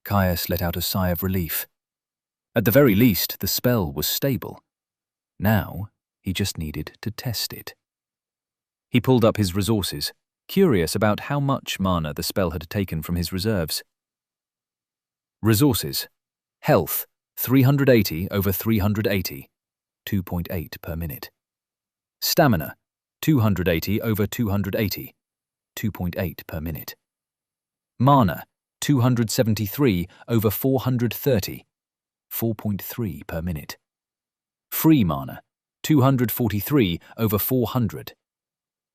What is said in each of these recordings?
Caius let out a sigh of relief. At the very least, the spell was stable. Now, he just needed to test it. He pulled up his resources, curious about how much mana the spell had taken from his reserves. Resources. Health, 380 over 380, 2.8 per minute. Stamina, 280 over 280, 2.8 per minute. Mana, 273 over 430, 4.3 per minute. Free mana, 243 over 400.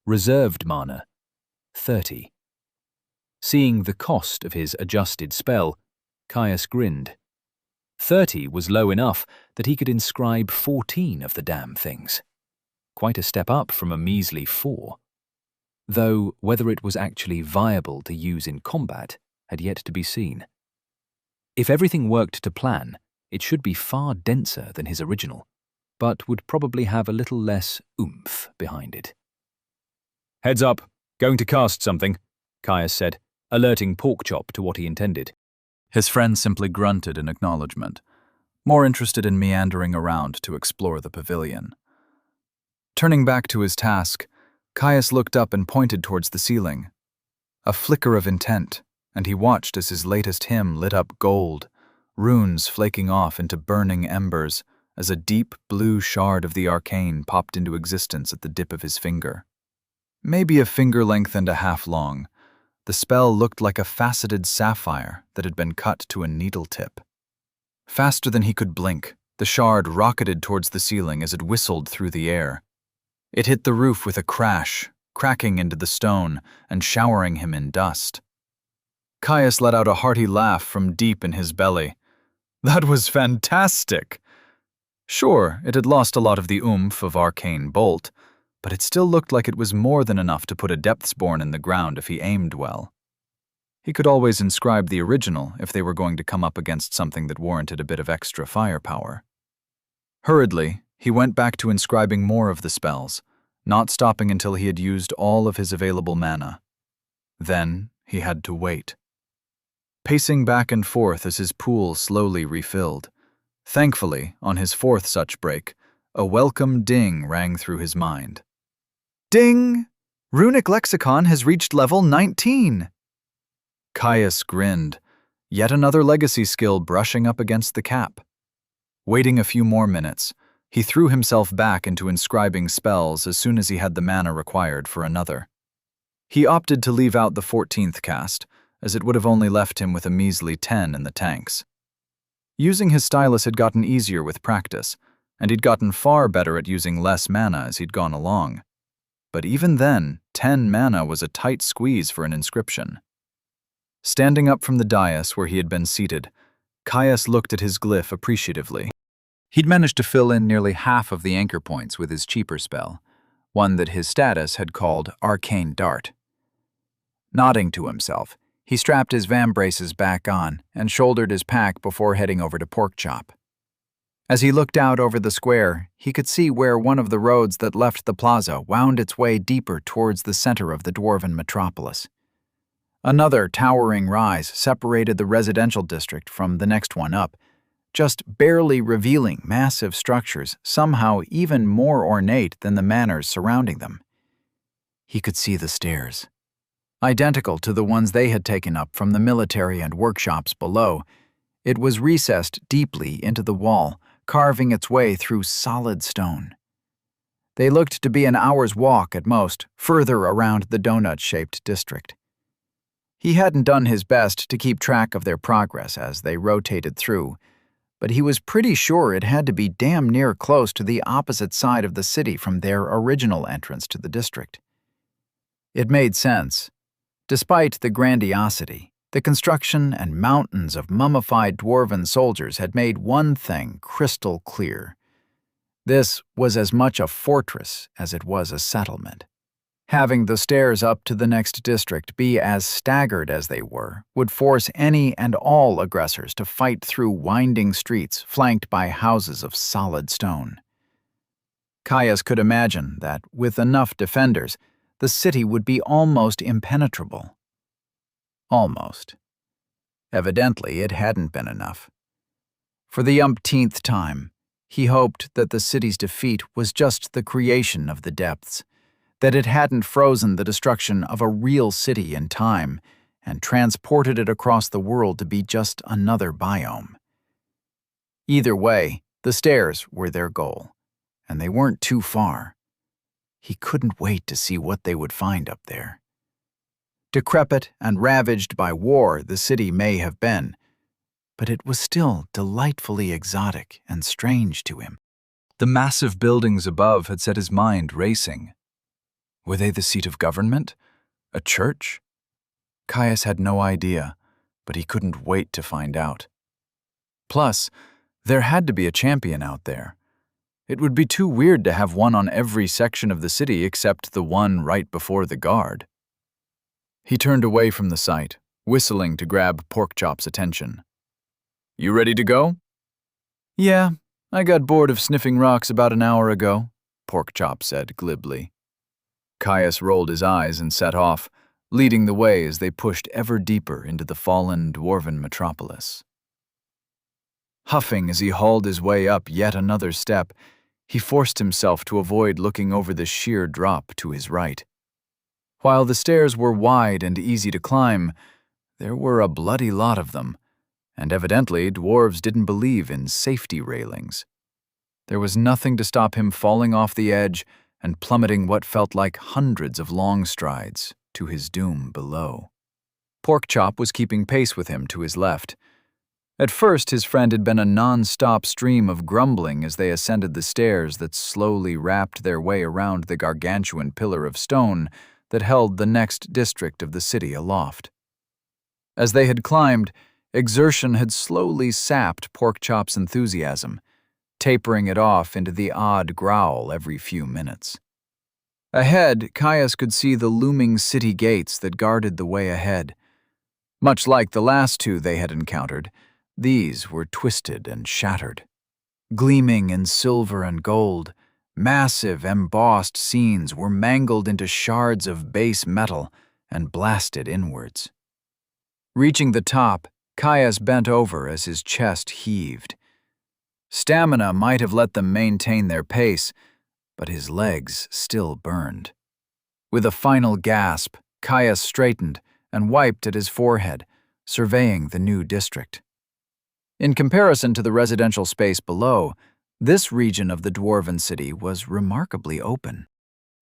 Reserved mana, 30. Seeing the cost of his adjusted spell, Caius grinned. 30 was low enough that he could inscribe 14 of the damn things. Quite a step up from a measly 4. Though whether it was actually viable to use in combat had yet to be seen. If everything worked to plan, it should be far denser than his original, but would probably have a little less oomph behind it. "Heads up, going to cast something," Caius said, alerting Porkchop to what he intended. His friend simply grunted in acknowledgement, more interested in meandering around to explore the pavilion. Turning back to his task, Caius looked up and pointed towards the ceiling. A flicker of intent, and he watched as his latest hymn lit up gold, runes flaking off into burning embers as a deep blue shard of the arcane popped into existence at the dip of his finger. Maybe a finger length and a half long, the spell looked like a faceted sapphire that had been cut to a needle tip. Faster than he could blink, the shard rocketed towards the ceiling as it whistled through the air. It hit the roof with a crash, cracking into the stone and showering him in dust. Caius let out a hearty laugh from deep in his belly. That was fantastic! Sure, it had lost a lot of the oomph of Arcane Bolt, but it still looked like it was more than enough to put a Depthsborn in the ground if he aimed well. He could always inscribe the original if they were going to come up against something that warranted a bit of extra firepower. Hurriedly, he went back to inscribing more of the spells, not stopping until he had used all of his available mana. Then he had to wait. Pacing back and forth as his pool slowly refilled. Thankfully, on his fourth such break, a welcome ding rang through his mind. Ding! Runic Lexicon has reached level 19! Caius grinned, yet another legacy skill brushing up against the cap. Waiting a few more minutes, he threw himself back into inscribing spells as soon as he had the mana required for another. He opted to leave out the 14th cast, as it would have only left him with a measly 10 in the tanks. Using his stylus had gotten easier with practice, and he'd gotten far better at using less mana as he'd gone along. But even then, 10 mana was a tight squeeze for an inscription. Standing up from the dais where he had been seated, Caius looked at his glyph appreciatively. He'd managed to fill in nearly half of the anchor points with his cheaper spell, one that his status had called Arcane Dart. Nodding to himself, he strapped his vambraces back on and shouldered his pack before heading over to Porkchop. As he looked out over the square, he could see where one of the roads that left the plaza wound its way deeper towards the center of the dwarven metropolis. Another towering rise separated the residential district from the next one up, just barely revealing massive structures somehow even more ornate than the manors surrounding them. He could see the stairs. Identical to the ones they had taken up from the military and workshops below, it was recessed deeply into the wall, carving its way through solid stone. They looked to be an hour's walk at most, further around the donut-shaped district. He hadn't done his best to keep track of their progress as they rotated through, but he was pretty sure it had to be damn near close to the opposite side of the city from their original entrance to the district. It made sense. Despite the grandiosity, the construction and mountains of mummified dwarven soldiers had made one thing crystal clear. This was as much a fortress as it was a settlement. Having the stairs up to the next district be as staggered as they were would force any and all aggressors to fight through winding streets flanked by houses of solid stone. Caius could imagine that, with enough defenders, the city would be almost impenetrable. Almost. Evidently, it hadn't been enough. For the umpteenth time, he hoped that the city's defeat was just the creation of the depths, that it hadn't frozen the destruction of a real city in time and transported it across the world to be just another biome. Either way, the stairs were their goal, and they weren't too far. He couldn't wait to see what they would find up there. Decrepit and ravaged by war the city may have been, but it was still delightfully exotic and strange to him. The massive buildings above had set his mind racing. Were they the seat of government? A church? Caius had no idea, but he couldn't wait to find out. Plus, there had to be a champion out there. It would be too weird to have one on every section of the city except the one right before the guard. He turned away from the sight, whistling to grab Porkchop's attention. "You ready to go?" "Yeah, I got bored of sniffing rocks about an hour ago," Porkchop said glibly. Caius rolled his eyes and set off, leading the way as they pushed ever deeper into the fallen dwarven metropolis. Huffing as he hauled his way up yet another step, he forced himself to avoid looking over the sheer drop to his right. While the stairs were wide and easy to climb, there were a bloody lot of them, and evidently dwarves didn't believe in safety railings. There was nothing to stop him falling off the edge and plummeting what felt like hundreds of long strides to his doom below. Porkchop was keeping pace with him to his left. At first, his friend had been a non-stop stream of grumbling as they ascended the stairs that slowly wrapped their way around the gargantuan pillar of stone that held the next district of the city aloft. As they had climbed, exertion had slowly sapped Porkchop's enthusiasm, tapering it off into the odd growl every few minutes. Ahead, Caius could see the looming city gates that guarded the way ahead. Much like the last two they had encountered, these were twisted and shattered. Gleaming in silver and gold, massive embossed scenes were mangled into shards of base metal and blasted inwards. Reaching the top, Caius bent over as his chest heaved. Stamina might have let them maintain their pace, but his legs still burned. With a final gasp, Caius straightened and wiped at his forehead, surveying the new district. In comparison to the residential space below, this region of the dwarven city was remarkably open.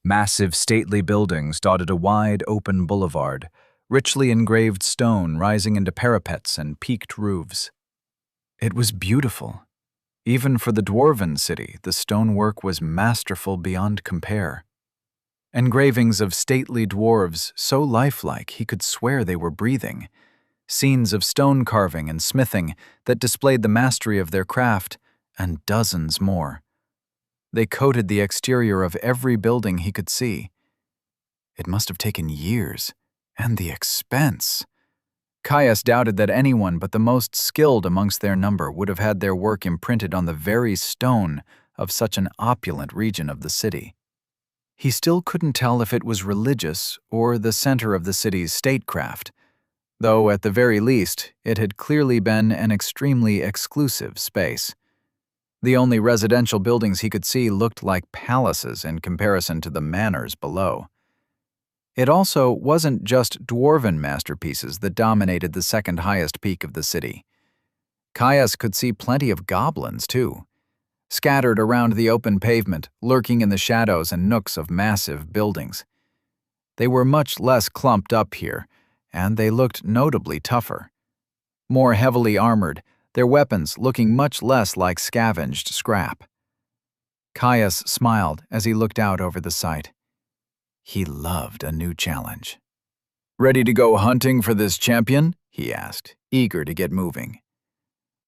Massive stately buildings dotted a wide open boulevard, richly engraved stone rising into parapets and peaked roofs. It was beautiful. Even for the dwarven city, the stonework was masterful beyond compare. Engravings of stately dwarves so lifelike he could swear they were breathing. Scenes of stone carving and smithing that displayed the mastery of their craft, and dozens more. They coated the exterior of every building he could see. It must have taken years, and the expense. Caius doubted that anyone but the most skilled amongst their number would have had their work imprinted on the very stone of such an opulent region of the city. He still couldn't tell if it was religious or the center of the city's statecraft, though at the very least it had clearly been an extremely exclusive space. The only residential buildings he could see looked like palaces in comparison to the manors below. It also wasn't just dwarven masterpieces that dominated the second highest peak of the city. Caius could see plenty of goblins, too, scattered around the open pavement, lurking in the shadows and nooks of massive buildings. They were much less clumped up here, and they looked notably tougher. More heavily armored, their weapons looking much less like scavenged scrap. Caius smiled as he looked out over the sight. He loved a new challenge. "Ready to go hunting for this champion?" he asked, eager to get moving.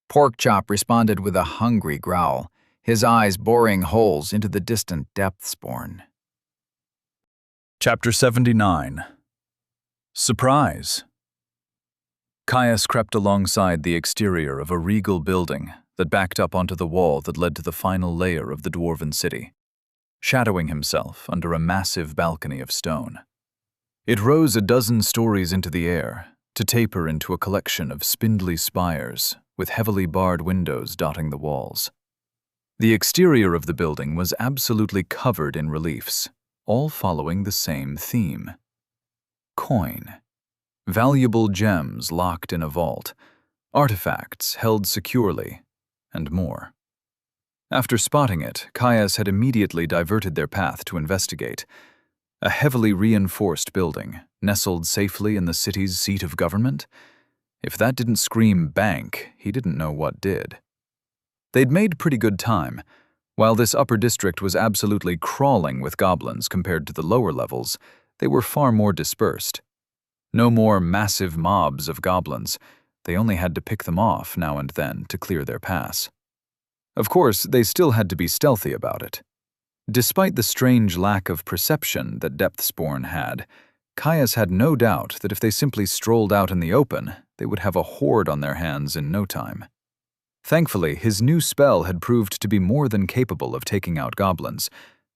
Porkchop responded with a hungry growl, his eyes boring holes into the distant depths-born. Chapter 79. Surprise. Caius crept alongside the exterior of a regal building that backed up onto the wall that led to the final layer of the dwarven city, shadowing himself under a massive balcony of stone. It rose a dozen stories into the air, to taper into a collection of spindly spires with heavily barred windows dotting the walls. The exterior of the building was absolutely covered in reliefs, all following the same theme. Coin. Valuable gems locked in a vault, artifacts held securely, and more. After spotting it, Caius had immediately diverted their path to investigate. A heavily reinforced building, nestled safely in the city's seat of government? If that didn't scream bank, he didn't know what did. They'd made pretty good time. While this upper district was absolutely crawling with goblins compared to the lower levels, they were far more dispersed. No more massive mobs of goblins. They only had to pick them off now and then to clear their pass. Of course, they still had to be stealthy about it. Despite the strange lack of perception that Depthspawn had, Caius had no doubt that if they simply strolled out in the open, they would have a horde on their hands in no time. Thankfully, his new spell had proved to be more than capable of taking out goblins,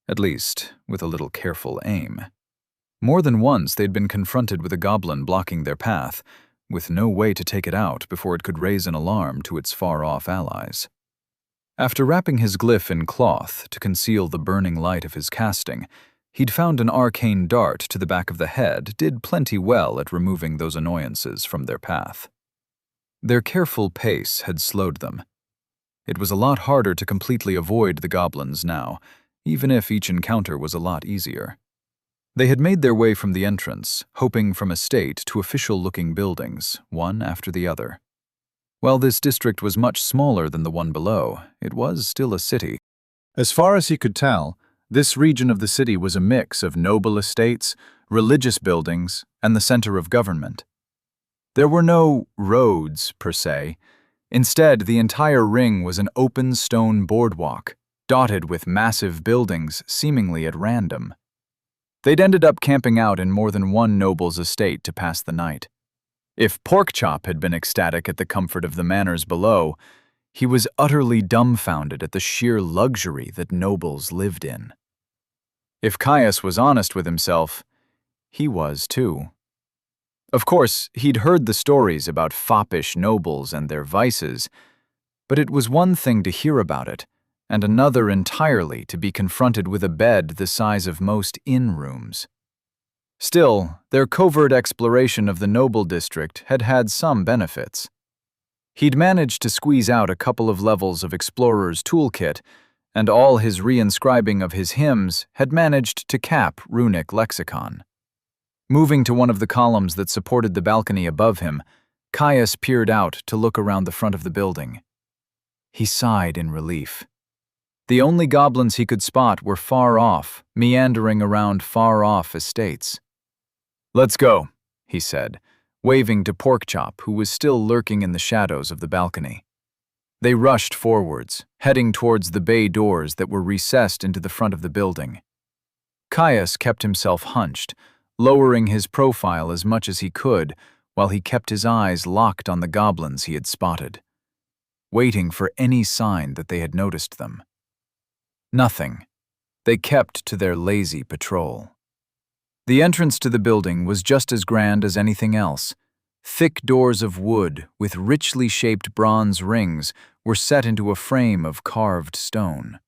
at least with a little careful aim. More than once they'd been confronted with a goblin blocking their path, with no way to take it out before it could raise an alarm to its far-off allies. After wrapping his glyph in cloth to conceal the burning light of his casting, he'd found an arcane dart to the back of the head did plenty well at removing those annoyances from their path. Their careful pace had slowed them. It was a lot harder to completely avoid the goblins now, even if each encounter was a lot easier. They had made their way from the entrance, hoping from estate to official-looking buildings, one after the other. While this district was much smaller than the one below, it was still a city. As far as he could tell, this region of the city was a mix of noble estates, religious buildings, and the center of government. There were no roads, per se. Instead, the entire ring was an open stone boardwalk, dotted with massive buildings seemingly at random. They'd ended up camping out in more than one noble's estate to pass the night. If Porkchop had been ecstatic at the comfort of the manors below, he was utterly dumbfounded at the sheer luxury that nobles lived in. If Caius was honest with himself, he was too. Of course, he'd heard the stories about foppish nobles and their vices, but it was one thing to hear about it, and another entirely to be confronted with a bed the size of most inn rooms. Still, their covert exploration of the noble district had had some benefits. He'd managed to squeeze out a couple of levels of Explorer's toolkit, and all his reinscribing of his hymns had managed to cap runic lexicon. Moving to one of the columns that supported the balcony above him, Caius peered out to look around the front of the building. He sighed in relief. The only goblins he could spot were far off, meandering around far-off estates. "Let's go," he said, waving to Porkchop, who was still lurking in the shadows of the balcony. They rushed forwards, heading towards the bay doors that were recessed into the front of the building. Caius kept himself hunched, lowering his profile as much as he could while he kept his eyes locked on the goblins he had spotted, waiting for any sign that they had noticed them. Nothing. They kept to their lazy patrol. The entrance to the building was just as grand as anything else. Thick doors of wood with richly shaped bronze rings were set into a frame of carved stone.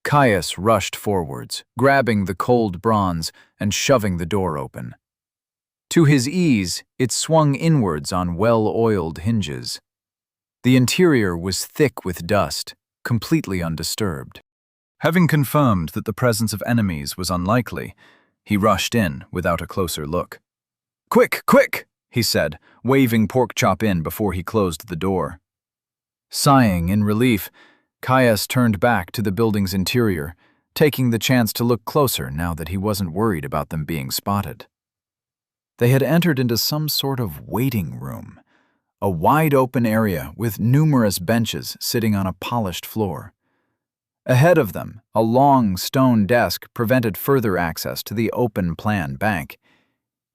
Caius rushed forwards, grabbing the cold bronze and shoving the door open. To his ease, it swung inwards on well-oiled hinges. The interior was thick with dust, completely undisturbed. Having confirmed that the presence of enemies was unlikely, he rushed in without a closer look. "Quick, quick!" he said, waving Porkchop in before he closed the door. Sighing in relief, Caius turned back to the building's interior, taking the chance to look closer now that he wasn't worried about them being spotted. They had entered into some sort of waiting room, a wide-open area with numerous benches sitting on a polished floor. Ahead of them, a long stone desk prevented further access to the open-plan bank.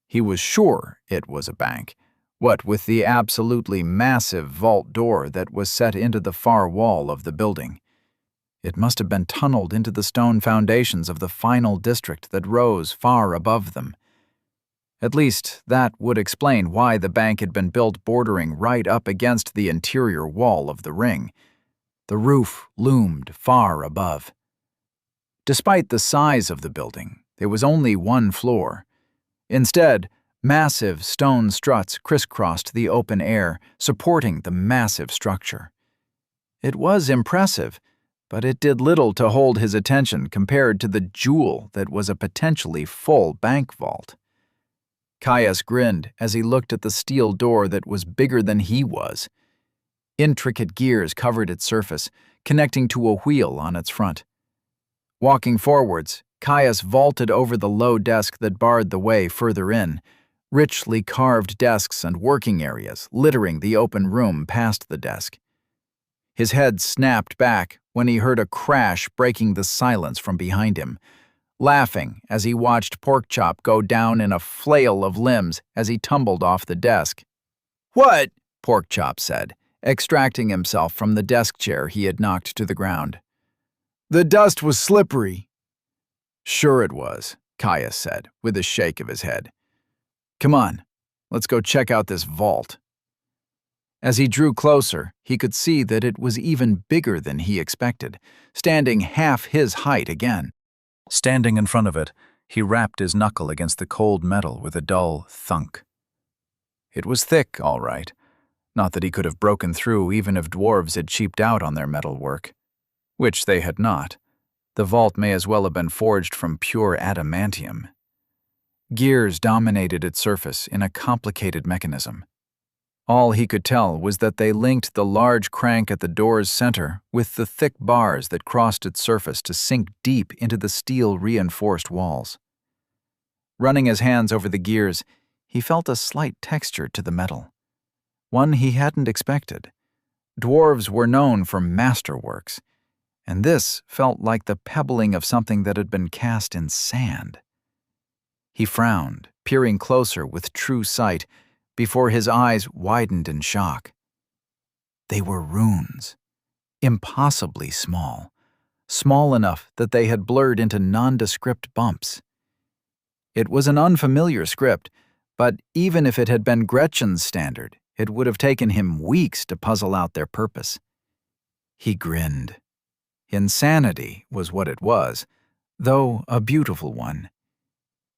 He was sure it was a bank, what with the absolutely massive vault door that was set into the far wall of the building. It must have been tunneled into the stone foundations of the final district that rose far above them. At least, that would explain why the bank had been built bordering right up against the interior wall of the ring. The roof loomed far above. Despite the size of the building, there was only one floor. Instead, massive stone struts crisscrossed the open air, supporting the massive structure. It was impressive, but it did little to hold his attention compared to the jewel that was a potentially full bank vault. Caius grinned as he looked at the steel door that was bigger than he was. Intricate gears covered its surface, connecting to a wheel on its front. Walking forwards, Caius vaulted over the low desk that barred the way further in, richly carved desks and working areas littering the open room past the desk. His head snapped back when he heard a crash breaking the silence from behind him, laughing as he watched Porkchop go down in a flail of limbs as he tumbled off the desk. "What?" Porkchop said, extracting himself from the desk chair he had knocked to the ground. "The dust was slippery." "Sure it was," Caius said, with a shake of his head. "Come on, let's go check out this vault." As he drew closer, he could see that it was even bigger than he expected, standing half his height again. Standing in front of it, he rapped his knuckle against the cold metal with a dull thunk. It was thick, all right. Not that he could have broken through even if dwarves had cheaped out on their metal work. Which they had not. The vault may as well have been forged from pure adamantium. Gears dominated its surface in a complicated mechanism. All he could tell was that they linked the large crank at the door's center with the thick bars that crossed its surface to sink deep into the steel-reinforced walls. Running his hands over the gears, he felt a slight texture to the metal. One he hadn't expected. Dwarves were known for masterworks, and this felt like the pebbling of something that had been cast in sand. He frowned, peering closer with true sight, before his eyes widened in shock. They were runes, impossibly small, small enough that they had blurred into nondescript bumps. It was an unfamiliar script, but even if it had been Gretchen's standard, it would have taken him weeks to puzzle out their purpose. He grinned. Insanity was what it was, though a beautiful one.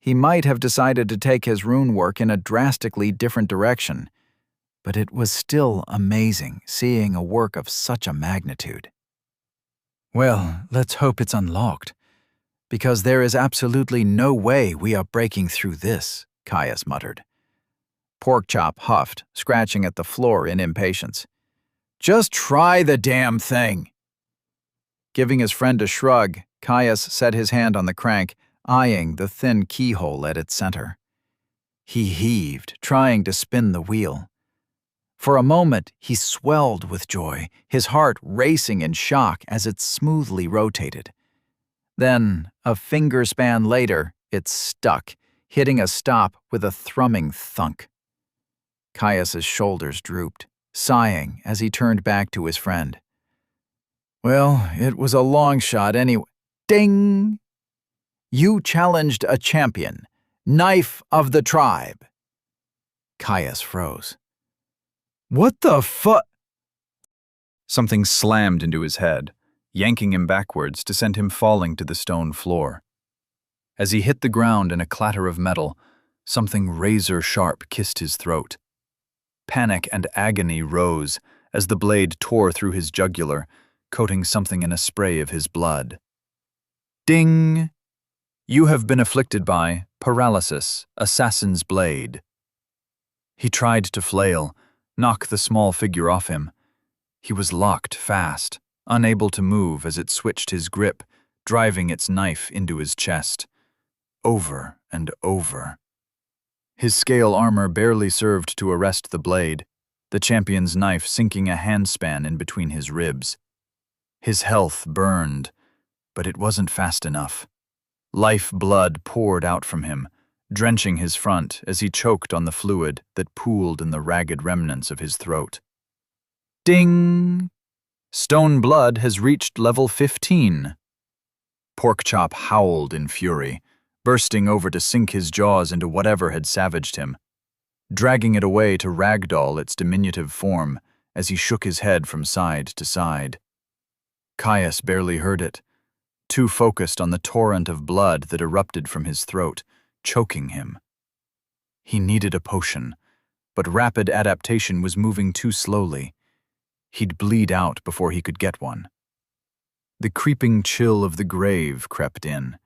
He might have decided to take his rune work in a drastically different direction, but it was still amazing seeing a work of such a magnitude. "Well, let's hope it's unlocked, because there is absolutely no way we are breaking through this," Caius muttered. Porkchop huffed, scratching at the floor in impatience. "Just try the damn thing!" Giving his friend a shrug, Caius set his hand on the crank, eyeing the thin keyhole at its center. He heaved, trying to spin the wheel. For a moment, he swelled with joy, his heart racing in shock as it smoothly rotated. Then, a finger span later, it stuck, hitting a stop with a thrumming thunk. Caius's shoulders drooped, sighing as he turned back to his friend. "Well, it was a long shot anyway." Ding! "You challenged a champion. Knife of the tribe." Caius froze. "What the fu—" Something slammed into his head, yanking him backwards to send him falling to the stone floor. As he hit the ground in a clatter of metal, something razor-sharp kissed his throat. Panic and agony rose as the blade tore through his jugular, coating something in a spray of his blood. Ding! "You have been afflicted by paralysis, assassin's blade." He tried to flail, knock the small figure off him. He was locked fast, unable to move as it switched his grip, driving its knife into his chest. Over and over. His scale armor barely served to arrest the blade, the champion's knife sinking a handspan in between his ribs. His health burned, but it wasn't fast enough. Life blood poured out from him, drenching his front as he choked on the fluid that pooled in the ragged remnants of his throat. Ding! Stone blood has reached level 15. Porkchop howled in fury, bursting over to sink his jaws into whatever had savaged him, dragging it away to ragdoll its diminutive form as he shook his head from side to side. Caius barely heard it, too focused on the torrent of blood that erupted from his throat, choking him. He needed a potion, but rapid adaptation was moving too slowly. He'd bleed out before he could get one. The creeping chill of the grave crept in,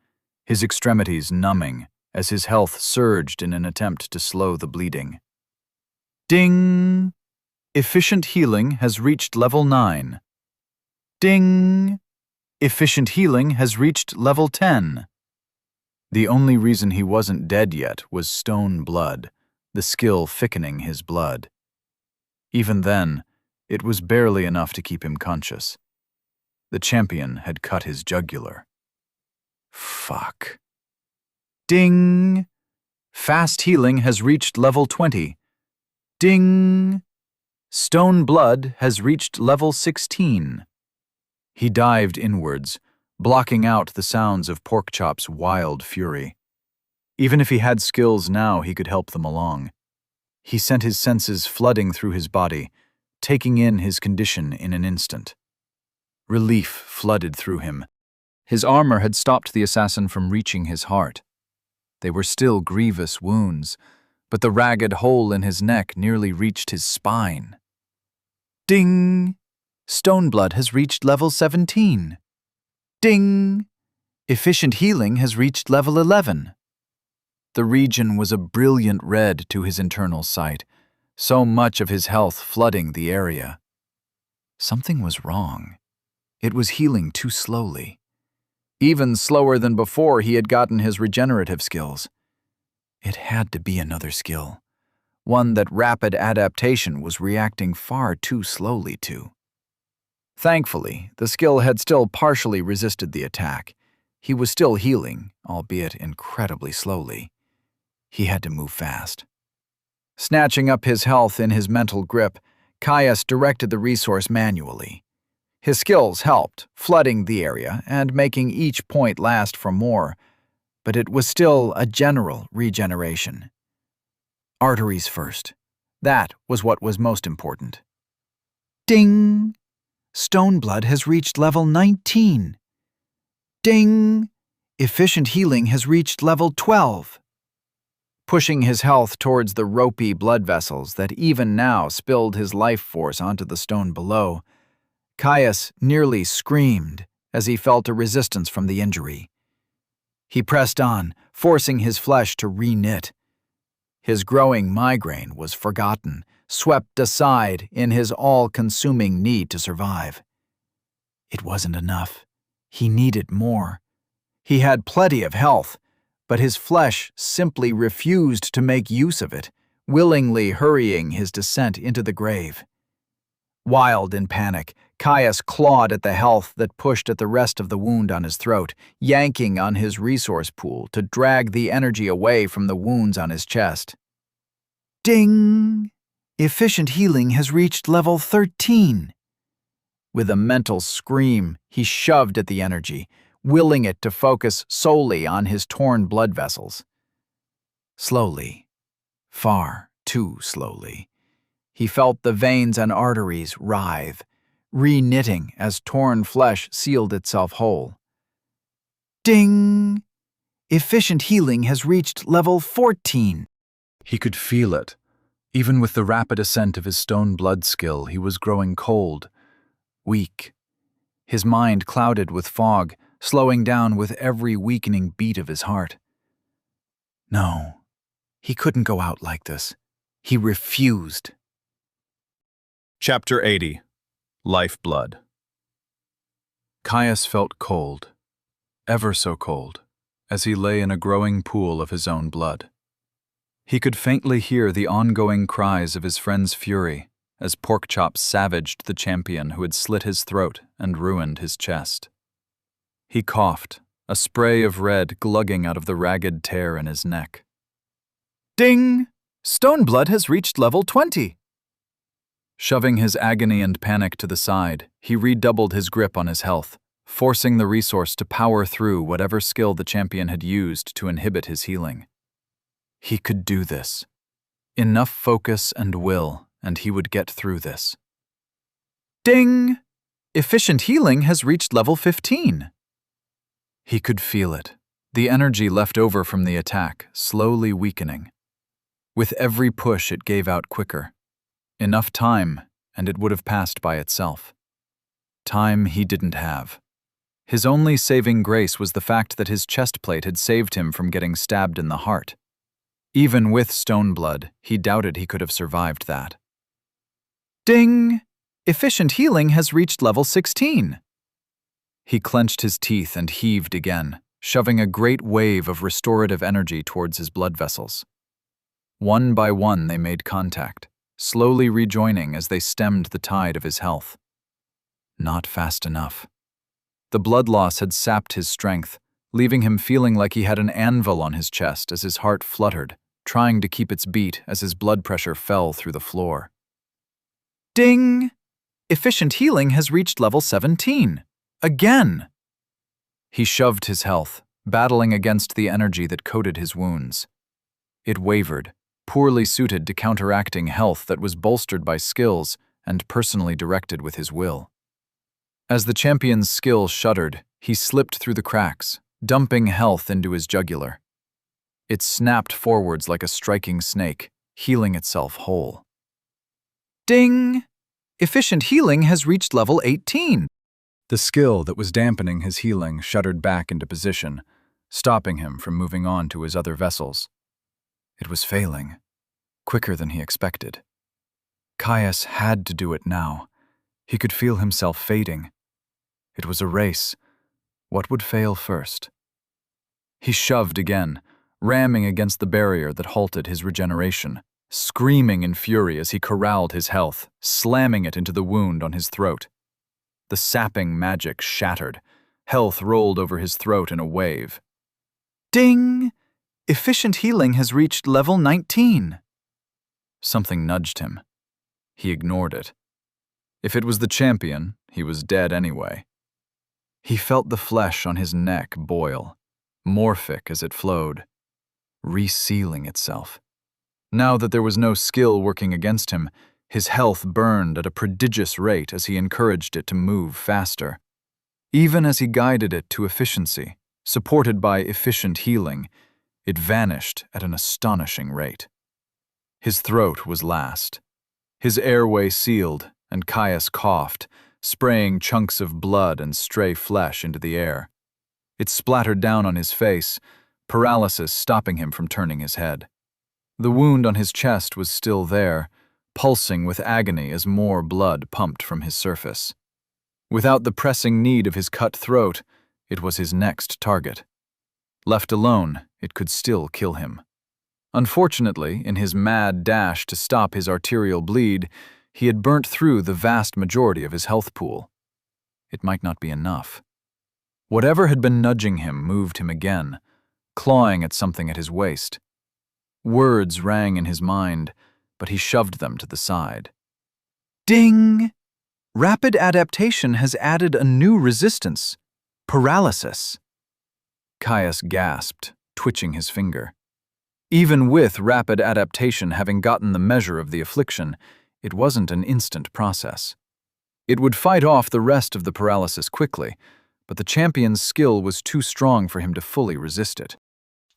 his extremities numbing as his health surged in an attempt to slow the bleeding. Ding! Efficient healing has reached level 9. Ding! Efficient healing has reached level 10. The only reason he wasn't dead yet was stone blood, the skill thickening his blood. Even then, it was barely enough to keep him conscious. The champion had cut his jugular. Fuck. Ding! Fast healing has reached level 20. Ding! Stone blood has reached level 16. He dived inwards, blocking out the sounds of Porkchop's wild fury. Even if he had skills now, he could help them along. He sent his senses flooding through his body, taking in his condition in an instant. Relief flooded through him. His armor had stopped the assassin from reaching his heart. They were still grievous wounds, but the ragged hole in his neck nearly reached his spine. Ding! Stoneblood has reached level 17. Ding! Efficient healing has reached level 11. The region was a brilliant red to his internal sight, so much of his health flooding the area. Something was wrong. It was healing too slowly. Even slower than before he had gotten his regenerative skills. It had to be another skill, one that rapid adaptation was reacting far too slowly to. Thankfully, the skill had still partially resisted the attack. He was still healing, albeit incredibly slowly. He had to move fast. Snatching up his health in his mental grip, Caius directed the resource manually. His skills helped, flooding the area and making each point last for more, but it was still a general regeneration. Arteries first. That was what was most important. Ding! Stoneblood has reached level 19. Ding! Efficient healing has reached level 12. Pushing his health towards the ropey blood vessels that even now spilled his life force onto the stone below, Caius nearly screamed as he felt a resistance from the injury. He pressed on, forcing his flesh to re-knit. His growing migraine was forgotten, swept aside in his all-consuming need to survive. It wasn't enough. He needed more. He had plenty of health, but his flesh simply refused to make use of it, willingly hurrying his descent into the grave. Wild in panic, Caius clawed at the health that pushed at the rest of the wound on his throat, yanking on his resource pool to drag the energy away from the wounds on his chest. Ding! Efficient healing has reached level 13. With a mental scream, he shoved at the energy, willing it to focus solely on his torn blood vessels. Slowly, far too slowly, he felt the veins and arteries writhe, re-knitting as torn flesh sealed itself whole. Ding! Efficient healing has reached level 14. He could feel it. Even with the rapid ascent of his stone blood skill, he was growing cold, weak. His mind clouded with fog, slowing down with every weakening beat of his heart. No, he couldn't go out like this. He refused. Chapter 80. Lifeblood. Caius felt cold, ever so cold, as he lay in a growing pool of his own blood. He could faintly hear the ongoing cries of his friend's fury as Porkchop savaged the champion who had slit his throat and ruined his chest. He coughed, a spray of red glugging out of the ragged tear in his neck. Ding! Stoneblood has reached level 20. Shoving his agony and panic to the side, he redoubled his grip on his health, forcing the resource to power through whatever skill the champion had used to inhibit his healing. He could do this. Enough focus and will, and he would get through this. Ding! Efficient healing has reached level 15. He could feel it, the energy left over from the attack slowly weakening. With every push it gave out quicker. Enough time, and it would have passed by itself. Time he didn't have. His only saving grace was the fact that his chest plate had saved him from getting stabbed in the heart. Even with stone blood, he doubted he could have survived that. Ding! Efficient healing has reached level 16. He clenched his teeth and heaved again, shoving a great wave of restorative energy towards his blood vessels. One by one they made contact, slowly rejoining as they stemmed the tide of his health. Not fast enough. The blood loss had sapped his strength, leaving him feeling like he had an anvil on his chest as his heart fluttered, trying to keep its beat as his blood pressure fell through the floor. Ding! Efficient healing has reached level 17. Again! He shoved his health, battling against the energy that coated his wounds. It wavered, poorly suited to counteracting health that was bolstered by skills and personally directed with his will. As the champion's skill shuddered, he slipped through the cracks, dumping health into his jugular. It snapped forwards like a striking snake, healing itself whole. Ding! Efficient healing has reached level 18. The skill that was dampening his healing shuddered back into position, stopping him from moving on to his other vessels. It was failing, quicker than he expected. Caius had to do it now. He could feel himself fading. It was a race. What would fail first? He shoved again, ramming against the barrier that halted his regeneration, screaming in fury as he corralled his health, slamming it into the wound on his throat. The sapping magic shattered. Health rolled over his throat in a wave. Ding! Efficient healing has reached level 19. Something nudged him. He ignored it. If it was the champion, he was dead anyway. He felt the flesh on his neck boil, morphic as it flowed, resealing itself. Now that there was no skill working against him, his health burned at a prodigious rate as he encouraged it to move faster. Even as he guided it to efficiency, supported by efficient healing, it vanished at an astonishing rate. His throat was last. His airway sealed, and Caius coughed, spraying chunks of blood and stray flesh into the air. It splattered down on his face, paralysis stopping him from turning his head. The wound on his chest was still there, pulsing with agony as more blood pumped from his surface. Without the pressing need of his cut throat, it was his next target. Left alone, it could still kill him. Unfortunately, in his mad dash to stop his arterial bleed, he had burnt through the vast majority of his health pool. It might not be enough. Whatever had been nudging him moved him again, clawing at something at his waist. Words rang in his mind, but he shoved them to the side. Ding! Rapid adaptation has added a new resistance. Paralysis. Caius gasped, twitching his finger. Even with rapid adaptation having gotten the measure of the affliction, it wasn't an instant process. It would fight off the rest of the paralysis quickly, but the champion's skill was too strong for him to fully resist it.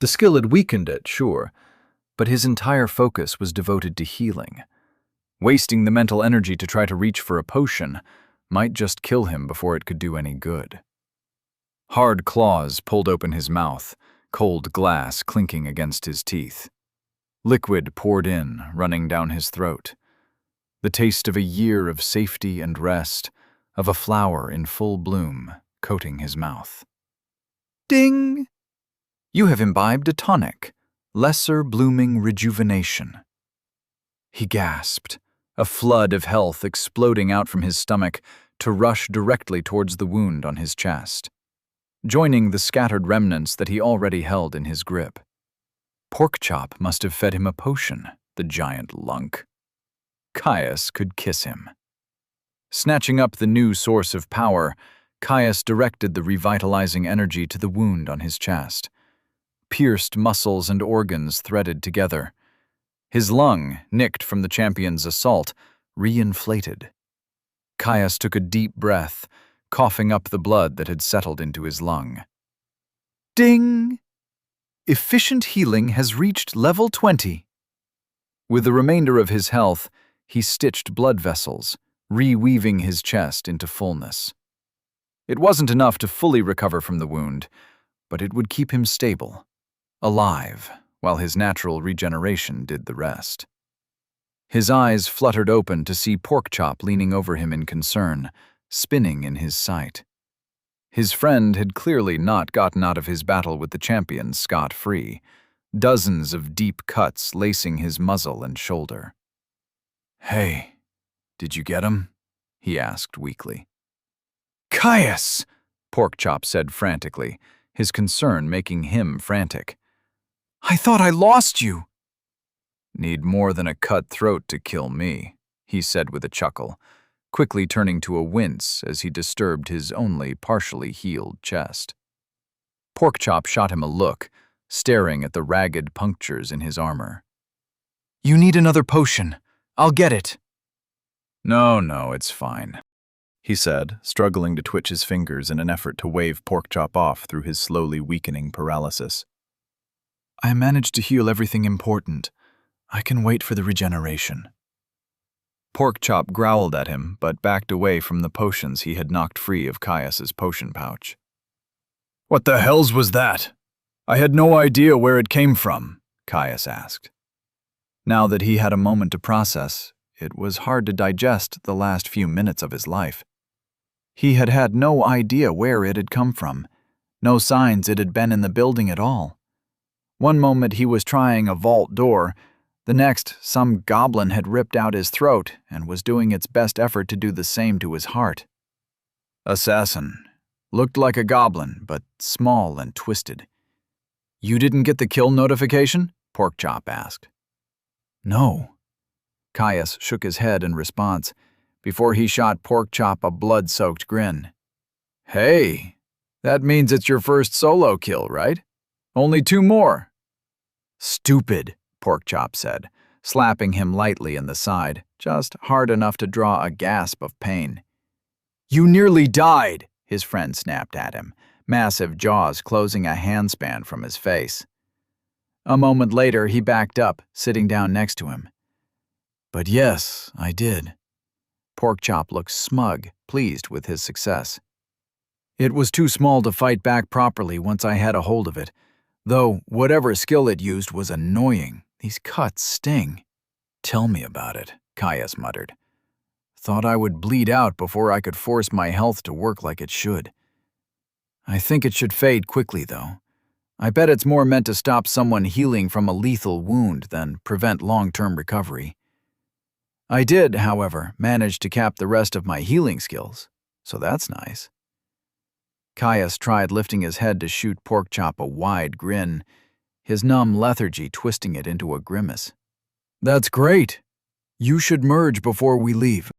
The skill had weakened it, sure, but his entire focus was devoted to healing. Wasting the mental energy to try to reach for a potion might just kill him before it could do any good. Hard claws pulled open his mouth, cold glass clinking against his teeth. Liquid poured in, running down his throat. The taste of a year of safety and rest, of a flower in full bloom, coating his mouth. Ding! You have imbibed a tonic, lesser blooming rejuvenation. He gasped, a flood of health exploding out from his stomach to rush directly towards the wound on his chest, joining the scattered remnants that he already held in his grip. Porkchop must have fed him a potion, the giant lunk. Caius could kiss him. Snatching up the new source of power, Caius directed the revitalizing energy to the wound on his chest. Pierced muscles and organs threaded together. His lung, nicked from the champion's assault, reinflated. Caius took a deep breath, coughing up the blood that had settled into his lung. Ding! Efficient healing has reached level 20. With the remainder of his health, he stitched blood vessels, reweaving his chest into fullness. It wasn't enough to fully recover from the wound, but it would keep him stable, alive, while his natural regeneration did the rest. His eyes fluttered open to see Porkchop leaning over him in concern, spinning in his sight. His friend had clearly not gotten out of his battle with the champion scot-free, dozens of deep cuts lacing his muzzle and shoulder. "Hey, did you get him?" he asked weakly. "Caius!" Porkchop said frantically, his concern making him frantic. "I thought I lost you." "Need more than a cut throat to kill me," he said with a chuckle, quickly turning to a wince as he disturbed his only partially healed chest. Porkchop shot him a look, staring at the ragged punctures in his armor. "You need another potion. I'll get it." No, it's fine," he said, struggling to twitch his fingers in an effort to wave Porkchop off through his slowly weakening paralysis. "I managed to heal everything important. I can wait for the regeneration." Porkchop growled at him, but backed away from the potions he had knocked free of Caius's potion pouch. "What the hells was that? I had no idea where it came from," Caius asked. Now that he had a moment to process, it was hard to digest the last few minutes of his life. He had had no idea where it had come from, no signs it had been in the building at all. One moment he was trying a vault door, the next some goblin had ripped out his throat and was doing its best effort to do the same to his heart. Assassin. Looked like a goblin, but small and twisted. "You didn't get the kill notification?" Porkchop asked. "No." Caius shook his head in response, before he shot Porkchop a blood-soaked grin. "Hey, that means it's your first solo kill, right? Only 2 more." "Stupid," Porkchop said, slapping him lightly in the side, just hard enough to draw a gasp of pain. "You nearly died," his friend snapped at him, massive jaws closing a handspan from his face. A moment later, he backed up, sitting down next to him. "But yes, I did." Porkchop looked smug, pleased with his success. "It was too small to fight back properly once I had a hold of it, though whatever skill it used was annoying. These cuts sting." "Tell me about it," Caius muttered. "Thought I would bleed out before I could force my health to work like it should. I think it should fade quickly, though. I bet it's more meant to stop someone healing from a lethal wound than prevent long-term recovery. I did, however, manage to cap the rest of my healing skills, so that's nice." Caius tried lifting his head to shoot Porkchop a wide grin, his numb lethargy twisting it into a grimace. "That's great. You should merge before we leave,"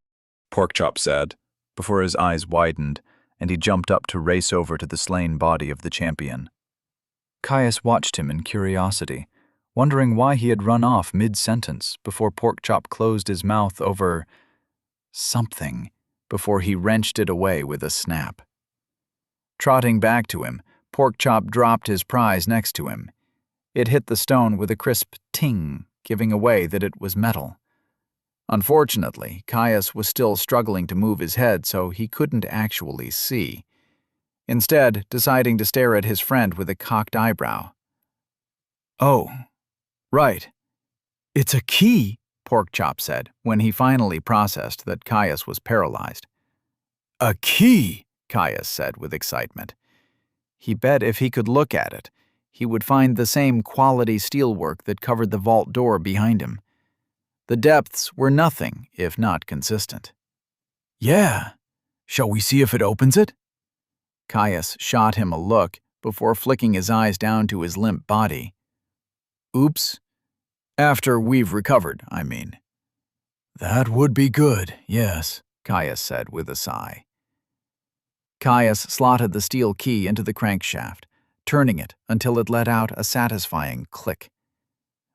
Porkchop said, before his eyes widened, and he jumped up to race over to the slain body of the champion. Caius watched him in curiosity, wondering why he had run off mid-sentence before Porkchop closed his mouth over something before he wrenched it away with a snap. Trotting back to him, Porkchop dropped his prize next to him. It hit the stone with a crisp ting, giving away that it was metal. Unfortunately, Caius was still struggling to move his head, so he couldn't actually see, instead deciding to stare at his friend with a cocked eyebrow. "Oh, right. It's a key," Porkchop said, when he finally processed that Caius was paralyzed. "A key," Caius said with excitement. He bet if he could look at it, he would find the same quality steelwork that covered the vault door behind him. The depths were nothing if not consistent. "Yeah. Shall we see if it opens it?" Caius shot him a look before flicking his eyes down to his limp body. "Oops. After we've recovered, I mean." "That would be good, yes," Caius said with a sigh. Caius slotted the steel key into the crankshaft, turning it until it let out a satisfying click.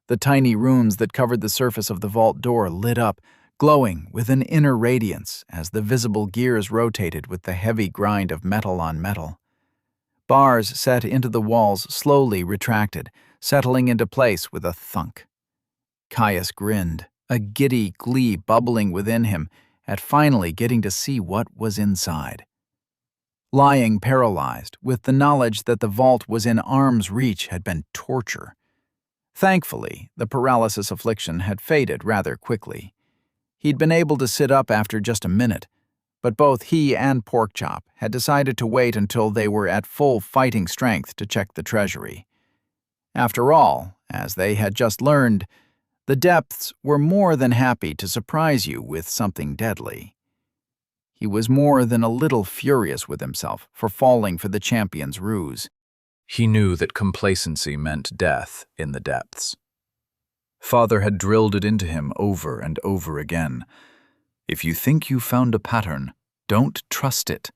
The tiny runes that covered the surface of the vault door lit up, glowing with an inner radiance as the visible gears rotated with the heavy grind of metal on metal. Bars set into the walls slowly retracted, settling into place with a thunk. Caius grinned, a giddy glee bubbling within him at finally getting to see what was inside. Lying paralyzed, with the knowledge that the vault was in arm's reach, had been torture. Thankfully, the paralysis affliction had faded rather quickly. He'd been able to sit up after just a minute, but both he and Porkchop had decided to wait until they were at full fighting strength to check the treasury. After all, as they had just learned, the depths were more than happy to surprise you with something deadly. He was more than a little furious with himself for falling for the champion's ruse. He knew that complacency meant death in the depths. Father had drilled it into him over and over again. If you think you found a pattern, don't trust it.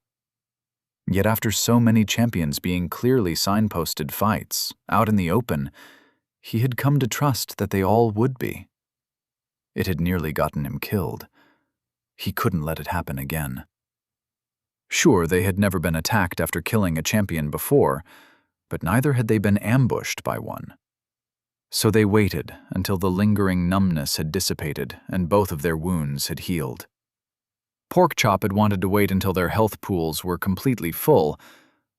Yet after so many champions being clearly signposted fights, out in the open, he had come to trust that they all would be. It had nearly gotten him killed. He couldn't let it happen again. Sure, they had never been attacked after killing a champion before, but neither had they been ambushed by one. So they waited until the lingering numbness had dissipated and both of their wounds had healed. Porkchop had wanted to wait until their health pools were completely full,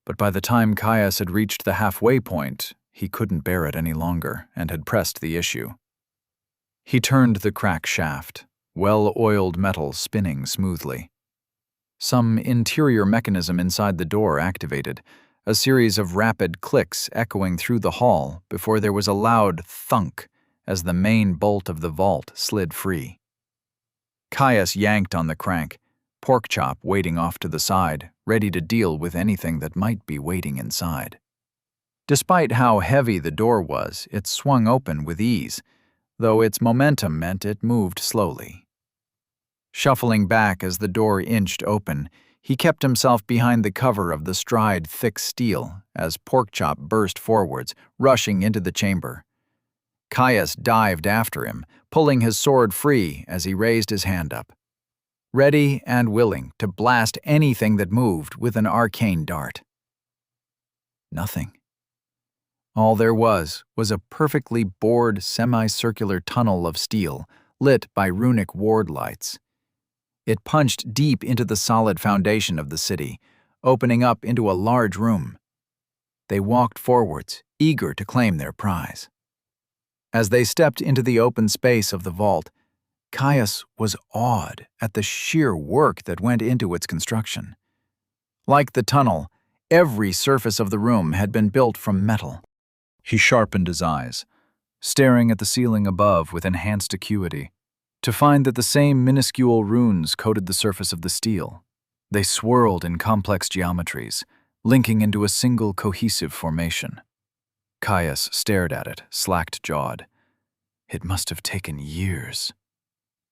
but by the time Caius had reached the halfway point, he couldn't bear it any longer and had pressed the issue. He turned the crack shaft, well-oiled metal spinning smoothly. Some interior mechanism inside the door activated, a series of rapid clicks echoing through the hall before there was a loud thunk as the main bolt of the vault slid free. Caius yanked on the crank, Porkchop waiting off to the side, ready to deal with anything that might be waiting inside. Despite how heavy the door was, it swung open with ease, though its momentum meant it moved slowly. Shuffling back as the door inched open, he kept himself behind the cover of the stride thick steel as Porkchop burst forwards, rushing into the chamber. Caius dived after him, pulling his sword free as he raised his hand up, ready and willing to blast anything that moved with an arcane dart. Nothing. All there was a perfectly bored semicircular tunnel of steel, lit by runic ward lights. It punched deep into the solid foundation of the city, opening up into a large room. They walked forwards, eager to claim their prize. As they stepped into the open space of the vault, Caius was awed at the sheer work that went into its construction. Like the tunnel, every surface of the room had been built from metal. He sharpened his eyes, staring at the ceiling above with enhanced acuity, to find that the same minuscule runes coated the surface of the steel. They swirled in complex geometries, linking into a single cohesive formation. Caius stared at it, slack-jawed. It must have taken years.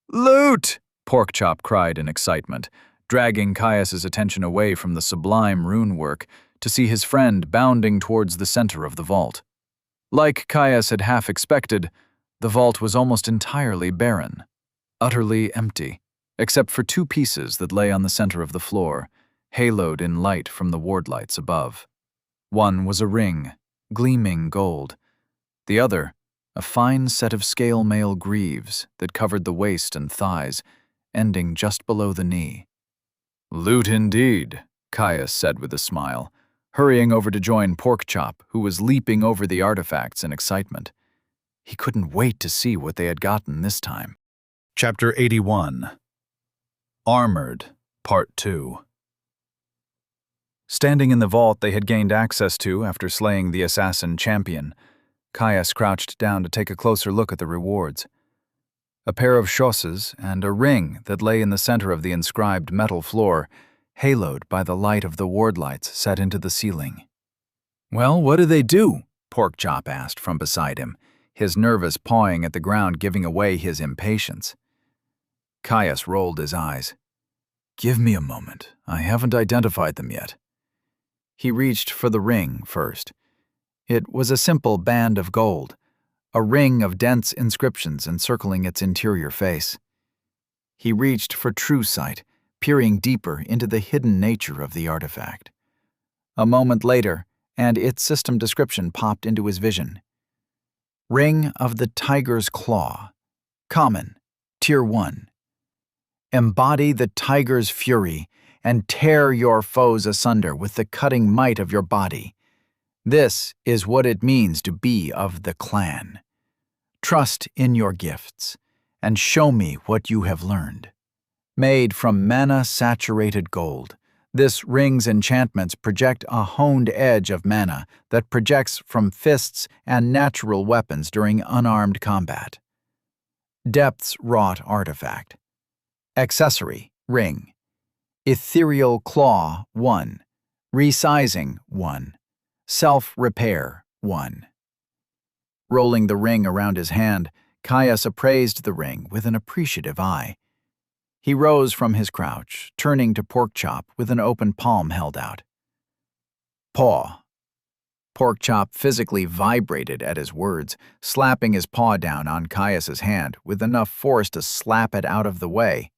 "Loot!" Porkchop cried in excitement, dragging Caius's attention away from the sublime rune work to see his friend bounding towards the center of the vault. Like Caius had half expected, the vault was almost entirely barren, utterly empty, except for two pieces that lay on the center of the floor, haloed in light from the ward lights above. One was a ring, gleaming gold. The other, a fine set of scale mail greaves that covered the waist and thighs, ending just below the knee. "Loot indeed," Caius said with a smile, hurrying over to join Porkchop, who was leaping over the artifacts in excitement. He couldn't wait to see what they had gotten this time. Chapter 81. Armored, Part 2. Standing in the vault they had gained access to after slaying the assassin champion, Caius crouched down to take a closer look at the rewards. A pair of chausses and a ring that lay in the center of the inscribed metal floor, haloed by the light of the ward lights set into the ceiling. "Well, what do they do?" Porkchop asked from beside him, his nervous pawing at the ground giving away his impatience. Caius rolled his eyes. Give me a moment. I haven't identified them yet. He reached for the ring first. It was a simple band of gold, a ring of dense inscriptions encircling its interior face. He reached for true sight, peering deeper into the hidden nature of the artifact. A moment later, and its system description popped into his vision. Ring of the Tiger's Claw. Common. Tier 1. Embody the tiger's fury and tear your foes asunder with the cutting might of your body. This is what it means to be of the clan. Trust in your gifts, and show me what you have learned. Made from mana-saturated gold, this ring's enchantments project a honed edge of mana that projects from fists and natural weapons during unarmed combat. Depths-wrought artifact. Accessory, ring. Ethereal Claw, 1. Resizing, 1. Self-repair, 1. Rolling the ring around his hand, Caius appraised the ring with an appreciative eye. He rose from his crouch, turning to Porkchop with an open palm held out. Paw. Porkchop physically vibrated at his words, slapping his paw down on Caius's hand with enough force to slap it out of the way.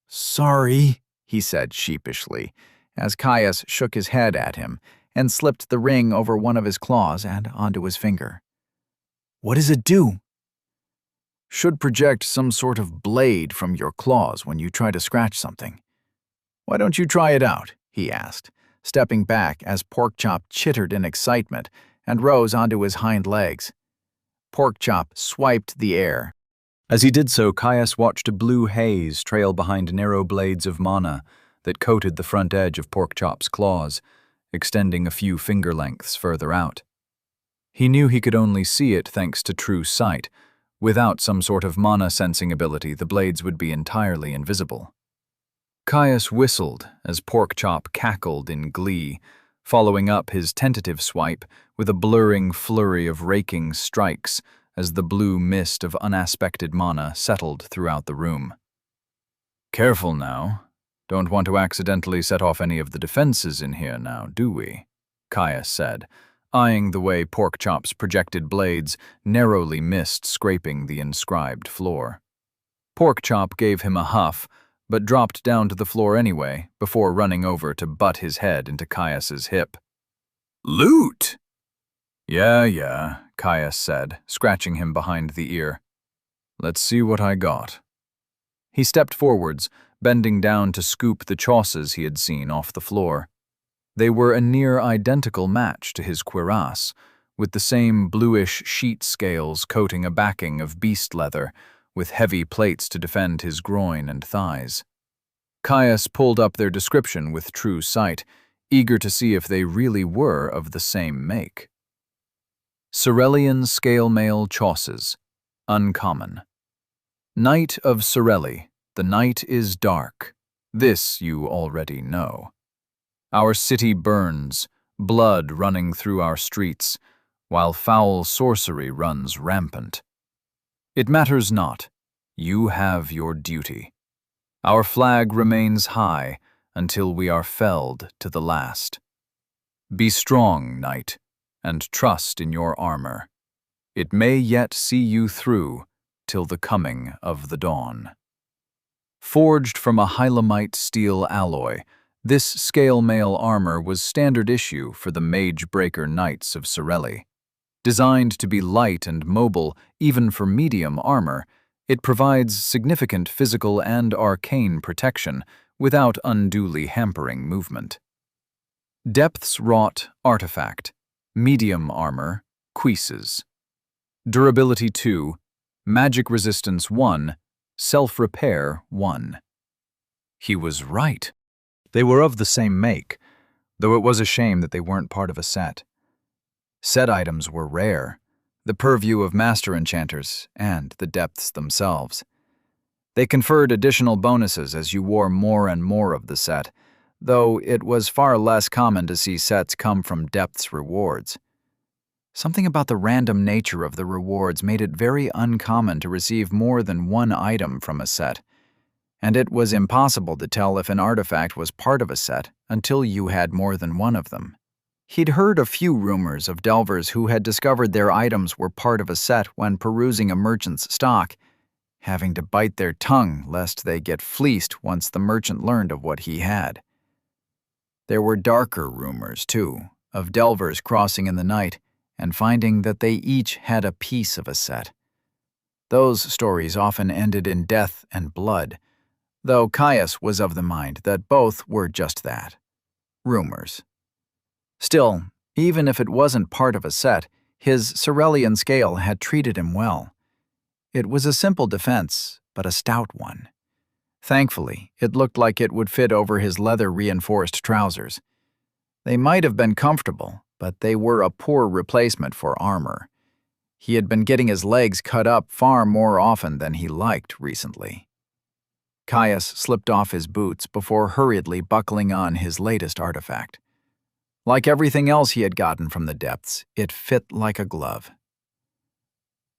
"Sorry," he said sheepishly, as Caius shook his head at him and slipped the ring over one of his claws and onto his finger. "What does it do?" "Should project some sort of blade from your claws when you try to scratch something. Why don't you try it out?" he asked, stepping back as Porkchop chittered in excitement and rose onto his hind legs. Porkchop swiped the air. As he did so, Caius watched a blue haze trail behind narrow blades of mana that coated the front edge of Porkchop's claws, extending a few finger lengths further out. He knew he could only see it thanks to true sight. Without some sort of mana-sensing ability, the blades would be entirely invisible. Caius whistled as Porkchop cackled in glee, following up his tentative swipe with a blurring flurry of raking strikes as the blue mist of unaspected mana settled throughout the room. "Careful now. Don't want to accidentally set off any of the defenses in here now, do we?" Caius said, eyeing the way Porkchop's projected blades narrowly missed scraping the inscribed floor. Porkchop gave him a huff, but dropped down to the floor anyway, before running over to butt his head into Caius's hip. "Loot!" Yeah, Caius said, scratching him behind the ear. "Let's see what I got." He stepped forwards, bending down to scoop the chausses he had seen off the floor. They were a near-identical match to his cuirass, with the same bluish sheet scales coating a backing of beast leather, with heavy plates to defend his groin and thighs. Caius pulled up their description with true sight, eager to see if they really were of the same make. Cerellian Scale Mail Chausses. Uncommon. Night of Cerelli. The night is dark. This you already know. Our city burns, blood running through our streets, while foul sorcery runs rampant. It matters not. You have your duty. Our flag remains high until we are felled to the last. Be strong, knight, and trust in your armor. It may yet see you through till the coming of the dawn. Forged from a hylamite steel alloy, this scale mail armor was standard issue for the Mage-Breaker Knights of Cerelli. Designed to be light and mobile, even for medium armor, it provides significant physical and arcane protection without unduly hampering movement. Depths-wrought artifact. Medium armor, cuisses. Durability 2, magic resistance 1, self-repair 1. He was right. They were of the same make, though it was a shame that they weren't part of a set. Set items were rare, the purview of master enchanters and the depths themselves. They conferred additional bonuses as you wore more and more of the set, though it was far less common to see sets come from depths rewards. Something about the random nature of the rewards made it very uncommon to receive more than one item from a set. and it was impossible to tell if an artifact was part of a set until you had more than one of them. He'd heard a few rumors of delvers who had discovered their items were part of a set when perusing a merchant's stock, having to bite their tongue lest they get fleeced once the merchant learned of what he had. There were darker rumors, too, of delvers crossing in the night and finding that they each had a piece of a set. Those stories often ended in death and blood, though Caius was of the mind that both were just that, rumors. Still, even if it wasn't part of a set, his Cerulean scale had treated him well. It was a simple defense, but a stout one. Thankfully, it looked like it would fit over his leather-reinforced trousers. They might have been comfortable, but they were a poor replacement for armor. He had been getting his legs cut up far more often than he liked recently. Caius slipped off his boots before hurriedly buckling on his latest artifact. Like everything else he had gotten from the depths, it fit like a glove.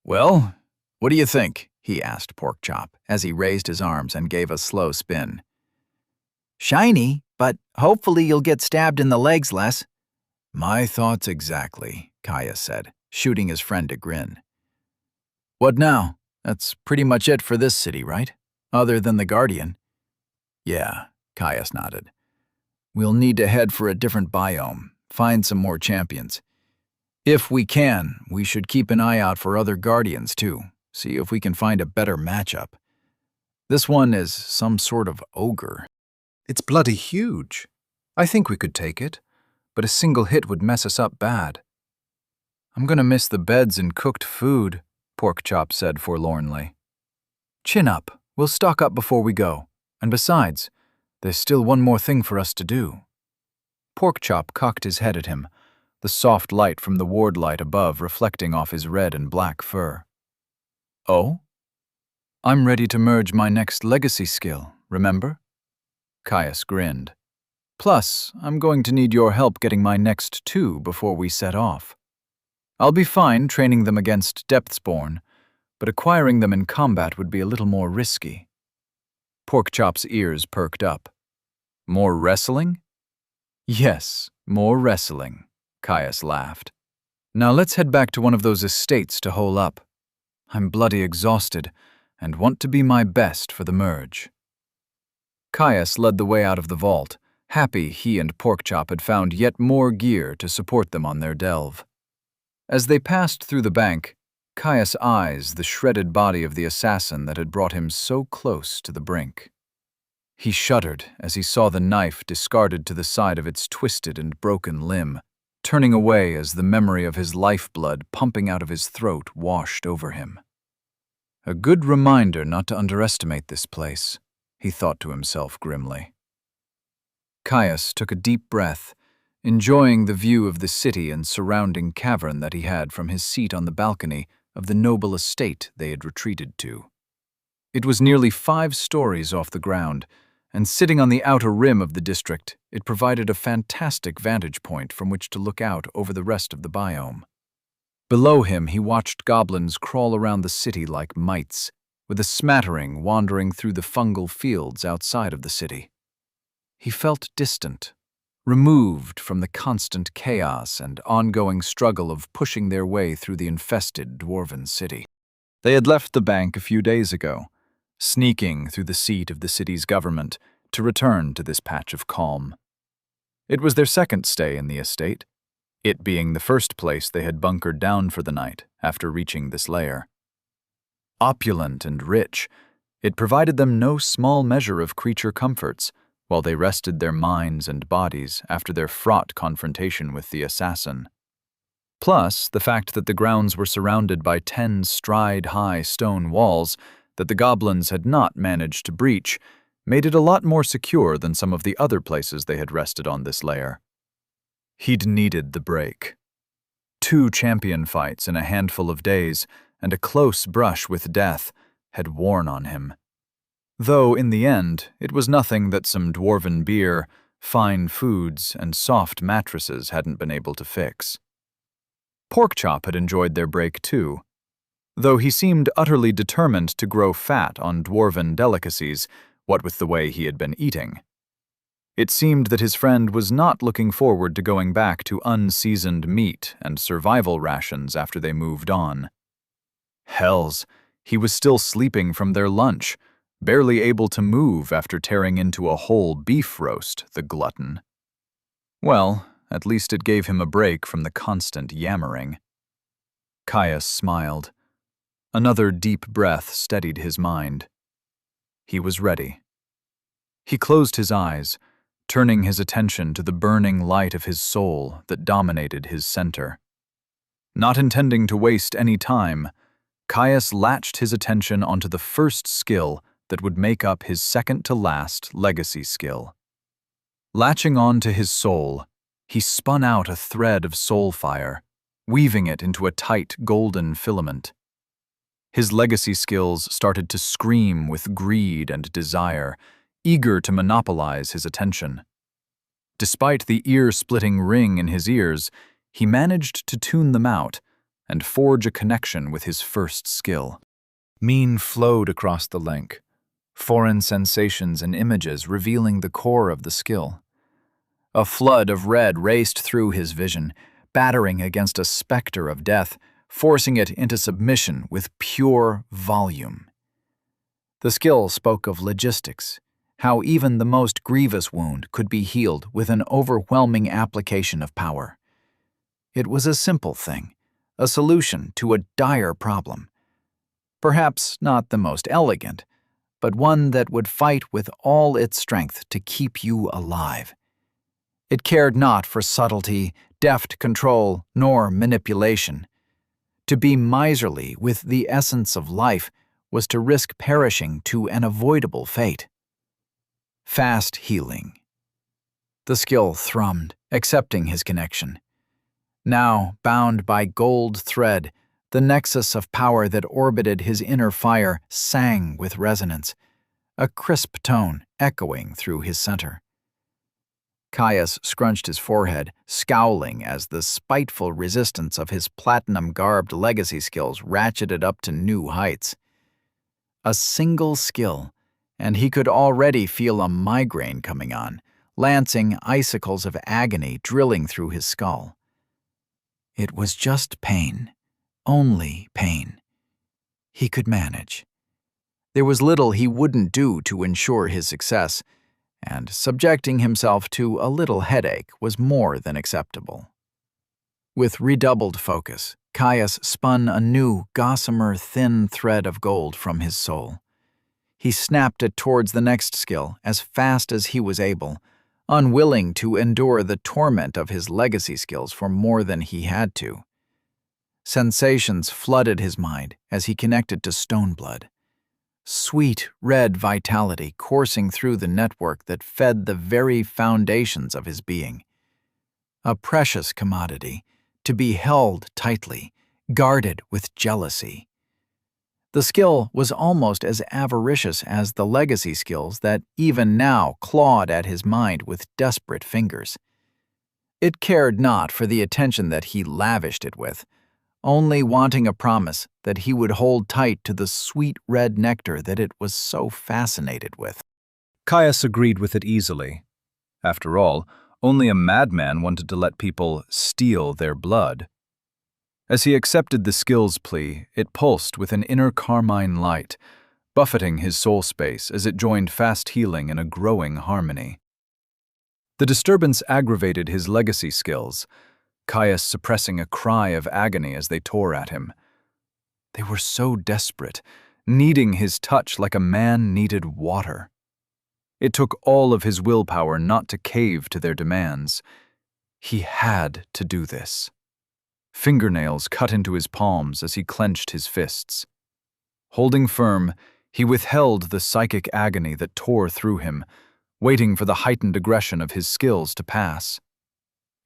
"Well, what do you think?" he asked Porkchop as he raised his arms and gave a slow spin. "Shiny, but hopefully you'll get stabbed in the legs less." "My thoughts exactly," Caius said, shooting his friend a grin. "What now? That's pretty much it for this city, right? Other than the Guardian." "Yeah," Caius nodded. "We'll need to head for a different biome, find some more champions. If we can, we should keep an eye out for other Guardians too, see if we can find a better matchup. This one is some sort of ogre." "It's bloody huge. I think we could take it, but a single hit would mess us up bad." "I'm gonna miss the beds and cooked food," Porkchop said forlornly. "Chin up. We'll stock up before we go. And besides, there's still one more thing for us to do." Porkchop cocked his head at him, the soft light from the ward light above reflecting off his red and black fur. "Oh? I'm ready to merge my next legacy skill, remember?" Caius grinned. "Plus, I'm going to need your help getting my next two before we set off. I'll be fine training them against Depthsborn, but acquiring them in combat would be a little more risky." Porkchop's ears perked up. "More wrestling?" "Yes, more wrestling," Caius laughed. "Now let's head back to one of those estates to hole up. I'm bloody exhausted and want to be my best for the merge." Caius led the way out of the vault, happy he and Porkchop had found yet more gear to support them on their delve. As they passed through the bank, Caius eyed the shredded body of the assassin that had brought him so close to the brink. He shuddered as he saw the knife discarded to the side of its twisted and broken limb, turning away as the memory of his lifeblood pumping out of his throat washed over him. A good reminder not to underestimate this place, he thought to himself grimly. Caius took a deep breath, enjoying the view of the city and surrounding cavern that he had from his seat on the balcony of the noble estate they had retreated to. It was nearly 5 stories off the ground, and sitting on the outer rim of the district, it provided a fantastic vantage point from which to look out over the rest of the biome. Below him, he watched goblins crawl around the city like mites, with a smattering wandering through the fungal fields outside of the city. He felt distant, removed from the constant chaos and ongoing struggle of pushing their way through the infested dwarven city. They had left the bank a few days ago, sneaking through the seat of the city's government to return to this patch of calm. It was their second stay in the estate, it being the first place they had bunkered down for the night after reaching this lair. Opulent and rich, it provided them no small measure of creature comforts while they rested their minds and bodies after their fraught confrontation with the assassin. Plus, the fact that the grounds were surrounded by 10 stride-high stone walls that the goblins had not managed to breach made it a lot more secure than some of the other places they had rested on this lair. He'd needed the break. 2 champion fights in a handful of days and a close brush with death had worn on him. Though, in the end, it was nothing that some dwarven beer, fine foods, and soft mattresses hadn't been able to fix. Porkchop had enjoyed their break too. Though he seemed utterly determined to grow fat on dwarven delicacies, what with the way he had been eating. It seemed that his friend was not looking forward to going back to unseasoned meat and survival rations after they moved on. Hells, he was still sleeping from their lunch, barely able to move after tearing into a whole beef roast, the glutton. Well, at least it gave him a break from the constant yammering. Caius smiled. Another deep breath steadied his mind. He was ready. He closed his eyes, turning his attention to the burning light of his soul that dominated his center. Not intending to waste any time, Caius latched his attention onto the first skill that would make up his second-to-last legacy skill. Latching on to his soul, he spun out a thread of soul fire, weaving it into a tight golden filament. His legacy skills started to scream with greed and desire, eager to monopolize his attention. Despite the ear-splitting ring in his ears, he managed to tune them out and forge a connection with his first skill. Mean flowed across the link, foreign sensations and images revealing the core of the skill. A flood of red raced through his vision, battering against a specter of death, forcing it into submission with pure volume. The skill spoke of logistics, how even the most grievous wound could be healed with an overwhelming application of power. It was a simple thing, a solution to a dire problem. Perhaps not the most elegant, but one that would fight with all its strength to keep you alive. It cared not for subtlety, deft control, nor manipulation. To be miserly with the essence of life was to risk perishing to an avoidable fate. Fast healing. The skill thrummed, accepting his connection. Now, bound by gold thread, the nexus of power that orbited his inner fire sang with resonance, a crisp tone echoing through his center. Caius scrunched his forehead, scowling as the spiteful resistance of his platinum-garbed legacy skills ratcheted up to new heights. A single skill, and he could already feel a migraine coming on, lancing icicles of agony drilling through his skull. It was just pain, only pain. He could manage. There was little he wouldn't do to ensure his success, and subjecting himself to a little headache was more than acceptable. With redoubled focus, Caius spun a new, gossamer, thin thread of gold from his soul. He snapped it towards the next skill as fast as he was able, unwilling to endure the torment of his legacy skills for more than he had to. Sensations flooded his mind as he connected to Stoneblood. Sweet red vitality coursing through the network that fed the very foundations of his being. A precious commodity, to be held tightly, guarded with jealousy. The skill was almost as avaricious as the legacy skills that even now clawed at his mind with desperate fingers. It cared not for the attention that he lavished it with, only wanting a promise that he would hold tight to the sweet red nectar that it was so fascinated with. Caius agreed with it easily. After all, only a madman wanted to let people steal their blood. As he accepted the skill's plea, it pulsed with an inner carmine light, buffeting his soul space as it joined fast healing in a growing harmony. The disturbance aggravated his legacy skills, Caius suppressing a cry of agony as they tore at him. They were so desperate, needing his touch like a man needed water. It took all of his willpower not to cave to their demands. He had to do this. Fingernails cut into his palms as he clenched his fists. Holding firm, he withheld the psychic agony that tore through him, waiting for the heightened aggression of his skills to pass.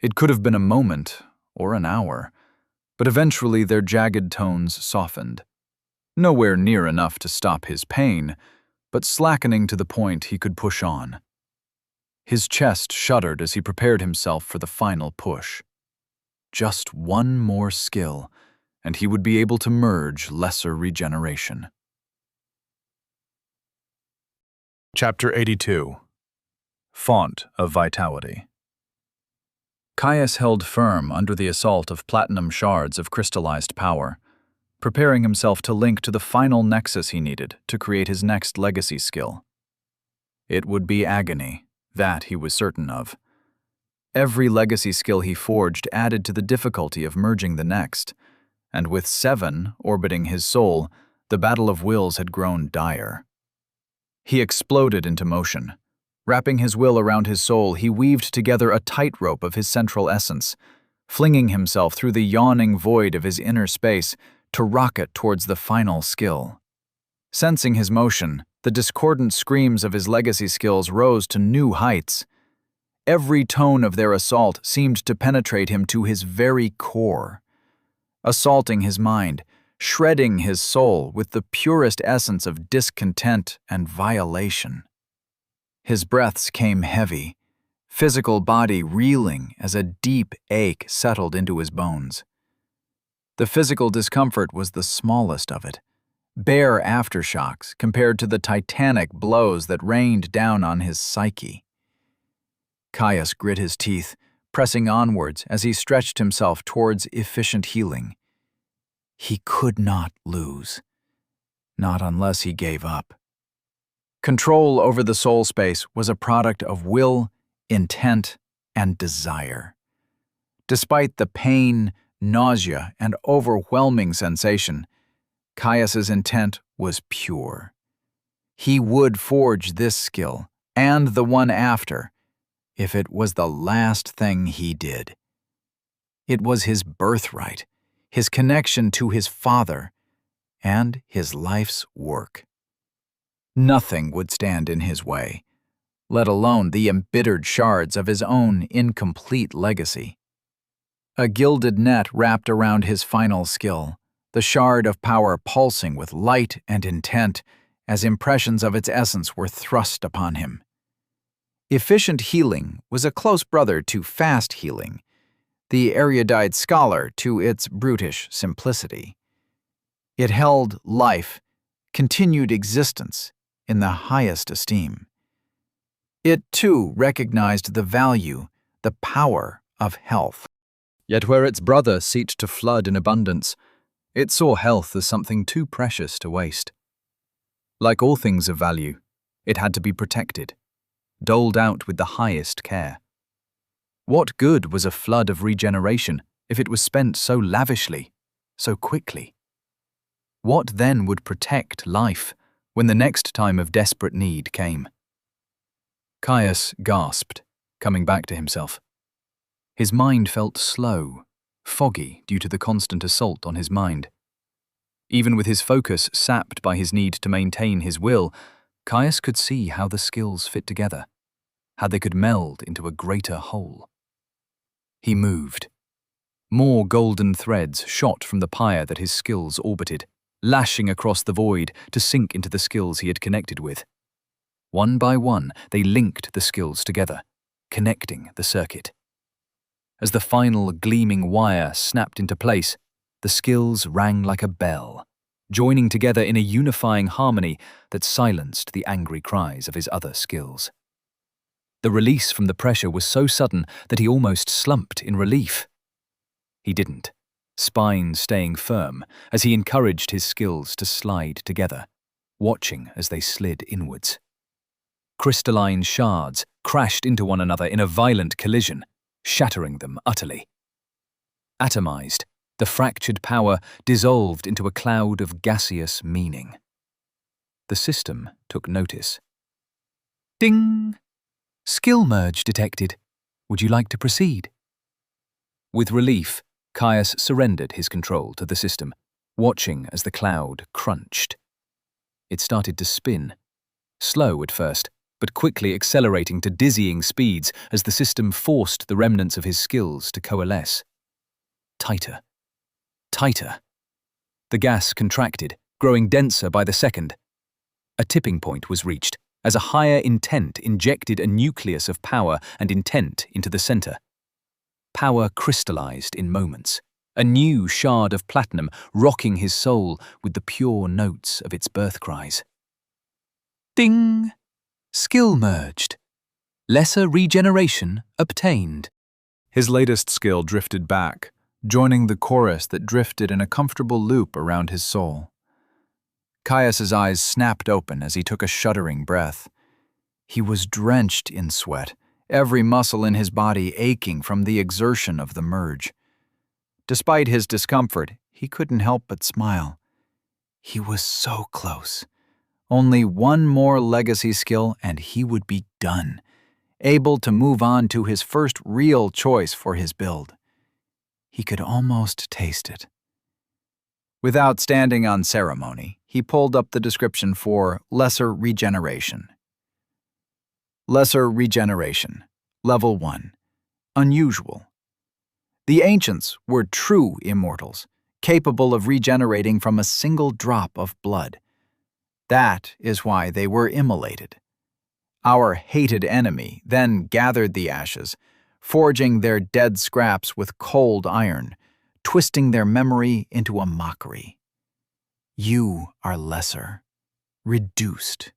It could have been a moment or an hour, but eventually their jagged tones softened. Nowhere near enough to stop his pain, but slackening to the point he could push on. His chest shuddered as he prepared himself for the final push. Just one more skill, and he would be able to merge lesser regeneration. Chapter 82. Font of Vitality. Caius held firm under the assault of platinum shards of crystallized power, preparing himself to link to the final nexus he needed to create his next legacy skill. It would be agony, that he was certain of. Every legacy skill he forged added to the difficulty of merging the next, and with 7 orbiting his soul, the battle of wills had grown dire. He exploded into motion. Wrapping his will around his soul, he weaved together a tightrope of his central essence, flinging himself through the yawning void of his inner space to rocket towards the final skill. Sensing his motion, the discordant screams of his legacy skills rose to new heights. Every tone of their assault seemed to penetrate him to his very core, assaulting his mind, shredding his soul with the purest essence of discontent and violation. His breaths came heavy, physical body reeling as a deep ache settled into his bones. The physical discomfort was the smallest of it, bare aftershocks compared to the titanic blows that rained down on his psyche. Caius grit his teeth, pressing onwards as he stretched himself towards efficient healing. He could not lose. Not unless he gave up. Control over the soul space was a product of will, intent, and desire. Despite the pain, nausea, and overwhelming sensation, Caius's intent was pure. He would forge this skill, and the one after, if it was the last thing he did. It was his birthright, his connection to his father, and his life's work. Nothing would stand in his way, let alone the embittered shards of his own incomplete legacy. A gilded net wrapped around his final skill, the shard of power pulsing with light and intent as impressions of its essence were thrust upon him. Efficient healing was a close brother to fast healing, the erudite scholar to its brutish simplicity. It held life, continued existence, in the highest esteem. It, too, recognized the value, the power of health. Yet where its brother seeked to flood in abundance, it saw health as something too precious to waste. Like all things of value, it had to be protected, doled out with the highest care. What good was a flood of regeneration if it was spent so lavishly, so quickly? What then would protect life when the next time of desperate need came? Caius gasped, coming back to himself. His mind felt slow, foggy due to the constant assault on his mind. Even with his focus sapped by his need to maintain his will, Caius could see how the skills fit together, how they could meld into a greater whole. He moved. More golden threads shot from the pyre that his skills orbited, lashing across the void to sink into the skills he had connected with. One by one, they linked the skills together, connecting the circuit. As the final gleaming wire snapped into place, the skills rang like a bell, joining together in a unifying harmony that silenced the angry cries of his other skills. The release from the pressure was so sudden that he almost slumped in relief. He didn't, spine staying firm as he encouraged his skills to slide together, watching as they slid inwards. Crystalline shards crashed into one another in a violent collision, shattering them utterly. Atomized, the fractured power dissolved into a cloud of gaseous meaning. The system took notice. Ding! Skill merge detected. Would you like to proceed? With relief, Caius surrendered his control to the system, watching as the cloud crunched. It started to spin, slow at first, but quickly accelerating to dizzying speeds as the system forced the remnants of his skills to coalesce. Tighter. Tighter. The gas contracted, growing denser by the second. A tipping point was reached as a higher intent injected a nucleus of power and intent into the center. Power crystallized in moments, a new shard of platinum rocking his soul with the pure notes of its birth cries. Ding! Skill merged. Lesser regeneration obtained. His latest skill drifted back, joining the chorus that drifted in a comfortable loop around his soul. Caius's eyes snapped open as he took a shuddering breath. He was drenched in sweat, every muscle in his body aching from the exertion of the merge. Despite his discomfort, he couldn't help but smile. He was so close. Only one more legacy skill and he would be done, able to move on to his first real choice for his build. He could almost taste it. Without standing on ceremony, he pulled up the description for Lesser Regeneration. Lesser Regeneration, Level 1. Unusual. The ancients were true immortals, capable of regenerating from a single drop of blood. That is why they were immolated. Our hated enemy then gathered the ashes, forging their dead scraps with cold iron, twisting their memory into a mockery. You are lesser, reduced.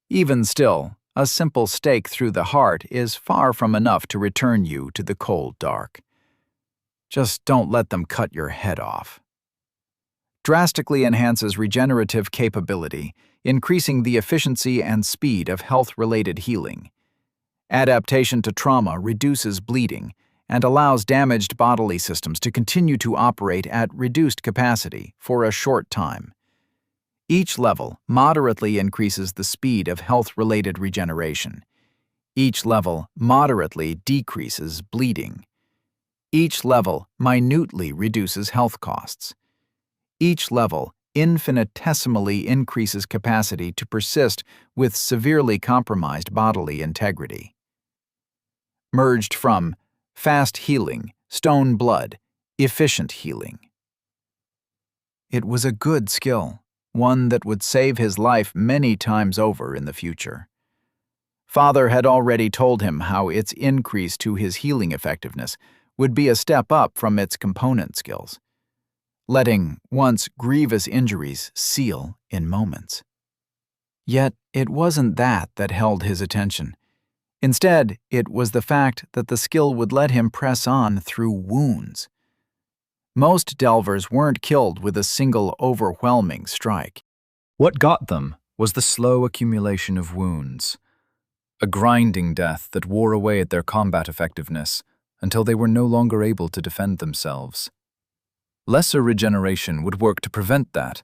Even still, a simple stake through the heart is far from enough to return you to the cold dark. Just don't let them cut your head off. Drastically enhances regenerative capability, increasing the efficiency and speed of health-related healing. Adaptation to trauma reduces bleeding and allows damaged bodily systems to continue to operate at reduced capacity for a short time. Each level moderately increases the speed of health-related regeneration. Each level moderately decreases bleeding. Each level minutely reduces health costs. Each level infinitesimally increases capacity to persist with severely compromised bodily integrity. Merged from Fast Healing, Stone Blood, Efficient Healing. It was a good skill, one that would save his life many times over in the future. Father had already told him how its increase to his healing effectiveness would be a step up from its component skills, letting once grievous injuries seal in moments. Yet it wasn't that held his attention. Instead, it was the fact that the skill would let him press on through wounds. Most delvers weren't killed with a single overwhelming strike. What got them was the slow accumulation of wounds, a grinding death that wore away at their combat effectiveness until they were no longer able to defend themselves. Lesser regeneration would work to prevent that,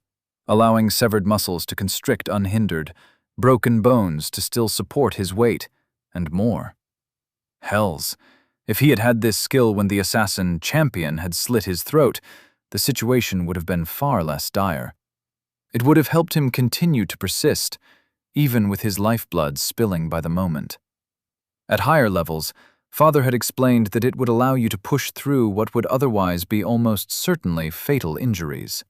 allowing severed muscles to constrict unhindered, broken bones to still support his weight, and more. Hells, if he had had this skill when the assassin champion had slit his throat, the situation would have been far less dire. It would have helped him continue to persist, even with his lifeblood spilling by the moment. At higher levels, Father had explained that it would allow you to push through what would otherwise be almost certainly fatal injuries.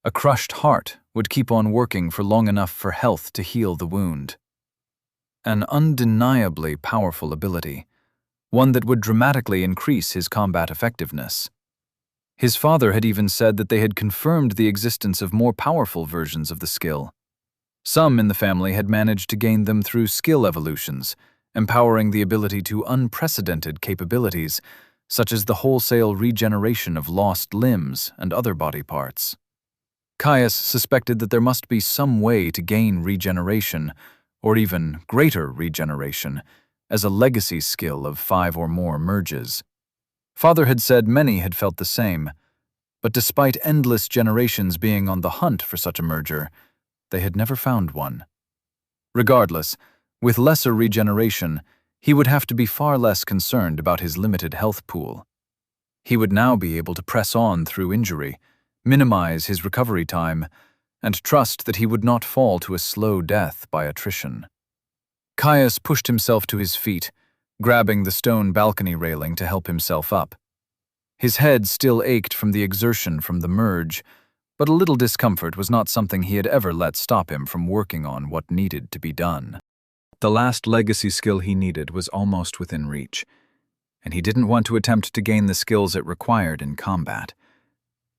A crushed heart would keep on working for long enough for health to heal the wound. An undeniably powerful ability, one that would dramatically increase his combat effectiveness. His father had even said that they had confirmed the existence of more powerful versions of the skill. Some in the family had managed to gain them through skill evolutions, empowering the ability to unprecedented capabilities, such as the wholesale regeneration of lost limbs and other body parts. Caius suspected that there must be some way to gain regeneration, or even greater regeneration, as a legacy skill of 5 or more merges. Father had said many had felt the same, but despite endless generations being on the hunt for such a merger, they had never found one. Regardless, with lesser regeneration, he would have to be far less concerned about his limited health pool. He would now be able to press on through injury, minimize his recovery time, and trust that he would not fall to a slow death by attrition. Caius pushed himself to his feet, grabbing the stone balcony railing to help himself up. His head still ached from the exertion from the merge, but a little discomfort was not something he had ever let stop him from working on what needed to be done. The last legacy skill he needed was almost within reach, and he didn't want to attempt to gain the skills it required in combat.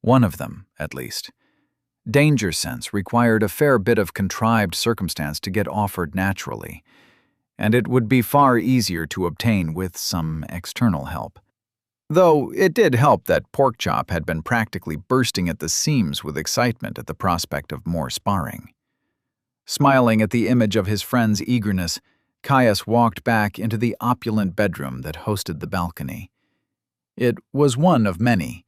One of them, at least. Danger sense required a fair bit of contrived circumstance to get offered naturally, and it would be far easier to obtain with some external help. Though it did help that Porkchop had been practically bursting at the seams with excitement at the prospect of more sparring. Smiling at the image of his friend's eagerness, Caius walked back into the opulent bedroom that hosted the balcony. It was one of many.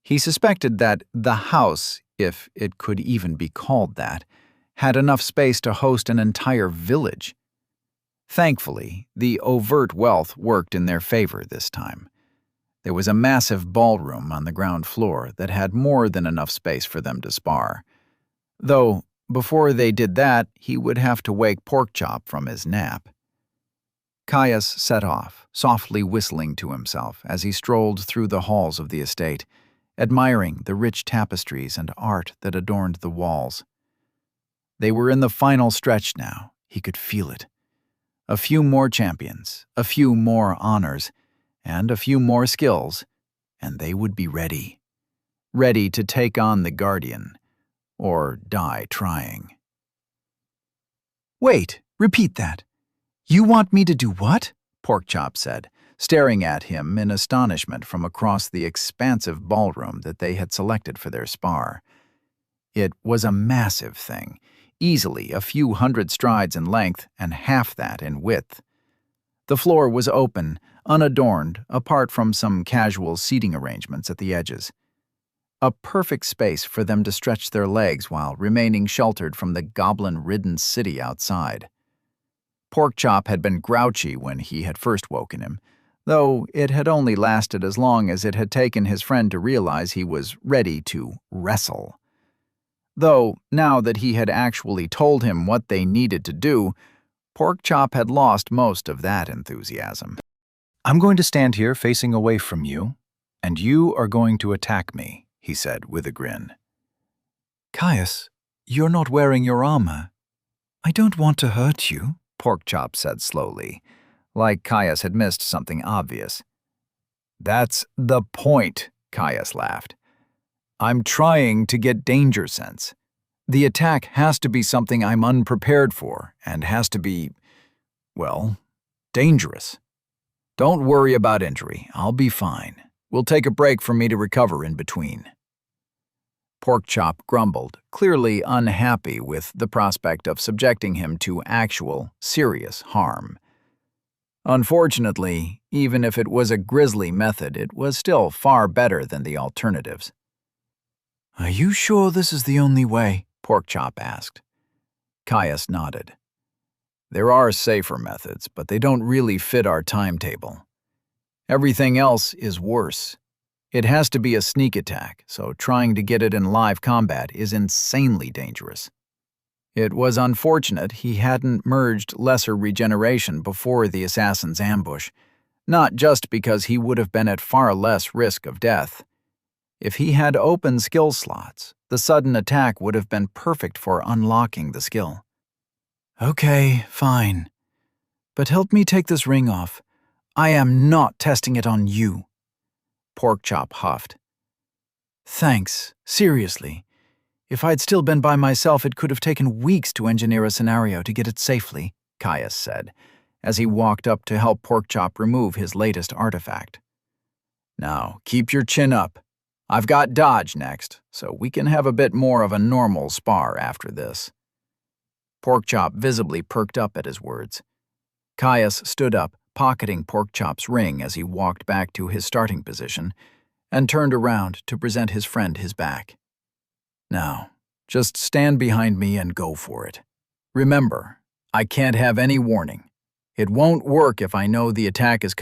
He suspected that the house, if it could even be called that, had enough space to host an entire village. Thankfully, the overt wealth worked in their favor this time. There was a massive ballroom on the ground floor that had more than enough space for them to spar. Though, before they did that, he would have to wake Porkchop from his nap. Caius set off, softly whistling to himself as he strolled through the halls of the estate, admiring the rich tapestries and art that adorned the walls. They were in the final stretch now. He could feel it. A few more champions, a few more honors, and a few more skills, and they would be ready. Ready to take on the Guardian, or die trying. "Wait, repeat that. You want me to do what?" Porkchop said, staring at him in astonishment from across the expansive ballroom that they had selected for their spar. It was a massive thing, easily a few hundred strides in length and half that in width. The floor was open, unadorned, apart from some casual seating arrangements at the edges. A perfect space for them to stretch their legs while remaining sheltered from the goblin-ridden city outside. Porkchop had been grouchy when he had first woken him, though it had only lasted as long as it had taken his friend to realize he was ready to wrestle. Though, now that he had actually told him what they needed to do, Porkchop had lost most of that enthusiasm. "I'm going to stand here facing away from you, and you are going to attack me," he said with a grin. "Caius, you're not wearing your armor. I don't want to hurt you," Porkchop said slowly, like Caius had missed something obvious. "That's the point," Caius laughed. "I'm trying to get danger sense. The attack has to be something I'm unprepared for, and has to be, well, dangerous. Don't worry about injury. I'll be fine. We'll take a break for me to recover in between." Porkchop grumbled, clearly unhappy with the prospect of subjecting him to actual, serious harm. Unfortunately, even if it was a grisly method, it was still far better than the alternatives. "Are you sure this is the only way?" Porkchop asked. Caius nodded. "There are safer methods, but they don't really fit our timetable. Everything else is worse. It has to be a sneak attack, so trying to get it in live combat is insanely dangerous." It was unfortunate he hadn't merged lesser regeneration before the assassin's ambush, not just because he would have been at far less risk of death. If he had open skill slots, the sudden attack would have been perfect for unlocking the skill. "Okay, fine. But help me take this ring off. I am not testing it on you." Porkchop huffed. "Thanks, seriously. If I'd still been by myself, it could have taken weeks to engineer a scenario to get it safely," Caius said, as he walked up to help Porkchop remove his latest artifact. "Now, keep your chin up. I've got dodge next, so we can have a bit more of a normal spar after this." Porkchop visibly perked up at his words. Caius stood up, pocketing Porkchop's ring as he walked back to his starting position, and turned around to present his friend his back. "Now, just stand behind me and go for it. Remember, I can't have any warning. It won't work if I know the attack is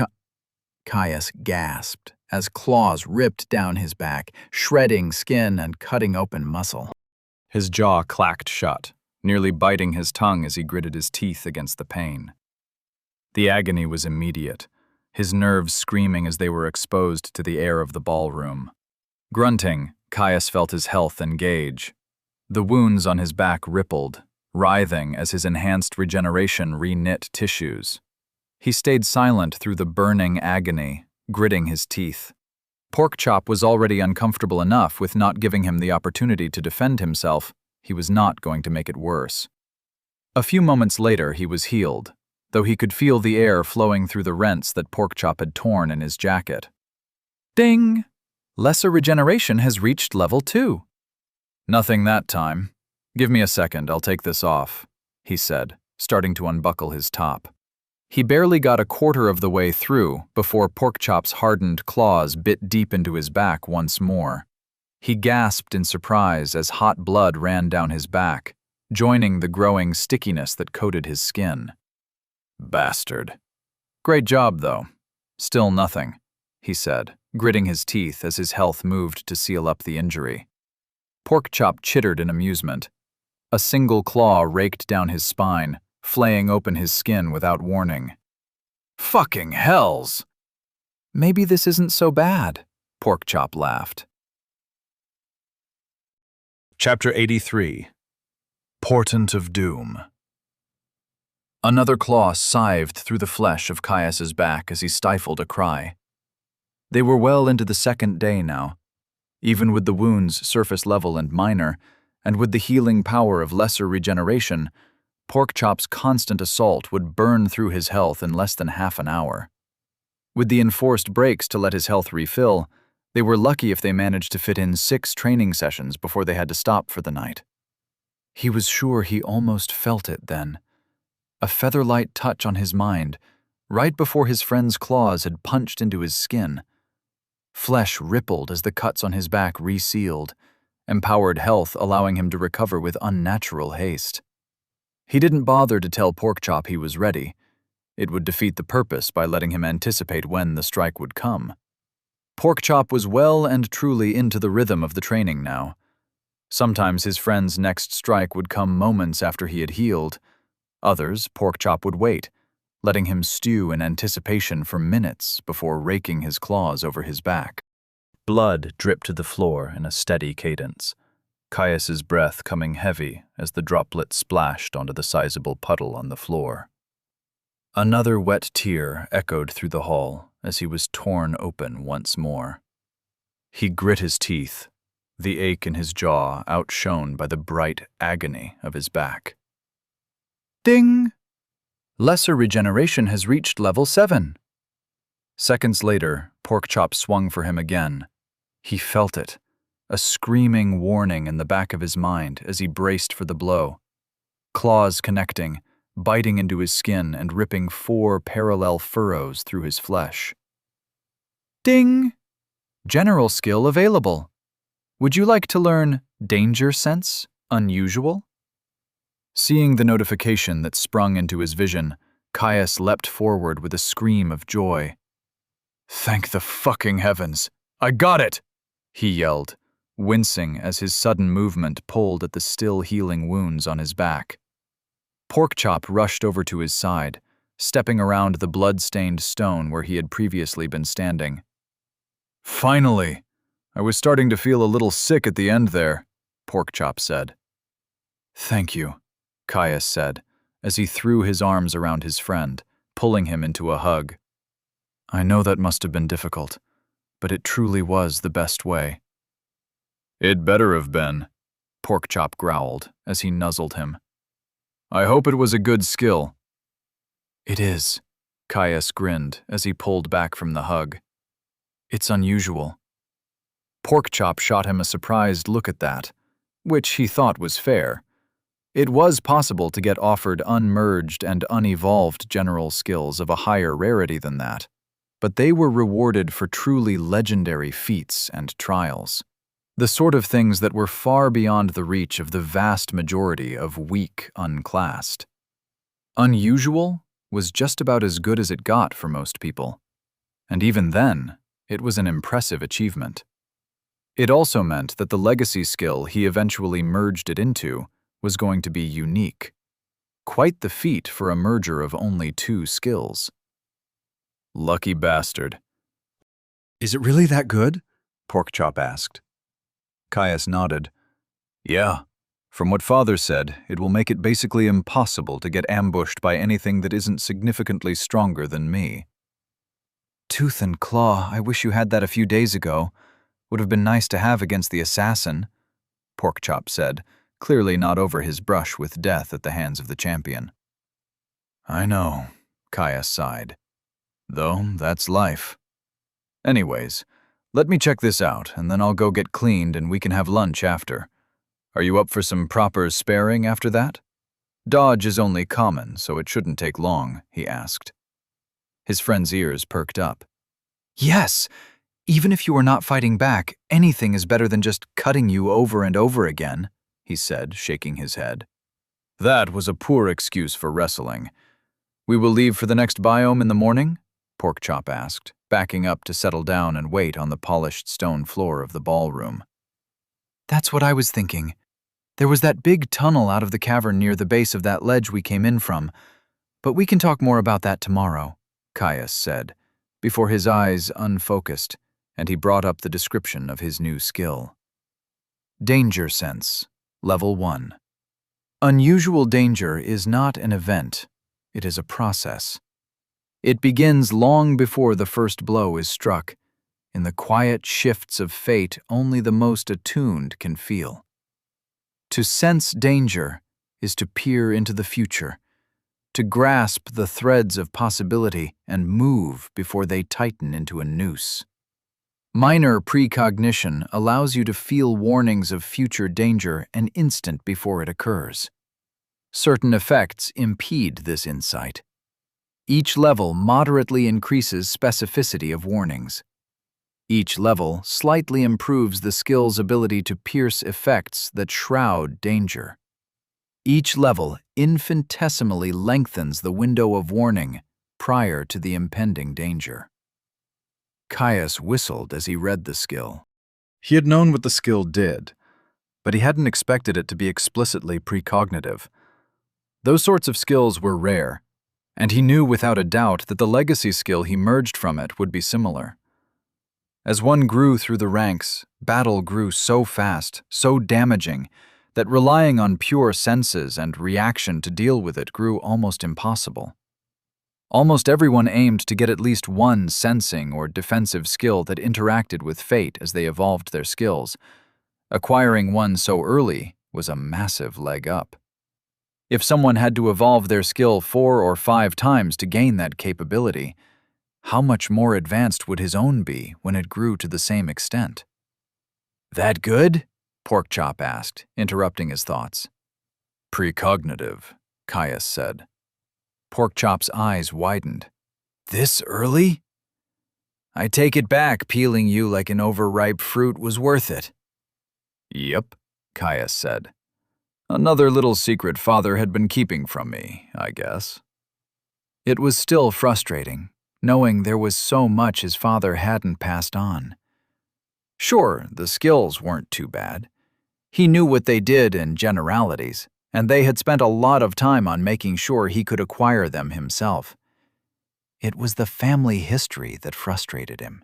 Caius gasped as claws ripped down his back, shredding skin and cutting open muscle. His jaw clacked shut, nearly biting his tongue as he gritted his teeth against the pain. The agony was immediate, his nerves screaming as they were exposed to the air of the ballroom. Grunting, Caius felt his health engage. The wounds on his back rippled, writhing as his enhanced regeneration reknit tissues. He stayed silent through the burning agony, gritting his teeth. Porkchop was already uncomfortable enough with not giving him the opportunity to defend himself. He was not going to make it worse. A few moments later, he was healed, though he could feel the air flowing through the rents that Porkchop had torn in his jacket. Ding! Lesser regeneration has reached level 2. Nothing that time. Give me a second, I'll take this off, he said, starting to unbuckle his top. He barely got a quarter of the way through before Porkchop's hardened claws bit deep into his back once more. He gasped in surprise as hot blood ran down his back, joining the growing stickiness that coated his skin. Bastard. Great job, though. Still nothing, he said, gritting his teeth as his health moved to seal up the injury. Porkchop chittered in amusement. A single claw raked down his spine, flaying open his skin without warning. Fucking hells! Maybe this isn't so bad, Porkchop laughed. Chapter 83. Portent of Doom. Another claw scythed through the flesh of Caius's back as he stifled a cry. They were well into the second day now. Even with the wounds surface level and minor, and with the healing power of lesser regeneration, Porkchop's constant assault would burn through his health in less than half an hour. With the enforced breaks to let his health refill, they were lucky if they managed to fit in 6 training sessions before they had to stop for the night. He was sure he almost felt it then. A feather-light touch on his mind, right before his friend's claws had punched into his skin. Flesh rippled as the cuts on his back resealed, empowered health allowing him to recover with unnatural haste. He didn't bother to tell Porkchop he was ready. It would defeat the purpose by letting him anticipate when the strike would come. Porkchop was well and truly into the rhythm of the training now. Sometimes his friend's next strike would come moments after he had healed. Others, Porkchop would wait, letting him stew in anticipation for minutes before raking his claws over his back. Blood dripped to the floor in a steady cadence, Caius's breath coming heavy as the droplet splashed onto the sizable puddle on the floor. Another wet tear echoed through the hall as he was torn open once more. He grit his teeth, the ache in his jaw outshone by the bright agony of his back. Ding! Lesser regeneration has reached level 7. Seconds later, Porkchop swung for him again. He felt it, a screaming warning in the back of his mind as he braced for the blow. Claws connecting, biting into his skin and ripping 4 parallel furrows through his flesh. Ding! General skill available. Would you like to learn Danger Sense Unusual? Seeing the notification that sprung into his vision, Caius leapt forward with a scream of joy. Thank the fucking heavens! I got it! He yelled, wincing as his sudden movement pulled at the still healing wounds on his back. Porkchop rushed over to his side, stepping around the blood-stained stone where he had previously been standing. Finally! I was starting to feel a little sick at the end there, Porkchop said. Thank you, Caius said, as he threw his arms around his friend, pulling him into a hug. I know that must have been difficult, but it truly was the best way. It better have been, Porkchop growled as he nuzzled him. I hope it was a good skill. It is, Caius grinned as he pulled back from the hug. It's unusual. Porkchop shot him a surprised look at that, which he thought was fair. It was possible to get offered unmerged and unevolved general skills of a higher rarity than that, but they were rewarded for truly legendary feats and trials, the sort of things that were far beyond the reach of the vast majority of weak unclassed. Unusual was just about as good as it got for most people, and even then, it was an impressive achievement. It also meant that the legacy skill he eventually merged it into was going to be unique. Quite the feat for a merger of only 2 skills. Lucky bastard. Is it really that good? Porkchop asked. Caius nodded. Yeah. From what Father said, it will make it basically impossible to get ambushed by anything that isn't significantly stronger than me. tooth and claw. I wish you had that a few days ago. Would have been nice to have against the assassin, Porkchop said, clearly not over his brush with death at the hands of the champion. I know, Caius sighed. Though, that's life. Anyways, let me check this out, and then I'll go get cleaned and we can have lunch after. Are you up for some proper sparring after that? Dodge is only common, so it shouldn't take long, he asked. His friend's ears perked up. Yes! Even if you are not fighting back, anything is better than just cutting you over and over again, he said, shaking his head. That was a poor excuse for wrestling. We will leave for the next biome in the morning? Porkchop asked, backing up to settle down and wait on the polished stone floor of the ballroom. That's what I was thinking. There was that big tunnel out of the cavern near the base of that ledge we came in from, but we can talk more about that tomorrow, Caius said, before his eyes unfocused, and he brought up the description of his new skill. Danger Sense, Level 1. Unusual danger is not an event, it is a process. It begins long before the first blow is struck, in the quiet shifts of fate only the most attuned can feel. To sense danger is to peer into the future, to grasp the threads of possibility and move before they tighten into a noose. Minor precognition allows you to feel warnings of future danger an instant before it occurs. Certain effects impede this insight. Each level moderately increases specificity of warnings. Each level slightly improves the skill's ability to pierce effects that shroud danger. Each level infinitesimally lengthens the window of warning prior to the impending danger. Caius whistled as he read the skill. He had known what the skill did, but he hadn't expected it to be explicitly precognitive. Those sorts of skills were rare, and he knew without a doubt that the legacy skill he merged from it would be similar. As one grew through the ranks, battle grew so fast, so damaging, that relying on pure senses and reaction to deal with it grew almost impossible. Almost everyone aimed to get at least one sensing or defensive skill that interacted with fate as they evolved their skills. Acquiring one so early was a massive leg up. If someone had to evolve their skill 4 or 5 times to gain that capability, how much more advanced would his own be when it grew to the same extent? That good? Porkchop asked, interrupting his thoughts. Precognitive, Caius said. Porkchop's eyes widened. This early? I take it back, peeling you like an overripe fruit was worth it. Yep, Caius said. Another little secret father had been keeping from me, I guess. It was still frustrating, knowing there was so much his father hadn't passed on. Sure, the skills weren't too bad. He knew what they did in generalities, and they had spent a lot of time on making sure he could acquire them himself. It was the family history that frustrated him.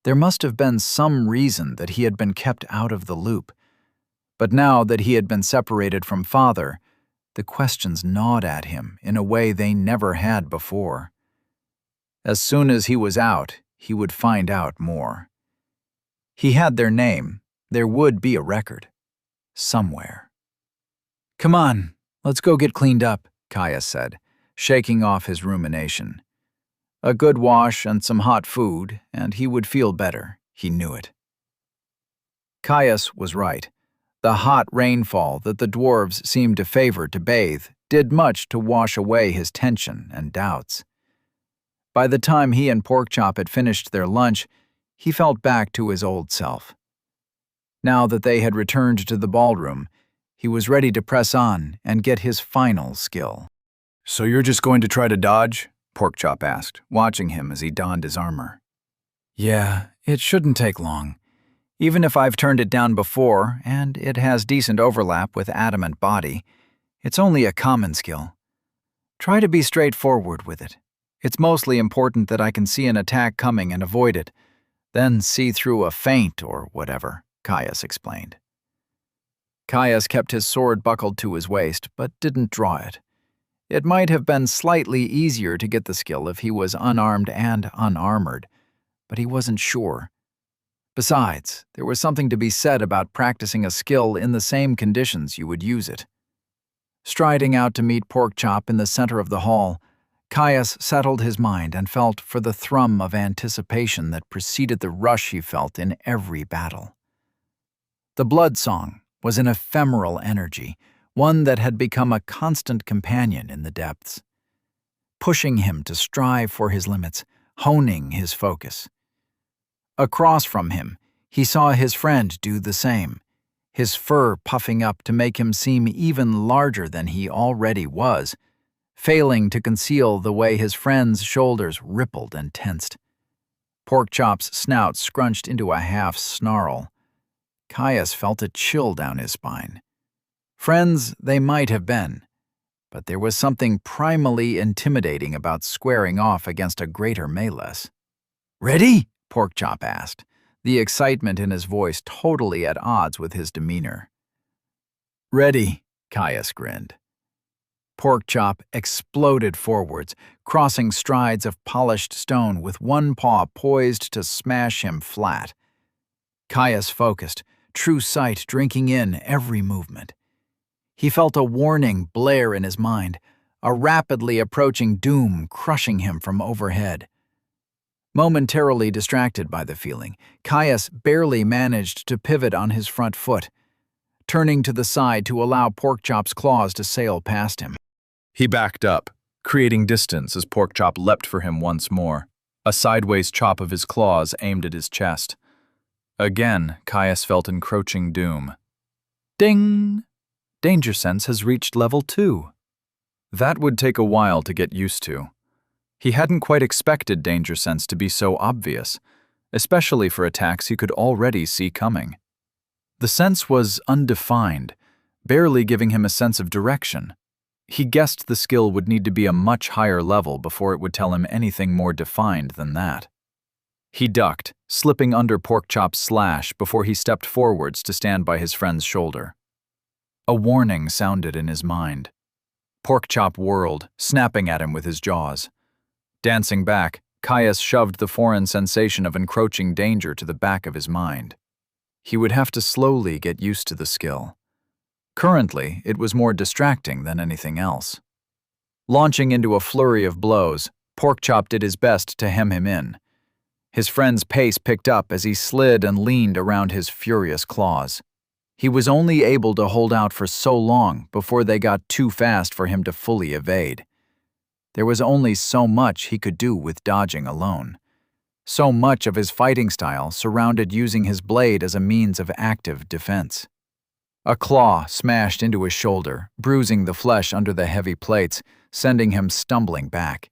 There must have been some reason that he had been kept out of the loop, but now that he had been separated from father, the questions gnawed at him in a way they never had before. As soon as he was out, he would find out more. He had their name. There would be a record. Somewhere. Come on, let's go get cleaned up, Caius said, shaking off his rumination. A good wash and some hot food, and he would feel better. He knew it. Caius was right. The hot rainfall that the dwarves seemed to favor to bathe did much to wash away his tension and doubts. By the time he and Porkchop had finished their lunch, he felt back to his old self. Now that they had returned to the ballroom, he was ready to press on and get his final skill. So you're just going to try to dodge? Porkchop asked, watching him as he donned his armor. Yeah, it shouldn't take long. Even if I've turned it down before, and it has decent overlap with adamant body, it's only a common skill. Try to be straightforward with it. It's mostly important that I can see an attack coming and avoid it, then see through a feint or whatever, Caius explained. Caius kept his sword buckled to his waist, but didn't draw it. It might have been slightly easier to get the skill if he was unarmed and unarmored, but he wasn't sure. Besides, there was something to be said about practicing a skill in the same conditions you would use it. Striding out to meet Porkchop in the center of the hall, Caius settled his mind and felt for the thrum of anticipation that preceded the rush he felt in every battle. The blood song was an ephemeral energy, one that had become a constant companion in the depths, pushing him to strive for his limits, honing his focus. Across from him, he saw his friend do the same, his fur puffing up to make him seem even larger than he already was, failing to conceal the way his friend's shoulders rippled and tensed. Porkchop's snout scrunched into a half snarl. Caius felt a chill down his spine. Friends they might have been, but there was something primally intimidating about squaring off against a greater Malus. "Ready?" Porkchop asked, the excitement in his voice totally at odds with his demeanor. "Ready," Caius grinned. Porkchop exploded forwards, crossing strides of polished stone with one paw poised to smash him flat. Caius focused, true sight drinking in every movement. He felt a warning blare in his mind, a rapidly approaching doom crushing him from overhead. Momentarily distracted by the feeling, Caius barely managed to pivot on his front foot, turning to the side to allow Porkchop's claws to sail past him. He backed up, creating distance as Porkchop leapt for him once more, a sideways chop of his claws aimed at his chest. Again, Caius felt encroaching doom. Ding! Danger sense has reached level 2. That would take a while to get used to. He hadn't quite expected danger sense to be so obvious, especially for attacks he could already see coming. The sense was undefined, barely giving him a sense of direction. He guessed the skill would need to be a much higher level before it would tell him anything more defined than that. He ducked, slipping under Porkchop's slash before he stepped forwards to stand by his friend's shoulder. A warning sounded in his mind. Porkchop whirled, snapping at him with his jaws. Dancing back, Caius shoved the foreign sensation of encroaching danger to the back of his mind. He would have to slowly get used to the skill. Currently, it was more distracting than anything else. Launching into a flurry of blows, Porkchop did his best to hem him in. His friend's pace picked up as he slid and leaned around his furious claws. He was only able to hold out for so long before they got too fast for him to fully evade. There was only so much he could do with dodging alone. So much of his fighting style surrounded using his blade as a means of active defense. A claw smashed into his shoulder, bruising the flesh under the heavy plates, sending him stumbling back.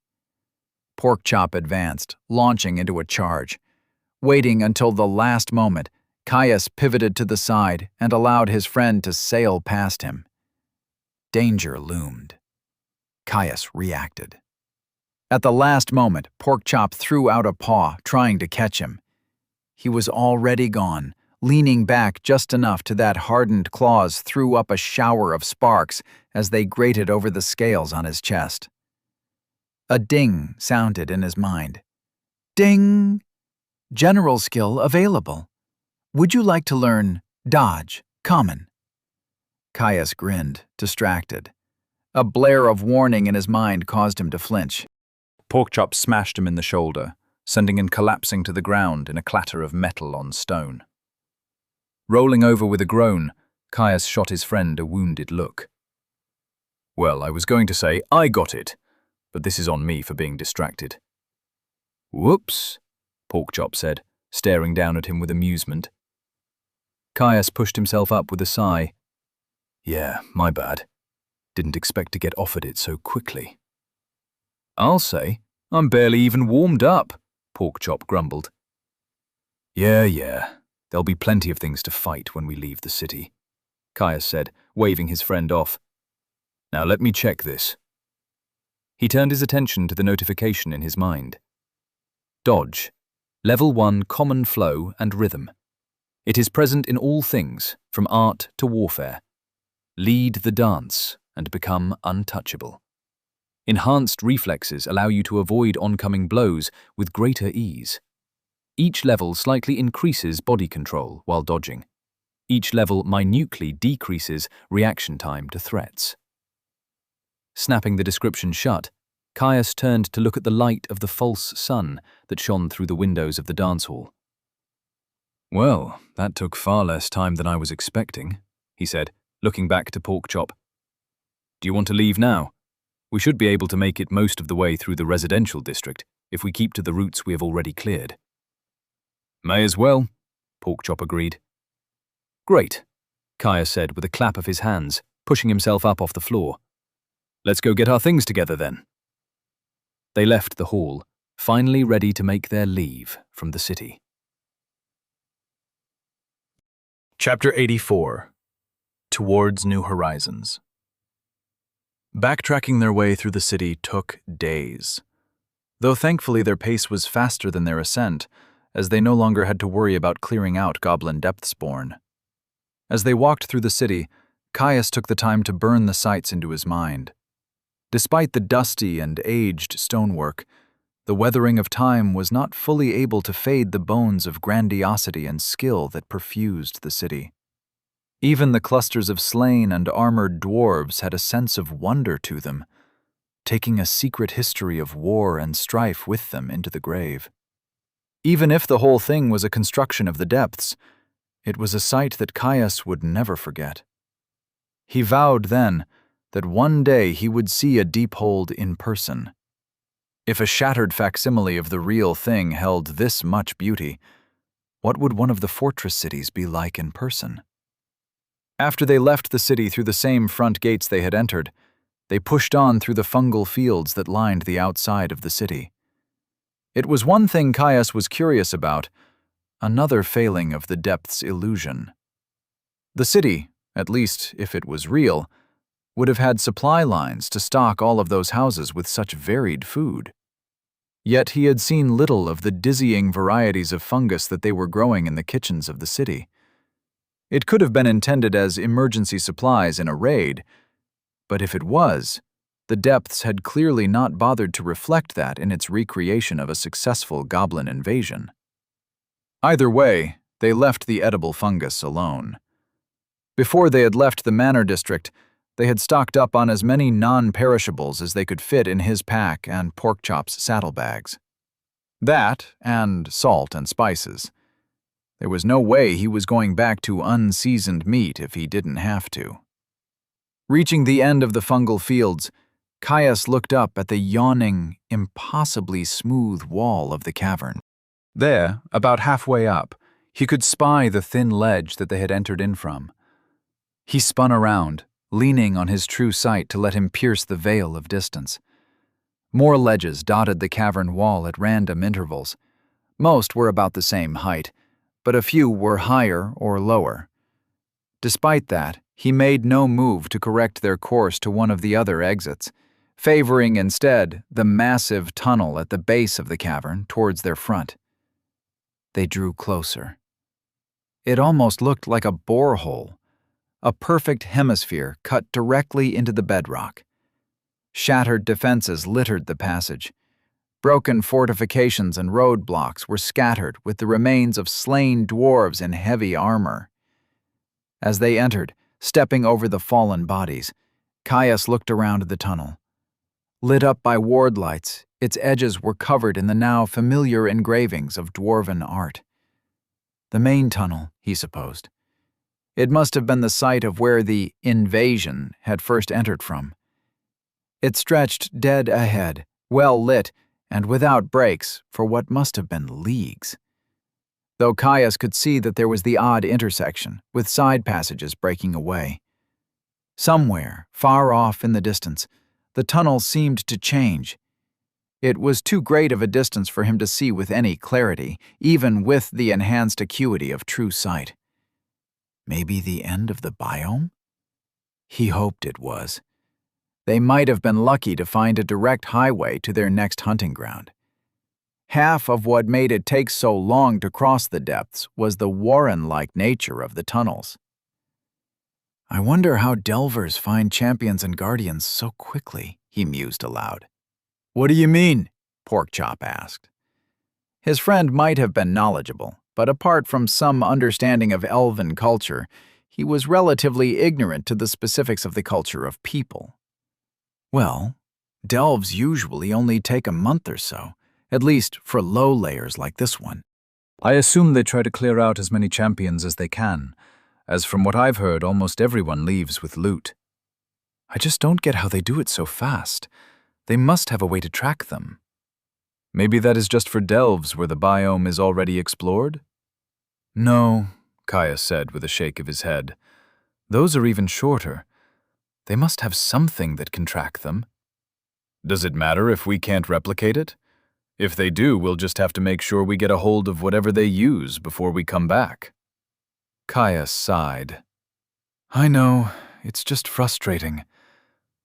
Porkchop advanced, launching into a charge. Waiting until the last moment, Caius pivoted to the side and allowed his friend to sail past him. Danger loomed. Caius reacted. At the last moment, Porkchop threw out a paw, trying to catch him. He was already gone, leaning back just enough to that hardened claws threw up a shower of sparks as they grated over the scales on his chest. A ding sounded in his mind. Ding! General skill available. Would you like to learn Dodge, Common? Caius grinned, distracted. A blare of warning in his mind caused him to flinch. Porkchop smashed him in the shoulder, sending him collapsing to the ground in a clatter of metal on stone. Rolling over with a groan, Caius shot his friend a wounded look. "Well, I was going to say I got it, but this is on me for being distracted." "Whoops," Porkchop said, staring down at him with amusement. Caius pushed himself up with a sigh. "Yeah, my bad. Didn't expect to get offered it so quickly." "I'll say, I'm barely even warmed up," Porkchop grumbled. Yeah, there'll be plenty of things to fight when we leave the city," Caius said, waving his friend off. "Now let me check this." He turned his attention to the notification in his mind. Dodge, Level 1 Common Flow and Rhythm. It is present in all things, from art to warfare. Lead the dance and become untouchable. Enhanced reflexes allow you to avoid oncoming blows with greater ease. Each level slightly increases body control while dodging. Each level minutely decreases reaction time to threats. Snapping the description shut, Caius turned to look at the light of the false sun that shone through the windows of the dance hall. "Well, that took far less time than I was expecting," he said, looking back to Porkchop. "Do you want to leave now? We should be able to make it most of the way through the residential district if we keep to the routes we have already cleared." "May as well," Porkchop agreed. "Great," Caius said with a clap of his hands, pushing himself up off the floor. "Let's go get our things together then." They left the hall, finally ready to make their leave from the city. Chapter 84. Towards New Horizons. Backtracking their way through the city took days. Though thankfully their pace was faster than their ascent, as they no longer had to worry about clearing out goblin depthspawn. As they walked through the city, Caius took the time to burn the sights into his mind. Despite the dusty and aged stonework, the weathering of time was not fully able to fade the bones of grandiosity and skill that perfused the city. Even the clusters of slain and armored dwarves had a sense of wonder to them, taking a secret history of war and strife with them into the grave. Even if the whole thing was a construction of the depths, it was a sight that Caius would never forget. He vowed then that one day he would see a Deephold in person. If a shattered facsimile of the real thing held this much beauty, what would one of the fortress cities be like in person? After they left the city through the same front gates they had entered, they pushed on through the fungal fields that lined the outside of the city. It was one thing Caius was curious about, another failing of the depth's illusion. The city, at least if it was real, would have had supply lines to stock all of those houses with such varied food. Yet he had seen little of the dizzying varieties of fungus that they were growing in the kitchens of the city. It could have been intended as emergency supplies in a raid, but if it was, the depths had clearly not bothered to reflect that in its recreation of a successful goblin invasion. Either way, they left the edible fungus alone. Before they had left the manor district, they had stocked up on as many non-perishables as they could fit in his pack and Porkchop's saddlebags. That, and salt and spices. There was no way he was going back to unseasoned meat if he didn't have to. Reaching the end of the fungal fields, Caius looked up at the yawning, impossibly smooth wall of the cavern. There, about halfway up, he could spy the thin ledge that they had entered in from. He spun around, leaning on his true sight to let him pierce the veil of distance. More ledges dotted the cavern wall at random intervals. Most were about the same height, but a few were higher or lower. Despite that, he made no move to correct their course to one of the other exits, favoring instead the massive tunnel at the base of the cavern towards their front. They drew closer. It almost looked like a borehole, a perfect hemisphere cut directly into the bedrock. Shattered defenses littered the passage. Broken fortifications and roadblocks were scattered with the remains of slain dwarves in heavy armor. As they entered, stepping over the fallen bodies, Caius looked around the tunnel. Lit up by ward lights, its edges were covered in the now familiar engravings of dwarven art. The main tunnel, he supposed. It must have been the site of where the invasion had first entered from. It stretched dead ahead, well lit, and without breaks for what must have been leagues. Though Caius could see that there was the odd intersection, with side passages breaking away. Somewhere, far off in the distance, the tunnel seemed to change. It was too great of a distance for him to see with any clarity, even with the enhanced acuity of true sight. Maybe the end of the biome? He hoped it was. They might have been lucky to find a direct highway to their next hunting ground. Half of what made it take so long to cross the depths was the warren-like nature of the tunnels. I wonder how delvers find champions and guardians so quickly, he mused aloud. What do you mean? Porkchop asked. His friend might have been knowledgeable, but apart from some understanding of elven culture, he was relatively ignorant to the specifics of the culture of people. Well, delves usually only take a month or so, at least for low layers like this one. I assume they try to clear out as many champions as they can, as from what I've heard, almost everyone leaves with loot. I just don't get how they do it so fast. They must have a way to track them. Maybe that is just for delves where the biome is already explored? No, Caius said with a shake of his head. Those are even shorter. They must have something that can track them. Does it matter if we can't replicate it? If they do, we'll just have to make sure we get a hold of whatever they use before we come back. Caius sighed. I know, it's just frustrating.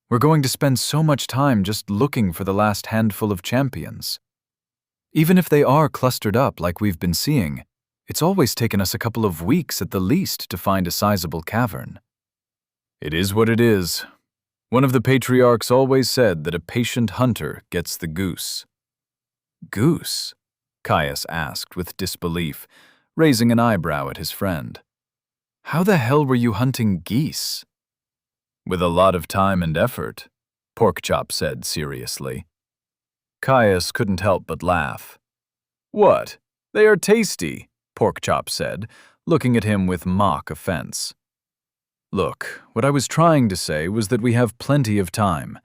We're going to spend so much time just looking for the last handful of champions. Even if they are clustered up like we've been seeing, it's always taken us a couple of weeks at the least to find a sizable cavern. It is what it is. One of the patriarchs always said that a patient hunter gets the goose. Goose? Caius asked with disbelief, raising an eyebrow at his friend. How the hell were you hunting geese? With a lot of time and effort, Porkchop said seriously. Caius couldn't help but laugh. What? They are tasty, Porkchop said, looking at him with mock offense. Look, what I was trying to say was that we have plenty of time.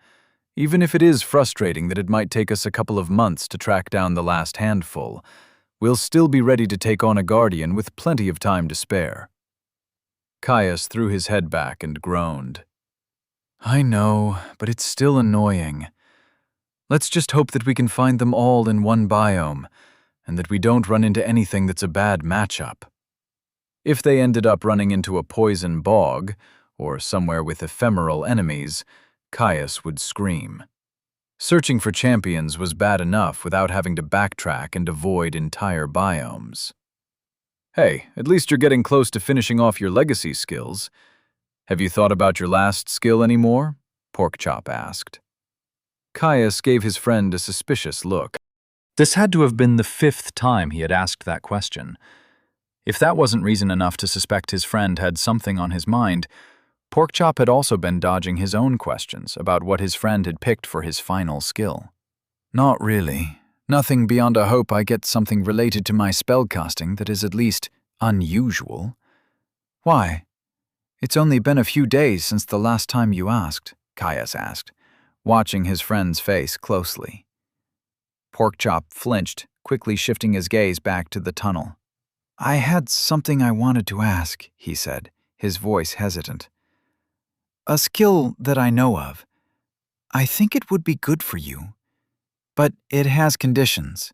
Even if it is frustrating that it might take us a couple of months to track down the last handful, we'll still be ready to take on a guardian with plenty of time to spare. Caius threw his head back and groaned. I know, but it's still annoying. Let's just hope that we can find them all in one biome, and that we don't run into anything that's a bad matchup. If they ended up running into a poison bog, or somewhere with ephemeral enemies, Caius would scream. Searching for champions was bad enough without having to backtrack and avoid entire biomes. Hey, at least you're getting close to finishing off your legacy skills. Have you thought about your last skill anymore? Porkchop asked. Caius gave his friend a suspicious look. This had to have been the 5th time he had asked that question. If that wasn't reason enough to suspect his friend had something on his mind, Porkchop had also been dodging his own questions about what his friend had picked for his final skill. Not really. Nothing beyond a hope I get something related to my spellcasting that is at least unusual. Why? It's only been a few days since the last time you asked, Caius asked, watching his friend's face closely. Porkchop flinched, quickly shifting his gaze back to the tunnel. I had something I wanted to ask, he said, his voice hesitant. A skill that I know of. I think it would be good for you. But it has conditions.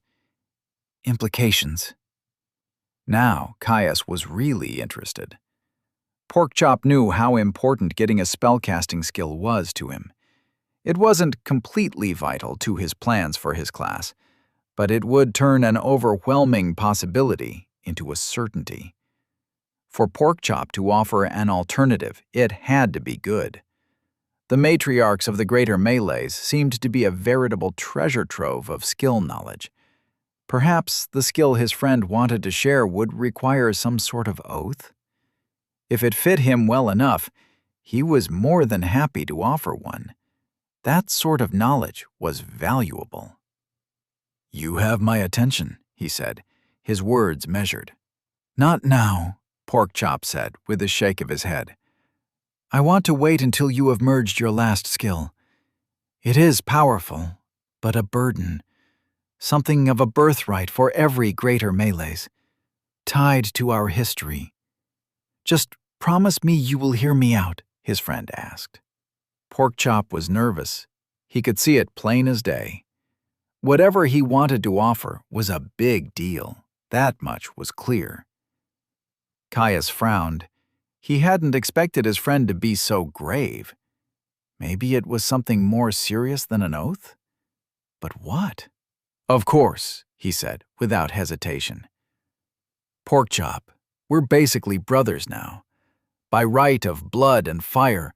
Implications. Now, Caius was really interested. Porkchop knew how important getting a spellcasting skill was to him. It wasn't completely vital to his plans for his class, but it would turn an overwhelming possibility into a certainty. For Porkchop to offer an alternative, it had to be good. The matriarchs of the greater melees seemed to be a veritable treasure trove of skill knowledge. Perhaps the skill his friend wanted to share would require some sort of oath? If it fit him well enough, he was more than happy to offer one. That sort of knowledge was valuable. You have my attention, he said, his words measured. Not now, Porkchop said with a shake of his head. I want to wait until you have merged your last skill. It is powerful, but a burden. Something of a birthright for every greater melees, tied to our history. Just promise me you will hear me out, his friend asked. Porkchop was nervous. He could see it plain as day. Whatever he wanted to offer was a big deal. That much was clear. Caius frowned. He hadn't expected his friend to be so grave. Maybe it was something more serious than an oath? But what? Of course, he said, without hesitation. Porkchop, we're basically brothers now. By right of blood and fire,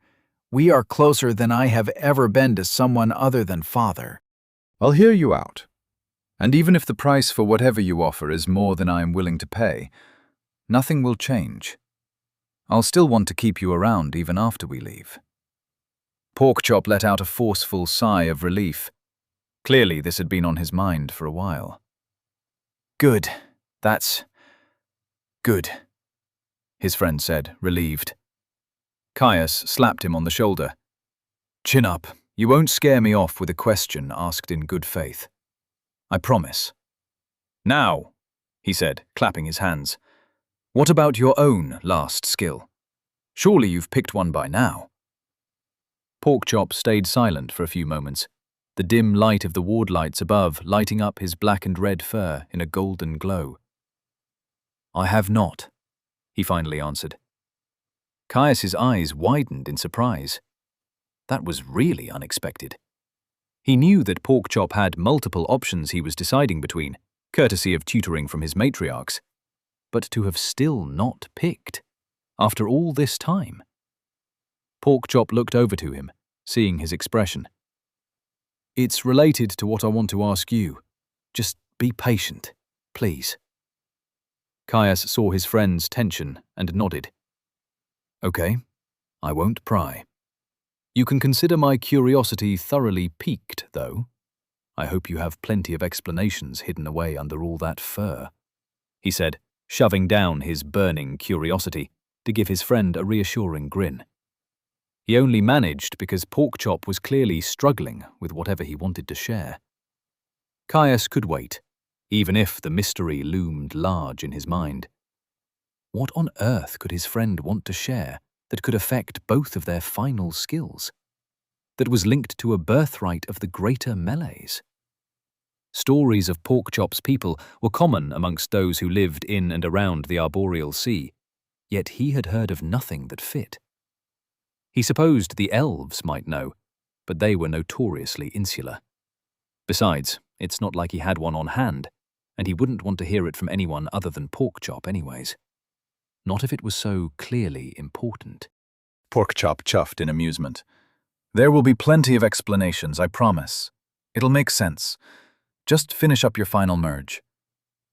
We are closer than I have ever been to someone other than father. I'll hear you out. And even if the price for whatever you offer is more than I am willing to pay, nothing will change. I'll still want to keep you around even after we leave. Porkchop let out a forceful sigh of relief. Clearly, this had been on his mind for a while. Good. That's good, his friend said, relieved. Caius slapped him on the shoulder. Chin up. You won't scare me off with a question asked in good faith. I promise. Now, he said, clapping his hands, what about your own last skill? Surely you've picked one by now. Porkchop stayed silent for a few moments, the dim light of the ward lights above lighting up his black and red fur in a golden glow. I have not, he finally answered. Caius's eyes widened in surprise. That was really unexpected. He knew that Porkchop had multiple options he was deciding between, courtesy of tutoring from his matriarchs, but to have still not picked, after all this time. Porkchop looked over to him, seeing his expression. It's related to what I want to ask you. Just be patient, please. Caius saw his friend's tension and nodded. Okay, I won't pry. You can consider my curiosity thoroughly piqued, though. I hope you have plenty of explanations hidden away under all that fur, he said, shoving down his burning curiosity to give his friend a reassuring grin. He only managed because Porkchop was clearly struggling with whatever he wanted to share. Caius could wait, even if the mystery loomed large in his mind. What on earth could his friend want to share that could affect both of their final skills, that was linked to a birthright of the greater melees? Stories of Porkchop's people were common amongst those who lived in and around the arboreal sea, yet he had heard of nothing that fit. He supposed the elves might know, but they were notoriously insular. Besides, it's not like he had one on hand, and he wouldn't want to hear it from anyone other than Porkchop anyways. Not if it was so clearly important. Porkchop chuffed in amusement. There will be plenty of explanations, I promise. It'll make sense. Just finish up your final merge.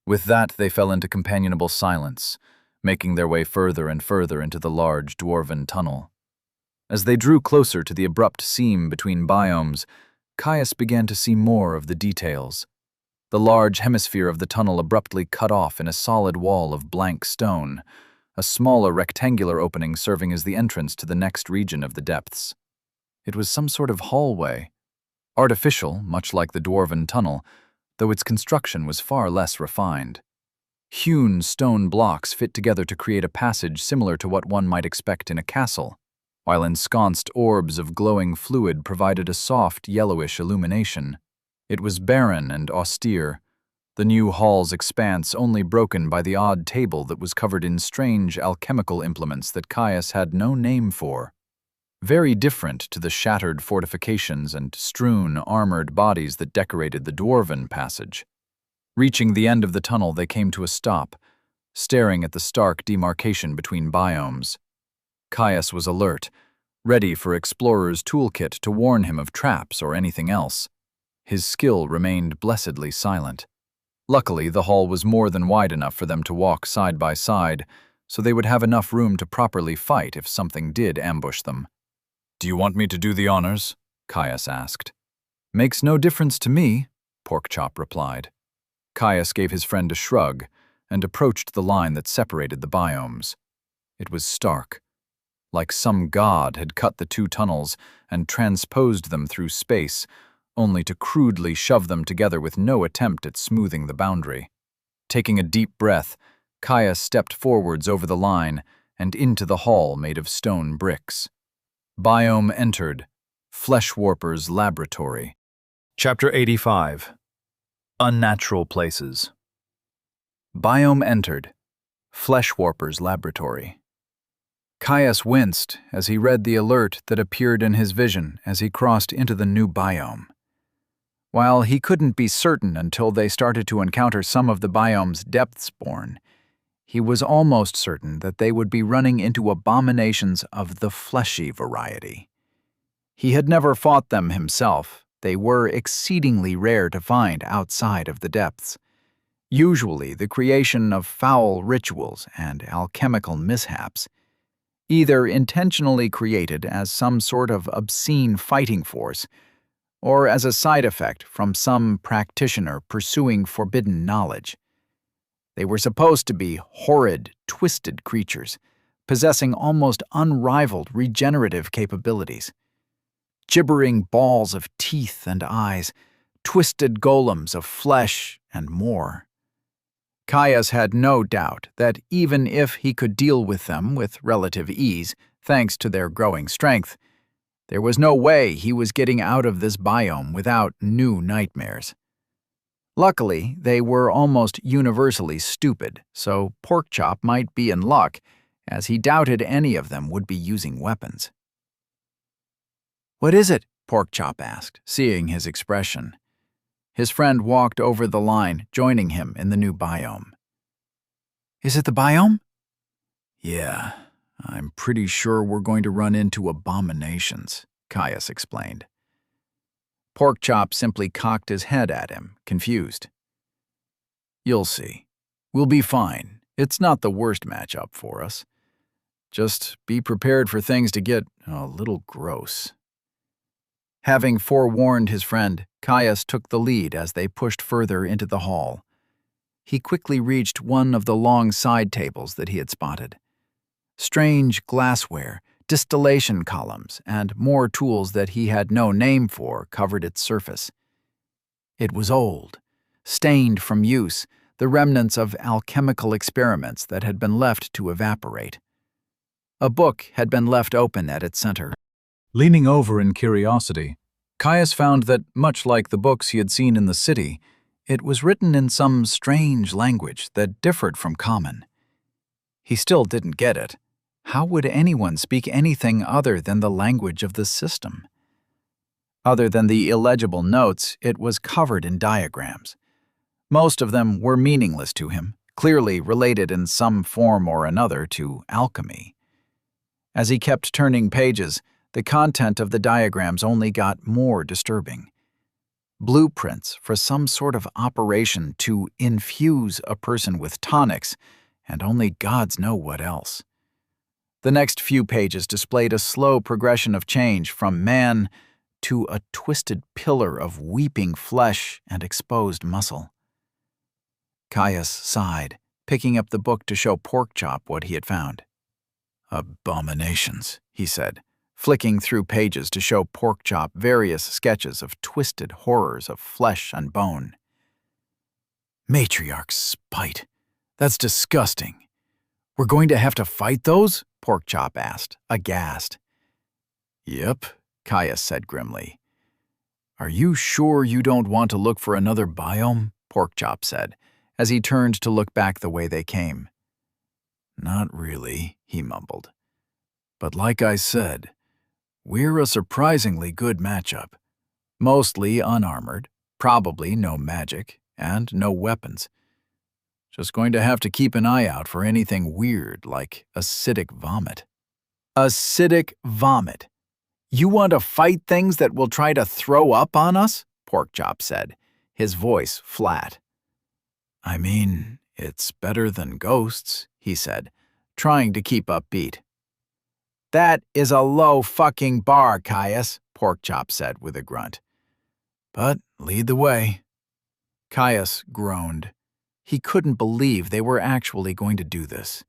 With that, they fell into companionable silence, making their way further and further into the large dwarven tunnel. As they drew closer to the abrupt seam between biomes, Caius began to see more of the details. The large hemisphere of the tunnel abruptly cut off in a solid wall of blank stone, a smaller rectangular opening serving as the entrance to the next region of the depths. It was some sort of hallway, artificial, much like the dwarven tunnel, though its construction was far less refined. Hewn stone blocks fit together to create a passage similar to what one might expect in a castle, while ensconced orbs of glowing fluid provided a soft, yellowish illumination. It was barren and austere, the new hall's expanse only broken by the odd table that was covered in strange alchemical implements that Caius had no name for. Very different to the shattered fortifications and strewn, armored bodies that decorated the dwarven passage. Reaching the end of the tunnel, they came to a stop, staring at the stark demarcation between biomes. Caius was alert, ready for Explorer's toolkit to warn him of traps or anything else. His skill remained blessedly silent. Luckily, the hall was more than wide enough for them to walk side by side, so they would have enough room to properly fight if something did ambush them. "Do you want me to do the honors?" Caius asked. "Makes no difference to me," Porkchop replied. Caius gave his friend a shrug and approached the line that separated the biomes. It was stark, like some god had cut the two tunnels and transposed them through space, only to crudely shove them together with no attempt at smoothing the boundary. Taking a deep breath, Caius stepped forwards over the line and into the hall made of stone bricks. Biome entered. Fleshwarper's Laboratory. Chapter 85. Unnatural Places. Biome entered. Fleshwarper's Laboratory. Caius winced as he read the alert that appeared in his vision as he crossed into the new biome. While he couldn't be certain until they started to encounter some of the biome's depthsborn, he was almost certain that they would be running into abominations of the fleshy variety. He had never fought them himself. They were exceedingly rare to find outside of the depths. Usually the creation of foul rituals and alchemical mishaps, either intentionally created as some sort of obscene fighting force, or as a side effect from some practitioner pursuing forbidden knowledge. They were supposed to be horrid, twisted creatures, possessing almost unrivaled regenerative capabilities. Gibbering balls of teeth and eyes, twisted golems of flesh, and more. Caius had no doubt that even if he could deal with them with relative ease, thanks to their growing strength, there was no way he was getting out of this biome without new nightmares. Luckily, they were almost universally stupid, so Porkchop might be in luck, as he doubted any of them would be using weapons. "What is it?" Porkchop asked, seeing his expression. His friend walked over the line, joining him in the new biome. "Is it the biome?" "Yeah, I'm pretty sure we're going to run into abominations," Caius explained. Porkchop simply cocked his head at him, confused. "You'll see. We'll be fine. It's not the worst matchup for us. Just be prepared for things to get a little gross." Having forewarned his friend, Caius took the lead as they pushed further into the hall. He quickly reached one of the long side tables that he had spotted. Strange glassware, distillation columns, and more tools that he had no name for covered its surface. It was old, stained from use, the remnants of alchemical experiments that had been left to evaporate. A book had been left open at its center. Leaning over in curiosity, Caius found that, much like the books he had seen in the city, it was written in some strange language that differed from common. He still didn't get it. How would anyone speak anything other than the language of the system? Other than the illegible notes, it was covered in diagrams. Most of them were meaningless to him, clearly related in some form or another to alchemy. As he kept turning pages, the content of the diagrams only got more disturbing. Blueprints for some sort of operation to infuse a person with tonics, and only gods know what else. The next few pages displayed a slow progression of change from man to a twisted pillar of weeping flesh and exposed muscle. Caius sighed, picking up the book to show Porkchop what he had found. "Abominations," he said, flicking through pages to show Porkchop various sketches of twisted horrors of flesh and bone. "Matriarch's spite. That's disgusting. We're going to have to fight those?" Porkchop asked, aghast. "Yep," Caius said grimly. "Are you sure you don't want to look for another biome?" Porkchop said, as he turned to look back the way they came. "Not really," he mumbled. "But like I said, we're a surprisingly good matchup. Mostly unarmored, probably no magic, and no weapons. Just going to have to keep an eye out for anything weird like acidic vomit." "Acidic vomit? You want to fight things that will try to throw up on us?" Porkchop said, his voice flat. "I mean, it's better than ghosts," he said, trying to keep upbeat. "That is a low fucking bar, Caius," Porkchop said with a grunt. "But lead the way." Caius groaned. He couldn't believe they were actually going to do this.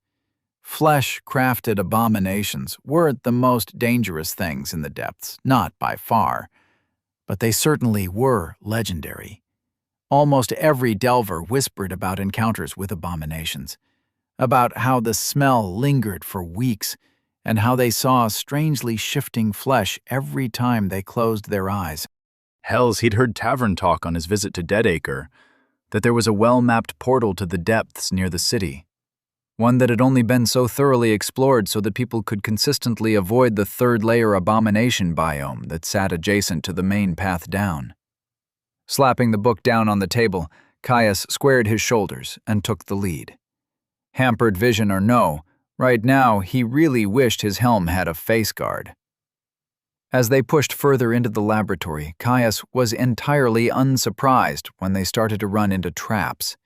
Flesh-crafted abominations weren't the most dangerous things in the depths, not by far. But they certainly were legendary. Almost every delver whispered about encounters with abominations, about how the smell lingered for weeks, and how they saw strangely shifting flesh every time they closed their eyes. Hells, he'd heard tavern talk on his visit to Deadacre, that there was a well-mapped portal to the depths near the city, one that had only been so thoroughly explored so that people could consistently avoid the third-layer abomination biome that sat adjacent to the main path down. Slapping the book down on the table, Caius squared his shoulders and took the lead. Hampered vision or no, right now he really wished his helm had a face guard. As they pushed further into the laboratory, Caius was entirely unsurprised when they started to run into traps.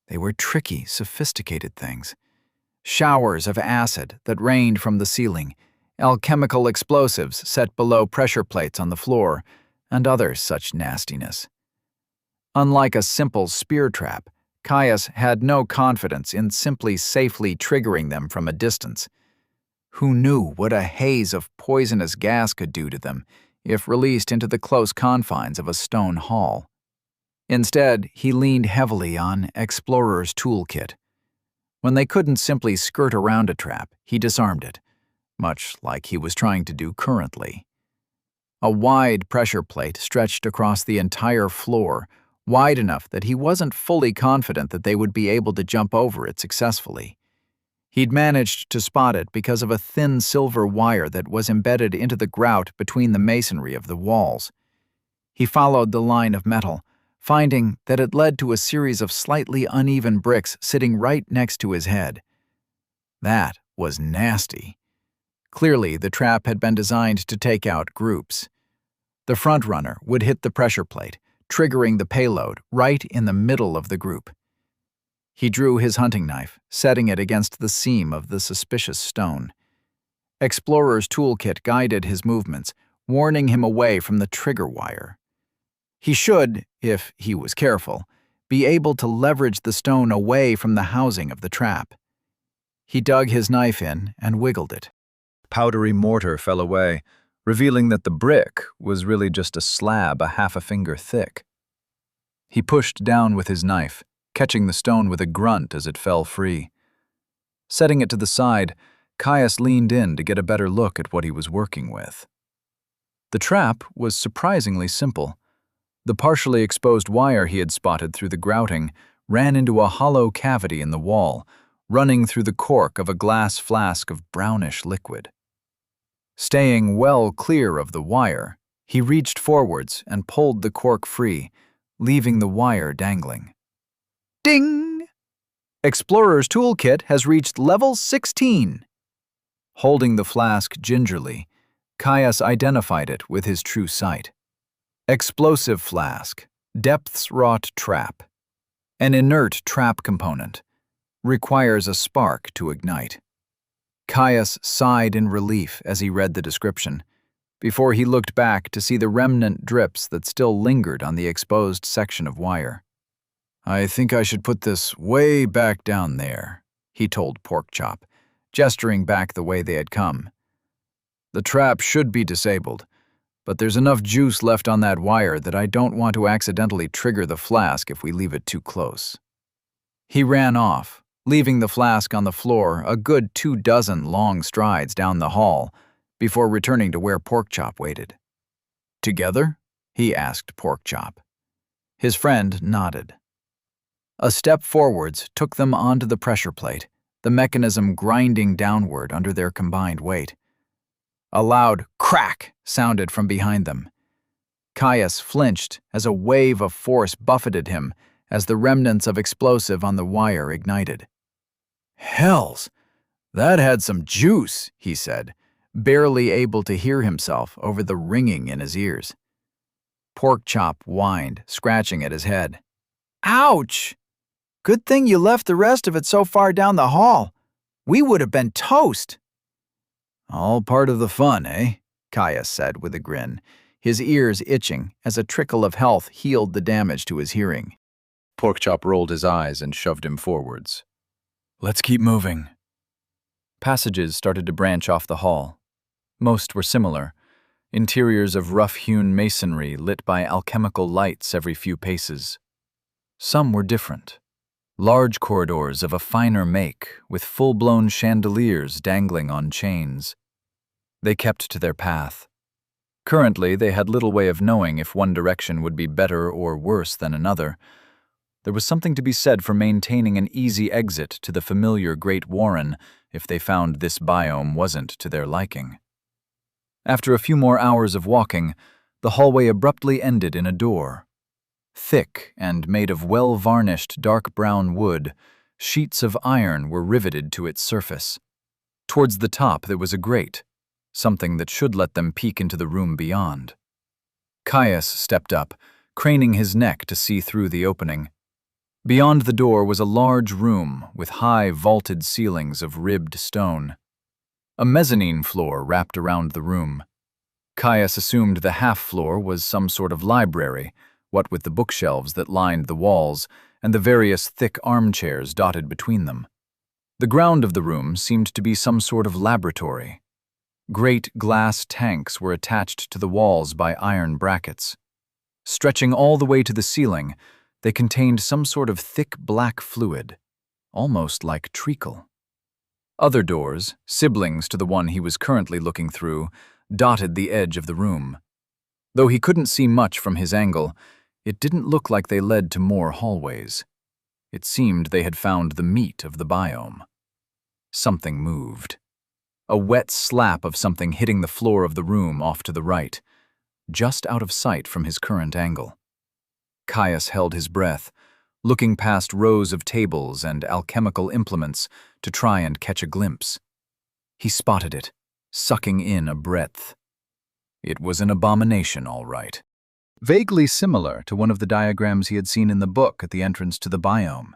They were tricky, sophisticated things. Showers of acid that rained from the ceiling, alchemical explosives set below pressure plates on the floor, and other such nastiness. Unlike a simple spear trap, Caius had no confidence in simply safely triggering them from a distance. Who knew what a haze of poisonous gas could do to them if released into the close confines of a stone hall? Instead, he leaned heavily on Explorer's toolkit. When they couldn't simply skirt around a trap, he disarmed it, much like he was trying to do currently. A wide pressure plate stretched across the entire floor, wide enough that he wasn't fully confident that they would be able to jump over it successfully. He'd managed to spot it because of a thin silver wire that was embedded into the grout between the masonry of the walls. He followed the line of metal, finding that it led to a series of slightly uneven bricks sitting right next to his head. That was nasty. Clearly, the trap had been designed to take out groups. The front runner would hit the pressure plate, triggering the payload right in the middle of the group. He drew his hunting knife, setting it against the seam of the suspicious stone. Explorer's toolkit guided his movements, warning him away from the trigger wire. He should, if he was careful, be able to leverage the stone away from the housing of the trap. He dug his knife in and wiggled it. Powdery mortar fell away, revealing that the brick was really just a slab a half a finger thick. He pushed down with his knife, catching the stone with a grunt as it fell free. Setting it to the side, Caius leaned in to get a better look at what he was working with. The trap was surprisingly simple. The partially exposed wire he had spotted through the grouting ran into a hollow cavity in the wall, running through the cork of a glass flask of brownish liquid. Staying well clear of the wire, he reached forwards and pulled the cork free, leaving the wire dangling. Ding! Explorer's toolkit has reached level 16. Holding the flask gingerly, Caius identified it with his true sight. Explosive flask, depths-wrought trap. An inert trap component. Requires a spark to ignite. Caius sighed in relief as he read the description, before he looked back to see the remnant drips that still lingered on the exposed section of wire. "I think I should put this way back down there," he told Porkchop, gesturing back the way they had come. "The trap should be disabled, but there's enough juice left on that wire that I don't want to accidentally trigger the flask if we leave it too close." He ran off, leaving the flask on the floor a good 24 long strides down the hall before returning to where Porkchop waited. "Together?" he asked Porkchop. His friend nodded. A step forwards took them onto the pressure plate, the mechanism grinding downward under their combined weight. A loud crack sounded from behind them. Caius flinched as a wave of force buffeted him as the remnants of explosive on the wire ignited. "Hells, that had some juice," he said, barely able to hear himself over the ringing in his ears. Porkchop whined, scratching at his head. "Ouch! Good thing you left the rest of it so far down the hall. We would have been toast." "All part of the fun, eh?" Caius said with a grin, his ears itching as a trickle of health healed the damage to his hearing. Porkchop rolled his eyes and shoved him forwards. "Let's keep moving." Passages started to branch off the hall. Most were similar, interiors of rough-hewn masonry lit by alchemical lights every few paces. Some were different. Large corridors of a finer make, with full-blown chandeliers dangling on chains. They kept to their path. Currently, they had little way of knowing if one direction would be better or worse than another. There was something to be said for maintaining an easy exit to the familiar Great Warren if they found this biome wasn't to their liking. After a few more hours of walking, the hallway abruptly ended in a door. Thick and made of well-varnished dark brown wood, sheets of iron were riveted to its surface. Towards the top there was a grate. something that should let them peek into the room beyond. Caius stepped up, craning his neck to see through the opening. Beyond the door was a large room with high vaulted ceilings of ribbed stone. A mezzanine floor wrapped around the room. Caius assumed the half-floor was some sort of library, what with the bookshelves that lined the walls and the various thick armchairs dotted between them. The ground of the room seemed to be some sort of laboratory. Great glass tanks were attached to the walls by iron brackets. Stretching all the way to the ceiling, they contained some sort of thick black fluid, almost like treacle. Other doors, siblings to the one he was currently looking through, dotted the edge of the room. Though he couldn't see much from his angle, it didn't look like they led to more hallways. It seemed they had found the meat of the biome. Something moved. A wet slap of something hitting the floor of the room off to the right, just out of sight from his current angle. Caius held his breath, looking past rows of tables and alchemical implements to try and catch a glimpse. He spotted it, sucking in a breath. It was an abomination, all right. Vaguely similar to one of the diagrams he had seen in the book at the entrance to the biome.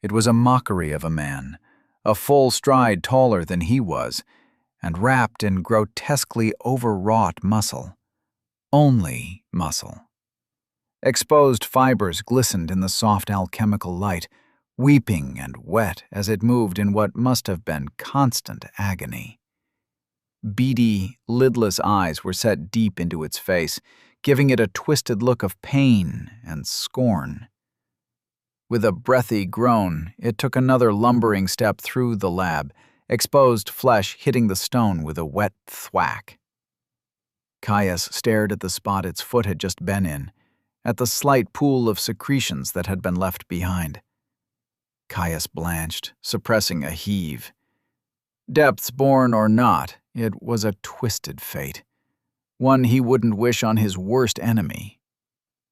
It was a mockery of a man, a full stride taller than he was, and wrapped in grotesquely overwrought muscle. Only muscle. Exposed fibers glistened in the soft alchemical light, weeping and wet as it moved in what must have been constant agony. Beady, lidless eyes were set deep into its face, giving it a twisted look of pain and scorn. With a breathy groan, it took another lumbering step through the lab, exposed flesh hitting the stone with a wet thwack. Caius stared at the spot its foot had just been in, at the slight pool of secretions that had been left behind. Caius blanched, suppressing a heave. Depths-born or not, it was a twisted fate, one he wouldn't wish on his worst enemy.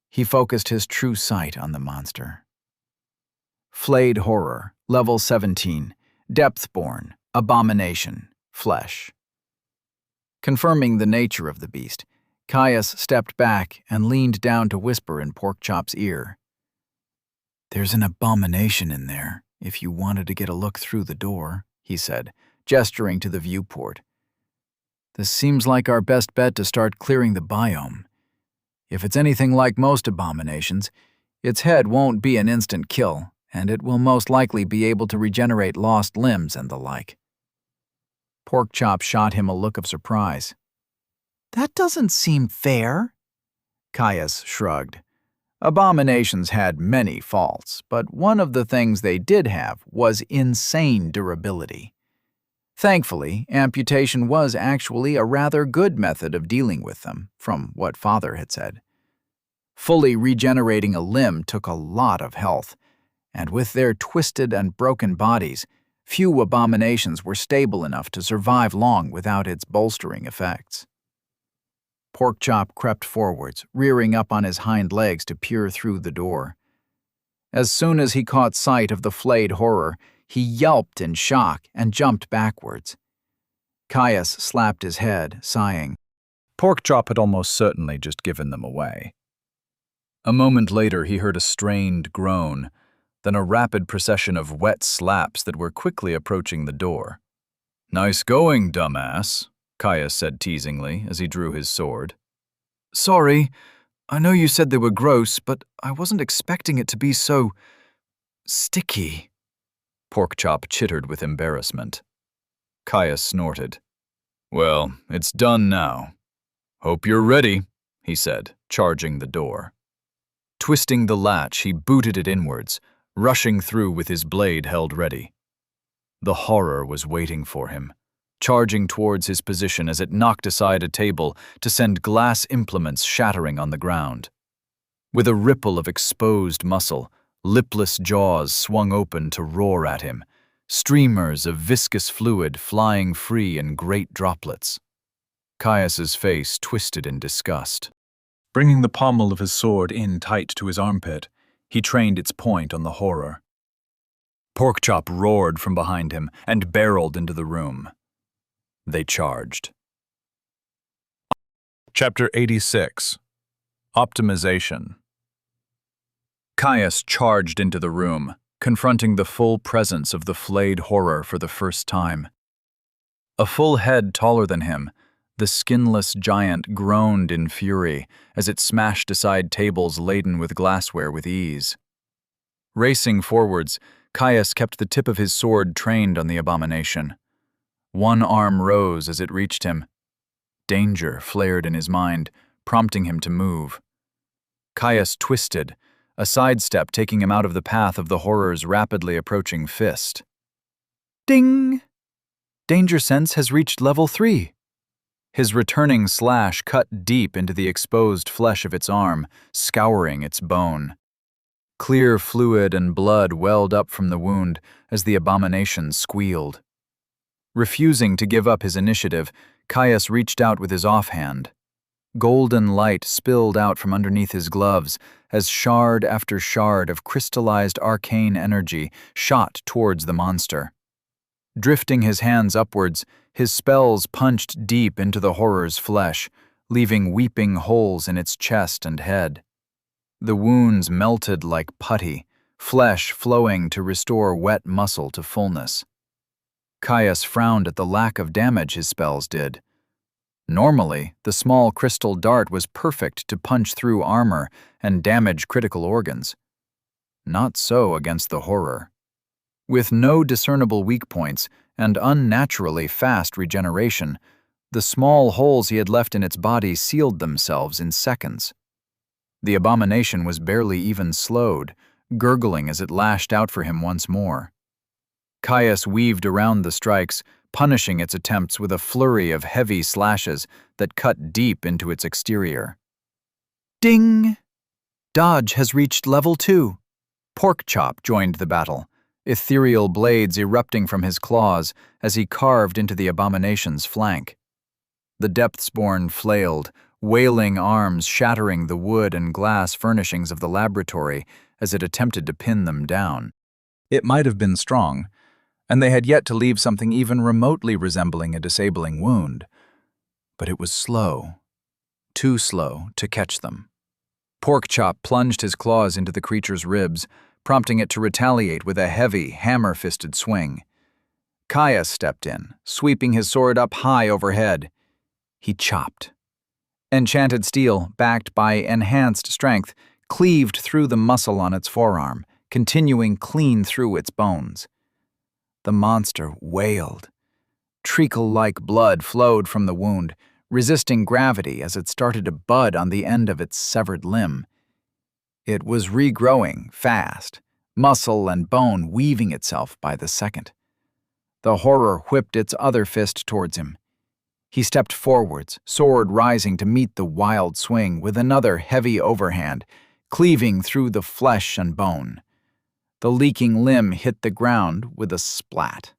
He focused his true sight on the monster. Flayed horror, level 17, depth-born, abomination, flesh. Confirming the nature of the beast, Caius stepped back and leaned down to whisper in Porkchop's ear. "There's an abomination in there, if you wanted to get a look through the door," he said, gesturing to the viewport. "This seems like our best bet to start clearing the biome. If it's anything like most abominations, its head won't be an instant kill, and it will most likely be able to regenerate lost limbs and the like." Porkchop shot him a look of surprise. "That doesn't seem fair." Caius shrugged. Abominations had many faults, but one of the things they did have was insane durability. Thankfully, amputation was actually a rather good method of dealing with them, from what Father had said. Fully regenerating a limb took a lot of health, and with their twisted and broken bodies, few abominations were stable enough to survive long without its bolstering effects. Porkchop crept forwards, rearing up on his hind legs to peer through the door. As soon as he caught sight of the flayed horror, he yelped in shock and jumped backwards. Caius slapped his head, sighing. Porkchop had almost certainly just given them away. A moment later he heard a strained groan, then a rapid procession of wet slaps that were quickly approaching the door. "Nice going, dumbass," Caius said teasingly as he drew his sword. "Sorry, I know you said they were gross, but I wasn't expecting it to be so sticky." Porkchop chittered with embarrassment. Caius snorted. "Well, it's done now. Hope you're ready," he said, charging the door. Twisting the latch, he booted it inwards, rushing through with his blade held ready. The horror was waiting for him, charging towards his position as it knocked aside a table to send glass implements shattering on the ground. With a ripple of exposed muscle, lipless jaws swung open to roar at him, streamers of viscous fluid flying free in great droplets. Caius's face twisted in disgust. Bringing the pommel of his sword in tight to his armpit, he trained its point on the horror. Porkchop roared from behind him and barreled into the room. They charged. Chapter 86. Optimization. Caius charged into the room, confronting the full presence of the flayed horror for the first time. A full head taller than him, the skinless giant groaned in fury as it smashed aside tables laden with glassware with ease. Racing forwards, Caius kept the tip of his sword trained on the abomination. One arm rose as it reached him. Danger flared in his mind, prompting him to move. Caius twisted, a sidestep taking him out of the path of the horror's rapidly approaching fist. Ding! Danger sense has reached level 3. His returning slash cut deep into the exposed flesh of its arm, scouring its bone. Clear fluid and blood welled up from the wound as the abomination squealed. Refusing to give up his initiative, Caius reached out with his offhand. Golden light spilled out from underneath his gloves as shard after shard of crystallized arcane energy shot towards the monster. Drifting his hands upwards, his spells punched deep into the horror's flesh, leaving weeping holes in its chest and head. The wounds melted like putty, flesh flowing to restore wet muscle to fullness. Caius frowned at the lack of damage his spells did. Normally, the small crystal dart was perfect to punch through armor and damage critical organs. Not so against the horror. With no discernible weak points and unnaturally fast regeneration, the small holes he had left in its body sealed themselves in seconds. The abomination was barely even slowed, gurgling as it lashed out for him once more. Caius weaved around the strikes, punishing its attempts with a flurry of heavy slashes that cut deep into its exterior. Ding! Dodge has reached level 2. Porkchop joined the battle, ethereal blades erupting from his claws as he carved into the abomination's flank. The Depthsborn flailed, wailing arms shattering the wood and glass furnishings of the laboratory as it attempted to pin them down. It might have been strong, and they had yet to leave something even remotely resembling a disabling wound. But it was slow, too slow to catch them. Porkchop plunged his claws into the creature's ribs, prompting it to retaliate with a heavy, hammer-fisted swing. Caius stepped in, sweeping his sword up high overhead. He chopped. Enchanted steel, backed by enhanced strength, cleaved through the muscle on its forearm, continuing clean through its bones. The monster wailed. Treacle-like blood flowed from the wound, resisting gravity as it started to bud on the end of its severed limb. It was regrowing fast, muscle and bone weaving itself by the second. The horror whipped its other fist towards him. He stepped forwards, sword rising to meet the wild swing with another heavy overhand, cleaving through the flesh and bone. The leaking limb hit the ground with a splat.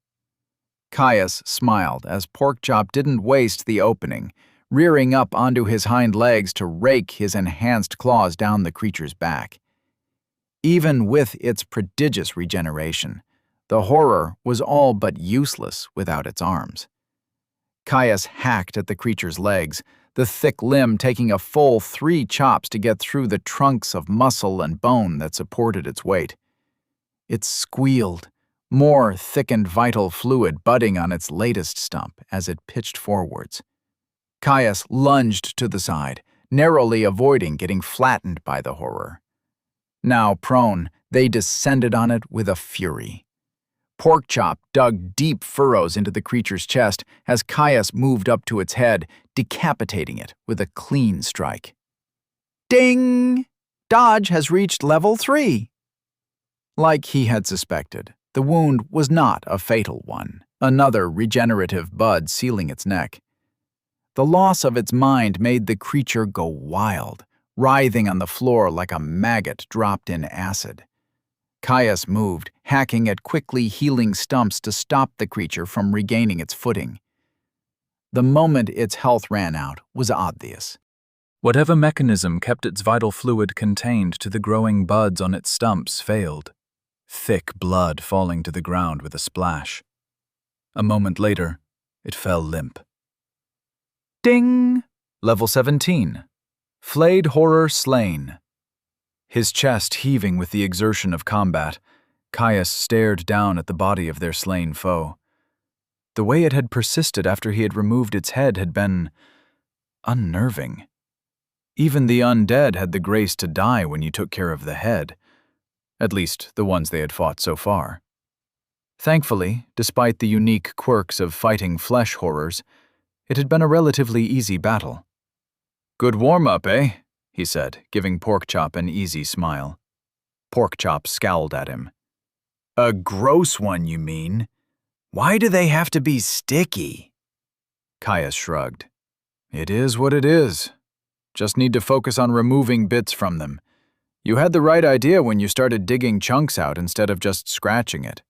Caius smiled as Porkchop didn't waste the opening, rearing up onto his hind legs to rake his enhanced claws down the creature's back. Even with its prodigious regeneration, the horror was all but useless without its arms. Caius hacked at the creature's legs, the thick limb taking a full 3 chops to get through the trunks of muscle and bone that supported its weight. It squealed, more thickened vital fluid budding on its latest stump as it pitched forwards. Caius lunged to the side, narrowly avoiding getting flattened by the horror. Now prone, they descended on it with a fury. Porkchop dug deep furrows into the creature's chest as Caius moved up to its head, decapitating it with a clean strike. Ding! Dodge has reached level 3. Like he had suspected, the wound was not a fatal one, another regenerative bud sealing its neck. The loss of its mind made the creature go wild, writhing on the floor like a maggot dropped in acid. Caius moved, hacking at quickly healing stumps to stop the creature from regaining its footing. The moment its health ran out was obvious. Whatever mechanism kept its vital fluid contained to the growing buds on its stumps failed, thick blood falling to the ground with a splash. A moment later, It fell limp. Ding! Level 17. Flayed Horror Slain. His chest heaving with the exertion of combat, Caius stared down at the body of their slain foe. The way it had persisted after he had removed its head had been unnerving. Even the undead had the grace to die when you took care of the head, at least the ones they had fought so far. Thankfully, despite the unique quirks of fighting flesh horrors, it had been a relatively easy battle. "Good warm-up, eh?" he said, giving Porkchop an easy smile. Porkchop scowled at him. "A gross one, you mean? Why do they have to be sticky?" Caius shrugged. "It is what it is. Just need to focus on removing bits from them. You had the right idea when you started digging chunks out instead of just scratching it."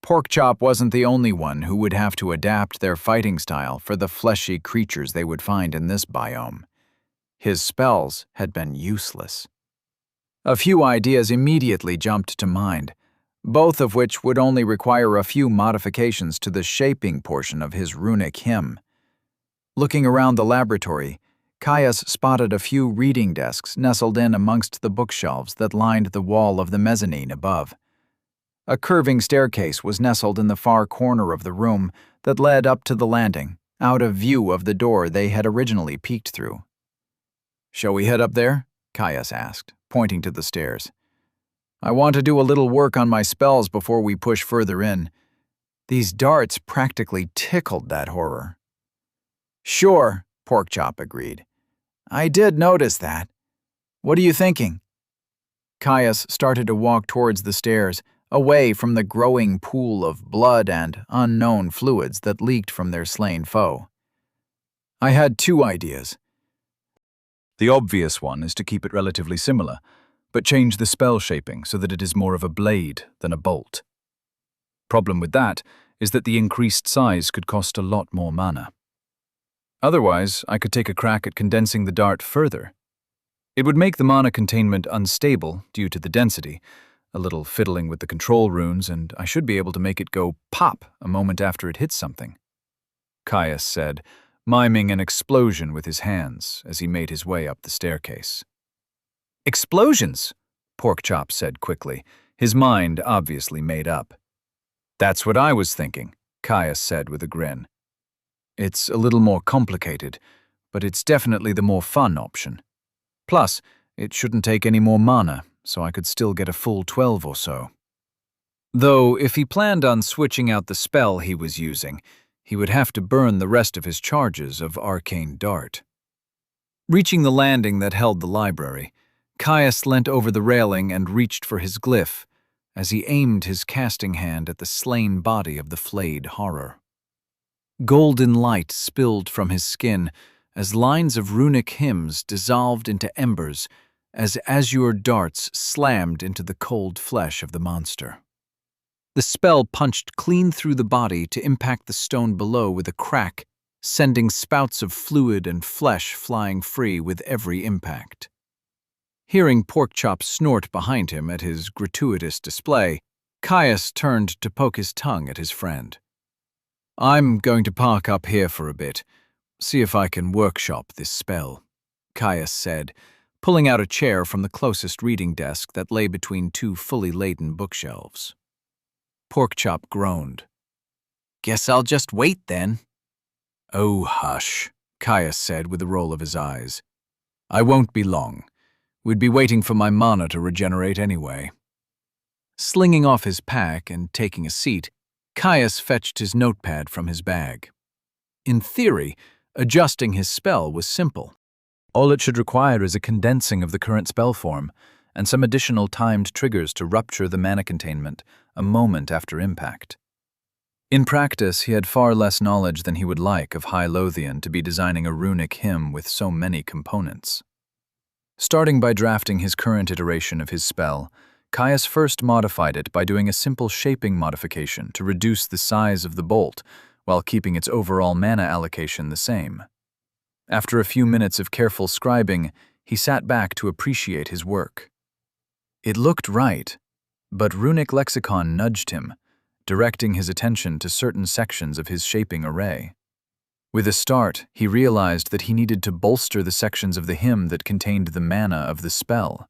Porkchop wasn't the only one who would have to adapt their fighting style for the fleshy creatures they would find in this biome. His spells had been useless. A few ideas immediately jumped to mind, both of which would only require a few modifications to the shaping portion of his runic hymn. Looking around the laboratory, Caius spotted a few reading desks nestled in amongst the bookshelves that lined the wall of the mezzanine above. A curving staircase was nestled in the far corner of the room that led up to the landing, out of view of the door they had originally peeked through. "Shall we head up there?" Caius asked, pointing to the stairs. "I want to do a little work on my spells before we push further in. These darts practically tickled that horror." "Sure," Porkchop agreed. "I did notice that. What are you thinking?" Caius started to walk towards the stairs, away from the growing pool of blood and unknown fluids that leaked from their slain foe. "I had two ideas. The obvious one is to keep it relatively similar, but change the spell shaping so that it is more of a blade than a bolt. Problem with that is that the increased size could cost a lot more mana. Otherwise, I could take a crack at condensing the dart further. It would make the mana containment unstable due to the density, a little fiddling with the control runes, and I should be able to make it go pop a moment after it hits something," Caius said, miming an explosion with his hands as he made his way up the staircase. "Explosions?" Porkchop said quickly, his mind obviously made up. "That's what I was thinking," Caius said with a grin. "It's a little more complicated, but it's definitely the more fun option. Plus, it shouldn't take any more mana, so I could still get a full 12 or so." Though, if he planned on switching out the spell he was using, he would have to burn the rest of his charges of Arcane Dart. Reaching the landing that held the library, Caius leant over the railing and reached for his glyph as he aimed his casting hand at the slain body of the flayed horror. Golden light spilled from his skin as lines of runic hymns dissolved into embers as azure darts slammed into the cold flesh of the monster. The spell punched clean through the body to impact the stone below with a crack, sending spouts of fluid and flesh flying free with every impact. Hearing Porkchop snort behind him at his gratuitous display, Caius turned to poke his tongue at his friend. "I'm going to park up here for a bit, see if I can workshop this spell," Caius said, pulling out a chair from the closest reading desk that lay between two fully laden bookshelves. Porkchop groaned. "Guess I'll just wait then." "Oh, hush," Caius said with a roll of his eyes. "I won't be long. We'd be waiting for my mana to regenerate anyway." Slinging off his pack and taking a seat, Caius fetched his notepad from his bag. In theory, adjusting his spell was simple. All it should require is a condensing of the current spell form and some additional timed triggers to rupture the mana containment a moment after impact. In practice, he had far less knowledge than he would like of High Lothian to be designing a runic hymn with so many components. Starting by drafting his current iteration of his spell, Caius first modified it by doing a simple shaping modification to reduce the size of the bolt while keeping its overall mana allocation the same. After a few minutes of careful scribing, he sat back to appreciate his work. It looked right, but runic lexicon nudged him, directing his attention to certain sections of his shaping array. With a start, he realized that he needed to bolster the sections of the hymn that contained the mana of the spell.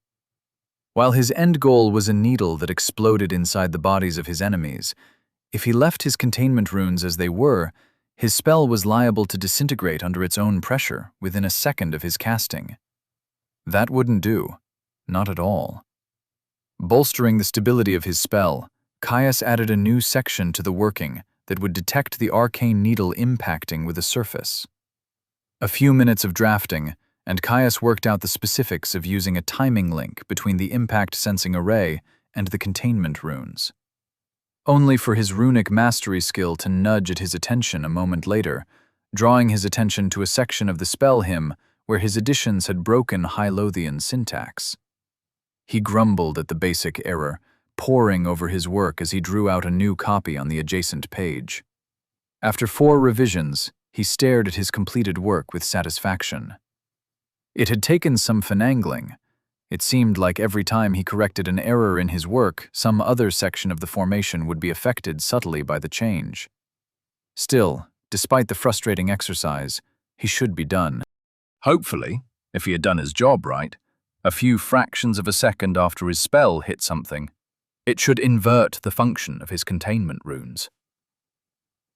While his end goal was a needle that exploded inside the bodies of his enemies, if he left his containment runes as they were, his spell was liable to disintegrate under its own pressure within a second of his casting. That wouldn't do. Not at all. Bolstering the stability of his spell, Caius added a new section to the working that would detect the arcane needle impacting with a surface. A few minutes of drafting, and Caius worked out the specifics of using a timing link between the impact-sensing array and the containment runes. Only for his runic mastery skill to nudge at his attention a moment later, drawing his attention to a section of the spell hymn where his additions had broken Hylothian syntax. He grumbled at the basic error, poring over his work as he drew out a new copy on the adjacent page. After 4 revisions, he stared at his completed work with satisfaction. It had taken some finagling. It seemed like every time he corrected an error in his work, some other section of the formation would be affected subtly by the change. Still, despite the frustrating exercise, he should be done. Hopefully, if he had done his job right, a few fractions of a second after his spell hit something, it should invert the function of his containment runes.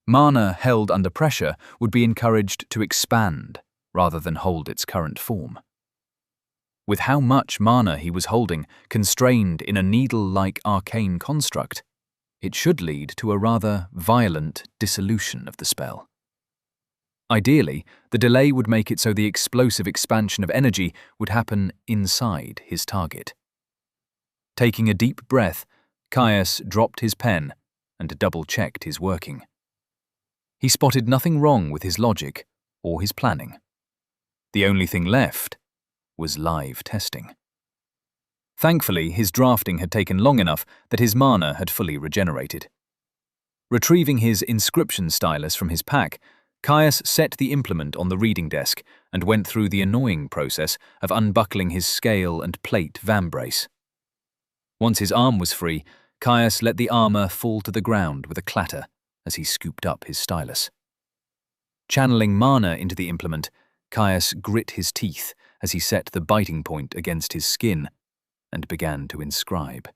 Mana held under pressure would be encouraged to expand rather than hold its current form. With how much mana he was holding constrained in a needle-like arcane construct, it should lead to a rather violent dissolution of the spell. Ideally, the delay would make it so the explosive expansion of energy would happen inside his target. Taking a deep breath, Caius dropped his pen and double-checked his working. He spotted nothing wrong with his logic or his planning. The only thing left was live testing. Thankfully, his drafting had taken long enough that his mana had fully regenerated. Retrieving his inscription stylus from his pack, Caius set the implement on the reading desk and went through the annoying process of unbuckling his scale and plate vambrace. Once his arm was free, Caius let the armor fall to the ground with a clatter as he scooped up his stylus. Channeling mana into the implement, Caius grit his teeth as he set the biting point against his skin and began to inscribe.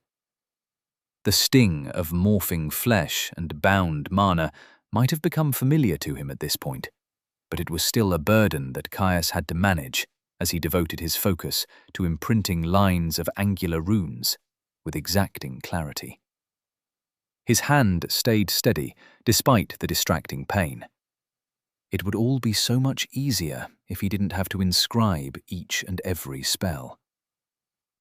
The sting of morphing flesh and bound mana might have become familiar to him at this point, but it was still a burden that Caius had to manage as he devoted his focus to imprinting lines of angular runes with exacting clarity. His hand stayed steady despite the distracting pain. It would all be so much easier if he didn't have to inscribe each and every spell.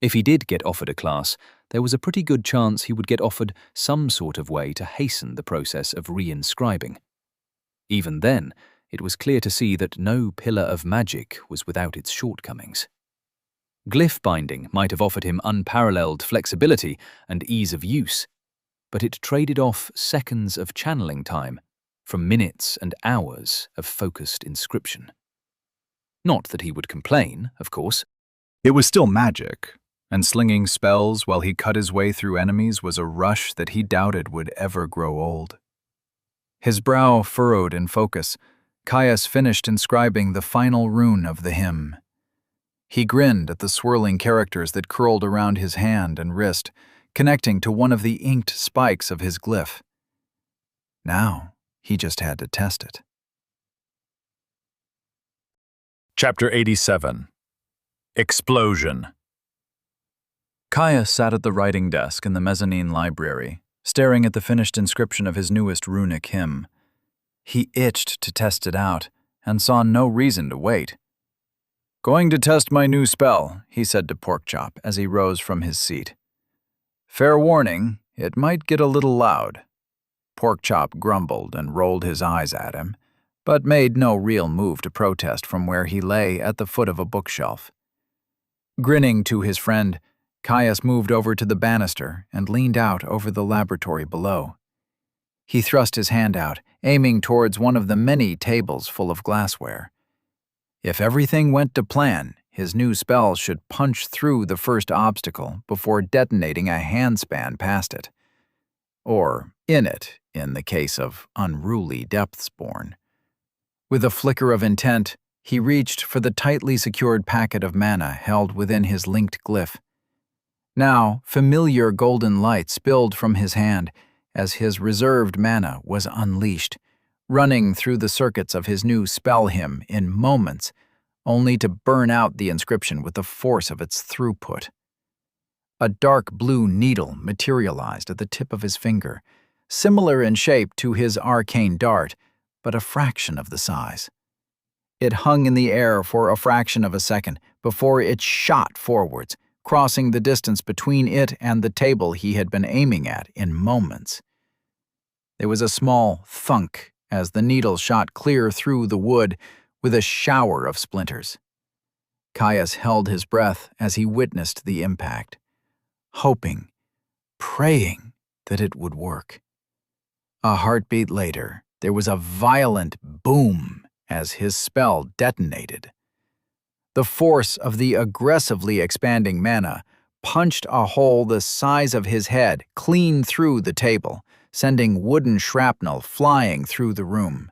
If he did get offered a class, there was a pretty good chance he would get offered some sort of way to hasten the process of reinscribing. Even then, it was clear to see that no pillar of magic was without its shortcomings. Glyph binding might have offered him unparalleled flexibility and ease of use, but it traded off seconds of channeling time from minutes and hours of focused inscription. Not that he would complain, of course. It was still magic, and slinging spells while he cut his way through enemies was a rush that he doubted would ever grow old. His brow furrowed in focus, Caius finished inscribing the final rune of the hymn. He grinned at the swirling characters that curled around his hand and wrist, connecting to one of the inked spikes of his glyph. Now, he just had to test it. Chapter 87. Explosion. Caius sat at the writing desk in the mezzanine library, staring at the finished inscription of his newest runic hymn. He itched to test it out, and saw no reason to wait. "Going to test my new spell," he said to Porkchop as he rose from his seat. "Fair warning, it might get a little loud." Porkchop grumbled and rolled his eyes at him, but made no real move to protest from where he lay at the foot of a bookshelf. Grinning to his friend, Caius moved over to the banister and leaned out over the laboratory below. He thrust his hand out, aiming towards one of the many tables full of glassware. If everything went to plan, his new spell should punch through the first obstacle before detonating a handspan past it. or in it in the case of unruly depthsborn. With a flicker of intent, he reached for the tightly secured packet of mana held within his linked glyph. Now, familiar golden light spilled from his hand as his reserved mana was unleashed, running through the circuits of his new spell hymn in moments, only to burn out the inscription with the force of its throughput. A dark blue needle materialized at the tip of his finger, similar in shape to his arcane dart, but a fraction of the size. It hung in the air for a fraction of a second before it shot forwards, crossing the distance between it and the table he had been aiming at in moments. There was a small thunk as the needle shot clear through the wood with a shower of splinters. Caius held his breath as he witnessed the impact, hoping, praying that it would work. A heartbeat later, there was a violent boom as his spell detonated. The force of the aggressively expanding mana punched a hole the size of his head clean through the table, sending wooden shrapnel flying through the room.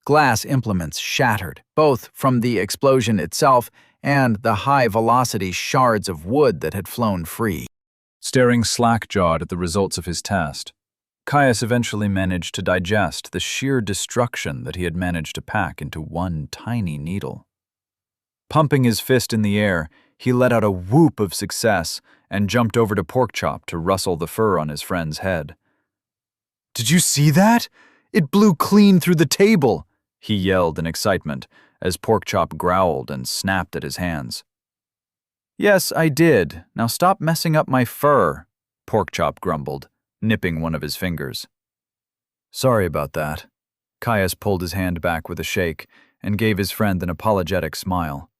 Glass implements shattered, both from the explosion itself and the high-velocity shards of wood that had flown free. Staring slack-jawed at the results of his test, Caius eventually managed to digest the sheer destruction that he had managed to pack into one tiny needle. Pumping his fist in the air, he let out a whoop of success and jumped over to Porkchop to rustle the fur on his friend's head. "Did you see that? It blew clean through the table!" he yelled in excitement as Porkchop growled and snapped at his hands. "Yes, I did. Now stop messing up my fur," Porkchop grumbled, nipping one of his fingers. "Sorry about that." Caius pulled his hand back with a shake and gave his friend an apologetic smile.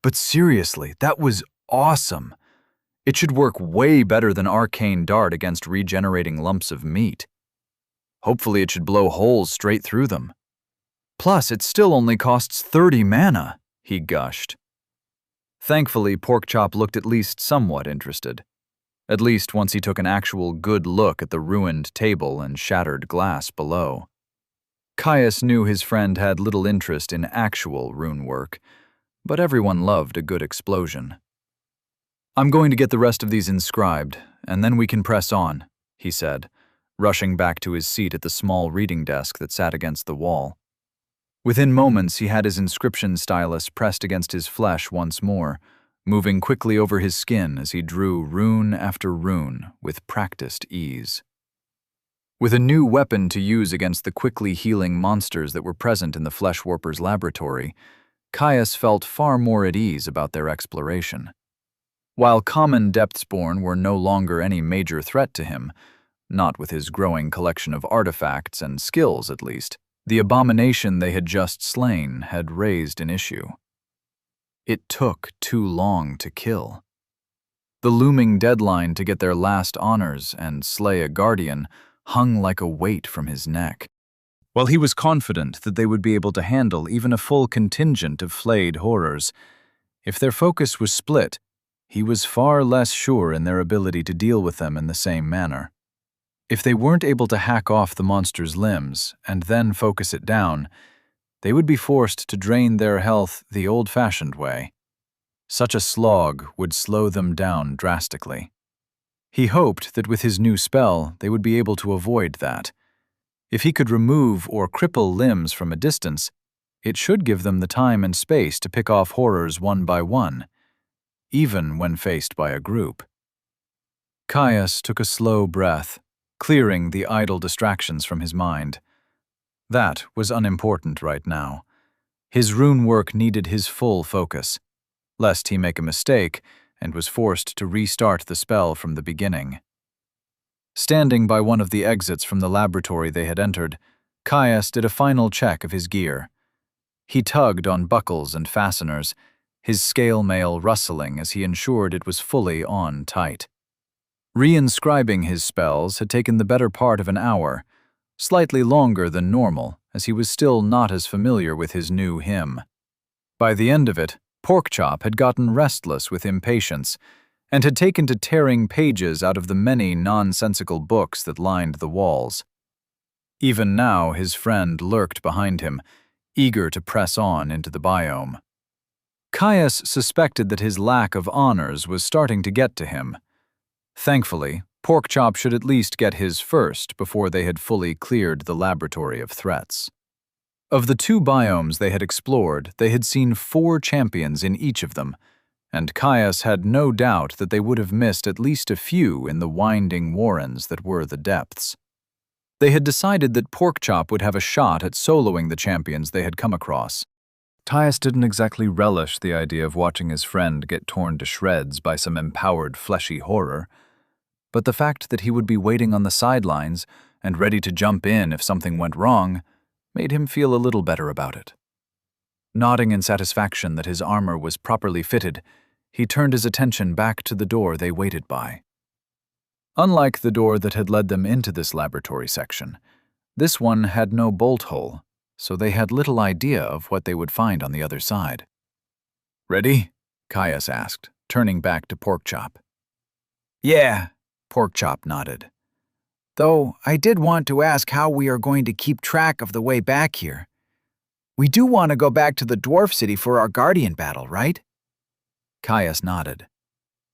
"But seriously, that was awesome. It should work way better than Arcane Dart against regenerating lumps of meat. Hopefully it should blow holes straight through them. Plus, it still only costs 30 mana, he gushed. Thankfully, Porkchop looked at least somewhat interested. At least once he took an actual good look at the ruined table and shattered glass below. Caius knew his friend had little interest in actual rune work, but everyone loved a good explosion. "I'm going to get the rest of these inscribed, and then we can press on," he said, rushing back to his seat at the small reading desk that sat against the wall. Within moments, he had his inscription stylus pressed against his flesh once more, moving quickly over his skin as he drew rune after rune with practiced ease. With a new weapon to use against the quickly healing monsters that were present in the Fleshwarper's laboratory, Caius felt far more at ease about their exploration. While common depthsborn were no longer any major threat to him, not with his growing collection of artifacts and skills at least, the abomination they had just slain had raised an issue. It took too long to kill. The looming deadline to get their last honors and slay a guardian hung like a weight from his neck. While he was confident that they would be able to handle even a full contingent of flayed horrors, if their focus was split, he was far less sure in their ability to deal with them in the same manner. If they weren't able to hack off the monster's limbs and then focus it down, they would be forced to drain their health the old-fashioned way. Such a slog would slow them down drastically. He hoped that with his new spell they would be able to avoid that. If he could remove or cripple limbs from a distance, it should give them the time and space to pick off horrors one by one, even when faced by a group. Caius took a slow breath, clearing the idle distractions from his mind. That was unimportant right now. His rune work needed his full focus, lest he make a mistake and was forced to restart the spell from the beginning. Standing by one of the exits from the laboratory they had entered, Caius did a final check of his gear. He tugged on buckles and fasteners, his scale mail rustling as he ensured it was fully on tight. Reinscribing his spells had taken the better part of an hour, slightly longer than normal, as he was still not as familiar with his new hymn. By the end of it, Porkchop had gotten restless with impatience, and had taken to tearing pages out of the many nonsensical books that lined the walls. Even now, his friend lurked behind him, eager to press on into the biome. Caius suspected that his lack of honors was starting to get to him. Thankfully, Porkchop should at least get his first before they had fully cleared the laboratory of threats. Of the 2 biomes they had explored, they had seen 4 champions in each of them, and Caius had no doubt that they would have missed at least a few in the winding warrens that were the depths. They had decided that Porkchop would have a shot at soloing the champions they had come across. Caius didn't exactly relish the idea of watching his friend get torn to shreds by some empowered fleshy horror, but the fact that he would be waiting on the sidelines and ready to jump in if something went wrong made him feel a little better about it. Nodding in satisfaction that his armor was properly fitted, he turned his attention back to the door they waited by. Unlike the door that had led them into this laboratory section, this one had no bolt hole, so they had little idea of what they would find on the other side. "Ready?" Caius asked, turning back to Porkchop. "Yeah," Porkchop nodded. "though I did want to ask how we are going to keep track of the way back here. We do want to go back to the dwarf city for our guardian battle, right?" Caius nodded.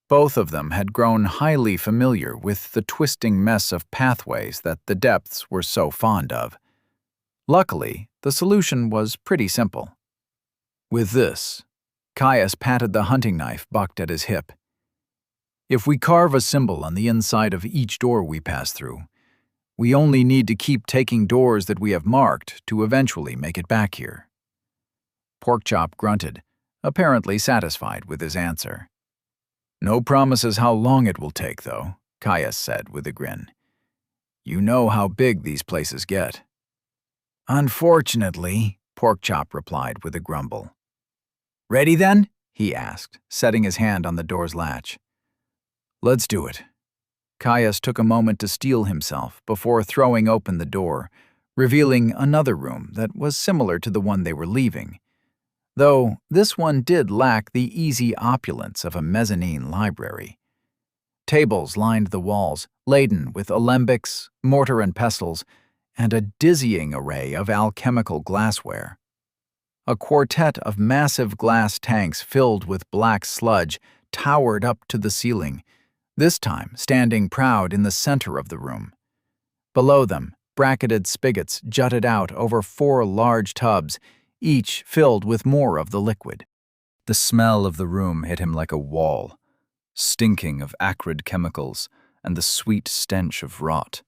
Both of them had grown highly familiar with the twisting mess of pathways that the depths were so fond of. Luckily, the solution was pretty simple. With this, Caius patted the hunting knife bucked at his hip. If we carve a symbol on the inside of each door we pass through, we only need to keep taking doors that we have marked to eventually make it back here. Porkchop grunted, apparently satisfied with his answer. "No promises how long it will take, though," Caius said with a grin. "You know how big these places get." "Unfortunately," Porkchop replied with a grumble. "Ready then?" he asked, setting his hand on the door's latch. "Let's do it." Caius took a moment to steel himself before throwing open the door, revealing another room that was similar to the one they were leaving, though this one did lack the easy opulence of a mezzanine library. Tables lined the walls, laden with alembics, mortar and pestles, and a dizzying array of alchemical glassware. A quartet of massive glass tanks filled with black sludge towered up to the ceiling, this time standing proud in the center of the room. Below them, bracketed spigots jutted out over 4 large tubs, each filled with more of the liquid. The smell of the room hit him like a wall, stinking of acrid chemicals and the sweet stench of rot.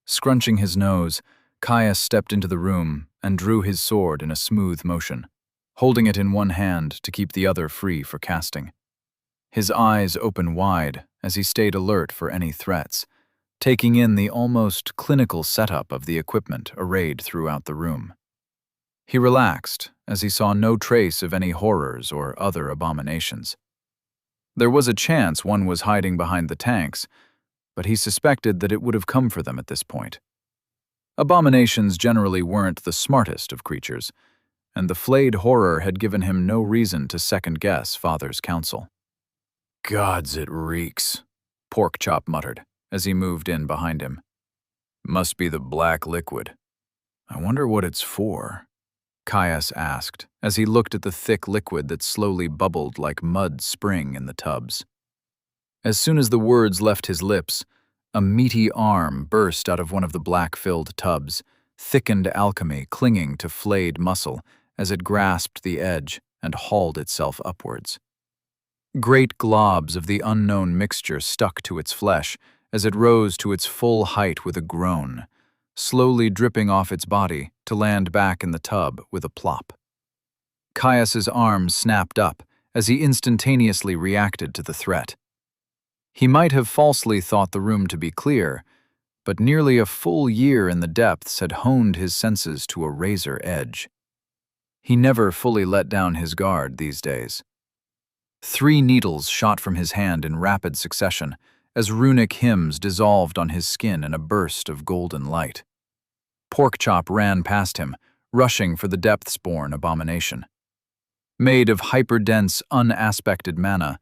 Scrunching his nose, Caius stepped into the room and drew his sword in a smooth motion, holding it in one hand to keep the other free for casting. His eyes open wide as he stayed alert for any threats, taking in the almost clinical setup of the equipment arrayed throughout the room. He relaxed as he saw no trace of any horrors or other abominations. There was a chance one was hiding behind the tanks, but he suspected that it would have come for them at this point. Abominations generally weren't the smartest of creatures, and the flayed horror had given him no reason to second-guess Father's counsel. "Gods, it reeks," Porkchop muttered as he moved in behind him. "Must be the black liquid. I wonder what it's for," Caius asked as he looked at the thick liquid that slowly bubbled like mud spring in the tubs. As soon as the words left his lips, a meaty arm burst out of one of the black-filled tubs, thickened alchemy clinging to flayed muscle as it grasped the edge and hauled itself upwards. Great globs of the unknown mixture stuck to its flesh as it rose to its full height with a groan, slowly dripping off its body to land back in the tub with a plop. Caius's arm snapped up as he instantaneously reacted to the threat. He might have falsely thought the room to be clear, but nearly a full year in the depths had honed his senses to a razor edge. He never fully let down his guard these days. 3 needles shot from his hand in rapid succession as runic hymns dissolved on his skin in a burst of golden light. Porkchop ran past him, rushing for the depths-born abomination. Made of hyperdense, unaspected mana,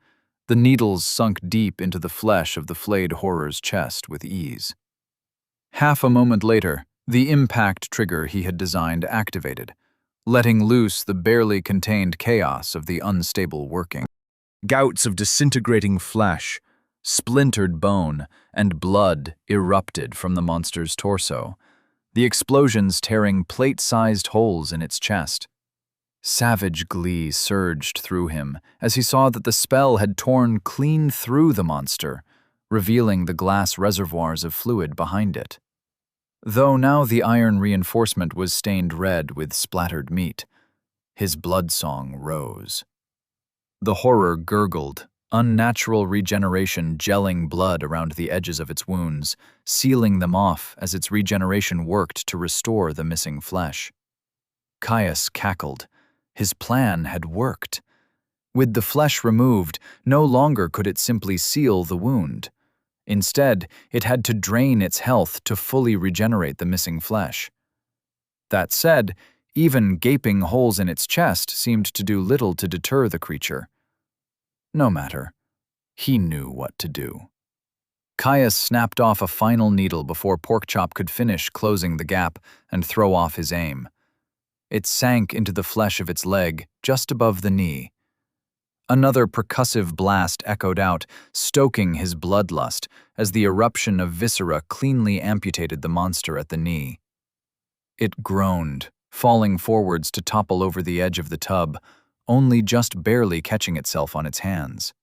The needles sunk deep into the flesh of the flayed horror's chest with ease. Half a moment later, the impact trigger he had designed activated, letting loose the barely contained chaos of the unstable working. Gouts of disintegrating flesh, splintered bone, and blood erupted from the monster's torso, the explosions tearing plate-sized holes in its chest. Savage glee surged through him as he saw that the spell had torn clean through the monster, revealing the glass reservoirs of fluid behind it. Though now the iron reinforcement was stained red with splattered meat, his blood song rose. The horror gurgled, unnatural regeneration gelling blood around the edges of its wounds, sealing them off as its regeneration worked to restore the missing flesh. Caius cackled. His plan had worked. With the flesh removed, no longer could it simply seal the wound. Instead, it had to drain its health to fully regenerate the missing flesh. That said, even gaping holes in its chest seemed to do little to deter the creature. No matter. He knew what to do. Caius snapped off a final needle before Porkchop could finish closing the gap and throw off his aim. It sank into the flesh of its leg, just above the knee. Another percussive blast echoed out, stoking his bloodlust as the eruption of viscera cleanly amputated the monster at the knee. It groaned, falling forwards to topple over the edge of the tub, only just barely catching itself on its hands.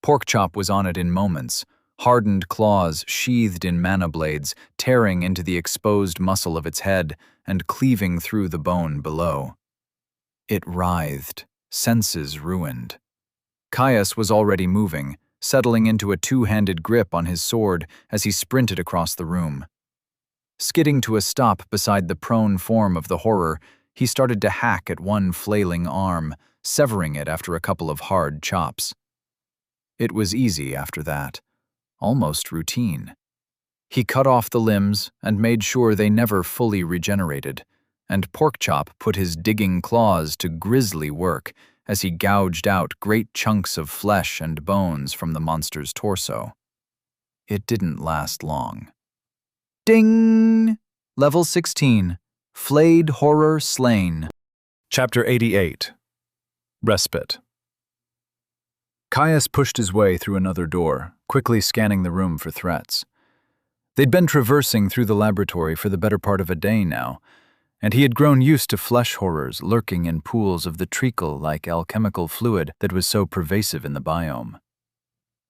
Porkchop was on it in moments, hardened claws sheathed in mana blades, tearing into the exposed muscle of its head and cleaving through the bone below. It writhed, senses ruined. Caius was already moving, settling into a two-handed grip on his sword as he sprinted across the room. Skidding to a stop beside the prone form of the horror, he started to hack at one flailing arm, severing it after a couple of hard chops. It was easy after that, almost routine. He cut off the limbs and made sure they never fully regenerated, and Porkchop put his digging claws to grisly work as he gouged out great chunks of flesh and bones from the monster's torso. It didn't last long. Ding! Level 16. Flayed Horror Slain. Chapter 88. Respite. Caius pushed his way through another door, quickly scanning the room for threats. They'd been traversing through the laboratory for the better part of a day now, and he had grown used to flesh horrors lurking in pools of the treacle-like alchemical fluid that was so pervasive in the biome.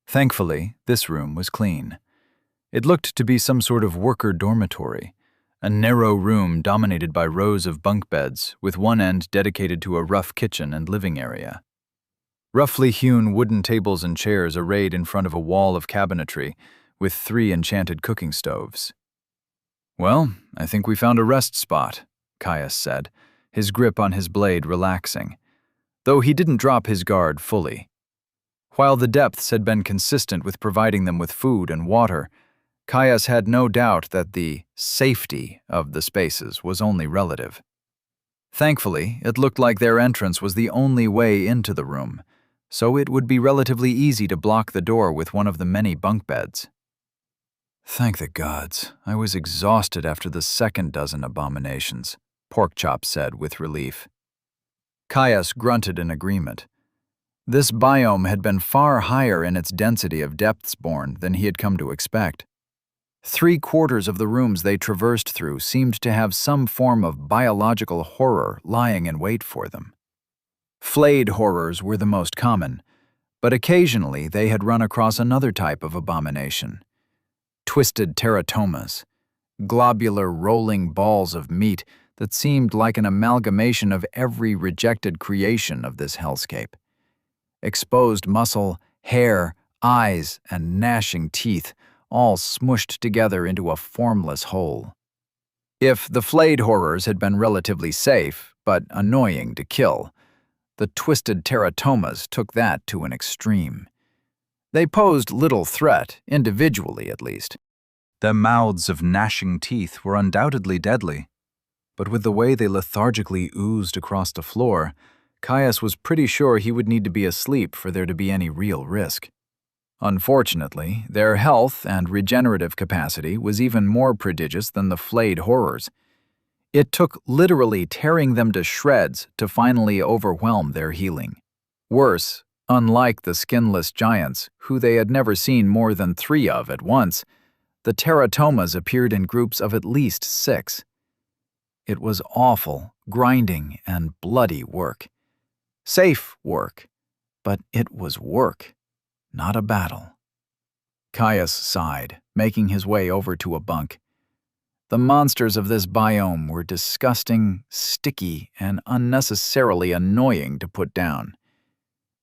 Thankfully, this room was clean. It looked to be some sort of worker dormitory, a narrow room dominated by rows of bunk beds, with one end dedicated to a rough kitchen and living area. Roughly hewn wooden tables and chairs arrayed in front of a wall of cabinetry, with 3 enchanted cooking stoves. "Well, I think we found a rest spot," Caius said, his grip on his blade relaxing, though he didn't drop his guard fully. While the depths had been consistent with providing them with food and water, Caius had no doubt that the safety of the spaces was only relative. Thankfully, it looked like their entrance was the only way into the room, so it would be relatively easy to block the door with one of the many bunk beds. "Thank the gods, I was exhausted after the second dozen abominations," Porkchop said with relief. Caius grunted in agreement. This biome had been far higher in its density of depthsborn than he had come to expect. 3/4 of the rooms they traversed through seemed to have some form of biological horror lying in wait for them. Flayed horrors were the most common, but occasionally they had run across another type of abomination. Twisted teratomas, globular rolling balls of meat that seemed like an amalgamation of every rejected creation of this hellscape. Exposed muscle, hair, eyes, and gnashing teeth, all smushed together into a formless whole. If the flayed horrors had been relatively safe, but annoying to kill, the twisted teratomas took that to an extreme. They posed little threat, individually at least. Their mouths of gnashing teeth were undoubtedly deadly, but with the way they lethargically oozed across the floor, Caius was pretty sure he would need to be asleep for there to be any real risk. Unfortunately, their health and regenerative capacity was even more prodigious than the flayed horrors. It took literally tearing them to shreds to finally overwhelm their healing. Worse, unlike the skinless giants, who they had never seen more than 3 of at once, the teratomas appeared in groups of at least 6. It was awful, grinding, and bloody work. Safe work, but it was work, not a battle. Caius sighed, making his way over to a bunk. The monsters of this biome were disgusting, sticky, and unnecessarily annoying to put down.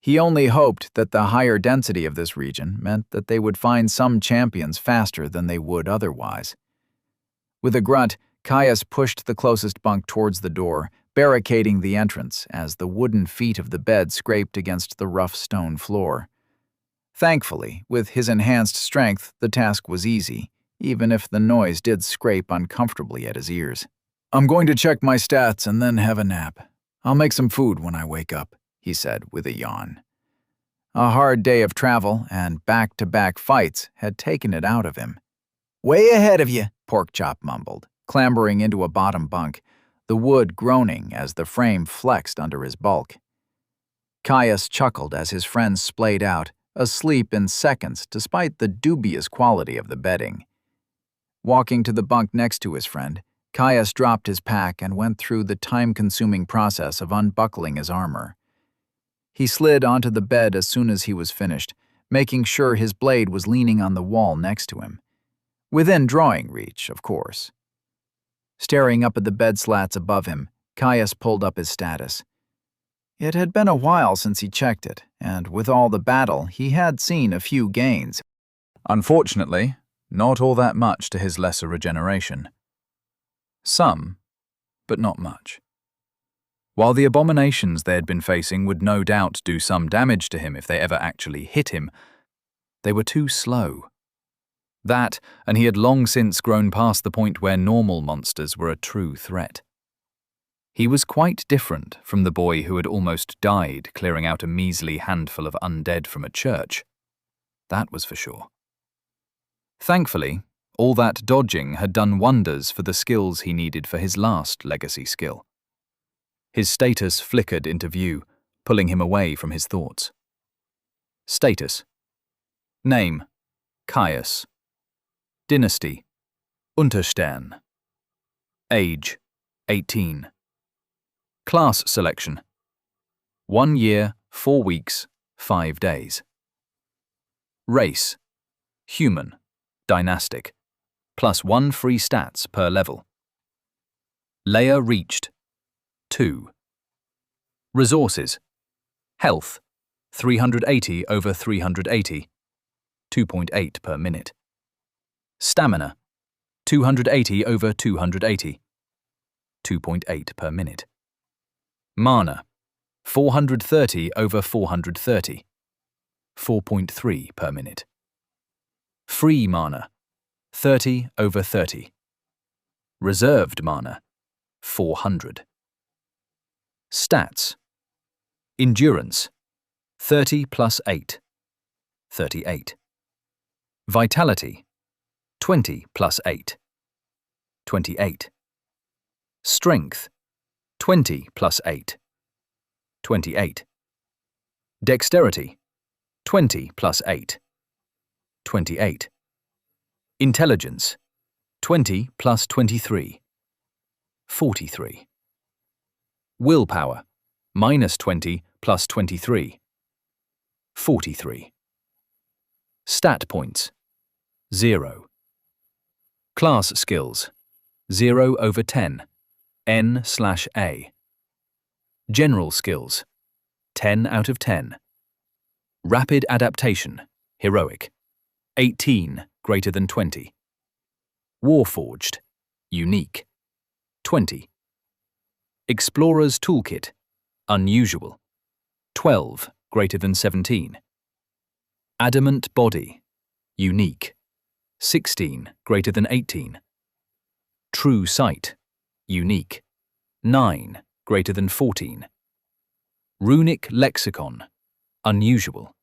He only hoped that the higher density of this region meant that they would find some champions faster than they would otherwise. With a grunt, Caius pushed the closest bunk towards the door, barricading the entrance as the wooden feet of the bed scraped against the rough stone floor. Thankfully, with his enhanced strength, the task was easy, even if the noise did scrape uncomfortably at his ears. "I'm going to check my stats and then have a nap. I'll make some food when I wake up," he said with a yawn. A hard day of travel and back-to-back fights had taken it out of him. "Way ahead of you," Porkchop mumbled, clambering into a bottom bunk, the wood groaning as the frame flexed under his bulk. Caius chuckled as his friends splayed out, asleep in seconds despite the dubious quality of the bedding. Walking to the bunk next to his friend, Caius dropped his pack and went through the time-consuming process of unbuckling his armor. He slid onto the bed as soon as he was finished, making sure his blade was leaning on the wall next to him. Within drawing reach, of course. Staring up at the bed slats above him, Caius pulled up his status. It had been a while since he checked it, and with all the battle, he had seen a few gains. Unfortunately, not all that much to his lesser regeneration. Some, but not much. While the abominations they had been facing would no doubt do some damage to him if they ever actually hit him, they were too slow. That, and he had long since grown past the point where normal monsters were a true threat. He was quite different from the boy who had almost died clearing out a measly handful of undead from a church. That was for sure. Thankfully, all that dodging had done wonders for the skills he needed for his last legacy skill. His status flickered into view, pulling him away from his thoughts. Status. Name: Caius. Dynasty: Unterstern. Age: 18. Class selection: 1 year, 4 weeks, 5 days. Race: Human, Dynastic, +1 free stats per level. Layer reached: 2. Resources: Health: 380 over 380, 2.8 per minute. Stamina: 280 over 280, 2.8 per minute. Mana: 430 over 430, 4.3 per minute. Free mana: 30 over 30. Reserved mana: 400. Stats: Endurance: 30 plus 8, 38. Vitality: 20 plus 8, 28. Strength: 20 plus 8, 28. Dexterity: 20 plus 8, 28. Intelligence: 20 plus 23, 43. Willpower: -20 plus 23, 43. Stat points: 0. Class skills: 0 over 10, N/A. General skills: 10 out of 10. Rapid adaptation, heroic, 18 greater than 20. Warforged, unique, 20. Explorer's toolkit, unusual, 12 greater than 17. Adamant body, unique, 16 greater than 18. True sight, unique, 9 greater than 14. Runic lexicon, unusual.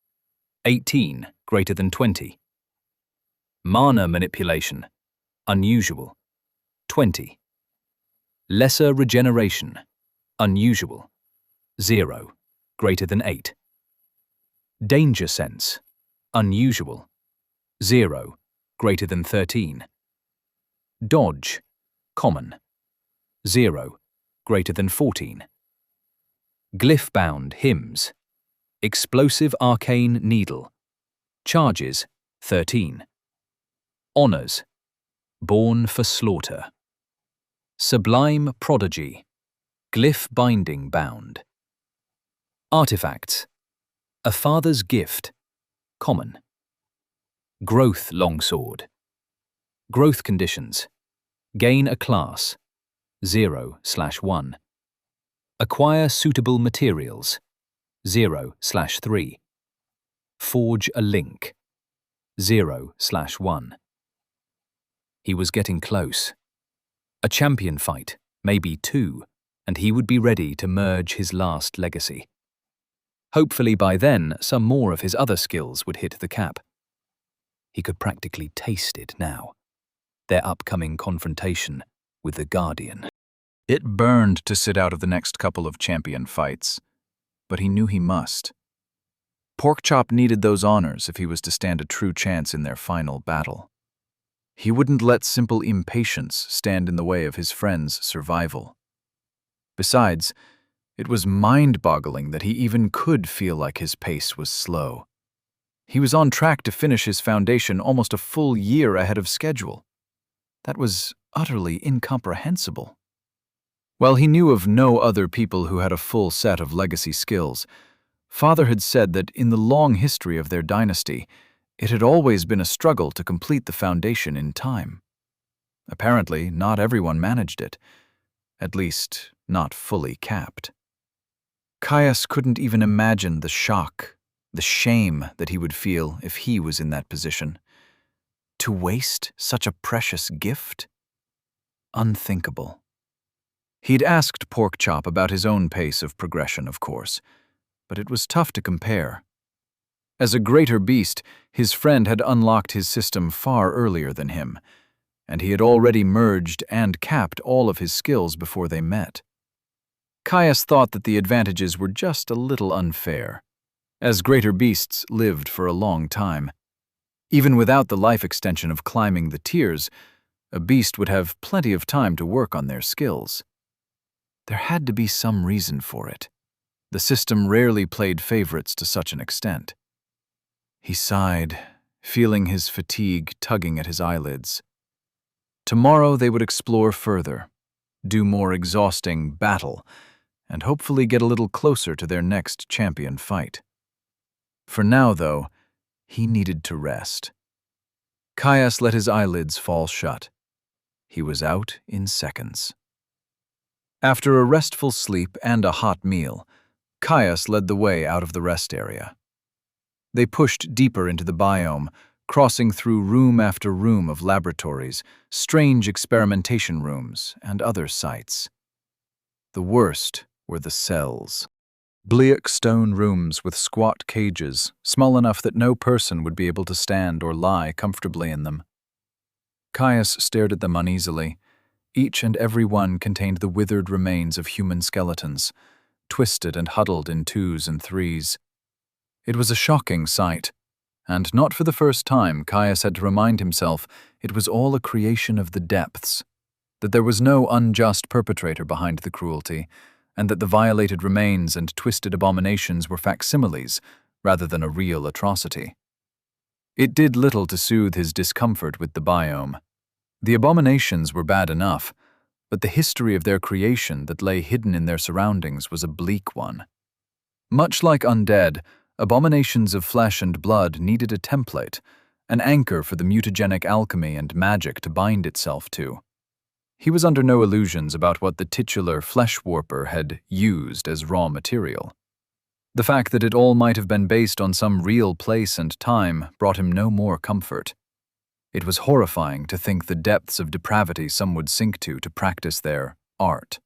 18 greater than 20. Mana manipulation, unusual. 20. Lesser regeneration, unusual. 0 greater than 8. Danger sense, unusual. 0 greater than 13. Dodge, common. 0 greater than 14. Glyph-bound hymns. Explosive arcane needle. Charges 13. Honors. Born for slaughter. Sublime prodigy. Glyph binding bound. Artifacts. A father's gift. Common. Growth longsword. Growth conditions. Gain a class. 0/1. Acquire suitable materials. 0/3. Forge a link. 0/1. He was getting close. A champion fight, maybe 2, and he would be ready to merge his last legacy. Hopefully by then, some more of his other skills would hit the cap. He could practically taste it now. Their upcoming confrontation with the Guardian. It burned to sit out of the next couple of champion fights, but he knew he must. Porkchop needed those honors if he was to stand a true chance in their final battle. He wouldn't let simple impatience stand in the way of his friend's survival. Besides, it was mind-boggling that he even could feel like his pace was slow. He was on track to finish his foundation almost a full year ahead of schedule. That was utterly incomprehensible. While he knew of no other people who had a full set of legacy skills, Father had said that in the long history of their dynasty, it had always been a struggle to complete the foundation in time. Apparently, not everyone managed it, at least not fully capped. Caius couldn't even imagine the shock, the shame that he would feel if he was in that position. To waste such a precious gift? Unthinkable. He'd asked Porkchop about his own pace of progression, of course, but it was tough to compare. As a greater beast, his friend had unlocked his system far earlier than him, and he had already merged and capped all of his skills before they met. Caius thought that the advantages were just a little unfair, as greater beasts lived for a long time. Even without the life extension of climbing the tiers, a beast would have plenty of time to work on their skills. There had to be some reason for it. The system rarely played favorites to such an extent. He sighed, feeling his fatigue tugging at his eyelids. Tomorrow they would explore further, do more exhausting battle, and hopefully get a little closer to their next champion fight. For now, though, he needed to rest. Caius let his eyelids fall shut. He was out in seconds. After a restful sleep and a hot meal, Caius led the way out of the rest area. They pushed deeper into the biome, crossing through room after room of laboratories, strange experimentation rooms, and other sites. The worst were the cells. Bleak stone rooms with squat cages, small enough that no person would be able to stand or lie comfortably in them. Caius stared at them uneasily. Each and every one contained the withered remains of human skeletons, twisted and huddled in 2s and 3s. It was a shocking sight, and not for the first time Caius had to remind himself it was all a creation of the depths, that there was no unjust perpetrator behind the cruelty, and that the violated remains and twisted abominations were facsimiles rather than a real atrocity. It did little to soothe his discomfort with the biome. The abominations were bad enough, but the history of their creation that lay hidden in their surroundings was a bleak one. Much like undead, abominations of flesh and blood needed a template, an anchor for the mutagenic alchemy and magic to bind itself to. He was under no illusions about what the titular flesh warper had used as raw material. The fact that it all might have been based on some real place and time brought him no more comfort. It was horrifying to think the depths of depravity some would sink to practice their art.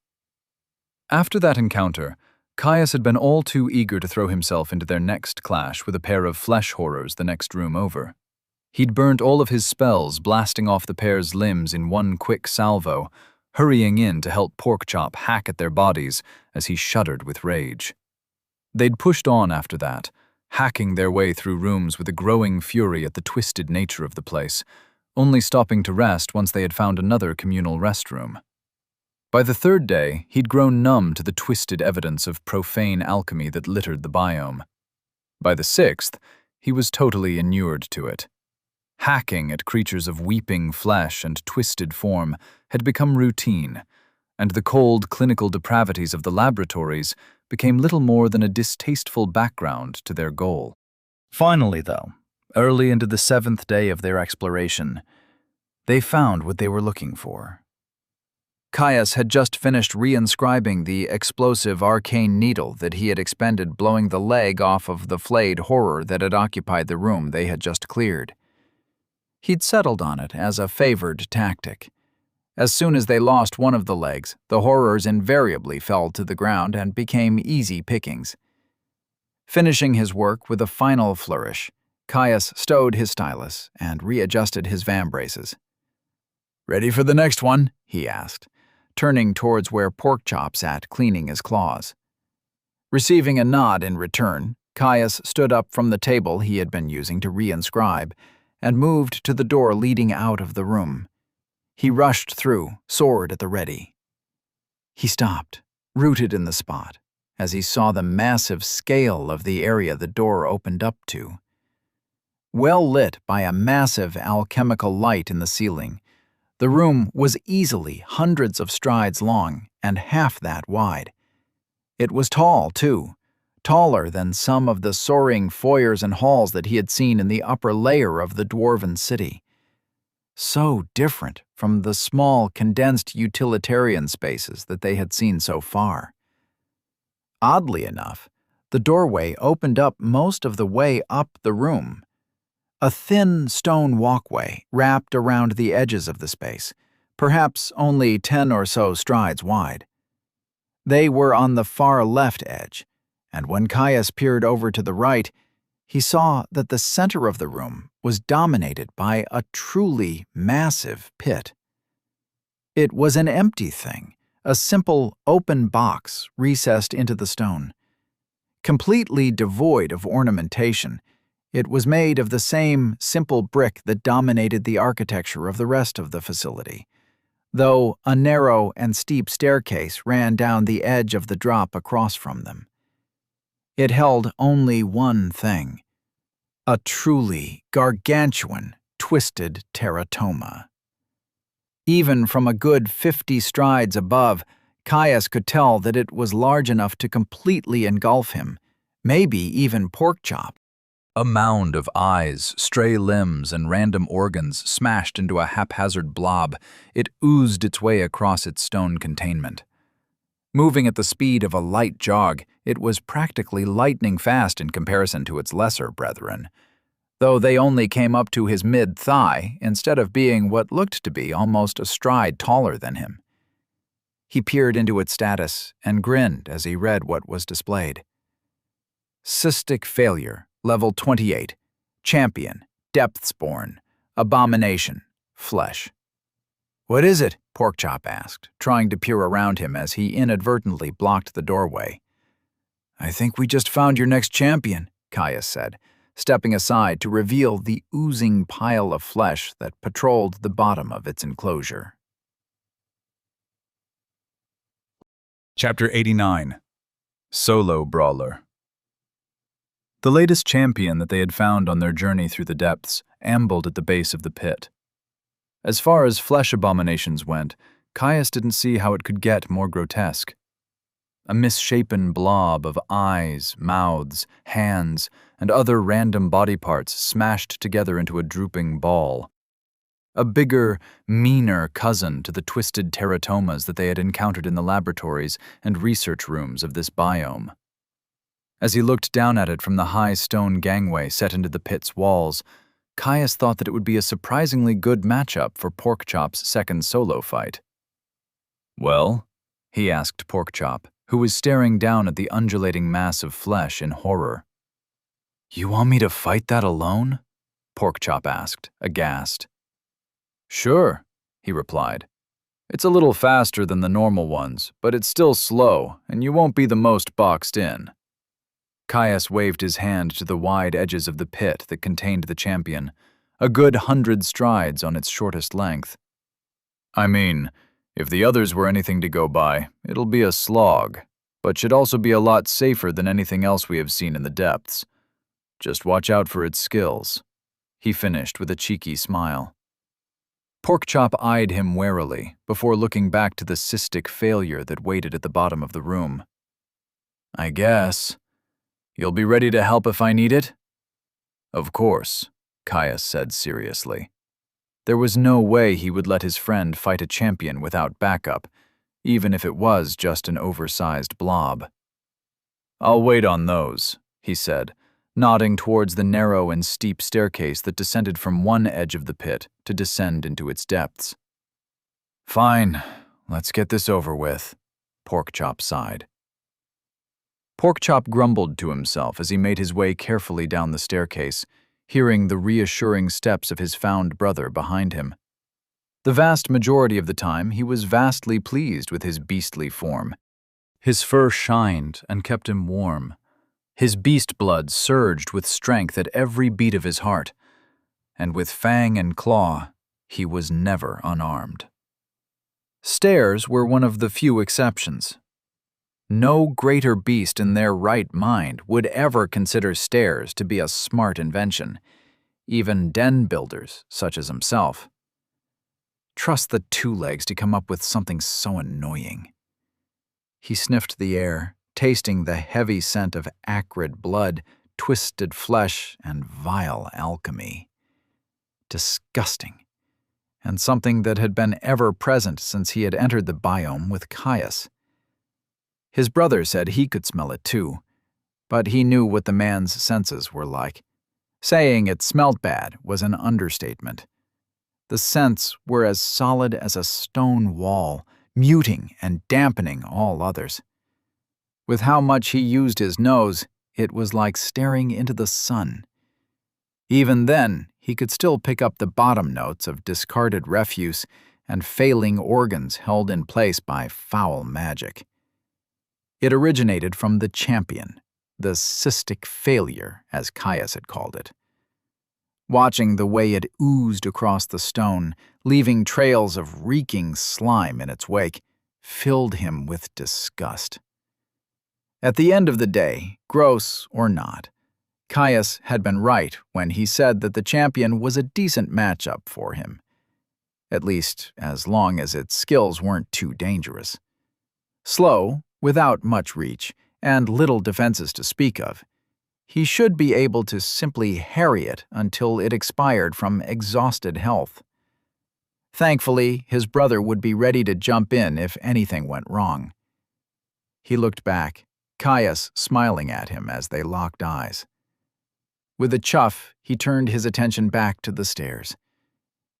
After that encounter, Caius had been all too eager to throw himself into their next clash with a pair of flesh horrors the next room over. He'd burnt all of his spells, blasting off the pair's limbs in one quick salvo, hurrying in to help Porkchop hack at their bodies as he shuddered with rage. They'd pushed on after that, hacking their way through rooms with a growing fury at the twisted nature of the place, only stopping to rest once they had found another communal restroom. By the third day, he'd grown numb to the twisted evidence of profane alchemy that littered the biome. By the sixth, he was totally inured to it. Hacking at creatures of weeping flesh and twisted form had become routine, and the cold clinical depravities of the laboratories became little more than a distasteful background to their goal. Finally, though, early into the 7th day of their exploration, they found what they were looking for. Caius had just finished reinscribing the explosive arcane needle that he had expended blowing the leg off of the flayed horror that had occupied the room they had just cleared. He'd settled on it as a favored tactic. As soon as they lost one of the legs, the horrors invariably fell to the ground and became easy pickings. Finishing his work with a final flourish, Caius stowed his stylus and readjusted his vambraces. "Ready for the next one?" he asked, turning towards where Porkchop sat cleaning his claws. Receiving a nod in return, Caius stood up from the table he had been using to reinscribe and moved to the door leading out of the room. He rushed through, sword at the ready. He stopped, rooted in the spot, as he saw the massive scale of the area the door opened up to. Well lit by a massive alchemical light in the ceiling, the room was easily hundreds of strides long and half that wide. It was tall, too, taller than some of the soaring foyers and halls that he had seen in the upper layer of the dwarven city. So different from the small, condensed utilitarian spaces that they had seen so far. Oddly enough, the doorway opened up most of the way up the room. A thin stone walkway wrapped around the edges of the space, perhaps only 10 or so strides wide. They were on the far left edge, and when Caius peered over to the right, he saw that the center of the room was dominated by a truly massive pit. It was an empty thing, a simple open box recessed into the stone. Completely devoid of ornamentation, it was made of the same simple brick that dominated the architecture of the rest of the facility, though a narrow and steep staircase ran down the edge of the drop across from them. It held only one thing: a truly gargantuan, twisted teratoma. Even from a good 50 strides above, Caius could tell that it was large enough to completely engulf him, maybe even Porkchop. A mound of eyes, stray limbs, and random organs smashed into a haphazard blob, it oozed its way across its stone containment. Moving at the speed of a light jog, it was practically lightning fast in comparison to its lesser brethren, though they only came up to his mid-thigh instead of being what looked to be almost a stride taller than him. He peered into its status and grinned as he read what was displayed. Cystic failure, level 28, champion, depthsborn, abomination, flesh. "What is it?" Porkchop asked, trying to peer around him as he inadvertently blocked the doorway. "I think we just found your next champion," Caius said, stepping aside to reveal the oozing pile of flesh that patrolled the bottom of its enclosure. Chapter 89. Solo Brawler. The latest champion that they had found on their journey through the depths ambled at the base of the pit. As far as flesh abominations went, Caius didn't see how it could get more grotesque. A misshapen blob of eyes, mouths, hands, and other random body parts smashed together into a drooping ball. A bigger, meaner cousin to the twisted teratomas that they had encountered in the laboratories and research rooms of this biome. As he looked down at it from the high stone gangway set into the pit's walls, Caius thought that it would be a surprisingly good matchup for Porkchop's second solo fight. "Well?" he asked Porkchop, who was staring down at the undulating mass of flesh in horror. "You want me to fight that alone?" Porkchop asked, aghast. "Sure," he replied. "It's a little faster than the normal ones, but it's still slow, and you won't be the most boxed in." Caius waved his hand to the wide edges of the pit that contained the champion, a good 100 strides on its shortest length. "I mean, if the others were anything to go by, it'll be a slog, but should also be a lot safer than anything else we have seen in the depths. Just watch out for its skills," he finished with a cheeky smile. Porkchop eyed him warily before looking back to the cystic failure that waited at the bottom of the room. "I guess. You'll be ready to help if I need it?" "Of course," Caius said seriously. There was no way he would let his friend fight a champion without backup, even if it was just an oversized blob. "I'll wait on those," he said, nodding towards the narrow and steep staircase that descended from one edge of the pit to descend into its depths. "Fine, let's get this over with," Porkchop sighed. Porkchop grumbled to himself as he made his way carefully down the staircase, hearing the reassuring steps of his found brother behind him. The vast majority of the time, he was vastly pleased with his beastly form. His fur shined and kept him warm. His beast blood surged with strength at every beat of his heart, and with fang and claw, he was never unarmed. Stairs were one of the few exceptions. No greater beast in their right mind would ever consider stairs to be a smart invention, even den builders such as himself. Trust the two legs to come up with something so annoying. He sniffed the air, tasting the heavy scent of acrid blood, twisted flesh, and vile alchemy. Disgusting, and something that had been ever present since he had entered the biome with Caius. His brother said he could smell it too, but he knew what the man's senses were like. Saying it smelled bad was an understatement. The scents were as solid as a stone wall, muting and dampening all others. With how much he used his nose, it was like staring into the sun. Even then, he could still pick up the bottom notes of discarded refuse and failing organs held in place by foul magic. It originated from the champion, the cystic failure, as Caius had called it. Watching the way it oozed across the stone, leaving trails of reeking slime in its wake, filled him with disgust. At the end of the day, gross or not, Caius had been right when he said that the champion was a decent matchup for him. At least, as long as its skills weren't too dangerous. Slow, without much reach, and little defenses to speak of, he should be able to simply harry it until it expired from exhausted health. Thankfully, his brother would be ready to jump in if anything went wrong. He looked back, Caius smiling at him as they locked eyes. With a chuff, he turned his attention back to the stairs.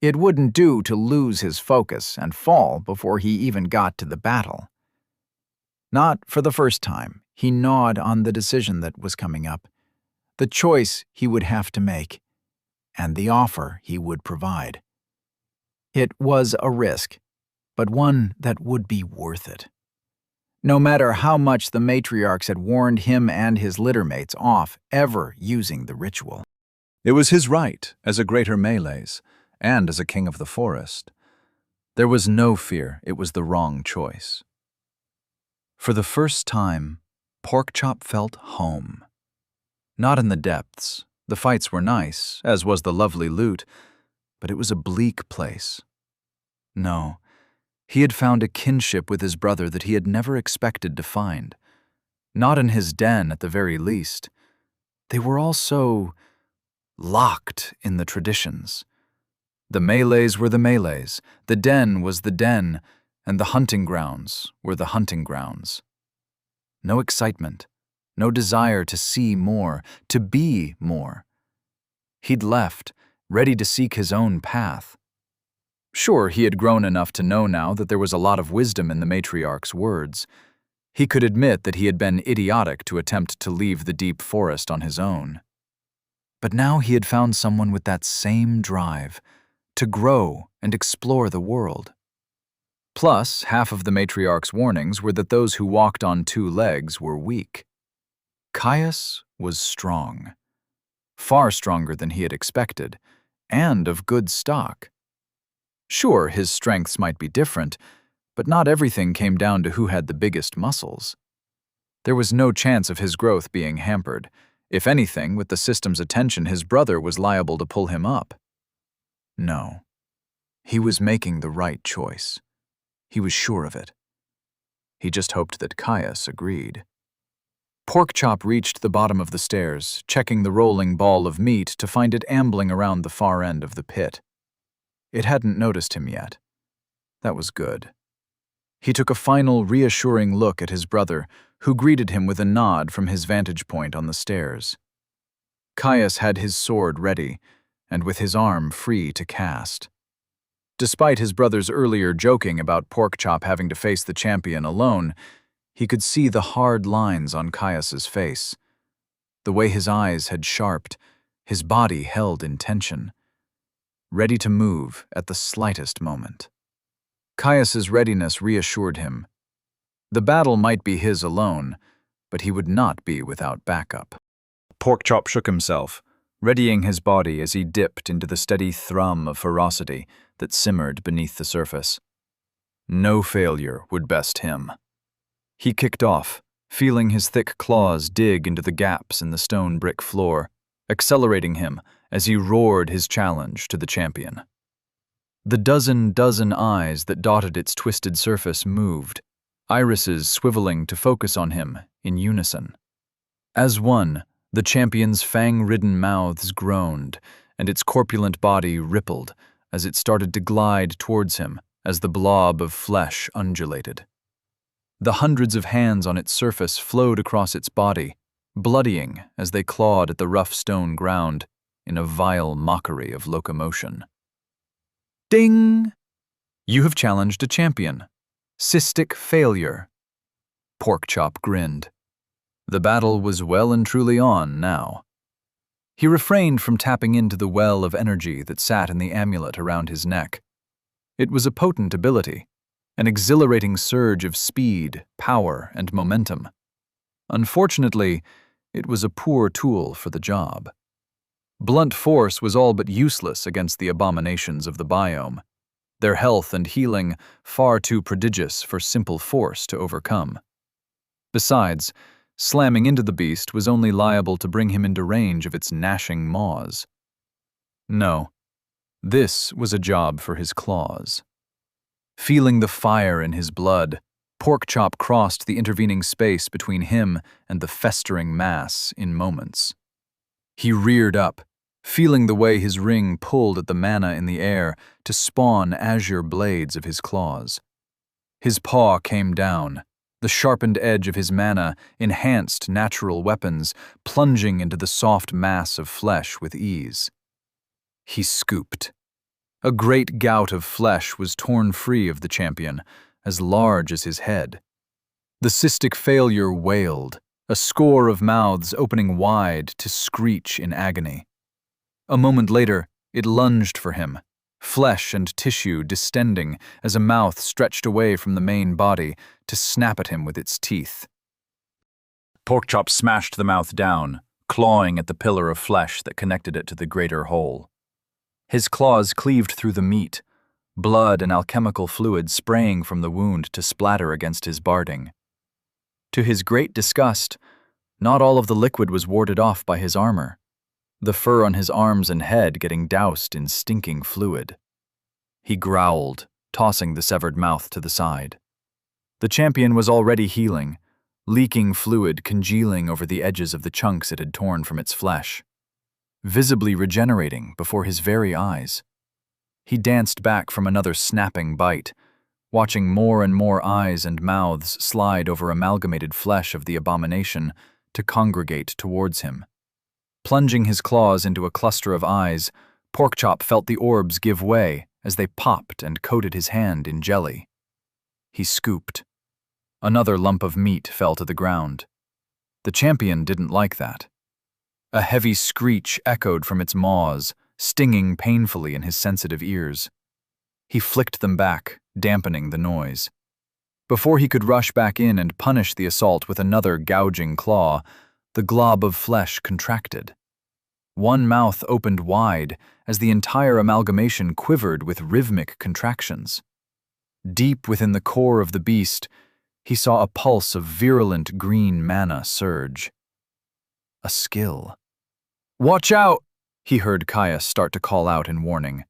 It wouldn't do to lose his focus and fall before he even got to the battle. Not for the first time, he gnawed on the decision that was coming up, the choice he would have to make, and the offer he would provide. It was a risk, but one that would be worth it. No matter how much the matriarchs had warned him and his littermates off ever using the ritual. It was his right as a greater Malays and as a king of the forest. There was no fear it was the wrong choice. For the first time, Porkchop felt home. Not in the depths. The fights were nice, as was the lovely loot, but it was a bleak place. No, he had found a kinship with his brother that he had never expected to find. Not in his den, at the very least. They were all so locked in the traditions. The Malays were the Malays, the den was the den, and the hunting grounds were the hunting grounds. No excitement, no desire to see more, to be more. He'd left, ready to seek his own path. Sure, he had grown enough to know now that there was a lot of wisdom in the matriarch's words. He could admit that he had been idiotic to attempt to leave the deep forest on his own. But now he had found someone with that same drive to grow and explore the world. Plus, half of the matriarch's warnings were that those who walked on two legs were weak. Caius was strong, far stronger than he had expected, and of good stock. Sure, his strengths might be different, but not everything came down to who had the biggest muscles. There was no chance of his growth being hampered. If anything, with the system's attention, his brother was liable to pull him up. No, he was making the right choice. He was sure of it. He just hoped that Caius agreed. Porkchop reached the bottom of the stairs, checking the rolling ball of meat to find it ambling around the far end of the pit. It hadn't noticed him yet. That was good. He took a final, reassuring look at his brother, who greeted him with a nod from his vantage point on the stairs. Caius had his sword ready, and with his arm free to cast. Despite his brother's earlier joking about Porkchop having to face the champion alone, he could see the hard lines on Caius's face. The way his eyes had sharpened, his body held in tension, ready to move at the slightest moment. Caius's readiness reassured him. The battle might be his alone, but he would not be without backup. Porkchop shook himself, readying his body as he dipped into the steady thrum of ferocity that simmered beneath the surface. No failure would best him. He kicked off, feeling his thick claws dig into the gaps in the stone brick floor, accelerating him as he roared his challenge to the champion. The dozen eyes that dotted its twisted surface moved, irises swiveling to focus on him in unison. As one, the champion's fang-ridden mouths groaned, and its corpulent body rippled as it started to glide towards him as the blob of flesh undulated. The hundreds of hands on its surface flowed across its body, bloodying as they clawed at the rough stone ground in a vile mockery of locomotion. Ding! You have challenged a champion. Cystic failure. Porkchop grinned. The battle was well and truly on now. He refrained from tapping into the well of energy that sat in the amulet around his neck. It was a potent ability, an exhilarating surge of speed, power, and momentum. Unfortunately, it was a poor tool for the job. Blunt force was all but useless against the abominations of the biome, their health and healing far too prodigious for simple force to overcome. Besides, slamming into the beast was only liable to bring him into range of its gnashing maws. No, this was a job for his claws. Feeling the fire in his blood, Porkchop crossed the intervening space between him and the festering mass in moments. He reared up, feeling the way his ring pulled at the mana in the air to spawn azure blades of his claws. His paw came down, the sharpened edge of his mana enhanced natural weapons, plunging into the soft mass of flesh with ease. He scooped. A great gout of flesh was torn free of the champion, as large as his head. The cystic failure wailed, a score of mouths opening wide to screech in agony. A moment later, it lunged for him, flesh and tissue distending as a mouth stretched away from the main body to snap at him with its teeth. Porkchop smashed the mouth down, clawing at the pillar of flesh that connected it to the greater whole. His claws cleaved through the meat, blood and alchemical fluid spraying from the wound to splatter against his barding. To his great disgust, not all of the liquid was warded off by his armor, the fur on his arms and head getting doused in stinking fluid. He growled, tossing the severed mouth to the side. The champion was already healing, leaking fluid congealing over the edges of the chunks it had torn from its flesh, visibly regenerating before his very eyes. He danced back from another snapping bite, watching more and more eyes and mouths slide over amalgamated flesh of the abomination to congregate towards him. Plunging his claws into a cluster of eyes, Porkchop felt the orbs give way as they popped and coated his hand in jelly. He scooped. Another lump of meat fell to the ground. The champion didn't like that. A heavy screech echoed from its maws, stinging painfully in his sensitive ears. He flicked them back, dampening the noise. Before he could rush back in and punish the assault with another gouging claw, the glob of flesh contracted. One mouth opened wide as the entire amalgamation quivered with rhythmic contractions. Deep within the core of the beast, he saw a pulse of virulent green mana surge. A skill. "Watch out!" he heard Caius start to call out in warning.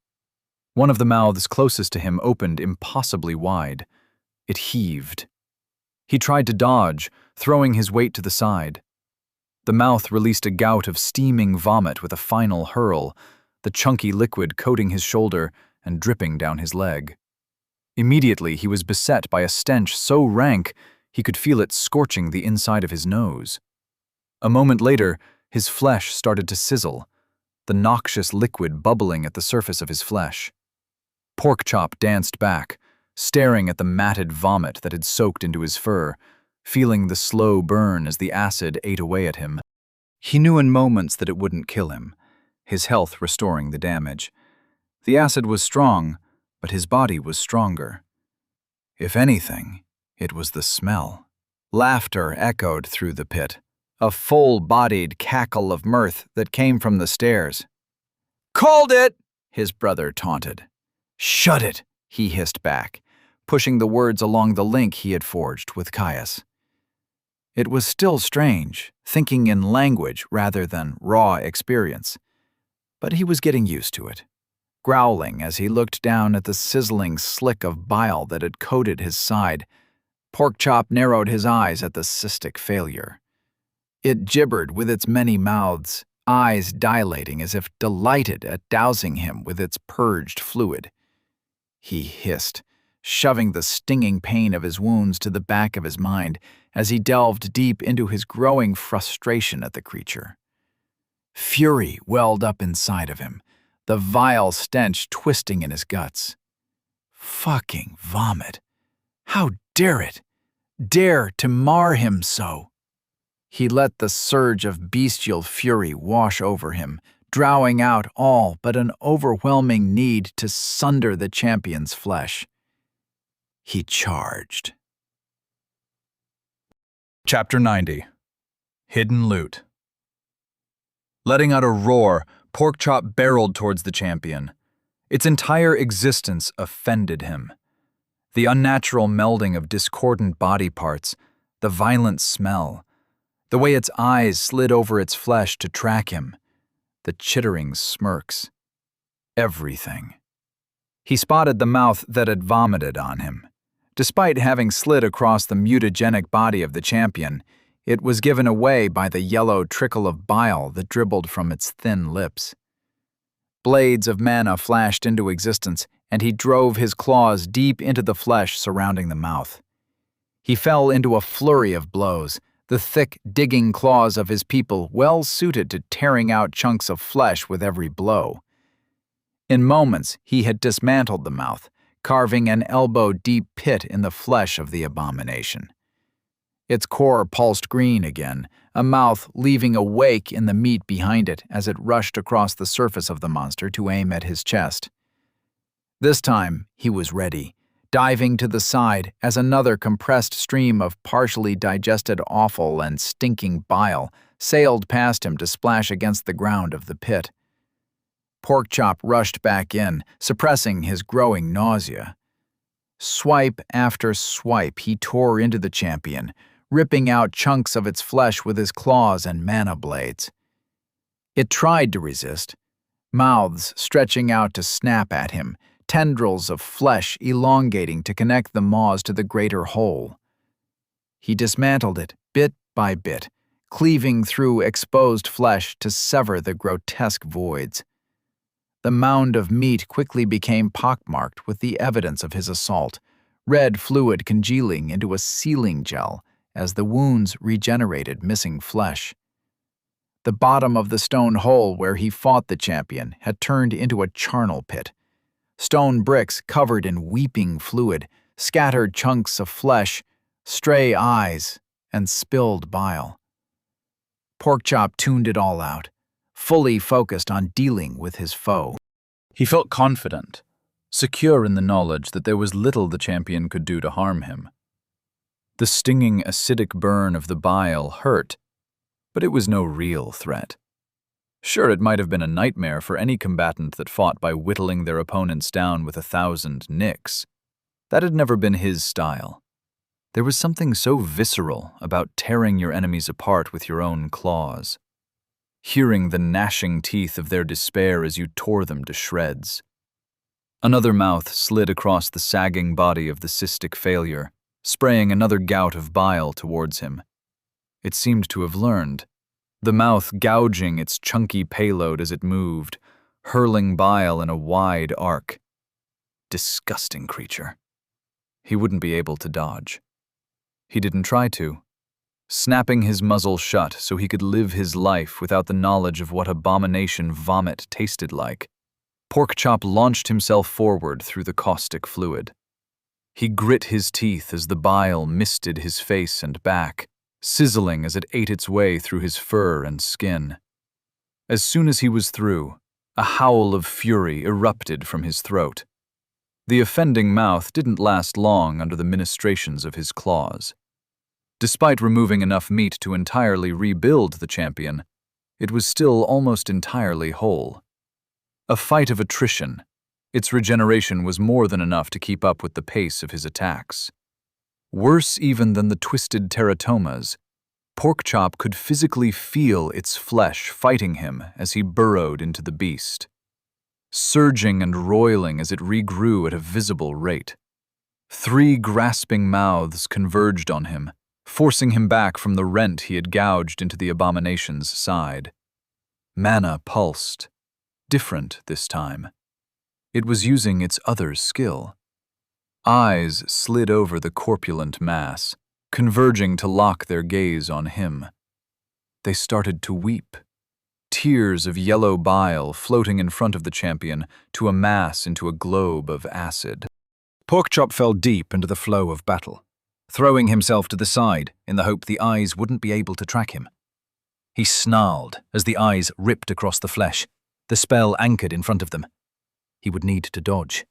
One of the mouths closest to him opened impossibly wide. It heaved. He tried to dodge, throwing his weight to the side. The mouth released a gout of steaming vomit with a final hurl, the chunky liquid coating his shoulder and dripping down his leg. Immediately, he was beset by a stench so rank he could feel it scorching the inside of his nose. A moment later, his flesh started to sizzle, the noxious liquid bubbling at the surface of his flesh. Porkchop danced back, staring at the matted vomit that had soaked into his fur, feeling the slow burn as the acid ate away at him. He knew in moments that it wouldn't kill him, his health restoring the damage. The acid was strong, but his body was stronger. If anything, it was the smell. Laughter echoed through the pit, a full-bodied cackle of mirth that came from the stairs. "Called it!" his brother taunted. "Shut it!" he hissed back, pushing the words along the link he had forged with Caius. It was still strange, thinking in language rather than raw experience, but he was getting used to it, growling as he looked down at the sizzling slick of bile that had coated his side. Porkchop narrowed his eyes at the cystic failure. It gibbered with its many mouths, eyes dilating as if delighted at dousing him with its purged fluid. He hissed, shoving the stinging pain of his wounds to the back of his mind as he delved deep into his growing frustration at the creature. Fury welled up inside of him, the vile stench twisting in his guts. Fucking vomit. How dare it? Dare to mar him so? He let the surge of bestial fury wash over him, drowning out all but an overwhelming need to sunder the champion's flesh. He charged. Chapter 90. Hidden Loot. Letting out a roar, Porkchop barreled towards the champion. Its entire existence offended him. The unnatural melding of discordant body parts, the violent smell, the way its eyes slid over its flesh to track him, the chittering smirks. Everything. He spotted the mouth that had vomited on him. Despite having slid across the mutagenic body of the champion, it was given away by the yellow trickle of bile that dribbled from its thin lips. Blades of mana flashed into existence, and he drove his claws deep into the flesh surrounding the mouth. He fell into a flurry of blows, the thick, digging claws of his people well suited to tearing out chunks of flesh with every blow. In moments, he had dismantled the mouth, carving an elbow-deep pit in the flesh of the abomination. Its core pulsed green again, a mouth leaving a wake in the meat behind it as it rushed across the surface of the monster to aim at his chest. This time, he was ready, diving to the side as another compressed stream of partially digested offal and stinking bile sailed past him to splash against the ground of the pit. Porkchop rushed back in, suppressing his growing nausea. Swipe after swipe, he tore into the champion, ripping out chunks of its flesh with his claws and mana blades. It tried to resist, mouths stretching out to snap at him, tendrils of flesh elongating to connect the maws to the greater whole. He dismantled it bit by bit, cleaving through exposed flesh to sever the grotesque voids. The mound of meat quickly became pockmarked with the evidence of his assault, red fluid congealing into a sealing gel as the wounds regenerated missing flesh. The bottom of the stone hole where he fought the champion had turned into a charnel pit. Stone bricks covered in weeping fluid, scattered chunks of flesh, stray eyes, and spilled bile. Porkchop tuned it all out, fully focused on dealing with his foe. He felt confident, secure in the knowledge that there was little the champion could do to harm him. The stinging acidic burn of the bile hurt, but it was no real threat. Sure, it might have been a nightmare for any combatant that fought by whittling their opponents down with 1,000 nicks. That had never been his style. There was something so visceral about tearing your enemies apart with your own claws, hearing the gnashing teeth of their despair as you tore them to shreds. Another mouth slid across the sagging body of the cystic failure, spraying another gout of bile towards him. It seemed to have learned, the mouth gouging its chunky payload as it moved, hurling bile in a wide arc. Disgusting creature. He wouldn't be able to dodge. He didn't try to, snapping his muzzle shut so he could live his life without the knowledge of what abomination vomit tasted like. Porkchop launched himself forward through the caustic fluid. He grit his teeth as the bile misted his face and back, sizzling as it ate its way through his fur and skin. As soon as he was through, a howl of fury erupted from his throat. The offending mouth didn't last long under the ministrations of his claws. Despite removing enough meat to entirely rebuild the champion, it was still almost entirely whole. A fight of attrition, its regeneration was more than enough to keep up with the pace of his attacks. Worse even than the twisted teratomas, Porkchop could physically feel its flesh fighting him as he burrowed into the beast, surging and roiling as it regrew at a visible rate. 3 grasping mouths converged on him, forcing him back from the rent he had gouged into the abomination's side. Mana pulsed, different this time. It was using its other skill. Eyes slid over the corpulent mass, converging to lock their gaze on him. They started to weep, tears of yellow bile floating in front of the champion to amass into a globe of acid. Porkchop fell deep into the flow of battle, throwing himself to the side in the hope the eyes wouldn't be able to track him. He snarled as the eyes ripped across the flesh, the spell anchored in front of them. He would need to dodge.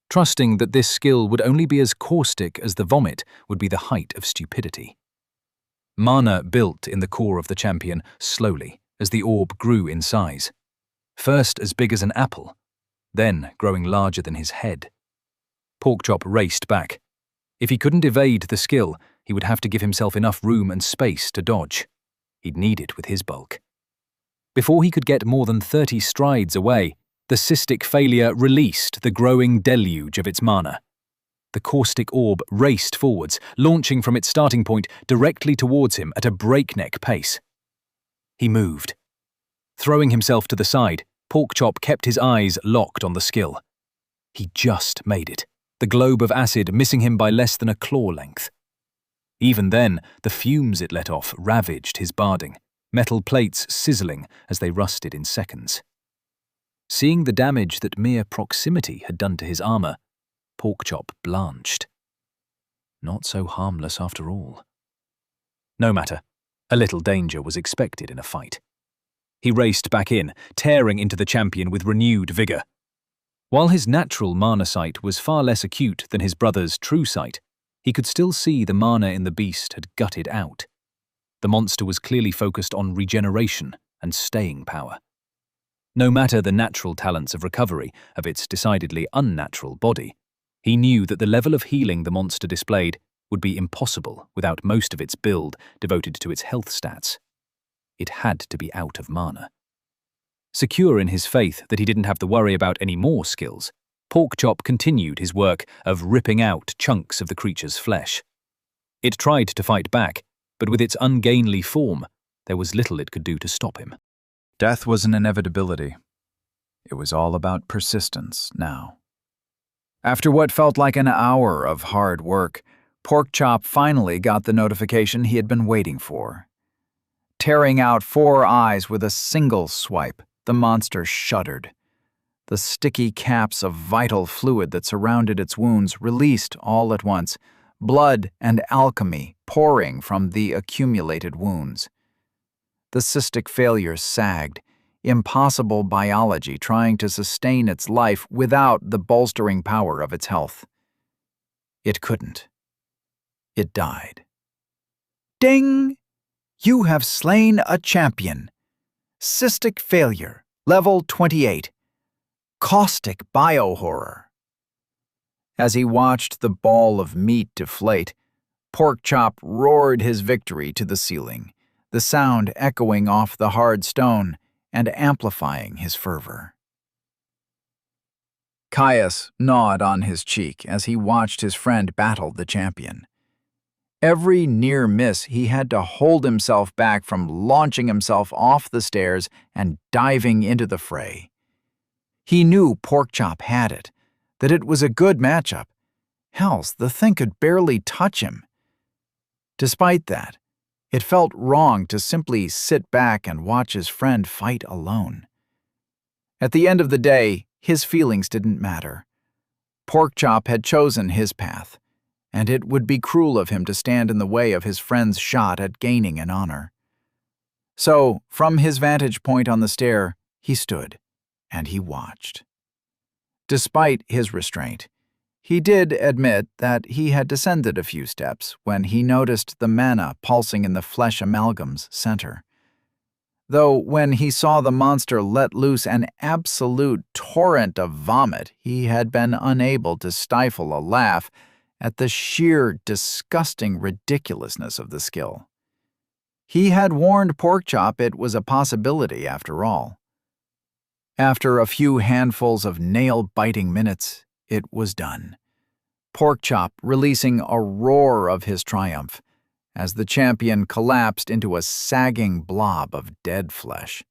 Trusting that this skill would only be as caustic as the vomit would be the height of stupidity. Mana built in the core of the champion slowly as the orb grew in size. First as big as an apple, then growing larger than his head. Porkchop raced back. If he couldn't evade the skill, he would have to give himself enough room and space to dodge. He'd need it with his bulk. Before he could get more than 30 strides away, the cystic failure released the growing deluge of its mana. The caustic orb raced forwards, launching from its starting point directly towards him at a breakneck pace. He moved. Throwing himself to the side, Porkchop kept his eyes locked on the skill. He just made it, the globe of acid missing him by less than a claw length. Even then, the fumes it let off ravaged his barding, metal plates sizzling as they rusted in seconds. Seeing the damage that mere proximity had done to his armor, Porkchop blanched. Not so harmless after all. No matter, a little danger was expected in a fight. He raced back in, tearing into the champion with renewed vigor. While his natural mana sight was far less acute than his brother's true sight, he could still see the mana in the beast had gutted out. The monster was clearly focused on regeneration and staying power. No matter the natural talents of recovery of its decidedly unnatural body, he knew that the level of healing the monster displayed would be impossible without most of its build devoted to its health stats. It had to be out of mana. Secure in his faith that he didn't have to worry about any more skills, Porkchop continued his work of ripping out chunks of the creature's flesh. It tried to fight back, but with its ungainly form, there was little it could do to stop him. Death was an inevitability. It was all about persistence now. After what felt like an hour of hard work, Porkchop finally got the notification he had been waiting for. Tearing out 4 eyes with a single swipe, the monster shuddered. The sticky caps of vital fluid that surrounded its wounds released all at once, blood and alchemy pouring from the accumulated wounds. The cystic failure sagged, impossible biology trying to sustain its life without the bolstering power of its health. It couldn't. It died. Ding! You have slain a champion. Cystic failure, level 28. Caustic biohorror. As he watched the ball of meat deflate, Porkchop roared his victory to the ceiling, the sound echoing off the hard stone and amplifying his fervor. Caius gnawed on his cheek as he watched his friend battle the champion. Every near miss, he had to hold himself back from launching himself off the stairs and diving into the fray. He knew Porkchop had it, that it was a good matchup. Hells, the thing could barely touch him. Despite that, it felt wrong to simply sit back and watch his friend fight alone. At the end of the day, his feelings didn't matter. Porkchop had chosen his path, and it would be cruel of him to stand in the way of his friend's shot at gaining an honor. So, from his vantage point on the stair, he stood, and he watched. Despite his restraint, he did admit that he had descended a few steps when he noticed the mana pulsing in the flesh amalgam's center. Though when he saw the monster let loose an absolute torrent of vomit, he had been unable to stifle a laugh at the sheer, disgusting ridiculousness of the skill. He had warned Porkchop it was a possibility after all. After a few handfuls of nail-biting minutes, it was done. Porkchop releasing a roar of his triumph as the champion collapsed into a sagging blob of dead flesh.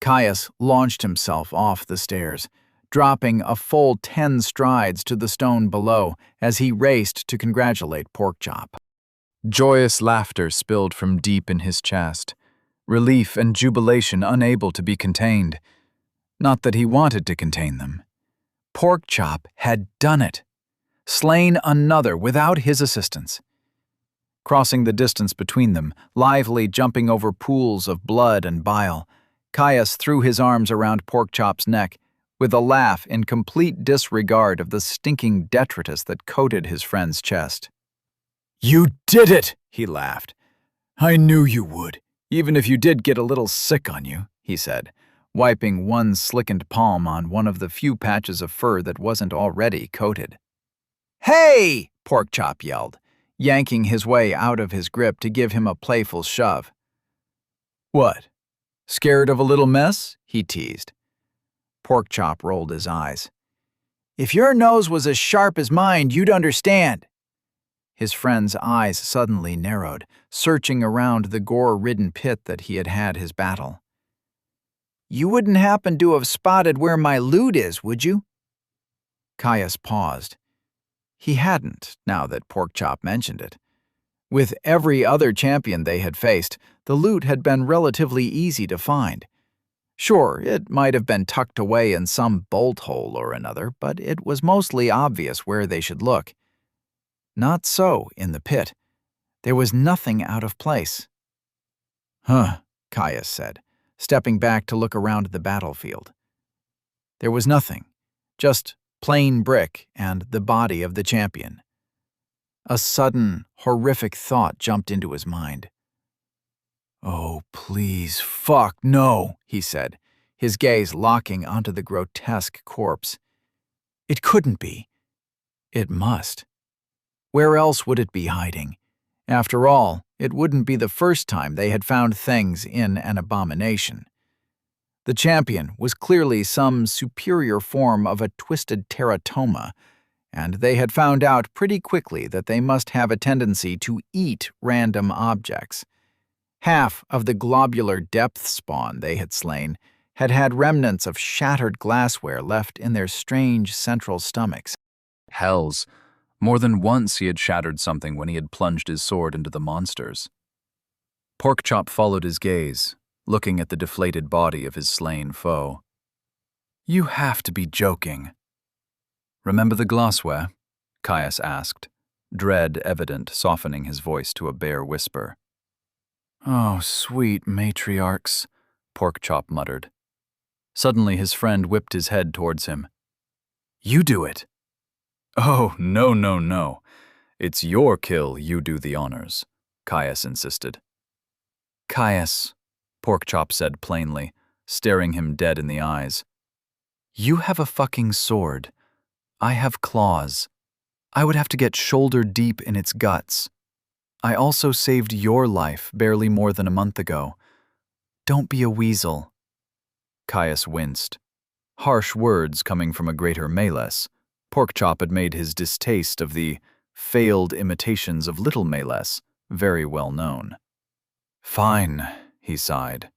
Caius launched himself off the stairs, dropping a full 10 strides to the stone below as he raced to congratulate Porkchop. Joyous laughter spilled from deep in his chest, relief and jubilation unable to be contained. Not that he wanted to contain them. Porkchop had done it, slain another without his assistance. Crossing the distance between them, lively jumping over pools of blood and bile, Caius threw his arms around Porkchop's neck with a laugh in complete disregard of the stinking detritus that coated his friend's chest. "You did it!" he laughed. "I knew you would, even if you did get a little sick on you," he said, wiping one slickened palm on one of the few patches of fur that wasn't already coated. "Hey!" Porkchop yelled, yanking his way out of his grip to give him a playful shove. "What? Scared of a little mess?" he teased. Porkchop rolled his eyes. "If your nose was as sharp as mine, you'd understand." His friend's eyes suddenly narrowed, searching around the gore-ridden pit that he had had his battle. "You wouldn't happen to have spotted where my loot is, would you?" Caius paused. He hadn't, now that Porkchop mentioned it. With every other champion they had faced, the loot had been relatively easy to find. Sure, it might have been tucked away in some bolt hole or another, but it was mostly obvious where they should look. Not so in the pit. There was nothing out of place. "Huh," Caius said, stepping back to look around the battlefield. There was nothing, just plain brick and the body of the champion. A sudden, horrific thought jumped into his mind. "Oh, please, fuck, no," he said, his gaze locking onto the grotesque corpse. It couldn't be. It must. Where else would it be hiding? After all, it wouldn't be the first time they had found things in an abomination. The champion was clearly some superior form of a twisted teratoma, and they had found out pretty quickly that they must have a tendency to eat random objects. Half of the globular depth spawn they had slain had had remnants of shattered glassware left in their strange central stomachs. Hells, more than once he had shattered something when he had plunged his sword into the monsters. Porkchop followed his gaze, looking at the deflated body of his slain foe. "You have to be joking." "Remember the glassware?" Caius asked, dread evident, softening his voice to a bare whisper. "Oh, sweet matriarchs," Porkchop muttered. Suddenly his friend whipped his head towards him. "You do it." "Oh, no, no, no. It's your kill, you do the honors," Caius insisted. "Caius," Porkchop said plainly, staring him dead in the eyes. "You have a fucking sword. I have claws. I would have to get shoulder deep in its guts. I also saved your life barely more than a month ago. Don't be a weasel." Caius winced. Harsh words coming from a greater Males. Porkchop had made his distaste of the failed imitations of Little Males very well known. "Fine," he sighed.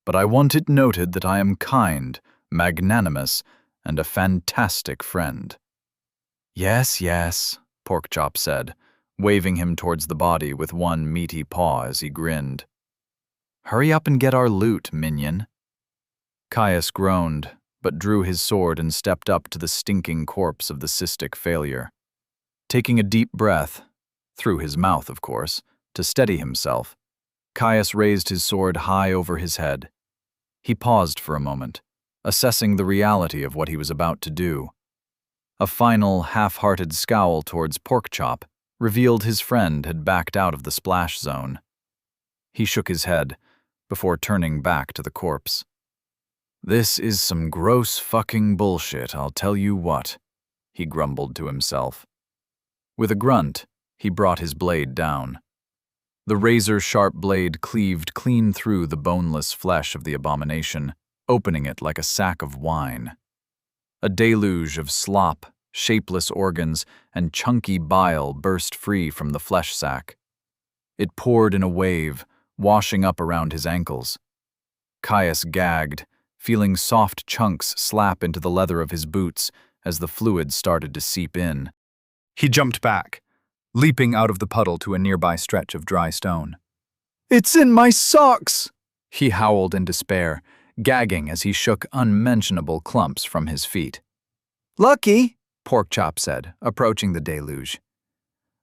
"But I want it noted that I am kind, magnanimous, and a fantastic friend." "Yes, yes," Porkchop said, waving him towards the body with one meaty paw as he grinned. "Hurry up and get our loot, minion." Caius groaned, but drew his sword and stepped up to the stinking corpse of the cystic failure. Taking a deep breath, through his mouth, of course, to steady himself, Caius raised his sword high over his head. He paused for a moment, assessing the reality of what he was about to do. A final, half-hearted scowl towards Porkchop revealed his friend had backed out of the splash zone. He shook his head, before turning back to the corpse. "This is some gross fucking bullshit, I'll tell you what," he grumbled to himself. With a grunt, he brought his blade down. The razor-sharp blade cleaved clean through the boneless flesh of the abomination, opening it like a sack of wine. A deluge of slop, shapeless organs, and chunky bile burst free from the flesh sack. It poured in a wave, washing up around his ankles. Caius gagged, feeling soft chunks slap into the leather of his boots as the fluid started to seep in. He jumped back, leaping out of the puddle to a nearby stretch of dry stone. "It's in my socks!" he howled in despair, gagging as he shook unmentionable clumps from his feet. "Lucky," Porkchop said, approaching the deluge.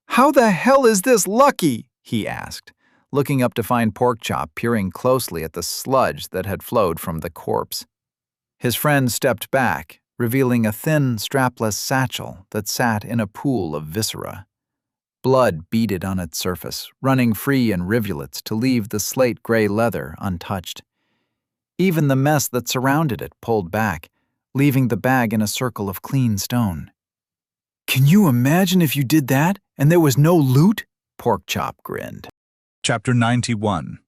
"How the hell is this lucky?" he asked, looking up to find Porkchop peering closely at the sludge that had flowed from the corpse. His friend stepped back, revealing a thin, strapless satchel that sat in a pool of viscera. Blood beaded on its surface, running free in rivulets to leave the slate-gray leather untouched. Even the mess that surrounded it pulled back, leaving the bag in a circle of clean stone. "Can you imagine if you did that and there was no loot?" Porkchop grinned. Chapter 91.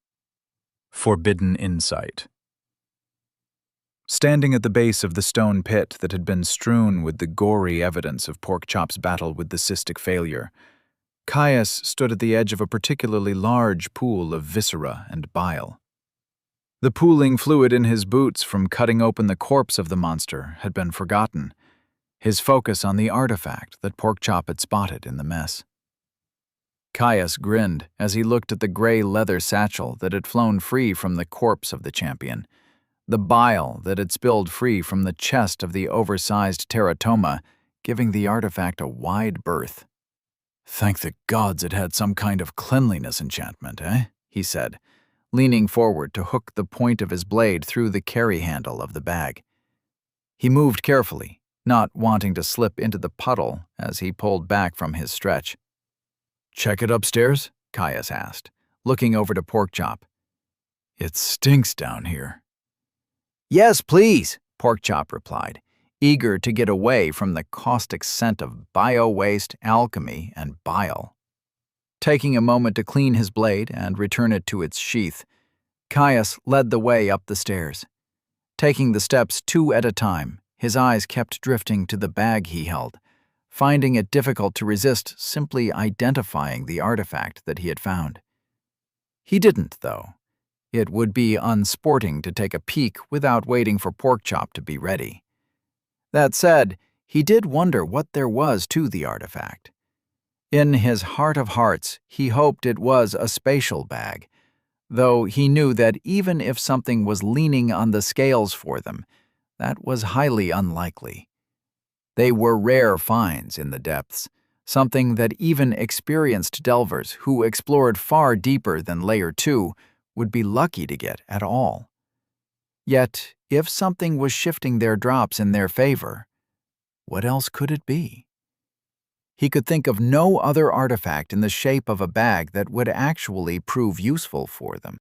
Forbidden Insight. Standing at the base of the stone pit that had been strewn with the gory evidence of Porkchop's battle with the cystic failure, Caius stood at the edge of a particularly large pool of viscera and bile. The pooling fluid in his boots from cutting open the corpse of the monster had been forgotten, his focus on the artifact that Porkchop had spotted in the mess. Caius grinned as he looked at the gray leather satchel that had flown free from the corpse of the champion, the bile that had spilled free from the chest of the oversized teratoma, giving the artifact a wide berth. "Thank the gods it had some kind of cleanliness enchantment, eh?" he said, leaning forward to hook the point of his blade through the carry handle of the bag. He moved carefully, not wanting to slip into the puddle as he pulled back from his stretch. "Check it upstairs?" Caius asked, looking over to Porkchop. "It stinks down here." "Yes, please," Porkchop replied, eager to get away from the caustic scent of bio-waste, alchemy, and bile. Taking a moment to clean his blade and return it to its sheath, Caius led the way up the stairs. Taking the steps 2 at a time, his eyes kept drifting to the bag he held, finding it difficult to resist simply identifying the artifact that he had found. He didn't, though. It would be unsporting to take a peek without waiting for Porkchop to be ready. That said, he did wonder what there was to the artifact. In his heart of hearts, he hoped it was a spatial bag, though he knew that even if something was leaning on the scales for them, that was highly unlikely. They were rare finds in the depths, something that even experienced delvers who explored far deeper than Layer 2 would be lucky to get at all. Yet, if something was shifting their drops in their favor, what else could it be? He could think of no other artifact in the shape of a bag that would actually prove useful for them.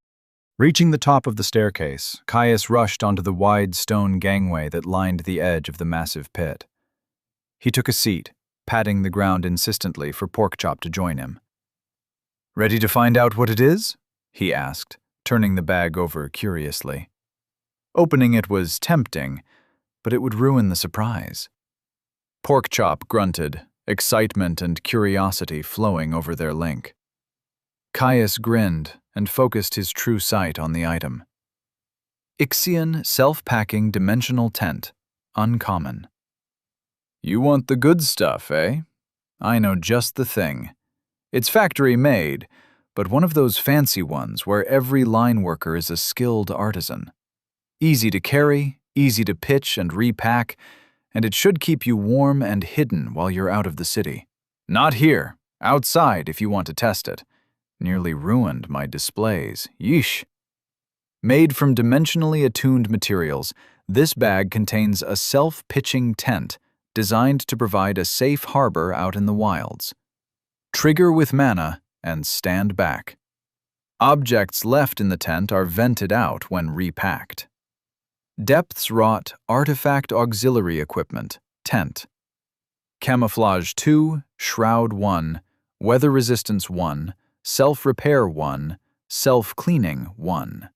Reaching the top of the staircase, Caius rushed onto the wide stone gangway that lined the edge of the massive pit. He took a seat, patting the ground insistently for Porkchop to join him. "Ready to find out what it is?" he asked, turning the bag over curiously. Opening it was tempting, but it would ruin the surprise. Porkchop grunted, excitement and curiosity flowing over their link. Caius grinned and focused his true sight on the item. Ixion Self-Packing Dimensional Tent, Uncommon. "You want the good stuff, eh? I know just the thing. It's factory-made, but one of those fancy ones where every line worker is a skilled artisan. Easy to carry, easy to pitch and repack, and it should keep you warm and hidden while you're out of the city. Not here, outside if you want to test it. Nearly ruined my displays. Yeesh." Made from dimensionally attuned materials, this bag contains a self-pitching tent designed to provide a safe harbor out in the wilds. Trigger with mana and stand back. Objects left in the tent are vented out when repacked. Depths wrought artifact auxiliary equipment, tent. Camouflage 2, Shroud 1, Weather Resistance 1, Self-Repair 1, Self-Cleaning 1.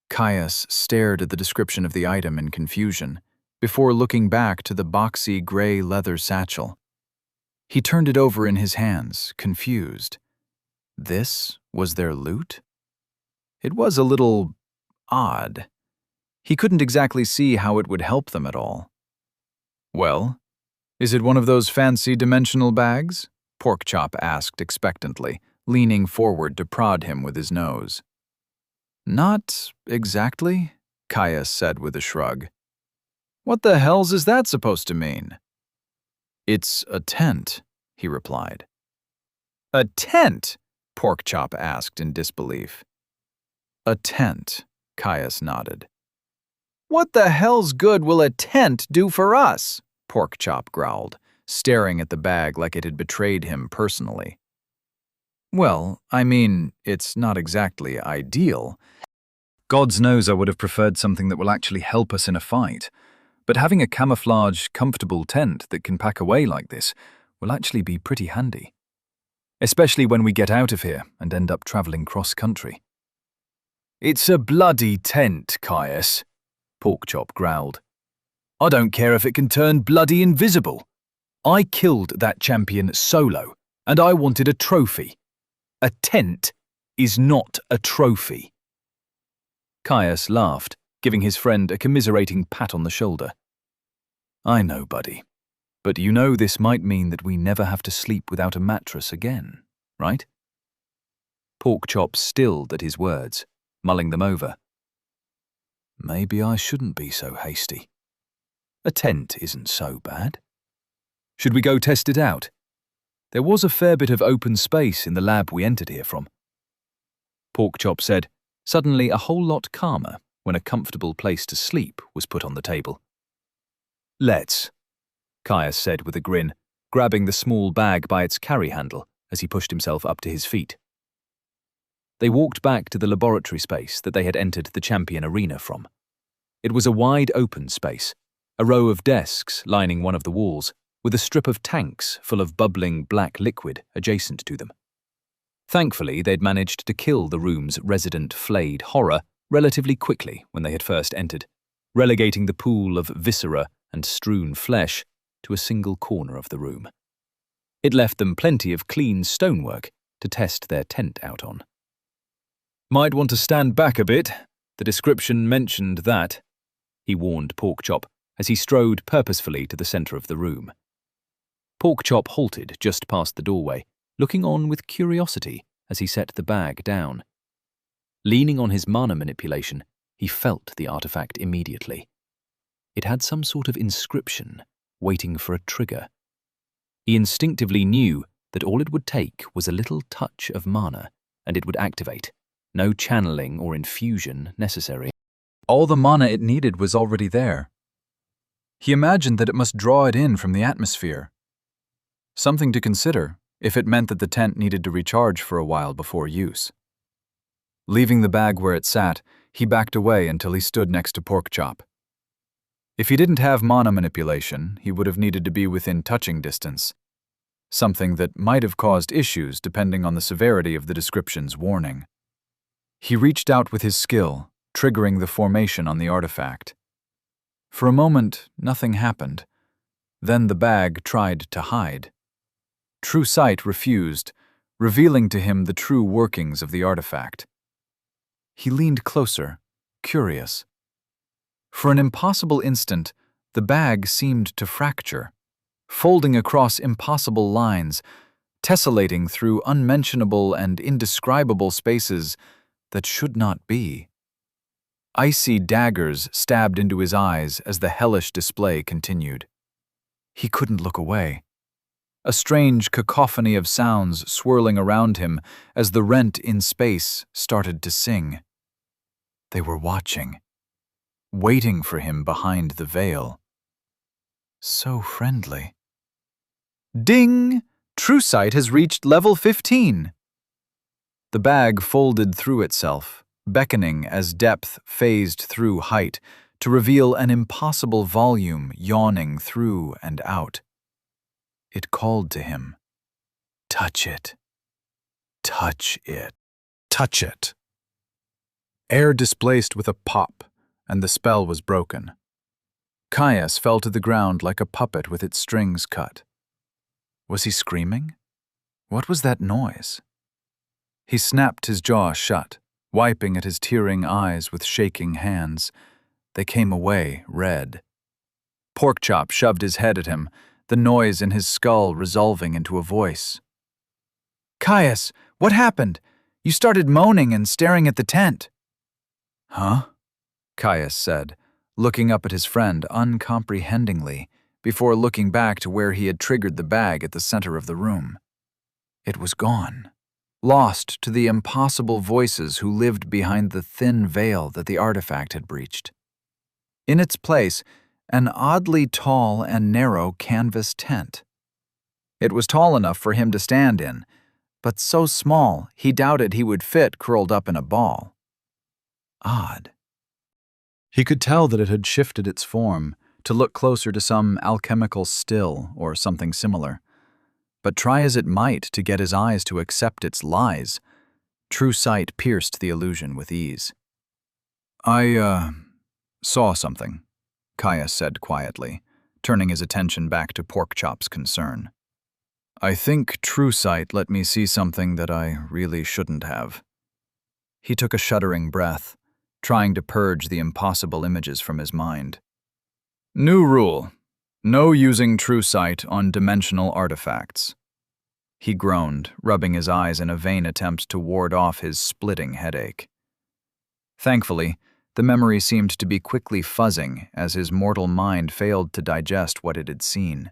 Caius stared at the description of the item in confusion, before looking back to the boxy gray leather satchel. He turned it over in his hands, confused. This was their loot? It was a little odd. He couldn't exactly see how it would help them at all. "Well, is it one of those fancy dimensional bags?" Porkchop asked expectantly, leaning forward to prod him with his nose. "Not exactly," Caius said with a shrug. "What the hell's is that supposed to mean?" "It's a tent," he replied. "A tent?" Porkchop asked in disbelief. "A tent," Caius nodded. "What the hell's good will a tent do for us?" Porkchop growled, staring at the bag like it had betrayed him personally. "Well, I mean, it's not exactly ideal. Gods knows I would have preferred something that will actually help us in a fight. But having a camouflage, comfortable tent that can pack away like this will actually be pretty handy. Especially when we get out of here and end up traveling cross-country." "It's a bloody tent, Caius," Porkchop growled. "I don't care if it can turn bloody invisible. I killed that champion solo, and I wanted a trophy. A tent is not a trophy." Caius laughed, giving his friend a commiserating pat on the shoulder. "I know, buddy. But you know this might mean that we never have to sleep without a mattress again, right?" Porkchop stilled at his words, mulling them over. "Maybe I shouldn't be so hasty. A tent isn't so bad. Should we go test it out? There was a fair bit of open space in the lab we entered here from." Porkchop said, suddenly a whole lot calmer when a comfortable place to sleep was put on the table. "Let's," Caius said with a grin, grabbing the small bag by its carry handle as he pushed himself up to his feet. They walked back to the laboratory space that they had entered the champion arena from. It was a wide open space, a row of desks lining one of the walls, with a strip of tanks full of bubbling black liquid adjacent to them. Thankfully, they'd managed to kill the room's resident flayed horror relatively quickly when they had first entered, relegating the pool of viscera and strewn flesh to a single corner of the room. It left them plenty of clean stonework to test their tent out on. "Might want to stand back a bit. The description mentioned that," he warned Porkchop as he strode purposefully to the center of the room. Porkchop halted just past the doorway, looking on with curiosity as he set the bag down. Leaning on his mana manipulation, he felt the artifact immediately. It had some sort of inscription, waiting for a trigger. He instinctively knew that all it would take was a little touch of mana, and it would activate. No channeling or infusion necessary. All the mana it needed was already there. He imagined that it must draw it in from the atmosphere. Something to consider if it meant that the tent needed to recharge for a while before use. Leaving the bag where it sat, he backed away until he stood next to Porkchop. If he didn't have mana manipulation, he would have needed to be within touching distance, something that might have caused issues depending on the severity of the description's warning. He reached out with his skill, triggering the formation on the artifact. For a moment, nothing happened. Then the bag tried to hide. True Sight refused, revealing to him the true workings of the artifact. He leaned closer, curious. For an impossible instant, the bag seemed to fracture, folding across impossible lines, tessellating through unmentionable and indescribable spaces that should not be. Icy daggers stabbed into his eyes as the hellish display continued. He couldn't look away. A strange cacophony of sounds swirling around him as the rent in space started to sing. They were watching, waiting for him behind the veil. So friendly. Ding! True Sight has reached level 15. The bag folded through itself, beckoning as depth phased through height to reveal an impossible volume yawning through and out. It called to him. Touch it. Touch it. Touch it. Air displaced with a pop, and the spell was broken. Caius fell to the ground like a puppet with its strings cut. Was he screaming? What was that noise? He snapped his jaw shut, wiping at his tearing eyes with shaking hands. They came away red. Porkchop shoved his head at him, the noise in his skull resolving into a voice. Caius, what happened? You started moaning and staring at the tent. Huh? Caius said, looking up at his friend uncomprehendingly, before looking back to where he had triggered the bag at the center of the room. It was gone, lost to the impossible voices who lived behind the thin veil that the artifact had breached. In its place, an oddly tall and narrow canvas tent. It was tall enough for him to stand in, but so small he doubted he would fit curled up in a ball. Odd. He could tell that it had shifted its form to look closer to some alchemical still or something similar. But try as it might to get his eyes to accept its lies, True Sight pierced the illusion with ease. I saw something, Caius said quietly, turning his attention back to Porkchop's concern. I think True Sight let me see something that I really shouldn't have. He took a shuddering breath, trying to purge the impossible images from his mind. New rule. No using True Sight on dimensional artifacts. He groaned, rubbing his eyes in a vain attempt to ward off his splitting headache. Thankfully, the memory seemed to be quickly fuzzing as his mortal mind failed to digest what it had seen.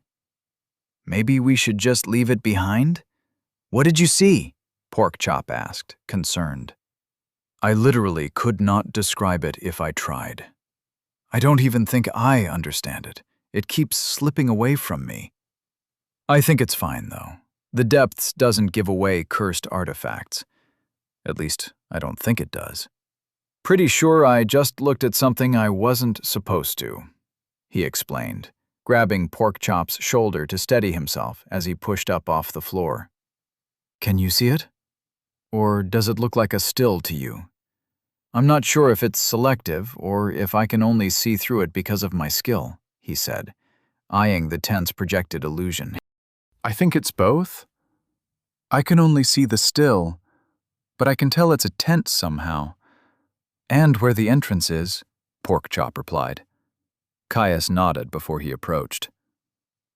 Maybe we should just leave it behind? What did you see? Porkchop asked, concerned. I literally could not describe it if I tried. I don't even think I understand it. It keeps slipping away from me. I think it's fine, though. The depths doesn't give away cursed artifacts. At least, I don't think it does. Pretty sure I just looked at something I wasn't supposed to, he explained, grabbing Porkchop's shoulder to steady himself as he pushed up off the floor. Can you see it? Or does it look like a still to you? I'm not sure if it's selective or if I can only see through it because of my skill, he said, eyeing the tent's projected illusion. I think it's both. I can only see the still, but I can tell it's a tent somehow. And where the entrance is, Porkchop replied. Caius nodded before he approached.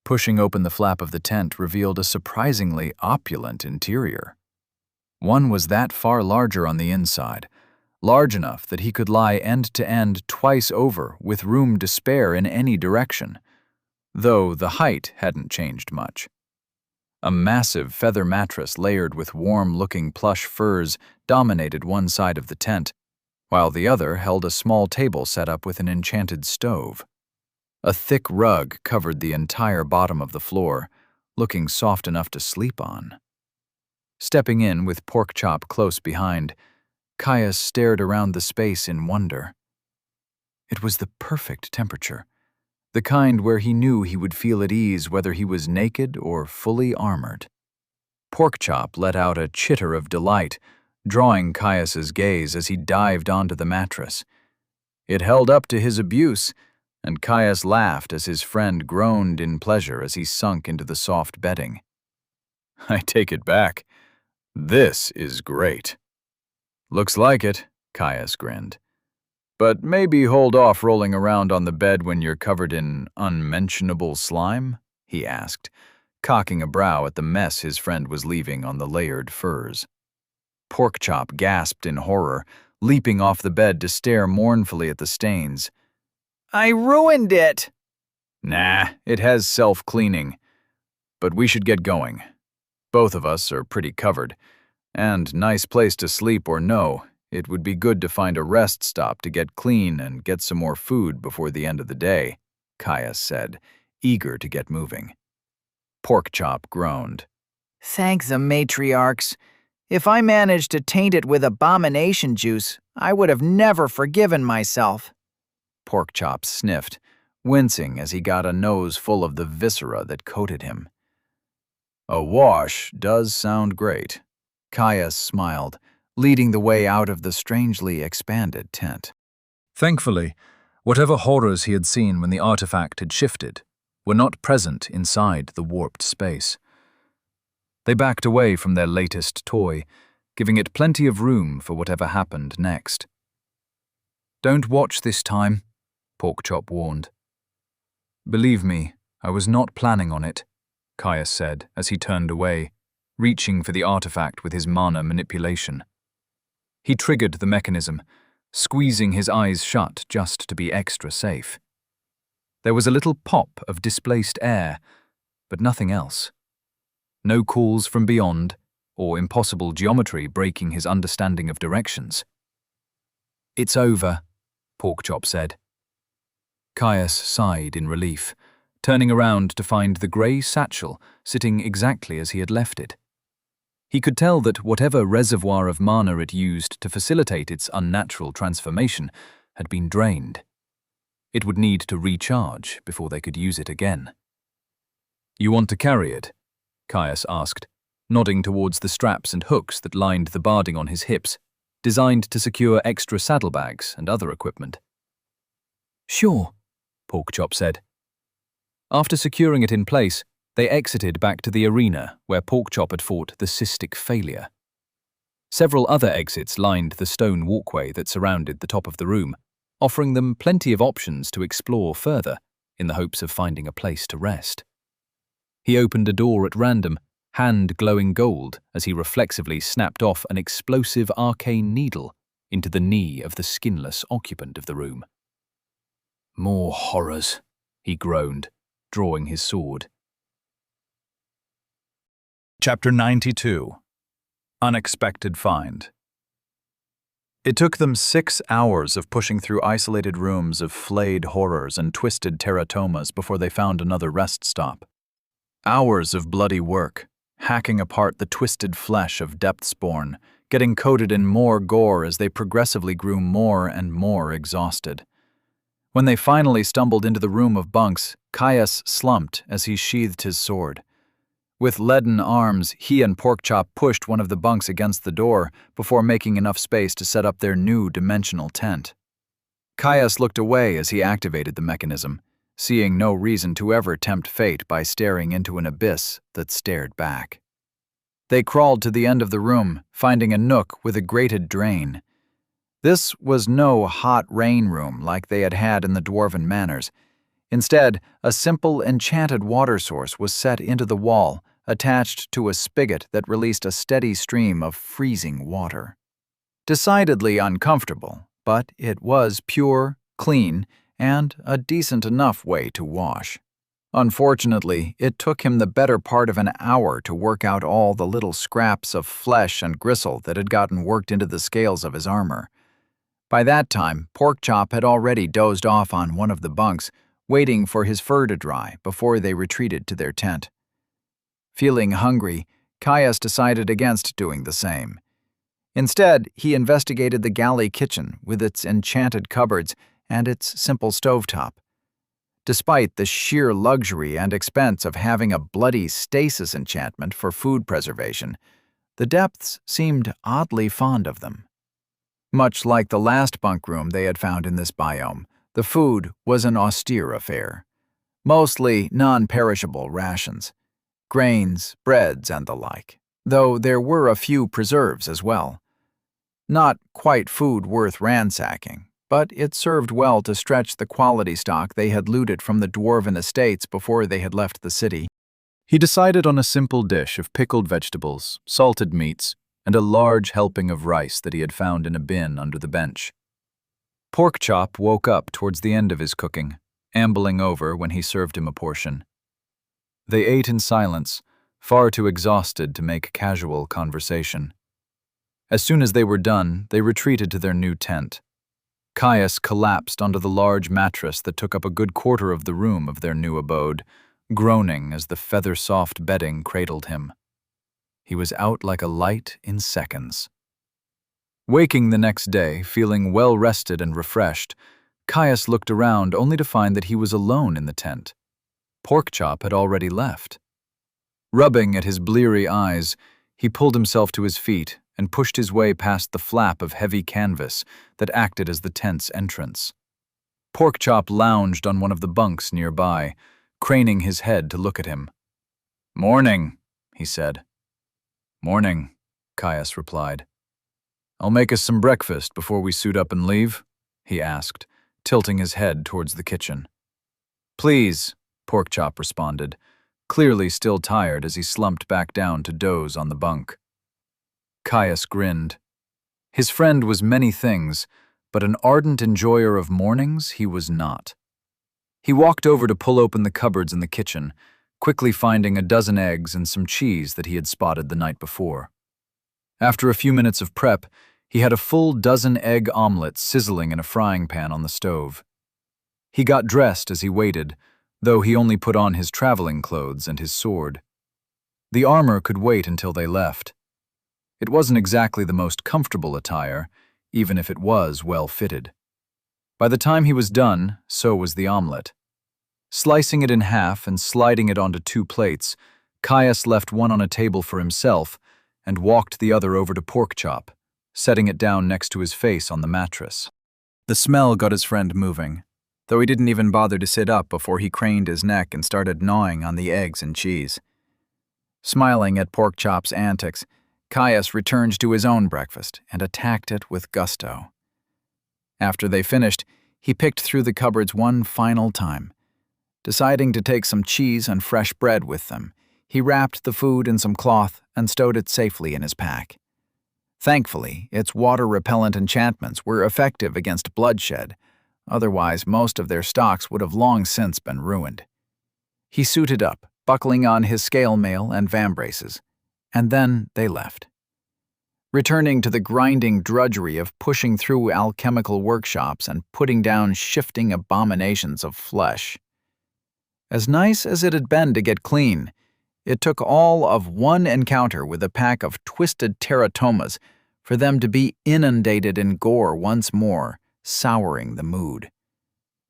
Pushing open the flap of the tent revealed a surprisingly opulent interior. One was that far larger on the inside, large enough that he could lie end to end twice over with room to spare in any direction, though the height hadn't changed much. A massive feather mattress layered with warm-looking plush furs dominated one side of the tent, while the other held a small table set up with an enchanted stove. A thick rug covered the entire bottom of the floor, looking soft enough to sleep on. Stepping in with Porkchop close behind, Caius stared around the space in wonder. It was the perfect temperature, the kind where he knew he would feel at ease whether he was naked or fully armored. Porkchop let out a chitter of delight, drawing Caius's gaze as he dived onto the mattress. It held up to his abuse, and Caius laughed as his friend groaned in pleasure as he sunk into the soft bedding. "I take it back. This is great." "Looks like it," Caius grinned. "But maybe hold off rolling around on the bed when you're covered in unmentionable slime?" he asked, cocking a brow at the mess his friend was leaving on the layered furs. Porkchop gasped in horror, leaping off the bed to stare mournfully at the stains. I ruined it! "Nah, it has self-cleaning. But we should get going. Both of us are pretty covered, and nice place to sleep or no, it would be good to find a rest stop to get clean and get some more food before the end of the day," Caius said, eager to get moving. Porkchop groaned. Thank the matriarchs. If I managed to taint it with abomination juice, I would have never forgiven myself. Porkchop sniffed, wincing as he got a nose full of the viscera that coated him. "A wash does sound great," Caius smiled, leading the way out of the strangely expanded tent. Thankfully, whatever horrors he had seen when the artifact had shifted were not present inside the warped space. They backed away from their latest toy, giving it plenty of room for whatever happened next. "Don't watch this time," Porkchop warned. "Believe me, I was not planning on it," Caius said as he turned away, reaching for the artifact with his mana manipulation. He triggered the mechanism, squeezing his eyes shut just to be extra safe. There was a little pop of displaced air, but nothing else. No calls from beyond, or impossible geometry breaking his understanding of directions. "It's over," Porkchop said. Caius sighed in relief, turning around to find the grey satchel sitting exactly as he had left it. He could tell that whatever reservoir of mana it used to facilitate its unnatural transformation had been drained. It would need to recharge before they could use it again. "You want to carry it?" Caius asked, nodding towards the straps and hooks that lined the barding on his hips, designed to secure extra saddlebags and other equipment. "Sure," Porkchop said. After securing it in place, they exited back to the arena where Porkchop had fought the cystic failure. Several other exits lined the stone walkway that surrounded the top of the room, offering them plenty of options to explore further in the hopes of finding a place to rest. He opened a door at random, hand glowing gold as he reflexively snapped off an explosive arcane needle into the knee of the skinless occupant of the room. "More horrors," he groaned, drawing his sword. Chapter 92. Unexpected Find. It took them 6 hours of pushing through isolated rooms of flayed horrors and twisted teratomas before they found another rest stop. Hours of bloody work, hacking apart the twisted flesh of Depthsborn, getting coated in more gore as they progressively grew more and more exhausted. When they finally stumbled into the room of bunks, Caius slumped as he sheathed his sword. With leaden arms, he and Porkchop pushed one of the bunks against the door before making enough space to set up their new dimensional tent. Caius looked away as he activated the mechanism, seeing no reason to ever tempt fate by staring into an abyss that stared back. They crawled to the end of the room, finding a nook with a grated drain. This was no hot rain room like they had had in the dwarven manors. Instead, a simple enchanted water source was set into the wall, attached to a spigot that released a steady stream of freezing water. Decidedly uncomfortable, but it was pure, clean, and a decent enough way to wash. Unfortunately, it took him the better part of an hour to work out all the little scraps of flesh and gristle that had gotten worked into the scales of his armor. By that time, Porkchop had already dozed off on one of the bunks, waiting for his fur to dry before they retreated to their tent. Feeling hungry, Caius decided against doing the same. Instead, he investigated the galley kitchen with its enchanted cupboards and its simple stovetop. Despite the sheer luxury and expense of having a bloody stasis enchantment for food preservation, the depths seemed oddly fond of them. Much like the last bunk room they had found in this biome, the food was an austere affair. Mostly non-perishable rations, grains, breads, and the like, though there were a few preserves as well. Not quite food worth ransacking, but it served well to stretch the quality stock they had looted from the dwarven estates before they had left the city. He decided on a simple dish of pickled vegetables, salted meats, and a large helping of rice that he had found in a bin under the bench. Porkchop woke up towards the end of his cooking, ambling over when he served him a portion. They ate in silence, far too exhausted to make casual conversation. As soon as they were done, they retreated to their new tent. Caius collapsed onto the large mattress that took up a good quarter of the room of their new abode, groaning as the feather-soft bedding cradled him. He was out like a light in seconds. Waking the next day, feeling well-rested and refreshed, Caius looked around only to find that he was alone in the tent. Porkchop had already left. Rubbing at his bleary eyes, he pulled himself to his feet and pushed his way past the flap of heavy canvas that acted as the tent's entrance. Porkchop lounged on one of the bunks nearby, craning his head to look at him. "Morning," he said. "Morning," Caius replied. "I'll make us some breakfast before we suit up and leave?" he asked, tilting his head towards the kitchen. "Please," Porkchop responded, clearly still tired as he slumped back down to doze on the bunk. Caius grinned. His friend was many things, but an ardent enjoyer of mornings he was not. He walked over to pull open the cupboards in the kitchen, quickly finding a dozen eggs and some cheese that he had spotted the night before. After a few minutes of prep, he had a full dozen egg omelets sizzling in a frying pan on the stove. He got dressed as he waited, though he only put on his traveling clothes and his sword. The armor could wait until they left. It wasn't exactly the most comfortable attire, even if it was well-fitted. By the time he was done, so was the omelet. Slicing it in half and sliding it onto 2 plates, Caius left one on a table for himself and walked the other over to Porkchop, setting it down next to his face on the mattress. The smell got his friend moving, though he didn't even bother to sit up before he craned his neck and started gnawing on the eggs and cheese. Smiling at Porkchop's antics, Caius returned to his own breakfast and attacked it with gusto. After they finished, he picked through the cupboards one final time. Deciding to take some cheese and fresh bread with them, he wrapped the food in some cloth and stowed it safely in his pack. Thankfully, its water-repellent enchantments were effective against bloodshed, otherwise most of their stocks would have long since been ruined. He suited up, buckling on his scale mail and vambraces, and then they left. Returning to the grinding drudgery of pushing through alchemical workshops and putting down shifting abominations of flesh. As nice as it had been to get clean, it took all of one encounter with a pack of twisted teratomas for them to be inundated in gore once more, souring the mood.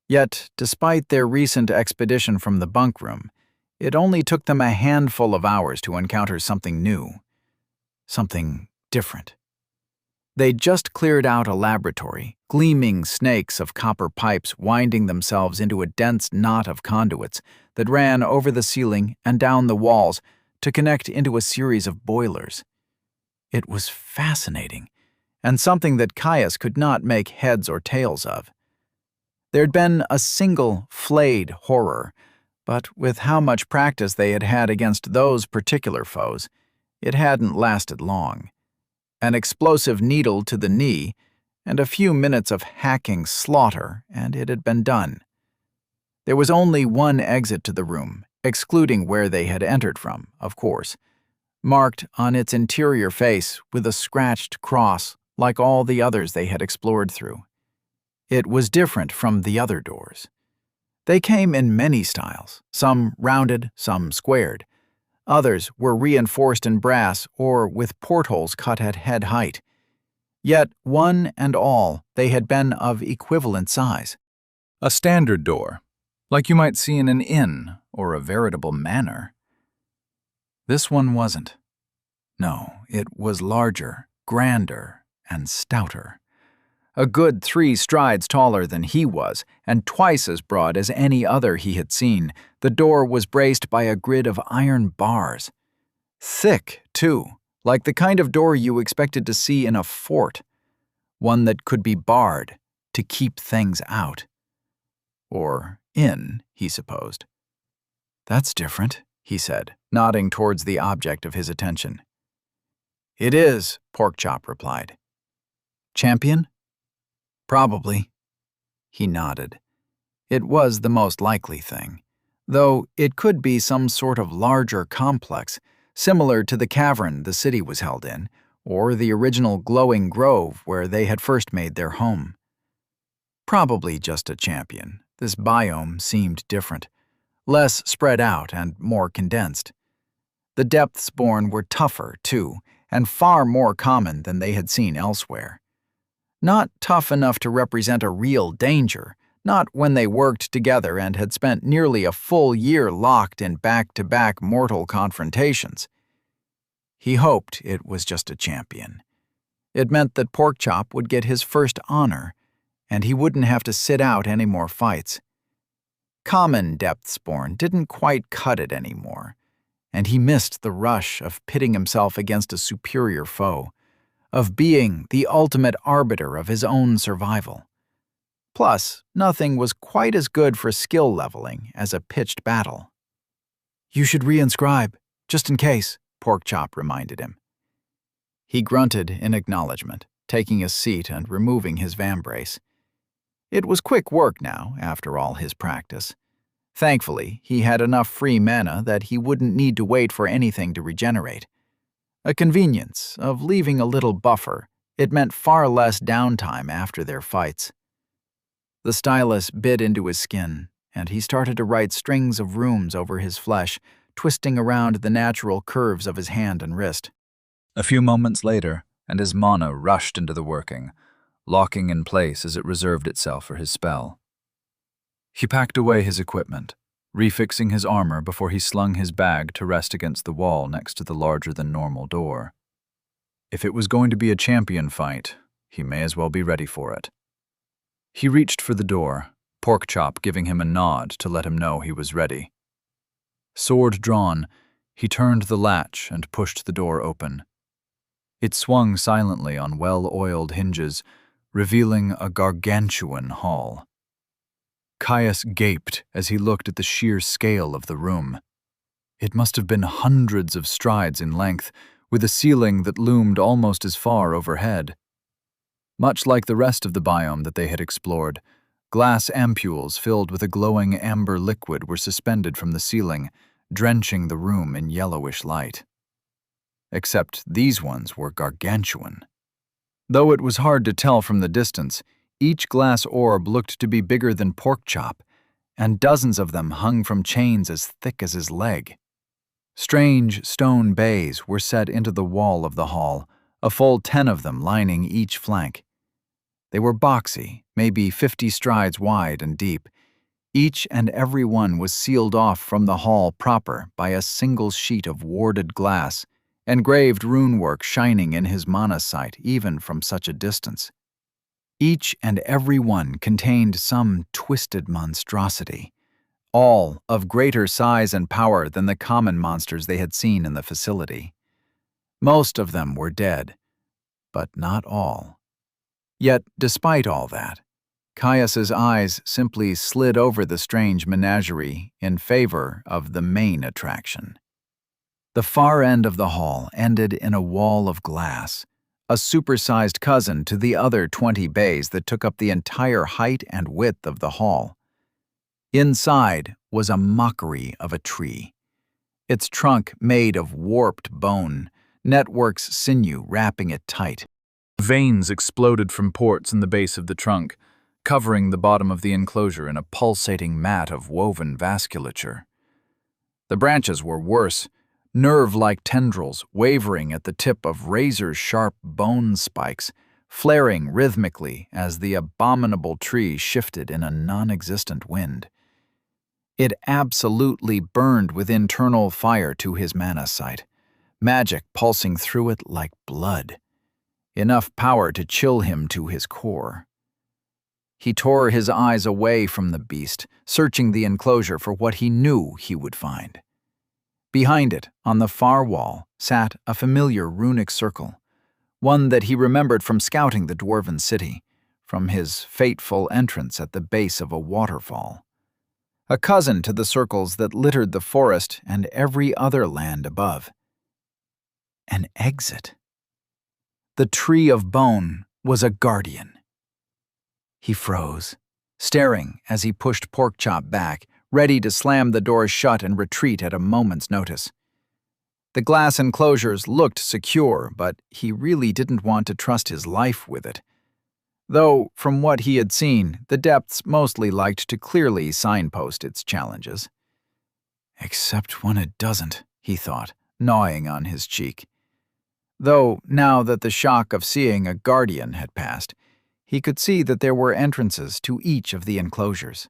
Yet, despite their recent expedition from the bunk room, it only took them a handful of hours to encounter something new, something different. They'd just cleared out a laboratory, gleaming snakes of copper pipes winding themselves into a dense knot of conduits that ran over the ceiling and down the walls to connect into a series of boilers. It was fascinating, and something that Caius could not make heads or tails of. There'd been a single flayed horror, but with how much practice they had had against those particular foes, it hadn't lasted long. An explosive needle to the knee, and a few minutes of hacking slaughter, and it had been done. There was only one exit to the room, excluding where they had entered from, of course, marked on its interior face with a scratched cross like all the others they had explored through. It was different from the other doors. They came in many styles, some rounded, some squared. Others were reinforced in brass or with portholes cut at head height. Yet, one and all, they had been of equivalent size. A standard door, like you might see in an inn or a veritable manor. This one wasn't. No, it was larger, grander, and stouter. A good 3 strides taller than he was, and twice as broad as any other he had seen. The door was braced by a grid of iron bars. Thick, too, like the kind of door you expected to see in a fort. One that could be barred to keep things out. Or in, he supposed. "That's different," he said, nodding towards the object of his attention. "It is," Porkchop replied. "Champion?" "Probably." He nodded. It was the most likely thing, though it could be some sort of larger complex, similar to the cavern the city was held in, or the original glowing grove where they had first made their home. Probably just a champion. This biome seemed different, less spread out and more condensed. The depths-born were tougher, too, and far more common than they had seen elsewhere. Not tough enough to represent a real danger, not when they worked together and had spent nearly a full year locked in back-to-back mortal confrontations. He hoped it was just a champion. It meant that Porkchop would get his first honor, and he wouldn't have to sit out any more fights. Common Depthsborn didn't quite cut it anymore, and he missed the rush of pitting himself against a superior foe, of being the ultimate arbiter of his own survival. Plus, nothing was quite as good for skill leveling as a pitched battle. "You should reinscribe, just in case," Porkchop reminded him. He grunted in acknowledgement, taking a seat and removing his vambrace. It was quick work now, after all his practice. Thankfully, he had enough free mana that he wouldn't need to wait for anything to regenerate. A convenience of leaving a little buffer. It meant far less downtime after their fights. The stylus bit into his skin, and he started to write strings of runes over his flesh, twisting around the natural curves of his hand and wrist. A few moments later, and his mana rushed into the working, locking in place as it reserved itself for his spell. He packed away his equipment, refixing his armor before he slung his bag to rest against the wall next to the larger-than-normal door. If it was going to be a champion fight, he may as well be ready for it. He reached for the door, Porkchop giving him a nod to let him know he was ready. Sword drawn, he turned the latch and pushed the door open. It swung silently on well-oiled hinges, revealing a gargantuan hall. Caius gaped as he looked at the sheer scale of the room. It must have been hundreds of strides in length, with a ceiling that loomed almost as far overhead. Much like the rest of the biome that they had explored, glass ampules filled with a glowing amber liquid were suspended from the ceiling, drenching the room in yellowish light. Except these ones were gargantuan. Though it was hard to tell from the distance, each glass orb looked to be bigger than Porkchop, and dozens of them hung from chains as thick as his leg. Strange stone bays were set into the wall of the hall, a full 10 of them lining each flank. They were boxy, maybe 50 strides wide and deep. Each and every one was sealed off from the hall proper by a single sheet of warded glass, engraved runework shining in his mana sight even from such a distance. Each and every one contained some twisted monstrosity, all of greater size and power than the common monsters they had seen in the facility. Most of them were dead, but not all. Yet, despite all that, Caius's eyes simply slid over the strange menagerie in favor of the main attraction. The far end of the hall ended in a wall of glass, a supersized cousin to the other 20 bays that took up the entire height and width of the hall. Inside was a mockery of a tree, its trunk made of warped bone, networks sinew wrapping it tight. Veins exploded from ports in the base of the trunk, covering the bottom of the enclosure in a pulsating mat of woven vasculature. The branches were worse, nerve-like tendrils wavering at the tip of razor-sharp bone spikes, flaring rhythmically as the abominable tree shifted in a non-existent wind. It absolutely burned with internal fire to his mana sight, magic pulsing through it like blood, enough power to chill him to his core. He tore his eyes away from the beast, searching the enclosure for what he knew he would find. Behind it, on the far wall, sat a familiar runic circle, one that he remembered from scouting the dwarven city, from his fateful entrance at the base of a waterfall. A cousin to the circles that littered the forest and every other land above. An exit. The tree of bone was a guardian. He froze, staring as he pushed Porkchop back, ready to slam the doors shut and retreat at a moment's notice. The glass enclosures looked secure, but he really didn't want to trust his life with it. Though, from what he had seen, the depths mostly liked to clearly signpost its challenges. Except when it doesn't, he thought, gnawing on his cheek. Though, now that the shock of seeing a guardian had passed, he could see that there were entrances to each of the enclosures.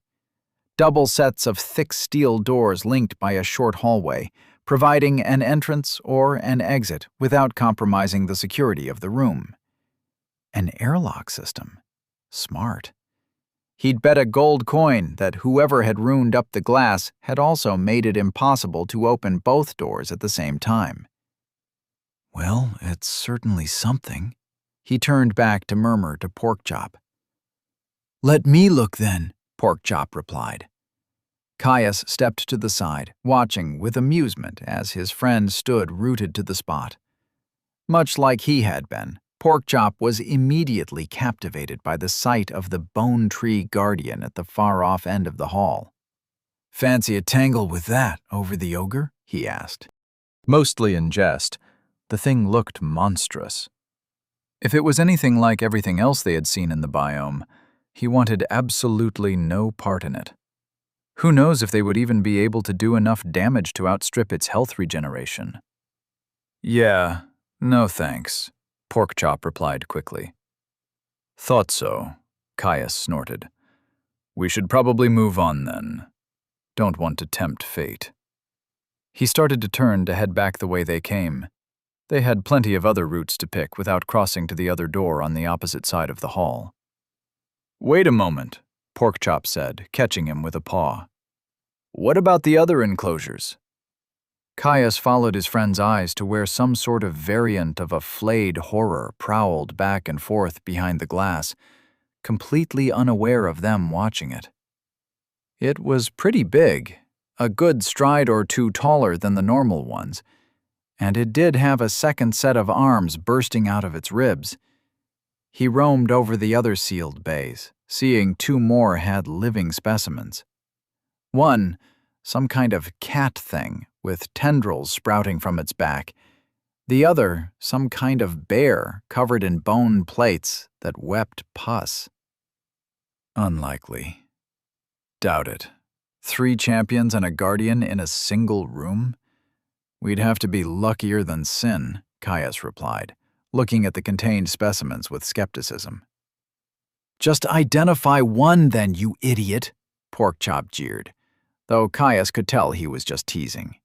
Double sets of thick steel doors linked by a short hallway, providing an entrance or an exit without compromising the security of the room. An airlock system. Smart. He'd bet a gold coin that whoever had runed up the glass had also made it impossible to open both doors at the same time. Well, it's certainly something. He turned back to murmur to Porkchop. Let me look then, Porkchop replied. Caius stepped to the side, watching with amusement as his friend stood rooted to the spot. Much like he had been, Porkchop was immediately captivated by the sight of the bone tree guardian at the far-off end of the hall. Fancy a tangle with that over the ogre? He asked. Mostly in jest, the thing looked monstrous. If it was anything like everything else they had seen in the biome, he wanted absolutely no part in it. Who knows if they would even be able to do enough damage to outstrip its health regeneration? Yeah, no thanks, Porkchop replied quickly. Thought so, Caius snorted. We should probably move on then. Don't want to tempt fate. He started to turn to head back the way they came. They had plenty of other routes to pick without crossing to the other door on the opposite side of the hall. Wait a moment, Porkchop said, catching him with a paw. What about the other enclosures? Caius followed his friend's eyes to where some sort of variant of a flayed horror prowled back and forth behind the glass, completely unaware of them watching it. It was pretty big, a good stride or two taller than the normal ones, and it did have a second set of arms bursting out of its ribs. He roamed over the other sealed bays, seeing two more had living specimens. One, some kind of cat thing with tendrils sprouting from its back. The other, some kind of bear covered in bone plates that wept pus. Unlikely. Doubt it. 3 champions and a guardian in a single room? We'd have to be luckier than sin, Caius replied, looking at the contained specimens with skepticism. Just identify one then, you idiot, Porkchop jeered, though Caius could tell he was just teasing.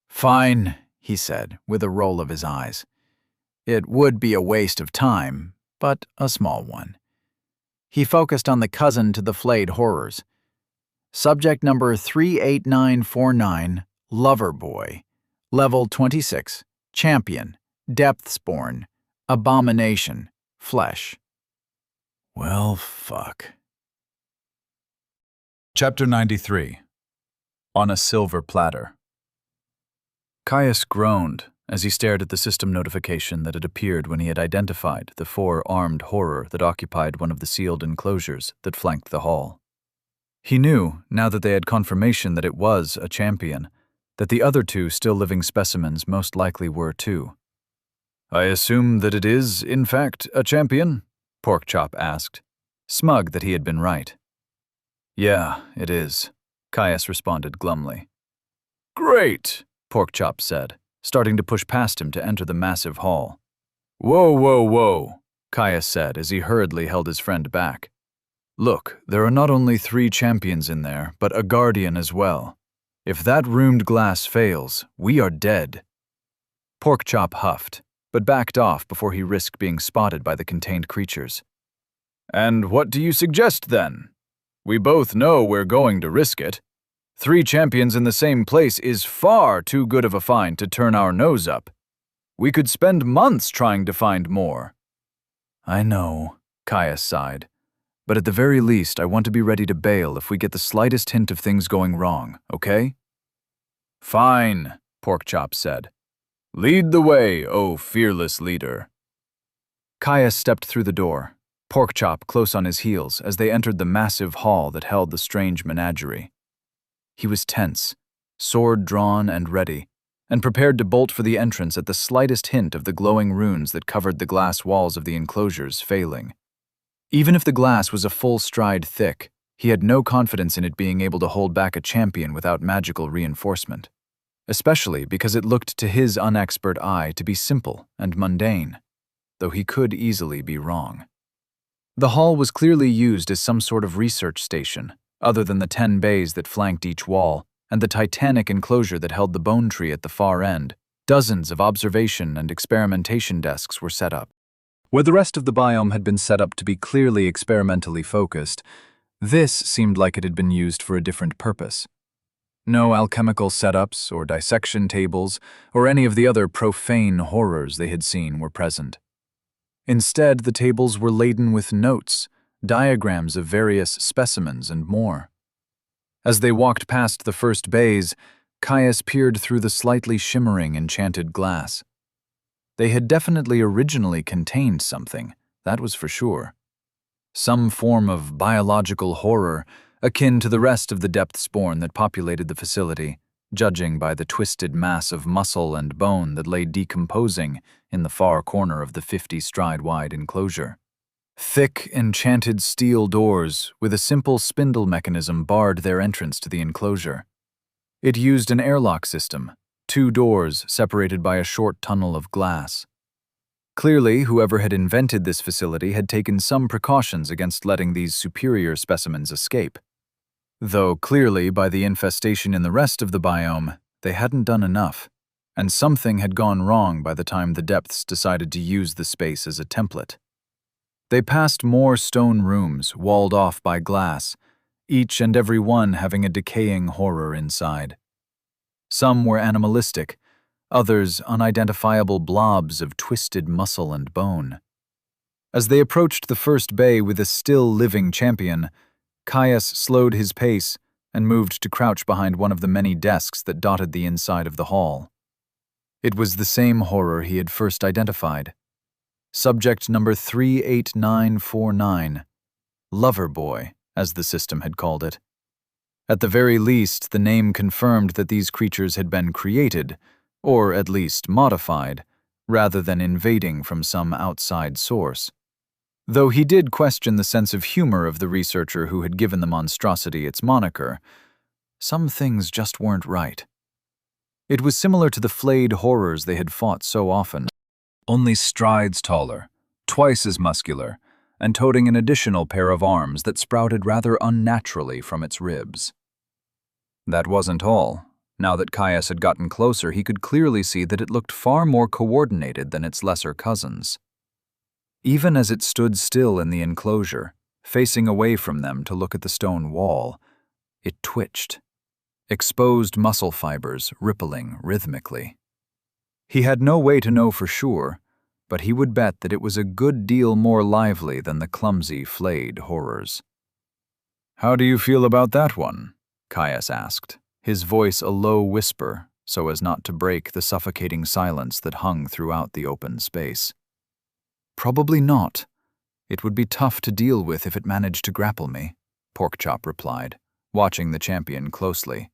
Fine, he said, with a roll of his eyes. It would be a waste of time, but a small one. He focused on the cousin to the flayed horrors. Subject number 38949, Lover Boy. Level 26, Champion, Depthsborn, Abomination, Flesh. Well, fuck. Chapter 93. On a Silver Platter. Caius groaned as he stared at the system notification that had appeared when he had identified the 4 armed horror that occupied one of the sealed enclosures that flanked the hall. He knew, now that they had confirmation that it was a champion, that the other two still living specimens most likely were too. "I assume that it is, in fact, a champion?" Porkchop asked, smug that he had been right. "Yeah, it is," Caius responded glumly. "Great," Porkchop said, starting to push past him to enter the massive hall. "Whoa, whoa, whoa," Caius said as he hurriedly held his friend back. "Look, there are not only 3 champions in there, but a guardian as well. If that ruined glass fails, we are dead." Porkchop huffed, but backed off before he risked being spotted by the contained creatures. "And what do you suggest, then? We both know we're going to risk it. 3 champions in the same place is far too good of a find to turn our nose up. We could spend months trying to find more." "I know," Caius sighed. "But at the very least, I want to be ready to bail if we get the slightest hint of things going wrong, okay?" "Fine," Porkchop said. "Lead the way, O fearless leader." Caius stepped through the door, Porkchop close on his heels as they entered the massive hall that held the strange menagerie. He was tense, sword drawn and ready, and prepared to bolt for the entrance at the slightest hint of the glowing runes that covered the glass walls of the enclosures failing. Even if the glass was a full stride thick, he had no confidence in it being able to hold back a champion without magical reinforcement, especially because it looked to his unexpert eye to be simple and mundane, though he could easily be wrong. The hall was clearly used as some sort of research station, other than the 10 bays that flanked each wall and the titanic enclosure that held the bone tree at the far end. Dozens of observation and experimentation desks were set up. Where the rest of the biome had been set up to be clearly experimentally focused, this seemed like it had been used for a different purpose. No alchemical setups or dissection tables or any of the other profane horrors they had seen were present. Instead, the tables were laden with notes, diagrams of various specimens, and more. As they walked past the first bays, Caius peered through the slightly shimmering enchanted glass. They had definitely originally contained something, that was for sure. Some form of biological horror, akin to the rest of the depth-spawn that populated the facility, judging by the twisted mass of muscle and bone that lay decomposing in the far corner of the 50-stride-wide enclosure. Thick, enchanted steel doors with a simple spindle mechanism barred their entrance to the enclosure. It used an airlock system, 2 doors separated by a short tunnel of glass. Clearly, whoever had invented this facility had taken some precautions against letting these superior specimens escape. Though clearly, by the infestation in the rest of the biome, they hadn't done enough, and something had gone wrong by the time the depths decided to use the space as a template. They passed more stone rooms walled off by glass, each and every one having a decaying horror inside. Some were animalistic, others unidentifiable blobs of twisted muscle and bone. As they approached the first bay with a still living champion, Caius slowed his pace and moved to crouch behind one of the many desks that dotted the inside of the hall. It was the same horror he had first identified. Subject number 38949, Lover Boy, as the system had called it. At the very least, the name confirmed that these creatures had been created, or at least modified, rather than invading from some outside source. Though he did question the sense of humor of the researcher who had given the monstrosity its moniker, some things just weren't right. It was similar to the flayed horrors they had fought so often, only strides taller, twice as muscular, and toting an additional pair of arms that sprouted rather unnaturally from its ribs. That wasn't all. Now that Caius had gotten closer, he could clearly see that it looked far more coordinated than its lesser cousins. Even as it stood still in the enclosure, facing away from them to look at the stone wall, it twitched, exposed muscle fibers rippling rhythmically. He had no way to know for sure, but he would bet that it was a good deal more lively than the clumsy, flayed horrors. "How do you feel about that one?" Caius asked, his voice a low whisper so as not to break the suffocating silence that hung throughout the open space. "Probably not. It would be tough to deal with if it managed to grapple me," Porkchop replied, watching the champion closely.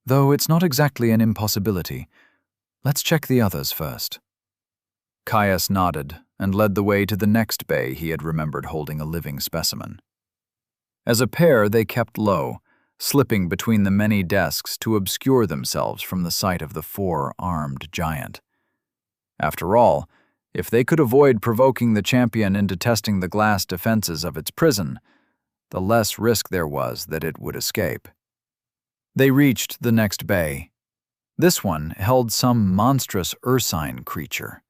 "Though it's not exactly an impossibility. Let's check the others first." Caius nodded and led the way to the next bay he had remembered holding a living specimen. As a pair, they kept low, slipping between the many desks to obscure themselves from the sight of the four-armed giant. After all, if they could avoid provoking the champion into testing the glass defenses of its prison, the less risk there was that it would escape. They reached the next bay. This one held some monstrous ursine creature.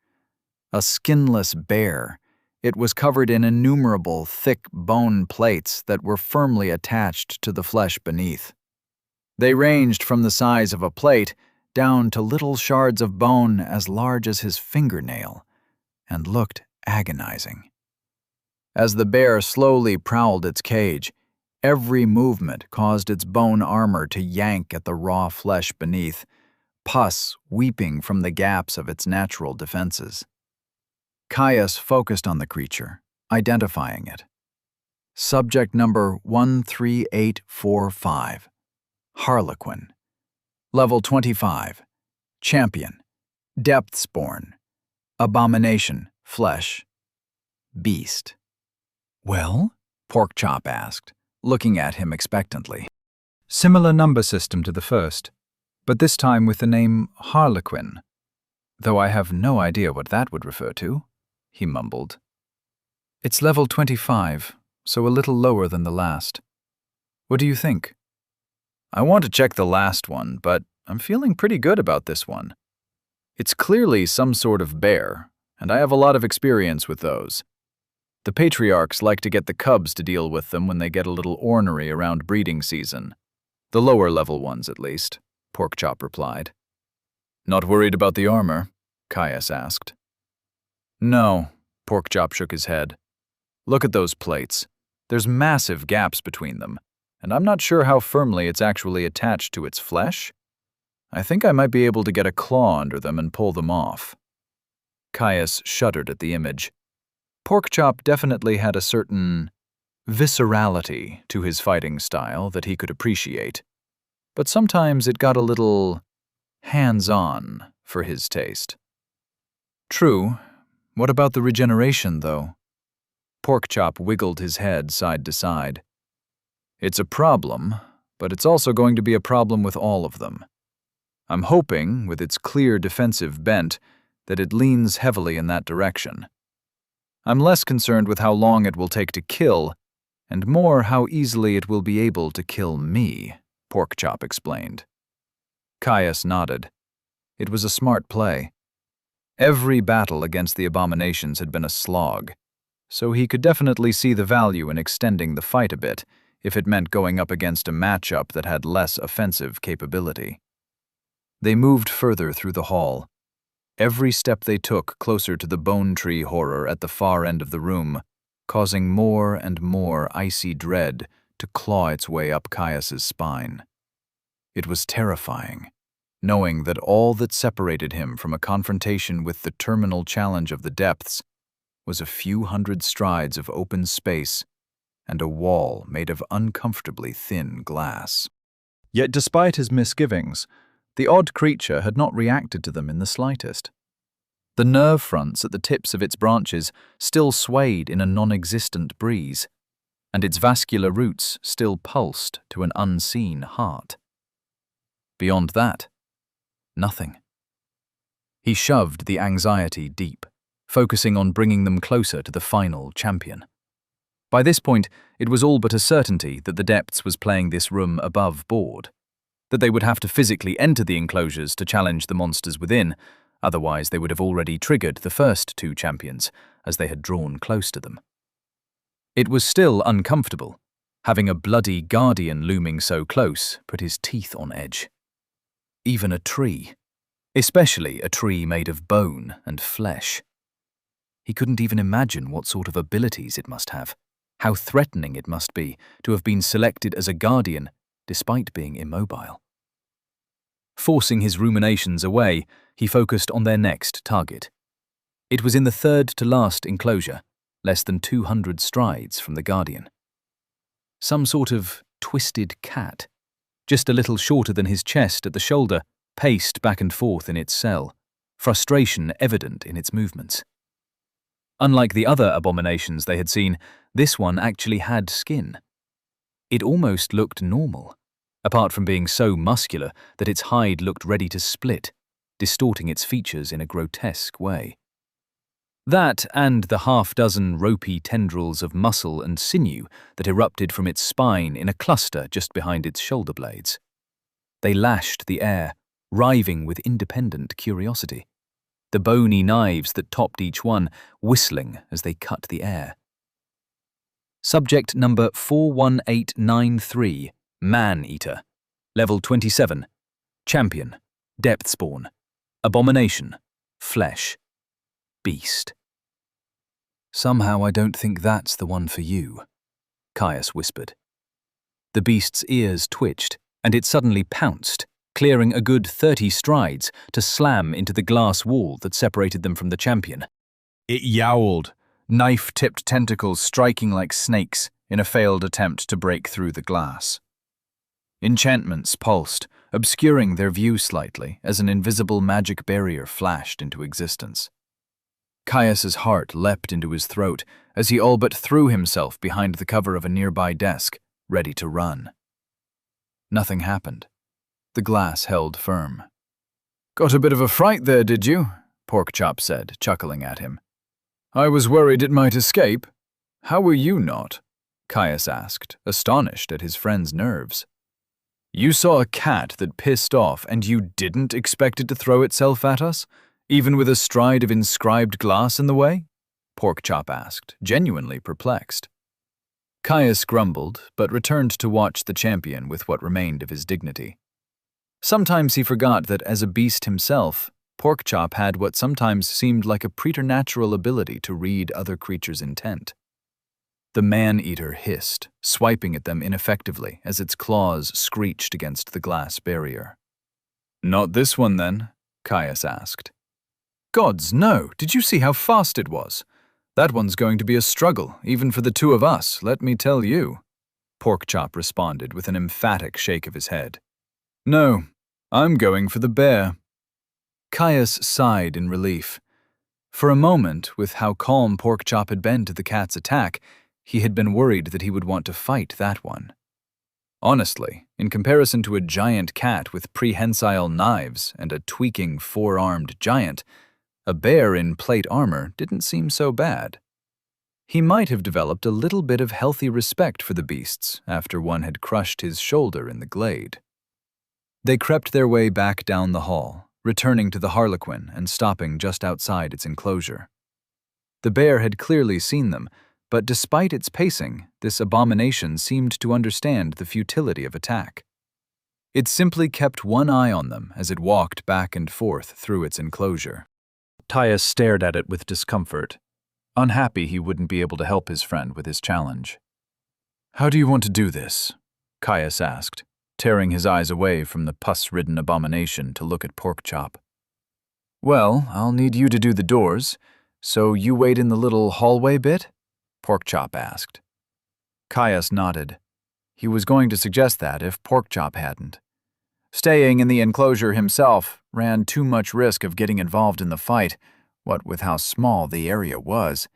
A skinless bear, it was covered in innumerable thick bone plates that were firmly attached to the flesh beneath. They ranged from the size of a plate down to little shards of bone as large as his fingernail, and looked agonizing. As the bear slowly prowled its cage, every movement caused its bone armor to yank at the raw flesh beneath, pus weeping from the gaps of its natural defenses. Caius focused on the creature, identifying it. Subject number 13845. Harlequin. Level 25. Champion. Depthsborn. Abomination. Flesh. Beast. "Well?" Porkchop asked, looking at him expectantly. Similar number system to the first, but this time with the name Harlequin, though I have no idea what that would refer to, he mumbled. "It's level 25, so a little lower than the last. What do you think?" "I want to check the last one, but I'm feeling pretty good about this one. It's clearly some sort of bear, and I have a lot of experience with those. The patriarchs like to get the cubs to deal with them when they get a little ornery around breeding season. The lower level ones, at least," Porkchop replied. "Not worried about the armor?" Caius asked. "No," Porkchop shook his head. "Look at those plates. There's massive gaps between them, and I'm not sure how firmly it's actually attached to its flesh. I think I might be able to get a claw under them and pull them off." Caius shuddered at the image. Porkchop definitely had a certain viscerality to his fighting style that he could appreciate, but sometimes it got a little hands-on for his taste. "True. What about the regeneration, though?" Porkchop wiggled his head side to side. "It's a problem, but it's also going to be a problem with all of them. I'm hoping, with its clear defensive bent, that it leans heavily in that direction. I'm less concerned with how long it will take to kill, and more how easily it will be able to kill me," Porkchop explained. Caius nodded. It was a smart play. Every battle against the abominations had been a slog, so he could definitely see the value in extending the fight a bit if it meant going up against a matchup that had less offensive capability. They moved further through the hall. Every step they took closer to the bone tree horror at the far end of the room, causing more and more icy dread to claw its way up Caius's spine. It was terrifying, knowing that all that separated him from a confrontation with the terminal challenge of the depths was a few hundred strides of open space and a wall made of uncomfortably thin glass. Yet despite his misgivings, the odd creature had not reacted to them in the slightest. The nerve fronts at the tips of its branches still swayed in a non-existent breeze, and its vascular roots still pulsed to an unseen heart. Beyond that, nothing. He shoved the anxiety deep, focusing on bringing them closer to the final champion. By this point, it was all but a certainty that the Depths was playing this room above board, that they would have to physically enter the enclosures to challenge the monsters within, otherwise they would have already triggered the first two champions as they had drawn close to them. It was still uncomfortable. Having a bloody guardian looming so close put his teeth on edge. Even a tree, especially a tree made of bone and flesh. He couldn't even imagine what sort of abilities it must have, how threatening it must be to have been selected as a guardian despite being immobile. Forcing his ruminations away, he focused on their next target. It was in the third-to-last enclosure, less than 200 strides from the guardian. Some sort of twisted cat. Just a little shorter than his chest at the shoulder, paced back and forth in its cell, frustration evident in its movements. Unlike the other abominations they had seen, this one actually had skin. It almost looked normal, apart from being so muscular that its hide looked ready to split, distorting its features in a grotesque way. That and the half-dozen ropey tendrils of muscle and sinew that erupted from its spine in a cluster just behind its shoulder blades. They lashed the air, writhing with independent curiosity, the bony knives that topped each one whistling as they cut the air. Subject number 41893, Man-Eater. Level 27. Champion. Depth Spawn. Abomination. Flesh. Beast. Somehow I don't think that's the one for you, Caius whispered. The beast's ears twitched, and it suddenly pounced, clearing a good 30 strides to slam into the glass wall that separated them from the champion. It yowled, knife-tipped tentacles striking like snakes in a failed attempt to break through the glass. Enchantments pulsed, obscuring their view slightly as an invisible magic barrier flashed into existence. Caius's heart leapt into his throat as he all but threw himself behind the cover of a nearby desk, ready to run. Nothing happened. The glass held firm. "Got a bit of a fright there, did you?" Porkchop said, chuckling at him. "I was worried it might escape. How were you not?" Caius asked, astonished at his friend's nerves. "You saw a cat that pissed off and you didn't expect it to throw itself at us, even with a stride of inscribed glass in the way?" Porkchop asked, genuinely perplexed. Caius grumbled, but returned to watch the champion with what remained of his dignity. Sometimes he forgot that as a beast himself, Porkchop had what sometimes seemed like a preternatural ability to read other creatures' intent. The man-eater hissed, swiping at them ineffectively as its claws screeched against the glass barrier. "Not this one, then?" Caius asked. "Gods, no! Did you see how fast it was? That one's going to be a struggle, even for the two of us, let me tell you," Porkchop responded with an emphatic shake of his head. "No, I'm going for the bear." Caius sighed in relief. For a moment, with how calm Porkchop had been to the cat's attack, he had been worried that he would want to fight that one. Honestly, in comparison to a giant cat with prehensile knives and a tweaking four-armed giant, a bear in plate armor didn't seem so bad. He might have developed a little bit of healthy respect for the beasts after one had crushed his shoulder in the glade. They crept their way back down the hall, returning to the Harlequin and stopping just outside its enclosure. The bear had clearly seen them, but despite its pacing, this abomination seemed to understand the futility of attack. It simply kept one eye on them as it walked back and forth through its enclosure. Caius stared at it with discomfort, unhappy he wouldn't be able to help his friend with his challenge. "How do you want to do this?" Caius asked, tearing his eyes away from the pus-ridden abomination to look at Porkchop. "Well, I'll need you to do the doors, so you wait in the little hallway bit?" Porkchop asked. Caius nodded. He was going to suggest that if Porkchop hadn't. Staying in the enclosure himself ran too much risk of getting involved in the fight, what with how small the area was.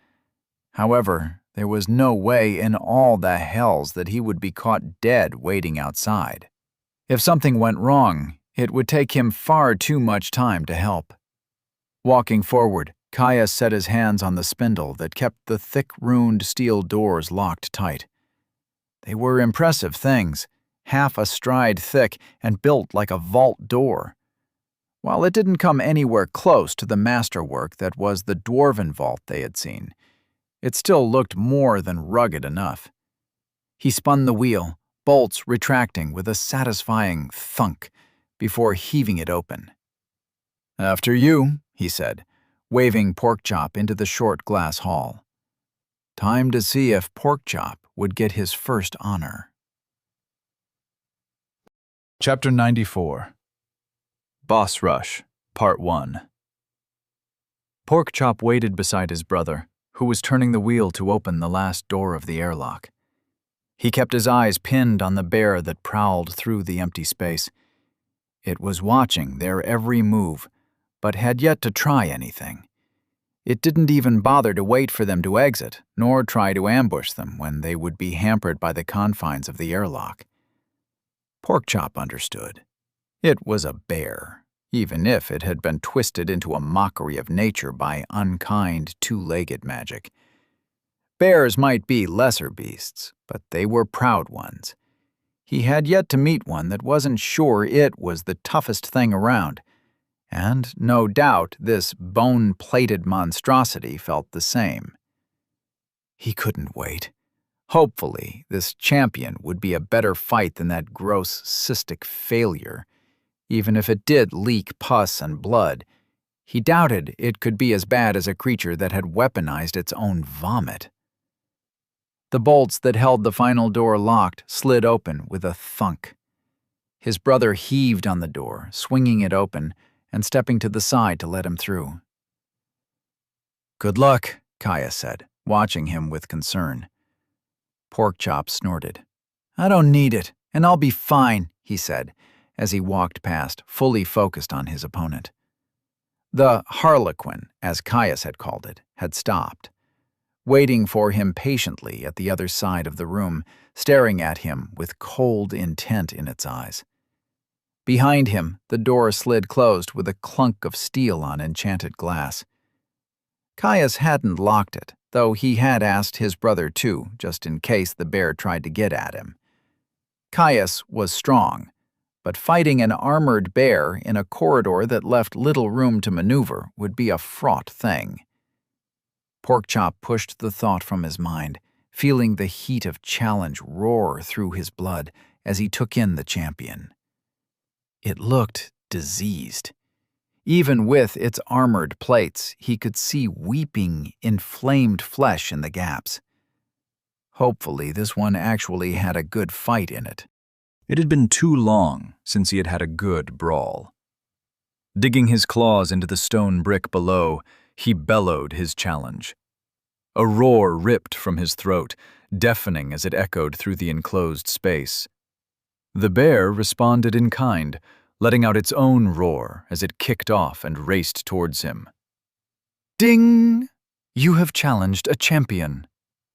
However, there was no way in all the hells that he would be caught dead waiting outside. If something went wrong, it would take him far too much time to help. Walking forward, Caius set his hands on the spindle that kept the thick-runed steel doors locked tight. They were impressive things, half a stride thick and built like a vault door. While it didn't come anywhere close to the masterwork that was the dwarven vault they had seen, it still looked more than rugged enough. He spun the wheel, bolts retracting with a satisfying thunk before heaving it open. "After you," he said, waving Porkchop into the short glass hall. Time to see if Porkchop would get his first honor. Chapter 94. Boss Rush, Part 1. Porkchop waited beside his brother, who was turning the wheel to open the last door of the airlock. He kept his eyes pinned on the bear that prowled through the empty space. It was watching their every move, but had yet to try anything. It didn't even bother to wait for them to exit, nor try to ambush them when they would be hampered by the confines of the airlock. Porkchop understood. It was a bear, even if it had been twisted into a mockery of nature by unkind two-legged magic. Bears might be lesser beasts, but they were proud ones. He had yet to meet one that wasn't sure it was the toughest thing around, and no doubt this bone-plated monstrosity felt the same. He couldn't wait. Hopefully, this champion would be a better fight than that gross cystic failure. Even if it did leak pus and blood, he doubted it could be as bad as a creature that had weaponized its own vomit. The bolts that held the final door locked slid open with a thunk. His brother heaved on the door, swinging it open and stepping to the side to let him through. "Good luck," Kaya said, watching him with concern. Porkchop snorted. "I don't need it, and I'll be fine," he said, as he walked past, fully focused on his opponent. The Harlequin, as Caius had called it, had stopped, waiting for him patiently at the other side of the room, staring at him with cold intent in its eyes. Behind him, the door slid closed with a clunk of steel on enchanted glass. Caius hadn't locked it, though he had asked his brother too, just in case the bear tried to get at him. Caius was strong, but fighting an armored bear in a corridor that left little room to maneuver would be a fraught thing. Porkchop pushed the thought from his mind, feeling the heat of challenge roar through his blood as he took in the champion. It looked diseased. Even with its armored plates, he could see weeping, inflamed flesh in the gaps. Hopefully, this one actually had a good fight in it. It had been too long since he had had a good brawl. Digging his claws into the stone brick below, he bellowed his challenge. A roar ripped from his throat, deafening as it echoed through the enclosed space. The bear responded in kind, letting out its own roar as it kicked off and raced towards him. Ding! You have challenged a champion.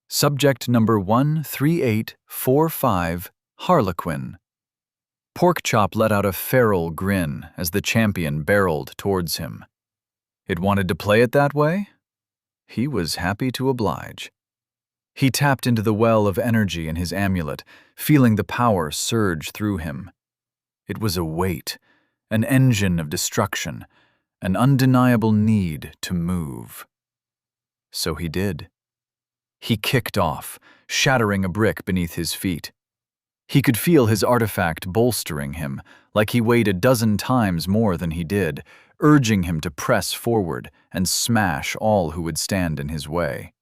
Subject number 13845, Harlequin. Porkchop let out a feral grin as the champion barreled towards him. It wanted to play it that way? He was happy to oblige. He tapped into the well of energy in his amulet, feeling the power surge through him. It was a weight, an engine of destruction, an undeniable need to move. So he did. He kicked off, shattering a brick beneath his feet. He could feel his artifact bolstering him, like he weighed a dozen times more than he did, urging him to press forward and smash all who would stand in his way.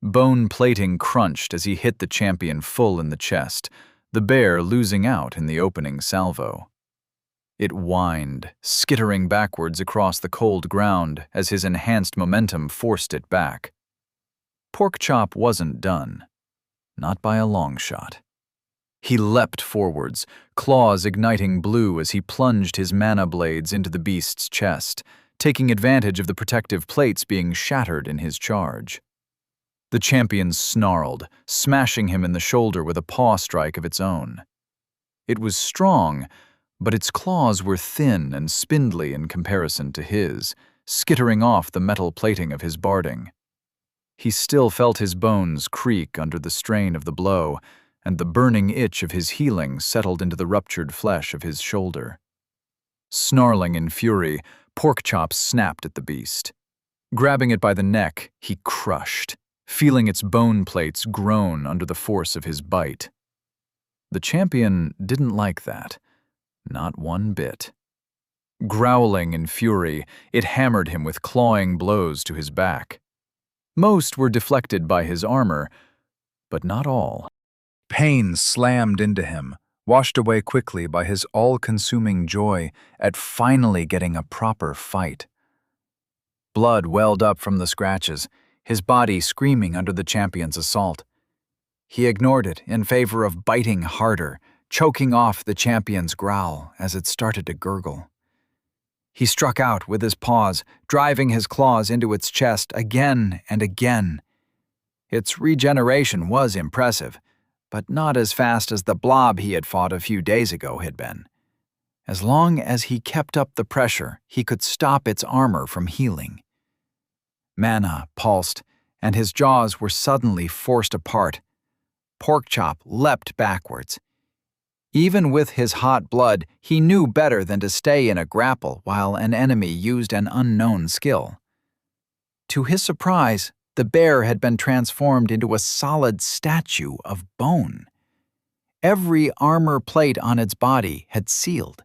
Bone plating crunched as he hit the champion full in the chest, the bear losing out in the opening salvo. It whined, skittering backwards across the cold ground as his enhanced momentum forced it back. Porkchop wasn't done. Not by a long shot. He leapt forwards, claws igniting blue as he plunged his mana blades into the beast's chest, taking advantage of the protective plates being shattered in his charge. The champion snarled, smashing him in the shoulder with a paw strike of its own. It was strong, but its claws were thin and spindly in comparison to his, skittering off the metal plating of his barding. He still felt his bones creak under the strain of the blow, and the burning itch of his healing settled into the ruptured flesh of his shoulder. Snarling in fury, Porkchop snapped at the beast. Grabbing it by the neck, he crushed, feeling its bone plates groan under the force of his bite. The champion didn't like that. Not one bit. Growling in fury, it hammered him with clawing blows to his back. Most were deflected by his armor, but not all. Pain slammed into him, washed away quickly by his all-consuming joy at finally getting a proper fight. Blood welled up from the scratches, his body screaming under the champion's assault. He ignored it in favor of biting harder, choking off the champion's growl as it started to gurgle. He struck out with his paws, driving his claws into its chest again and again. Its regeneration was impressive, but not as fast as the blob he had fought a few days ago had been. As long as he kept up the pressure, he could stop its armor from healing. Mana pulsed, and his jaws were suddenly forced apart. Porkchop leapt backwards. Even with his hot blood, he knew better than to stay in a grapple while an enemy used an unknown skill. To his surprise, the bear had been transformed into a solid statue of bone. Every armor plate on its body had sealed.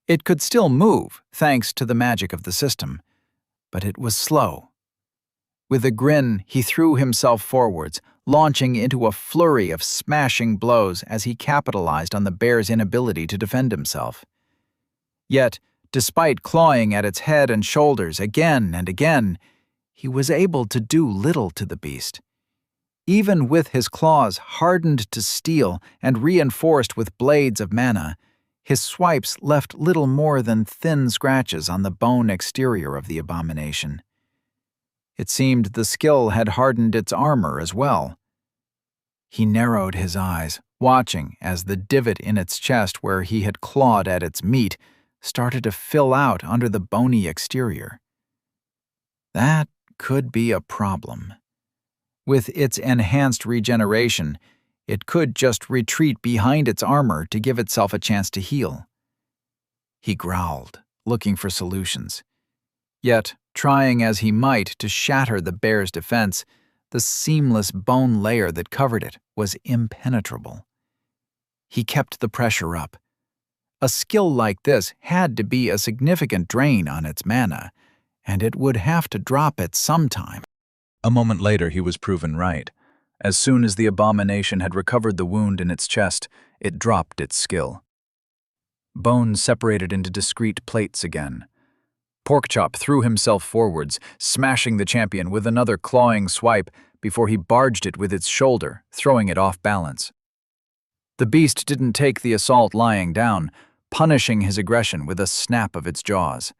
It could still move, thanks to the magic of the system, but it was slow. With a grin, he threw himself forwards, launching into a flurry of smashing blows as he capitalized on the bear's inability to defend himself. Yet, despite clawing at its head and shoulders again and again, he was able to do little to the beast. Even with his claws hardened to steel and reinforced with blades of mana, his swipes left little more than thin scratches on the bone exterior of the abomination. It seemed the skill had hardened its armor as well. He narrowed his eyes, watching as the divot in its chest where he had clawed at its meat started to fill out under the bony exterior. That could be a problem. With its enhanced regeneration, it could just retreat behind its armor to give itself a chance to heal. He growled, looking for solutions. Yet, trying as he might to shatter the bear's defense, the seamless bone layer that covered it was impenetrable. He kept the pressure up. A skill like this had to be a significant drain on its mana, and it would have to drop it sometime. A moment later, he was proven right. As soon as the abomination had recovered the wound in its chest, it dropped its skill. Bones separated into discrete plates again. Porkchop threw himself forwards, smashing the champion with another clawing swipe before he barged it with its shoulder, throwing it off balance. The beast didn't take the assault lying down, punishing his aggression with a snap of its jaws.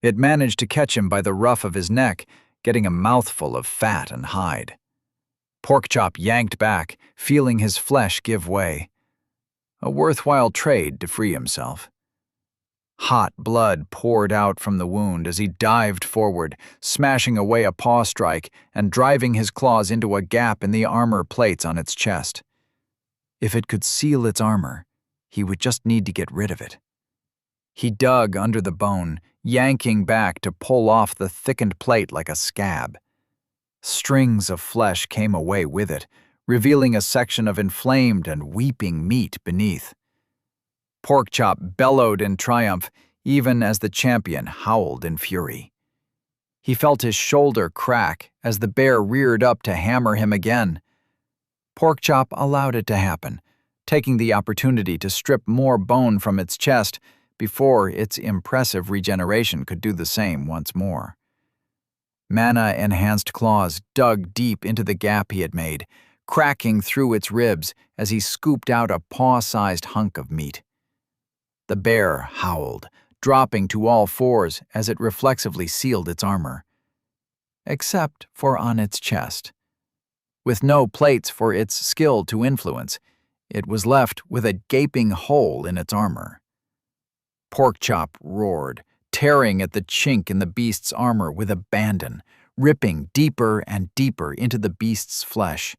It managed to catch him by the ruff of his neck, getting a mouthful of fat and hide. Porkchop yanked back, feeling his flesh give way. A worthwhile trade to free himself. Hot blood poured out from the wound as he dived forward, smashing away a paw strike and driving his claws into a gap in the armor plates on its chest. If it could seal its armor, he would just need to get rid of it. He dug under the bone, yanking back to pull off the thickened plate like a scab. Strings of flesh came away with it, revealing a section of inflamed and weeping meat beneath. Porkchop bellowed in triumph, even as the champion howled in fury. He felt his shoulder crack as the bear reared up to hammer him again. Porkchop allowed it to happen, taking the opportunity to strip more bone from its chest before its impressive regeneration could do the same once more. Mana-enhanced claws dug deep into the gap he had made, cracking through its ribs as he scooped out a paw-sized hunk of meat. The bear howled, dropping to all fours as it reflexively sealed its armor. Except for on its chest. With no plates for its skill to influence, it was left with a gaping hole in its armor. Porkchop roared, tearing at the chink in the beast's armor with abandon, ripping deeper and deeper into the beast's flesh.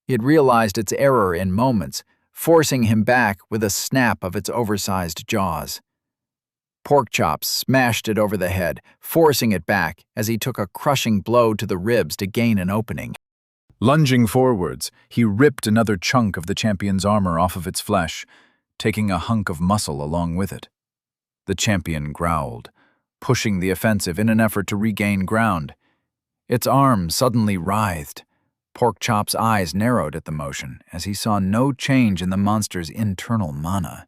It realized its error in moments, forcing him back with a snap of its oversized jaws. Porkchop smashed it over the head, forcing it back as he took a crushing blow to the ribs to gain an opening. Lunging forwards, he ripped another chunk of the champion's armor off of its flesh, taking a hunk of muscle along with it. The champion growled, pushing the offensive in an effort to regain ground. Its arm suddenly writhed. Porkchop's eyes narrowed at the motion as he saw no change in the monster's internal mana.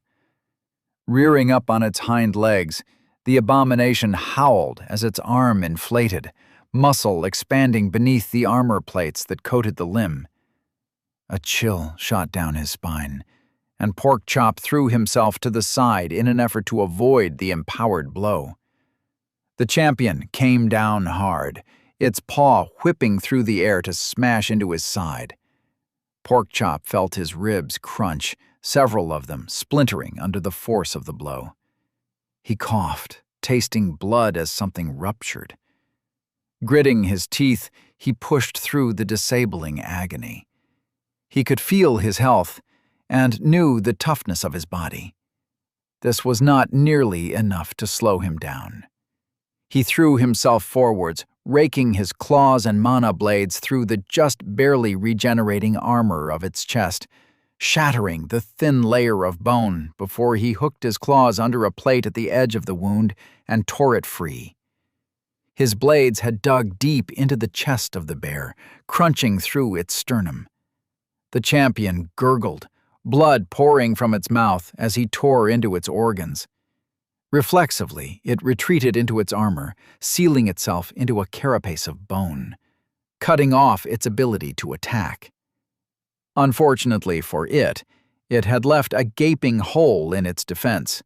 Rearing up on its hind legs, the abomination howled as its arm inflated, muscle expanding beneath the armor plates that coated the limb. A chill shot down his spine, and Porkchop threw himself to the side in an effort to avoid the empowered blow. The champion came down hard, its paw whipping through the air to smash into his side. Porkchop felt his ribs crunch, several of them splintering under the force of the blow. He coughed, tasting blood as something ruptured. Gritting his teeth, he pushed through the disabling agony. He could feel his health and knew the toughness of his body. This was not nearly enough to slow him down. He threw himself forwards, raking his claws and mana blades through the just barely regenerating armor of its chest, shattering the thin layer of bone before he hooked his claws under a plate at the edge of the wound and tore it free. His blades had dug deep into the chest of the bear, crunching through its sternum. The champion gurgled, blood pouring from its mouth as he tore into its organs. Reflexively, it retreated into its armor, sealing itself into a carapace of bone, cutting off its ability to attack. Unfortunately for it had left a gaping hole in its defense,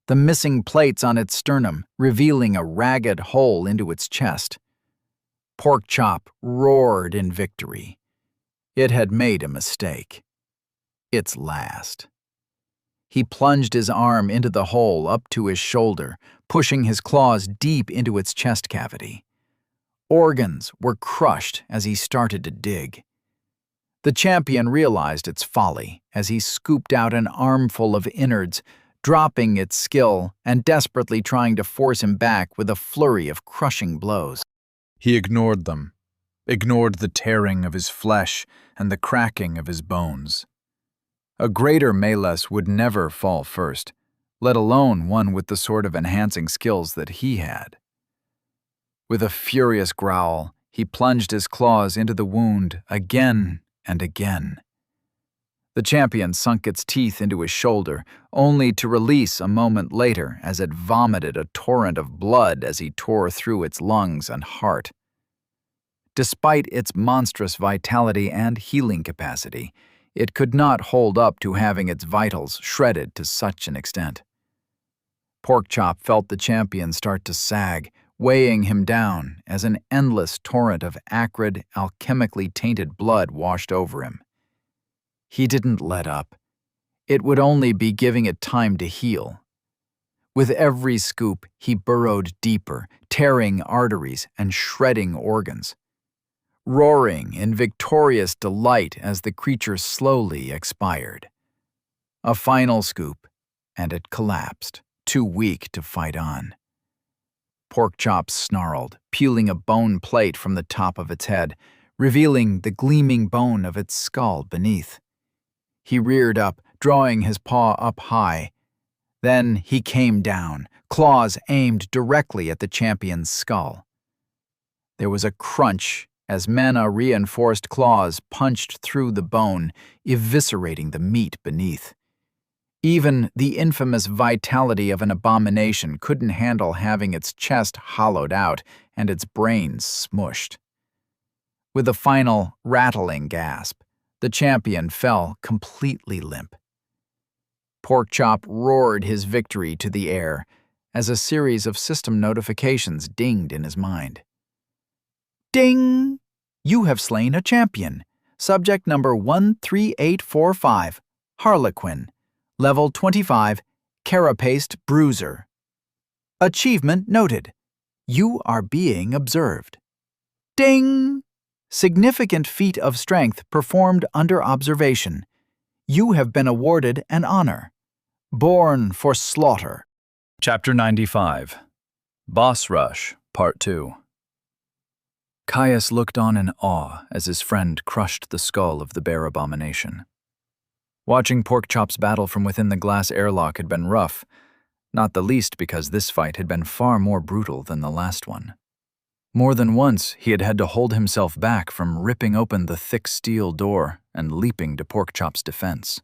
the missing plates on its sternum revealing a ragged hole into its chest. Porkchop roared in victory. It had made a mistake. Its last. He plunged his arm into the hole up to his shoulder, pushing his claws deep into its chest cavity. Organs were crushed as he started to dig. The champion realized its folly as he scooped out an armful of innards, dropping its skill and desperately trying to force him back with a flurry of crushing blows. He ignored them, ignored the tearing of his flesh and the cracking of his bones. A greater Meles would never fall first, let alone one with the sort of enhancing skills that he had. With a furious growl, he plunged his claws into the wound again and again. The champion sunk its teeth into his shoulder, only to release a moment later as it vomited a torrent of blood as he tore through its lungs and heart. Despite its monstrous vitality and healing capacity, it could not hold up to having its vitals shredded to such an extent. Porkchop felt the champion start to sag, weighing him down as an endless torrent of acrid, alchemically tainted blood washed over him. He didn't let up. It would only be giving it time to heal. With every scoop, he burrowed deeper, tearing arteries and shredding organs, roaring in victorious delight as the creature slowly expired. A final scoop, and it collapsed, too weak to fight on. Porkchop snarled, peeling a bone plate from the top of its head, revealing the gleaming bone of its skull beneath. He reared up, drawing his paw up high. Then he came down, claws aimed directly at the champion's skull. There was a crunch as mana-reinforced claws punched through the bone, eviscerating the meat beneath. Even the infamous vitality of an abomination couldn't handle having its chest hollowed out and its brains smushed. With a final rattling gasp, the champion fell completely limp. Porkchop roared his victory to the air as a series of system notifications dinged in his mind. Ding! You have slain a champion. Subject number 13845, Harlequin. Level 25, Carapaced Bruiser. Achievement noted. You are being observed. Ding! Significant feat of strength performed under observation. You have been awarded an honor. Born for slaughter. Chapter 95. Boss Rush, Part 2. Caius looked on in awe as his friend crushed the skull of the bear abomination. Watching Porkchop's battle from within the glass airlock had been rough, not the least because this fight had been far more brutal than the last one. More than once, he had had to hold himself back from ripping open the thick steel door and leaping to Porkchop's defense.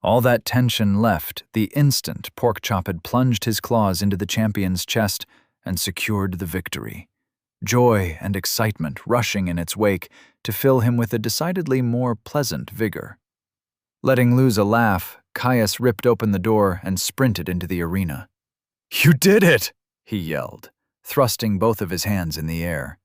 All that tension left the instant Porkchop had plunged his claws into the champion's chest and secured the victory, joy and excitement rushing in its wake to fill him with a decidedly more pleasant vigor. Letting loose a laugh, Caius ripped open the door and sprinted into the arena. "You did it!" he yelled, thrusting both of his hands in the air.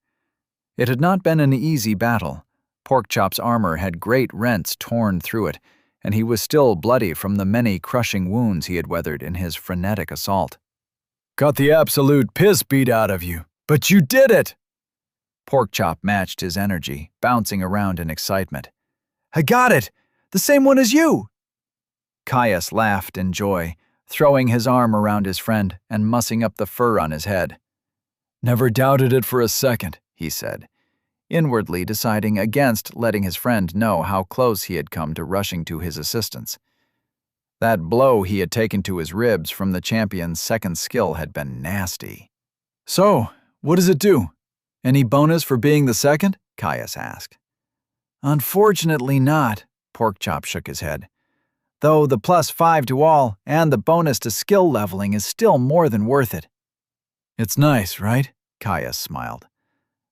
It had not been an easy battle. Porkchop's armor had great rents torn through it, and he was still bloody from the many crushing wounds he had weathered in his frenetic assault. "Got the absolute piss beat out of you, but you did it!" Porkchop matched his energy, bouncing around in excitement. "I got it! The same one as you!" Caius laughed in joy, throwing his arm around his friend and mussing up the fur on his head. "Never doubted it for a second," he said, inwardly deciding against letting his friend know how close he had come to rushing to his assistance. That blow he had taken to his ribs from the champion's second skill had been nasty. "So, what does it do? Any bonus for being the second?" Caius asked. "Unfortunately not," Porkchop shook his head. "Though the +5 to all and the bonus to skill leveling is still more than worth it." "It's nice, right?" Caius smiled.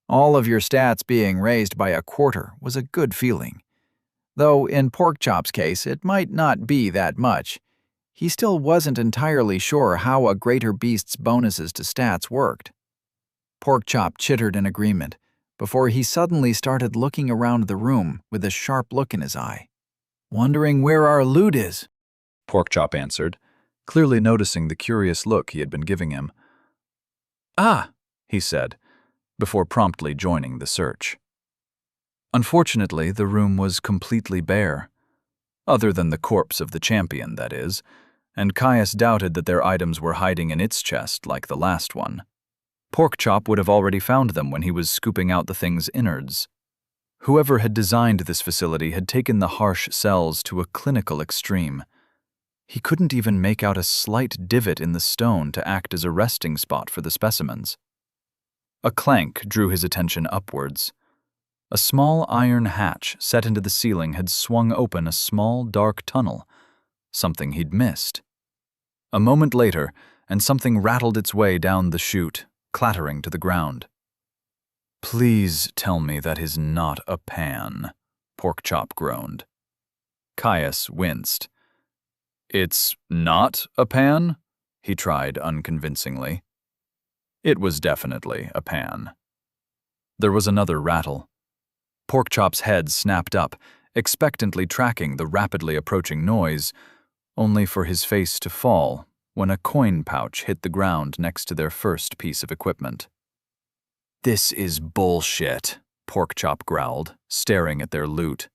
All of your stats being raised by a quarter was a good feeling. Though in Porkchop's case it might not be that much. He still wasn't entirely sure how a greater beast's bonuses to stats worked. Porkchop chittered in agreement, before he suddenly started looking around the room with a sharp look in his eye. "Wondering where our loot is," Porkchop answered, clearly noticing the curious look he had been giving him. "Ah," he said, before promptly joining the search. Unfortunately, the room was completely bare. Other than the corpse of the champion, that is, and Caius doubted that their items were hiding in its chest like the last one. Porkchop would have already found them when he was scooping out the thing's innards. Whoever had designed this facility had taken the harsh cells to a clinical extreme. He couldn't even make out a slight divot in the stone to act as a resting spot for the specimens. A clank drew his attention upwards. A small iron hatch set into the ceiling had swung open a small, dark tunnel, something he'd missed. A moment later, and something rattled its way down the chute, clattering to the ground. "Please tell me that is not a pan," Porkchop groaned. Caius winced. "It's not a pan?" he tried unconvincingly. It was definitely a pan. There was another rattle. Porkchop's head snapped up, expectantly tracking the rapidly approaching noise, only for his face to fall when a coin pouch hit the ground next to their first piece of equipment. "This is bullshit," Porkchop growled, staring at their loot.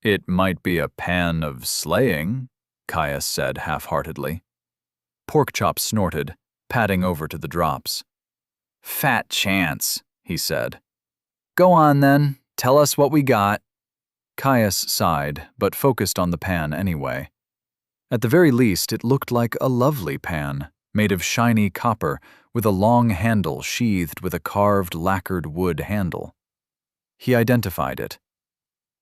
"It might be a pan of slaying," Caius said half-heartedly. Porkchop snorted, padding over to the drops. "Fat chance," he said. "Go on then, tell us what we got." Caius sighed, but focused on the pan anyway. At the very least, it looked like a lovely pan, made of shiny copper, with a long handle sheathed with a carved lacquered wood handle. He identified it.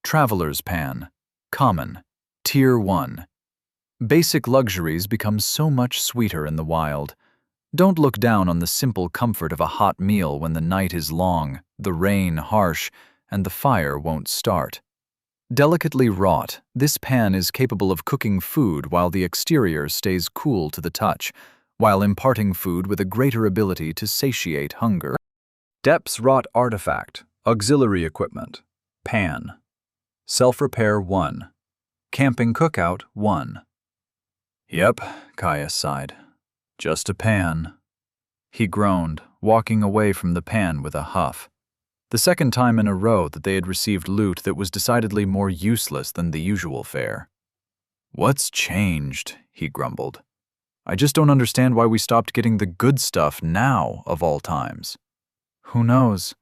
Traveler's pan. Common. Tier 1. Basic luxuries become so much sweeter in the wild. Don't look down on the simple comfort of a hot meal when the night is long, the rain harsh, and the fire won't start. Delicately wrought, this pan is capable of cooking food while the exterior stays cool to the touch, while imparting food with a greater ability to satiate hunger. Depths wrought artifact, auxiliary equipment, pan. Self-repair 1. Camping cookout 1. Yep, Caius sighed. Just a pan. He groaned, walking away from the pan with a huff. The second time in a row that they had received loot that was decidedly more useless than the usual fare. "What's changed?" he grumbled. "I just don't understand why we stopped getting the good stuff now, of all times." "Who knows?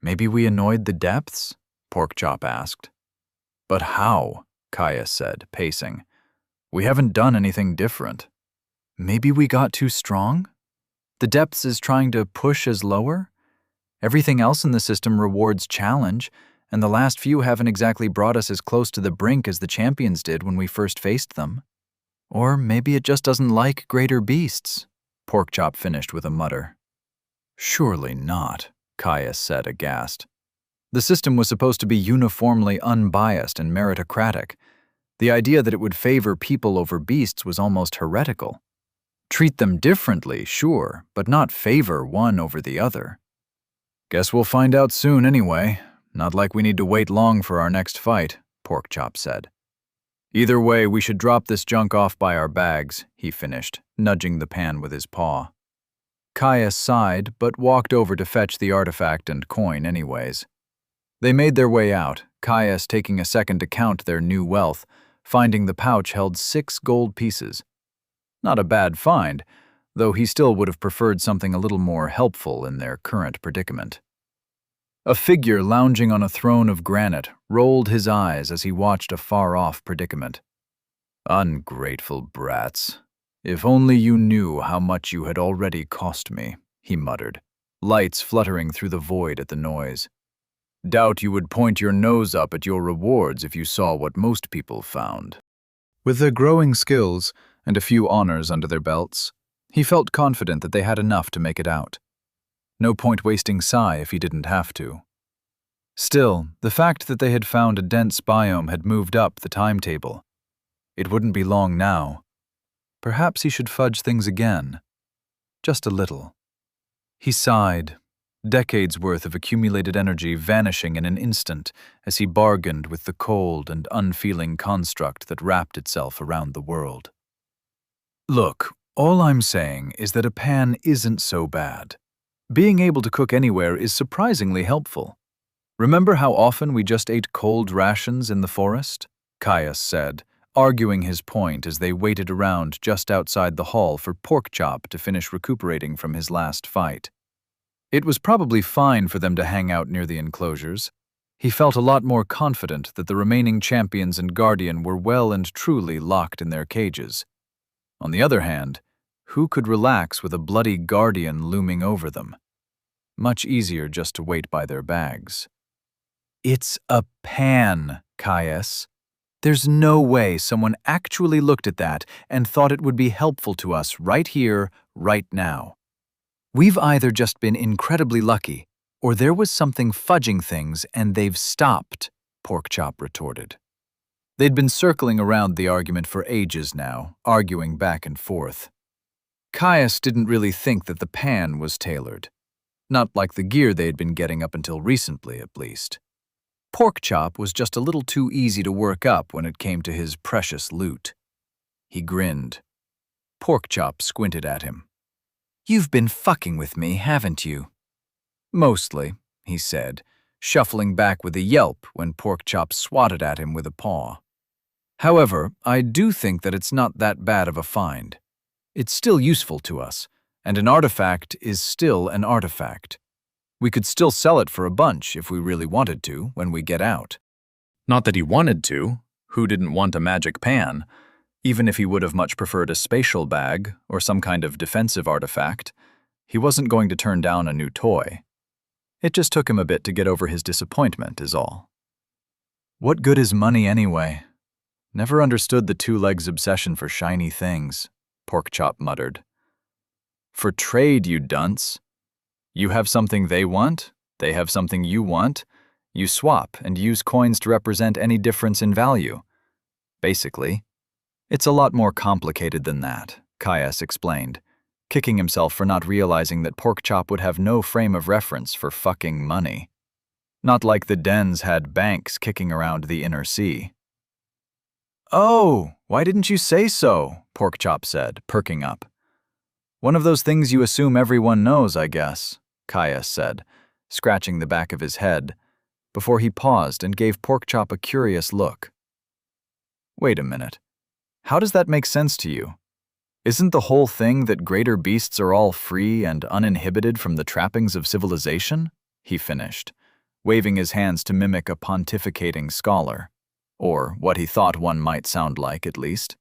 Maybe we annoyed the depths?" Porkchop asked. "But how?" Caius said, pacing. "We haven't done anything different." "Maybe we got too strong? The depths is trying to push us lower? Everything else in the system rewards challenge, and the last few haven't exactly brought us as close to the brink as the champions did when we first faced them. Or maybe it just doesn't like greater beasts," Porkchop finished with a mutter. "Surely not," Caius said, aghast. The system was supposed to be uniformly unbiased and meritocratic. The idea that it would favor people over beasts was almost heretical. Treat them differently, sure, but not favor one over the other. Guess we'll find out soon anyway. Not like we need to wait long for our next fight, Porkchop said. Either way, we should drop this junk off by our bags, he finished, nudging the pan with his paw. Caius sighed, but walked over to fetch the artifact and coin anyways. They made their way out, Caius taking a second to count their new wealth, finding the pouch held 6 gold pieces. Not a bad find, though he still would have preferred something a little more helpful in their current predicament. A figure lounging on a throne of granite rolled his eyes as he watched a far-off predicament. "Ungrateful brats. If only you knew how much you had already cost me," he muttered, lights fluttering through the void at the noise. "Doubt you would point your nose up at your rewards if you saw what most people found." With their growing skills and a few honors under their belts, he felt confident that they had enough to make it out. No point wasting Sai if he didn't have to. Still, the fact that they had found a dense biome had moved up the timetable. It wouldn't be long now. Perhaps he should fudge things again. Just a little. He sighed, decades' worth of accumulated energy vanishing in an instant as he bargained with the cold and unfeeling construct that wrapped itself around the world. Look, all I'm saying is that a pan isn't so bad. Being able to cook anywhere is surprisingly helpful. Remember how often we just ate cold rations in the forest? Caius said, arguing his point as they waited around just outside the hall for Porkchop to finish recuperating from his last fight. It was probably fine for them to hang out near the enclosures. He felt a lot more confident that the remaining champions and guardian were well and truly locked in their cages. On the other hand, who could relax with a bloody guardian looming over them? Much easier just to wait by their bags. It's a pan, Caius. There's no way someone actually looked at that and thought it would be helpful to us right here, right now. We've either just been incredibly lucky, or there was something fudging things and they've stopped, Porkchop retorted. They'd been circling around the argument for ages now, arguing back and forth. Caius didn't really think that the pan was tailored. Not like the gear they'd been getting up until recently, at least. Porkchop was just a little too easy to work up when it came to his precious loot. He grinned. Porkchop squinted at him. "You've been fucking with me, haven't you?" "Mostly," he said, shuffling back with a yelp when Porkchop swatted at him with a paw. "However, I do think that it's not that bad of a find. It's still useful to us, and an artifact is still an artifact. We could still sell it for a bunch if we really wanted to when we get out." Not that he wanted to. Who didn't want a magic pan? Even if he would have much preferred a spatial bag or some kind of defensive artifact, he wasn't going to turn down a new toy. It just took him a bit to get over his disappointment, is all. What good is money anyway? Never understood the two-legs obsession for shiny things, Porkchop muttered. For trade, you dunce. You have something they want, they have something you want, you swap and use coins to represent any difference in value. Basically, it's a lot more complicated than that, Caius explained, kicking himself for not realizing that Porkchop would have no frame of reference for fucking money. Not like the dens had banks kicking around the inner sea. "Oh, why didn't you say so?" Porkchop said, perking up. "One of those things you assume everyone knows, I guess," Caius said, scratching the back of his head, before he paused and gave Porkchop a curious look. "Wait a minute. How does that make sense to you? Isn't the whole thing that greater beasts are all free and uninhibited from the trappings of civilization?" he finished, waving his hands to mimic a pontificating scholar, or what he thought one might sound like, at least.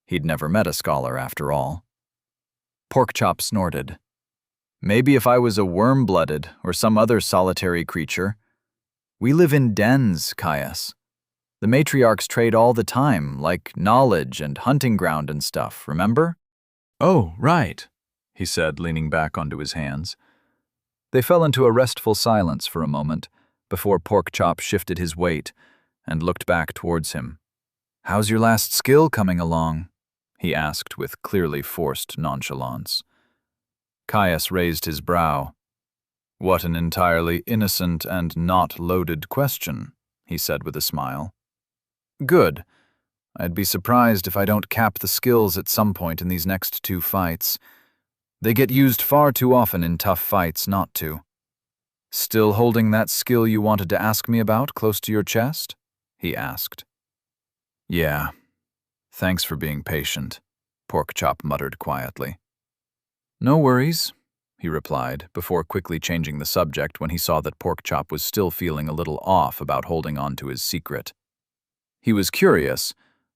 He'd never met a scholar, after all. Porkchop snorted. "Maybe if I was a worm-blooded or some other solitary creature. We live in dens, Caius. The matriarchs trade all the time, like knowledge and hunting ground and stuff, remember?" "Oh, right," he said, leaning back onto his hands. They fell into a restful silence for a moment before Porkchop shifted his weight and looked back towards him. "How's your last skill coming along?" he asked with clearly forced nonchalance. Caius raised his brow. "What an entirely innocent and not loaded question," he said with a smile. "Good. I'd be surprised if I don't cap the skills at some point in these next 2 fights. They get used far too often in tough fights not to. Still holding that skill you wanted to ask me about close to your chest?" he asked. "Yeah. Thanks for being patient," Porkchop muttered quietly. "No worries," he replied, before quickly changing the subject when he saw that Porkchop was still feeling a little off about holding on to his secret. He was curious,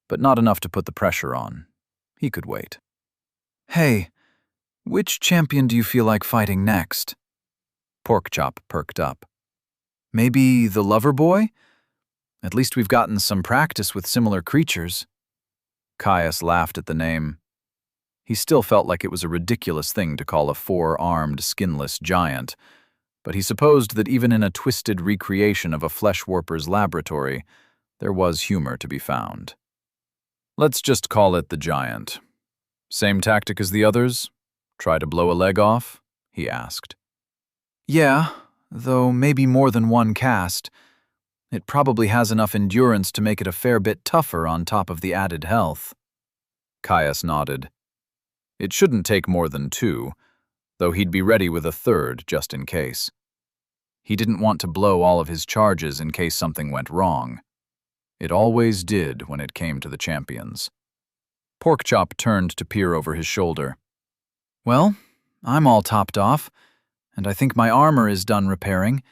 but not enough to put the pressure on. He could wait. "Hey, which champion do you feel like fighting next?" Porkchop perked up. "Maybe the lover boy? At least we've gotten some practice with similar creatures." Caius laughed at the name. He still felt like it was a ridiculous thing to call a 4-armed, skinless giant, but he supposed that even in a twisted recreation of a flesh-warper's laboratory, there was humor to be found. "Let's just call it the giant. Same tactic as the others? Try to blow a leg off?" he asked. "Yeah, though maybe more than one cast. It probably has enough endurance to make it a fair bit tougher on top of the added health." Caius nodded. It shouldn't take more than 2, though he'd be ready with a 3rd just in case. He didn't want to blow all of his charges in case something went wrong. It always did when it came to the champions. Porkchop turned to peer over his shoulder. "Well, I'm all topped off, and I think my armor is done repairing.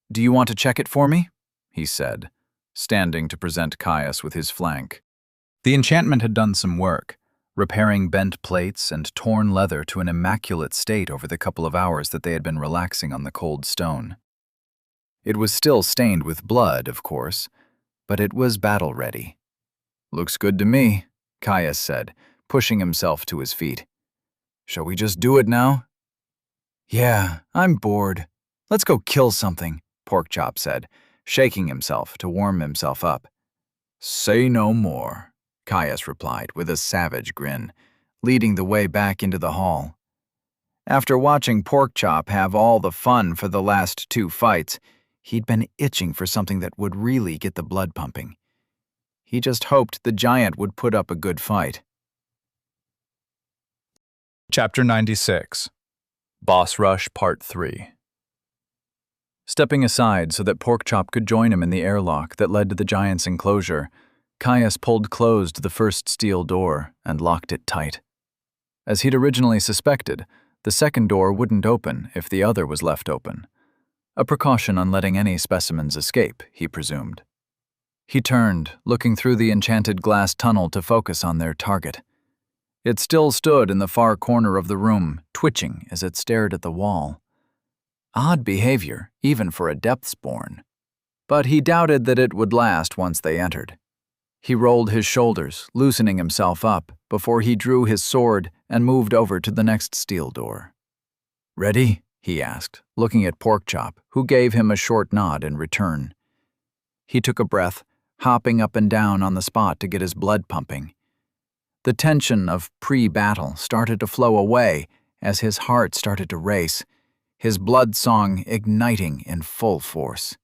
Do you want to check it for me?" he said, standing to present Caius with his flank. The enchantment had done some work, repairing bent plates and torn leather to an immaculate state over the couple of hours that they had been relaxing on the cold stone. It was still stained with blood, of course, but it was battle-ready. "Looks good to me," Caius said, pushing himself to his feet. "Shall we just do it now?" "Yeah, I'm bored. Let's go kill something," Porkchop said, shaking himself to warm himself up. "Say no more," Caius replied with a savage grin, leading the way back into the hall. After watching Porkchop have all the fun for the last 2 fights, he'd been itching for something that would really get the blood pumping. He just hoped the giant would put up a good fight. Chapter 96. Boss Rush Part 3. Stepping aside so that Porkchop could join him in the airlock that led to the giant's enclosure, Caius pulled closed the first steel door and locked it tight. As he'd originally suspected, the second door wouldn't open if the other was left open. A precaution on letting any specimens escape, he presumed. He turned, looking through the enchanted glass tunnel to focus on their target. It still stood in the far corner of the room, twitching as it stared at the wall. Odd behavior, even for a Depthsborn. But he doubted that it would last once they entered. He rolled his shoulders, loosening himself up, before he drew his sword and moved over to the next steel door. "Ready?" he asked, looking at Porkchop, who gave him a short nod in return. He took a breath, hopping up and down on the spot to get his blood pumping. The tension of pre-battle started to flow away as his heart started to race, his blood song igniting in full force.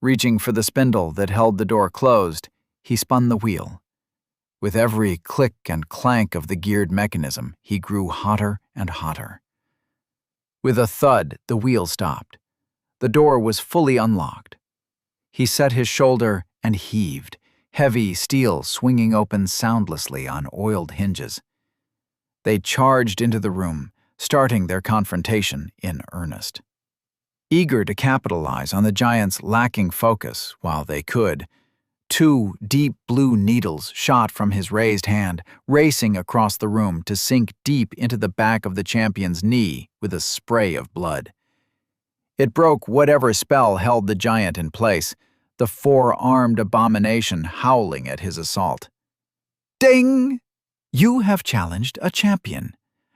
Reaching for the spindle that held the door closed, he spun the wheel. With every click and clank of the geared mechanism, he grew hotter and hotter. With a thud, the wheel stopped. The door was fully unlocked. He set his shoulder and heaved, heavy steel swinging open soundlessly on oiled hinges. They charged into the room, starting their confrontation in earnest. Eager to capitalize on the giant's lacking focus while they could, 2 deep blue needles shot from his raised hand, racing across the room to sink deep into the back of the champion's knee with a spray of blood. It broke whatever spell held the giant in place, the 4-armed abomination howling at his assault. Ding! You have challenged a champion.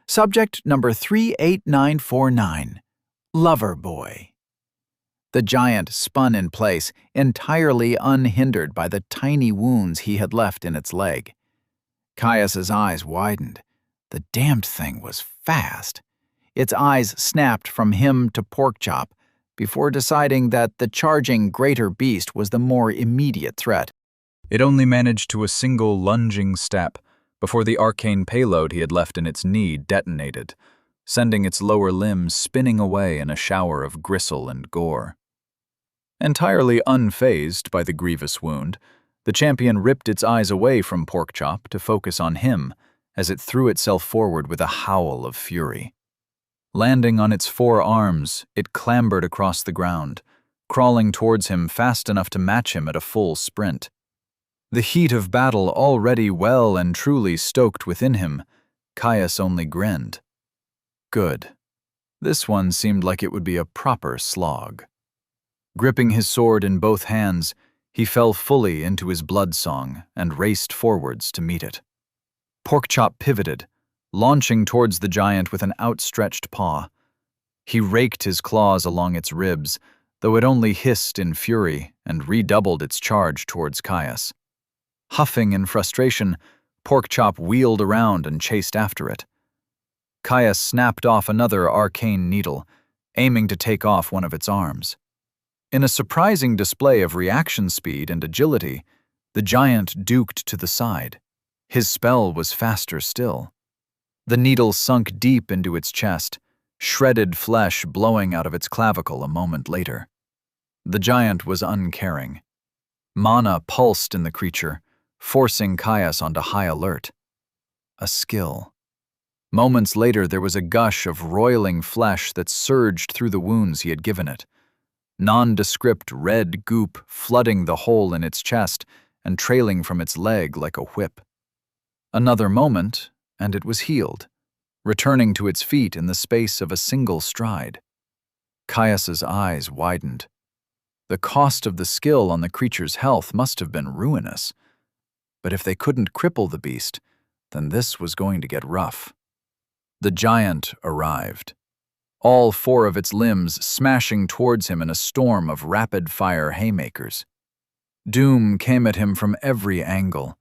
Subject number 38949. Lover boy. The giant spun in place, entirely unhindered by the tiny wounds he had left in its leg. Caius's eyes widened. The damned thing was fast. Its eyes snapped from him to Porkchop before deciding that the charging greater beast was the more immediate threat. It only managed to a single lunging step before the arcane payload he had left in its knee detonated, sending its lower limbs spinning away in a shower of gristle and gore. Entirely unfazed by the grievous wound, the champion ripped its eyes away from Porkchop to focus on him as it threw itself forward with a howl of fury. Landing on its four arms, it clambered across the ground, crawling towards him fast enough to match him at a full sprint. The heat of battle already well and truly stoked within him, Caius only grinned. Good. This one seemed like it would be a proper slog. Gripping his sword in both hands, he fell fully into his bloodsong and raced forwards to meet it. Porkchop pivoted, launching towards the giant with an outstretched paw. He raked his claws along its ribs, though it only hissed in fury and redoubled its charge towards Caius. Huffing in frustration, Porkchop wheeled around and chased after it. Caius snapped off another arcane needle, aiming to take off one of its arms. In a surprising display of reaction speed and agility, the giant duked to the side. His spell was faster still. The needle sunk deep into its chest, shredded flesh blowing out of its clavicle a moment later. The giant was uncaring. Mana pulsed in the creature, forcing Caius onto high alert. A skill. Moments later, there was a gush of roiling flesh that surged through the wounds he had given it. Nondescript red goop flooding the hole in its chest and trailing from its leg like a whip. Another moment, and it was healed, returning to its feet in the space of a single stride. Caius's eyes widened. The cost of the skill on the creature's health must have been ruinous. But if they couldn't cripple the beast, then this was going to get rough. The giant arrived, all four of its limbs smashing towards him in a storm of rapid-fire haymakers. Doom came at him from every angle.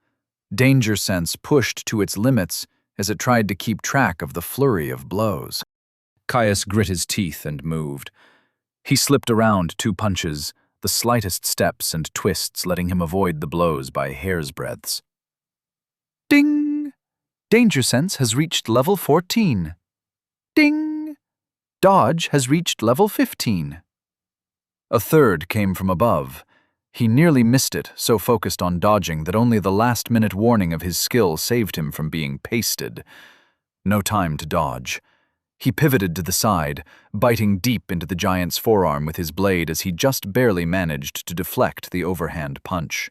Danger sense pushed to its limits as it tried to keep track of the flurry of blows. Caius grit his teeth and moved. He slipped around 2 punches, the slightest steps and twists letting him avoid the blows by hair's breadths. Ding! Danger sense has reached level 14. Ding! Dodge has reached level 15. A third came from above. He nearly missed it, so focused on dodging that only the last-minute warning of his skill saved him from being pasted. No time to dodge. He pivoted to the side, biting deep into the giant's forearm with his blade as he just barely managed to deflect the overhand punch.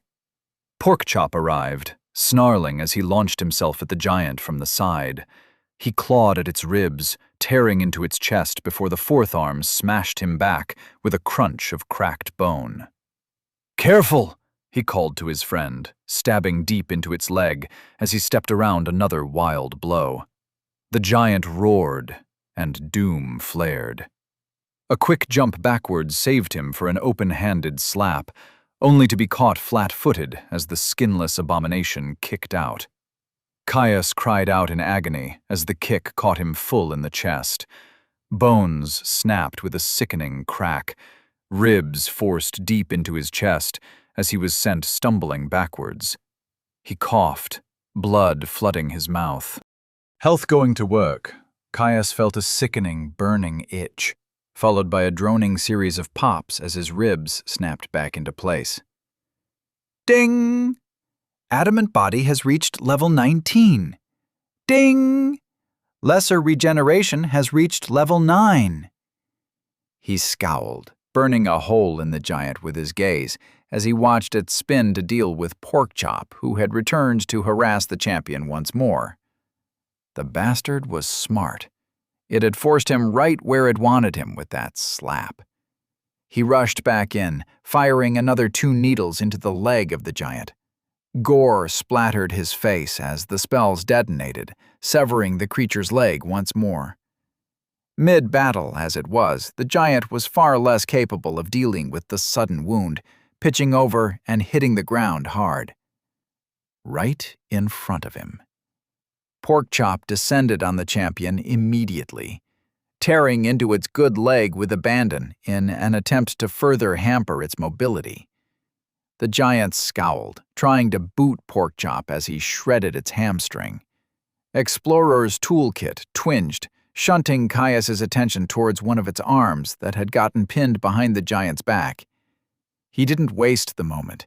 Porkchop arrived, snarling as he launched himself at the giant from the side. He clawed at its ribs, tearing into its chest before the fourth arm smashed him back with a crunch of cracked bone. "Careful!" he called to his friend, stabbing deep into its leg as he stepped around another wild blow. The giant roared, and doom flared. A quick jump backwards saved him for an open-handed slap, only to be caught flat-footed as the skinless abomination kicked out. Caius cried out in agony as the kick caught him full in the chest. Bones snapped with a sickening crack, ribs forced deep into his chest as he was sent stumbling backwards. He coughed, blood flooding his mouth. Health going to work, Caius felt a sickening, burning itch, followed by a droning series of pops as his ribs snapped back into place. Ding! Adamant body has reached level 19. Ding! Lesser regeneration has reached level 9. He scowled, burning a hole in the giant with his gaze as he watched it spin to deal with Porkchop, who had returned to harass the champion once more. The bastard was smart. It had forced him right where it wanted him with that slap. He rushed back in, firing another 2 needles into the leg of the giant. Gore splattered his face as the spells detonated, severing the creature's leg once more. Mid-battle, as it was, the giant was far less capable of dealing with the sudden wound, pitching over and hitting the ground hard. Right in front of him. Porkchop descended on the champion immediately, tearing into its good leg with abandon in an attempt to further hamper its mobility. The giant scowled, trying to boot Porkchop as he shredded its hamstring. Explorer's toolkit twinged, shunting Caius's attention towards one of its arms that had gotten pinned behind the giant's back. He didn't waste the moment.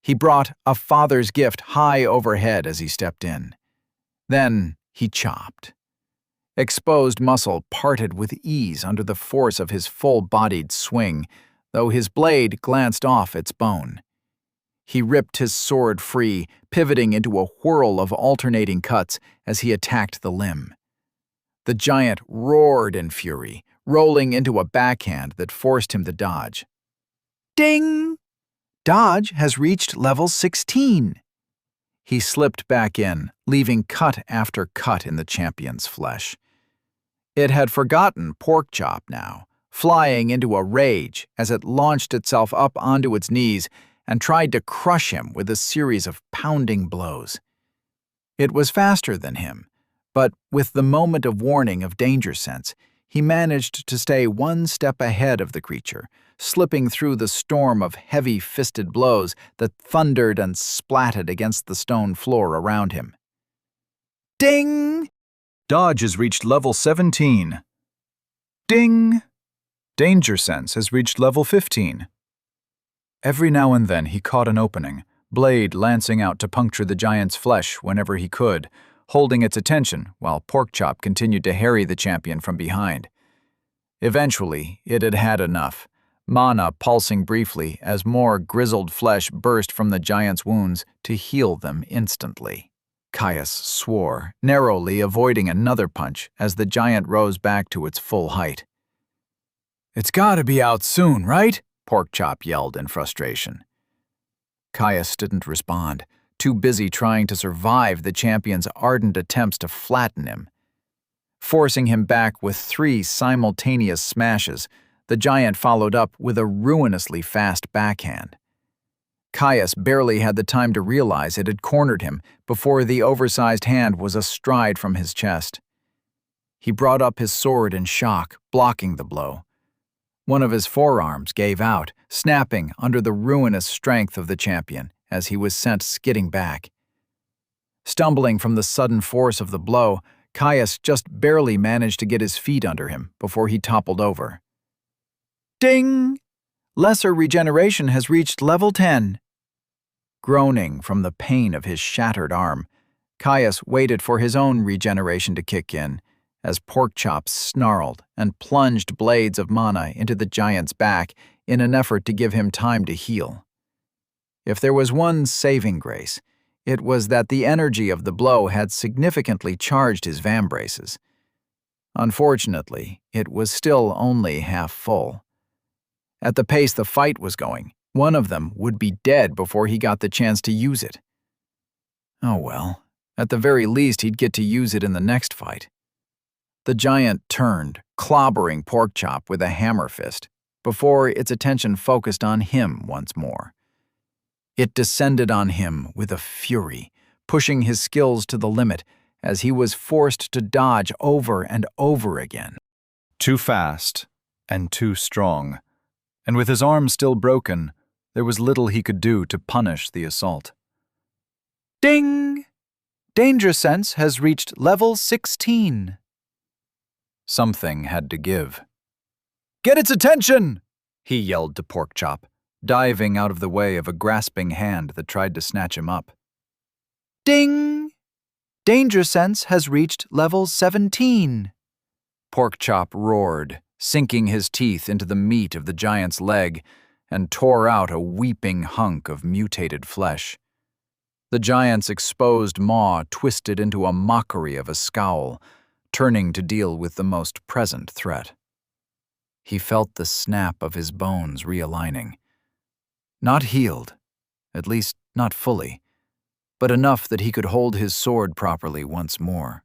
He brought a father's gift high overhead as he stepped in. Then he chopped. Exposed muscle parted with ease under the force of his full-bodied swing, though his blade glanced off its bone. He ripped his sword free, pivoting into a whirl of alternating cuts as he attacked the limb. The giant roared in fury, rolling into a backhand that forced him to dodge. Ding! Dodge has reached level 16. He slipped back in, leaving cut after cut in the champion's flesh. It had forgotten Porkchop now, flying into a rage as it launched itself up onto its knees and tried to crush him with a series of pounding blows. It was faster than him, but with the moment of warning of danger sense, he managed to stay one step ahead of the creature, slipping through the storm of heavy-fisted blows that thundered and splatted against the stone floor around him. Ding! Dodge has reached level 17. Ding! Danger sense has reached level 15. Every now and then he caught an opening, blade lancing out to puncture the giant's flesh whenever he could, holding its attention while Porkchop continued to harry the champion from behind. Eventually, it had had enough, mana pulsing briefly as more grizzled flesh burst from the giant's wounds to heal them instantly. Caius swore, narrowly avoiding another punch as the giant rose back to its full height. "It's gotta be out soon, right?" Porkchop yelled in frustration. Caius didn't respond, too busy trying to survive the champion's ardent attempts to flatten him. Forcing him back with 3 simultaneous smashes, the giant followed up with a ruinously fast backhand. Caius barely had the time to realize it had cornered him before the oversized hand was astride from his chest. He brought up his sword in shock, blocking the blow. One of his forearms gave out, snapping under the ruinous strength of the champion as he was sent skidding back. Stumbling from the sudden force of the blow, Caius just barely managed to get his feet under him before he toppled over. Ding! Lesser regeneration has reached level 10. Groaning from the pain of his shattered arm, Caius waited for his own regeneration to kick in as Porkchop snarled and plunged blades of mana into the giant's back in an effort to give him time to heal. If there was one saving grace, it was that the energy of the blow had significantly charged his vambraces. Unfortunately, it was still only half full. At the pace the fight was going, one of them would be dead before he got the chance to use it. Oh well, at the very least he'd get to use it in the next fight. The giant turned, clobbering Porkchop with a hammer fist, before its attention focused on him once more. It descended on him with a fury, pushing his skills to the limit as he was forced to dodge over and over again. Too fast and too strong, and with his arm still broken, there was little he could do to punish the assault. Ding! Danger sense has reached level 16. Something had to give. Get its attention! He yelled to Porkchop, diving out of the way of a grasping hand that tried to snatch him up. Ding! Danger sense has reached level 17. Porkchop roared, sinking his teeth into the meat of the giant's leg, and tore out a weeping hunk of mutated flesh. The giant's exposed maw twisted into a mockery of a scowl, turning to deal with the most present threat. He felt the snap of his bones realigning. Not healed, at least not fully, but enough that he could hold his sword properly once more.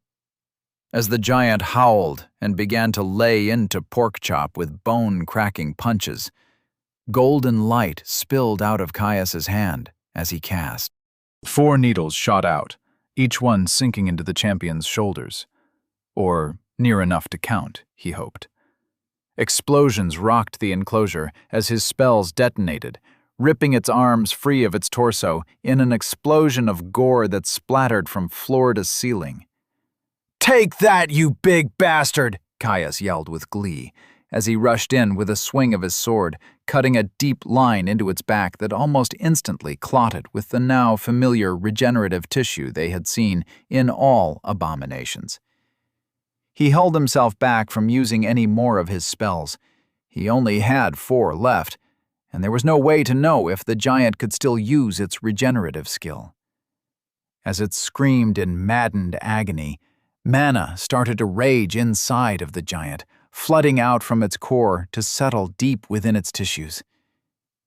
As the giant howled and began to lay into Porkchop with bone-cracking punches, golden light spilled out of Caius's hand as he cast. 4 needles shot out, each one sinking into the champion's shoulders. Or near enough to count, he hoped. Explosions rocked the enclosure as his spells detonated, ripping its arms free of its torso in an explosion of gore that splattered from floor to ceiling. "Take that, you big bastard!" Caius yelled with glee, as he rushed in with a swing of his sword, cutting a deep line into its back that almost instantly clotted with the now familiar regenerative tissue they had seen in all abominations. He held himself back from using any more of his spells. He only had 4 left, and there was no way to know if the giant could still use its regenerative skill. As it screamed in maddened agony, mana started to rage inside of the giant, flooding out from its core to settle deep within its tissues.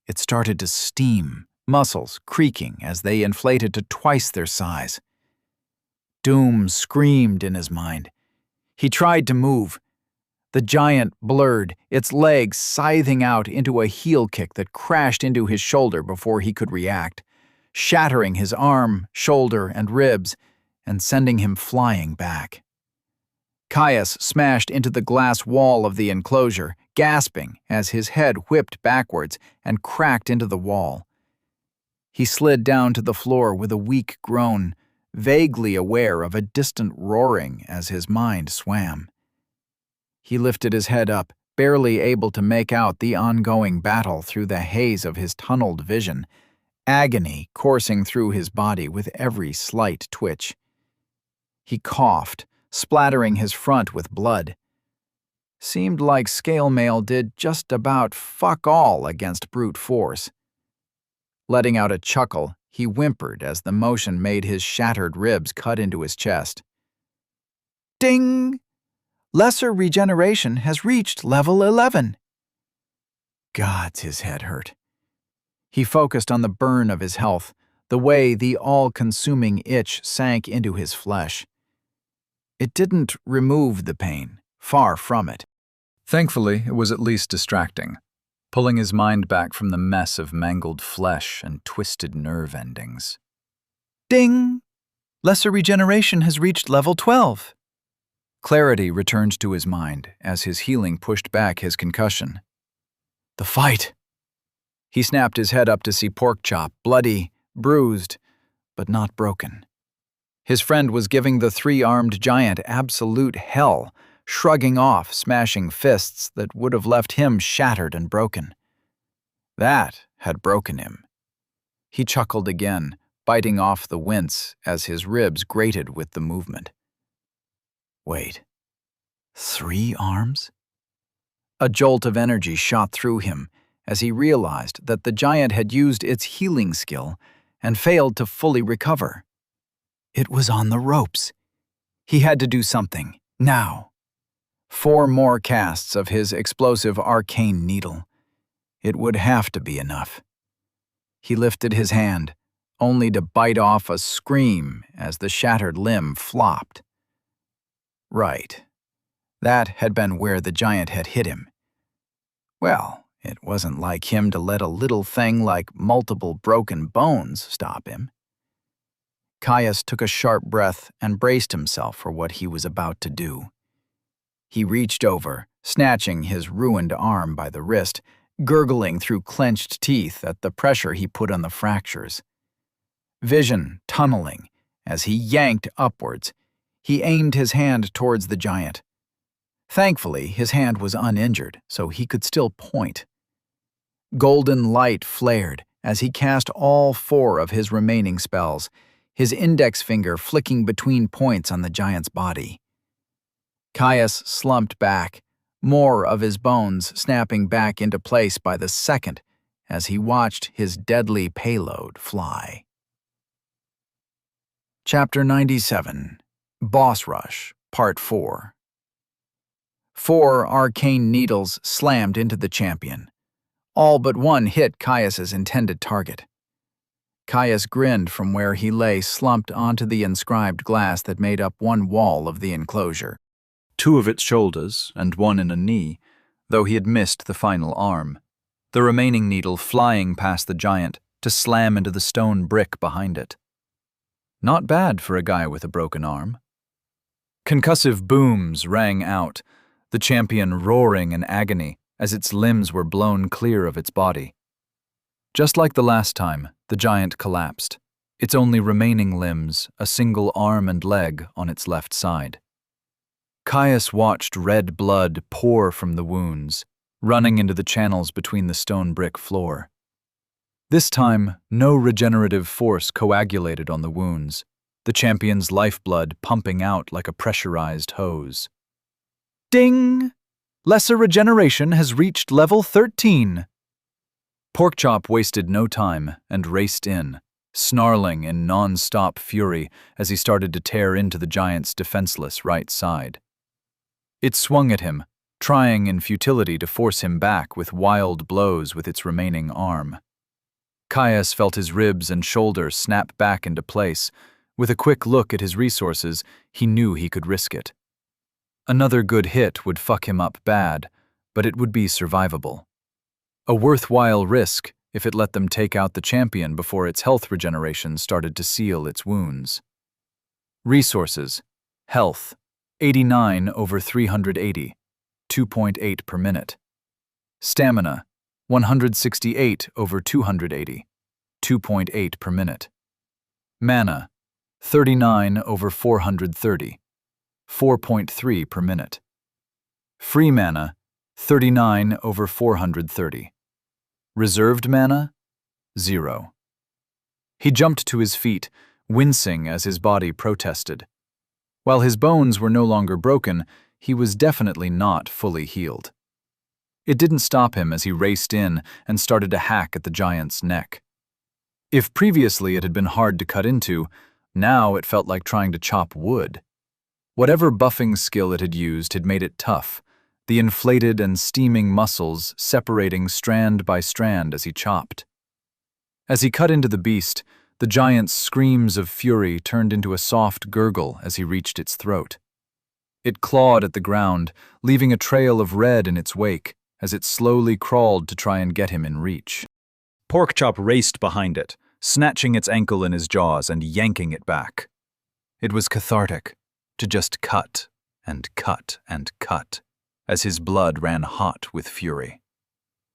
It started to steam, muscles creaking as they inflated to twice their size. Doom screamed in his mind. He tried to move. The giant blurred, its legs scything out into a heel kick that crashed into his shoulder before he could react, shattering his arm, shoulder, and ribs, and sending him flying back. Caius smashed into the glass wall of the enclosure, gasping as his head whipped backwards and cracked into the wall. He slid down to the floor with a weak groan, vaguely aware of a distant roaring as his mind swam. He lifted his head up, barely able to make out the ongoing battle through the haze of his tunneled vision, agony coursing through his body with every slight twitch. He coughed, splattering his front with blood. Seemed like scale mail did just about fuck all against brute force. Letting out a chuckle, he whimpered as the motion made his shattered ribs cut into his chest. Ding! Lesser regeneration has reached level 11. Gods, his head hurt. He focused on the burn of his health, the way the all-consuming itch sank into his flesh. It didn't remove the pain, far from it. Thankfully, it was at least distracting, pulling his mind back from the mess of mangled flesh and twisted nerve endings. Ding! Lesser regeneration has reached level 12. Clarity returned to his mind as his healing pushed back his concussion. The fight! He snapped his head up to see Porkchop, bloody, bruised, but not broken. His friend was giving the 3-armed giant absolute hell, shrugging off smashing fists that would have left him shattered and broken. That had broken him. He chuckled again, biting off the wince as his ribs grated with the movement. Wait, 3 arms? A jolt of energy shot through him as he realized that the giant had used its healing skill and failed to fully recover. It was on the ropes. He had to do something, now. 4 more casts of his explosive arcane needle. It would have to be enough. He lifted his hand, only to bite off a scream as the shattered limb flopped. Right. That had been where the giant had hit him. Well, it wasn't like him to let a little thing like multiple broken bones stop him. Caius took a sharp breath and braced himself for what he was about to do. He reached over, snatching his ruined arm by the wrist, gurgling through clenched teeth at the pressure he put on the fractures. Vision tunneling as he yanked upwards, he aimed his hand towards the giant. Thankfully, his hand was uninjured, so he could still point. Golden light flared as he cast all 4 of his remaining spells, his index finger flicking between points on the giant's body. Caius slumped back, more of his bones snapping back into place by the second as he watched his deadly payload fly. Chapter 97, Boss Rush, Part 4. 4 arcane needles slammed into the champion. All but one hit Caius's intended target. Caius grinned from where he lay slumped onto the inscribed glass that made up one wall of the enclosure. 2 of its shoulders and 1 in a knee, though he had missed the final arm, the remaining needle flying past the giant to slam into the stone brick behind it. Not bad for a guy with a broken arm. Concussive booms rang out, the champion roaring in agony as its limbs were blown clear of its body. Just like the last time, the giant collapsed, its only remaining limbs a single arm and leg on its left side. Caius watched red blood pour from the wounds, running into the channels between the stone brick floor. This time, no regenerative force coagulated on the wounds, the champion's lifeblood pumping out like a pressurized hose. Ding! Lesser regeneration has reached level 13. Porkchop wasted no time and raced in, snarling in non-stop fury as he started to tear into the giant's defenseless right side. It swung at him, trying in futility to force him back with wild blows with its remaining arm. Caius felt his ribs and shoulder snap back into place. With a quick look at his resources, he knew he could risk it. Another good hit would fuck him up bad, but it would be survivable. A worthwhile risk if it let them take out the champion before its health regeneration started to seal its wounds. Resources: health, 89 over 380, 2.8 per minute. Stamina, 168 over 280, 2.8 per minute. Mana, 39 over 430, 4.3 per minute. Free mana, 39 over 430. Reserved mana, 0. He jumped to his feet, wincing as his body protested. While his bones were no longer broken, he was definitely not fully healed. It didn't stop him as he raced in and started to hack at the giant's neck. If previously it had been hard to cut into, now it felt like trying to chop wood. Whatever buffing skill it had used had made it tough, the inflated and steaming muscles separating strand by strand as he chopped. As he cut into the beast, the giant's screams of fury turned into a soft gurgle as he reached its throat. It clawed at the ground, leaving a trail of red in its wake as it slowly crawled to try and get him in reach. Porkchop raced behind it, snatching its ankle in his jaws and yanking it back. It was cathartic to just cut and cut and cut as his blood ran hot with fury.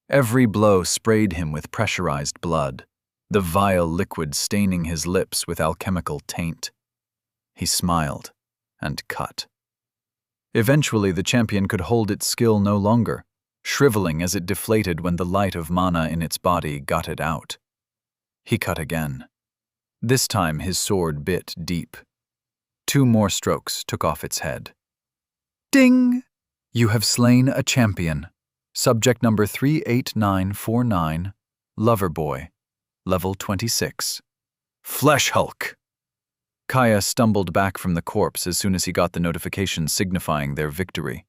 Every blow sprayed him with pressurized blood, the vile liquid staining his lips with alchemical taint. He smiled and cut. Eventually, the champion could hold its skill no longer, shriveling as it deflated when the light of mana in its body got it out. He cut again. This time his sword bit deep. 2 more strokes took off its head. Ding! You have slain a champion. Subject number 38949, Loverboy, level 26. Flesh Hulk! Kaya stumbled back from the corpse as soon as he got the notification signifying their victory.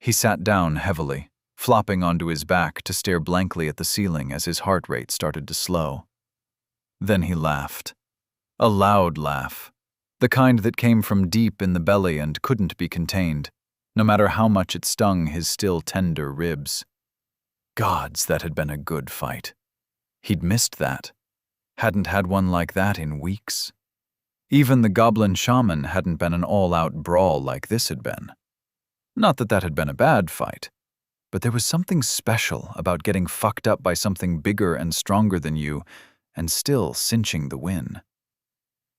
He sat down heavily, flopping onto his back to stare blankly at the ceiling as his heart rate started to slow. Then he laughed. A loud laugh, the kind that came from deep in the belly and couldn't be contained, no matter how much it stung his still tender ribs. Gods, that had been a good fight. He'd missed that. Hadn't had one like that in weeks. Even the goblin shaman hadn't been an all-out brawl like this had been. Not that that had been a bad fight, but there was something special about getting fucked up by something bigger and stronger than you and still cinching the win.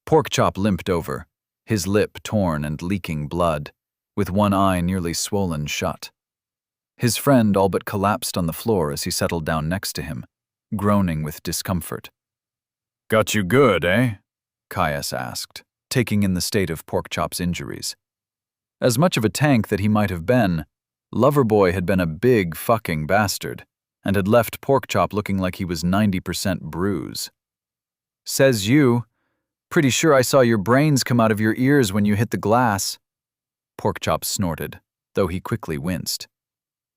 Porkchop limped over, his lip torn and leaking blood, with one eye nearly swollen shut. His friend all but collapsed on the floor as he settled down next to him, groaning with discomfort. "Got you good, eh?" Caius asked, taking in the state of Porkchop's injuries. As much of a tank that he might have been, Loverboy had been a big fucking bastard, and had left Porkchop looking like he was 90% bruise. "Says you. Pretty sure I saw your brains come out of your ears when you hit the glass." Porkchop snorted, though he quickly winced.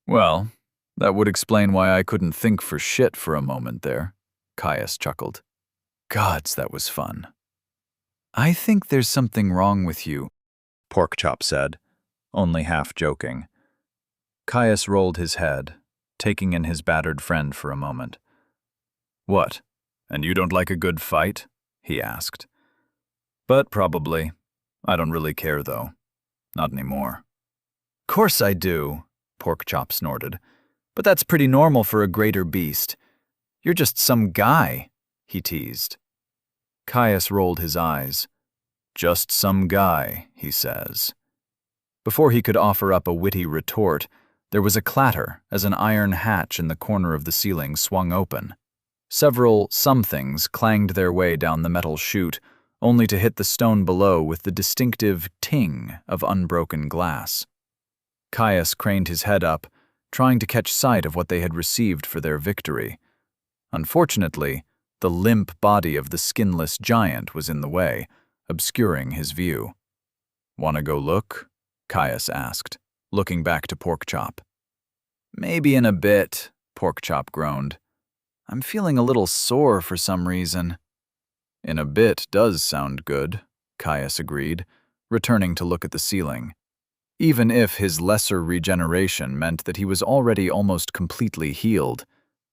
"Well, that would explain why I couldn't think for shit for a moment there," Caius chuckled. Gods, that was fun. I think there's something wrong with you, Porkchop said, only half joking. Caius rolled his head, taking in his battered friend for a moment. What, and you don't like a good fight? He asked. But probably. I don't really care, though. Not anymore. Course I do, Porkchop snorted. But that's pretty normal for a greater beast. You're just some guy, he teased. Caius rolled his eyes. Just some guy, he says. Before he could offer up a witty retort, there was a clatter as an iron hatch in the corner of the ceiling swung open. Several somethings clanged their way down the metal chute, only to hit the stone below with the distinctive ting of unbroken glass. Caius craned his head up, trying to catch sight of what they had received for their victory. Unfortunately, the limp body of the skinless giant was in the way, obscuring his view. "Want to go look?" Caius asked, looking back to Porkchop. "Maybe in a bit," Porkchop groaned. "I'm feeling a little sore for some reason." "In a bit does sound good," Caius agreed, returning to look at the ceiling. Even if his lesser regeneration meant that he was already almost completely healed,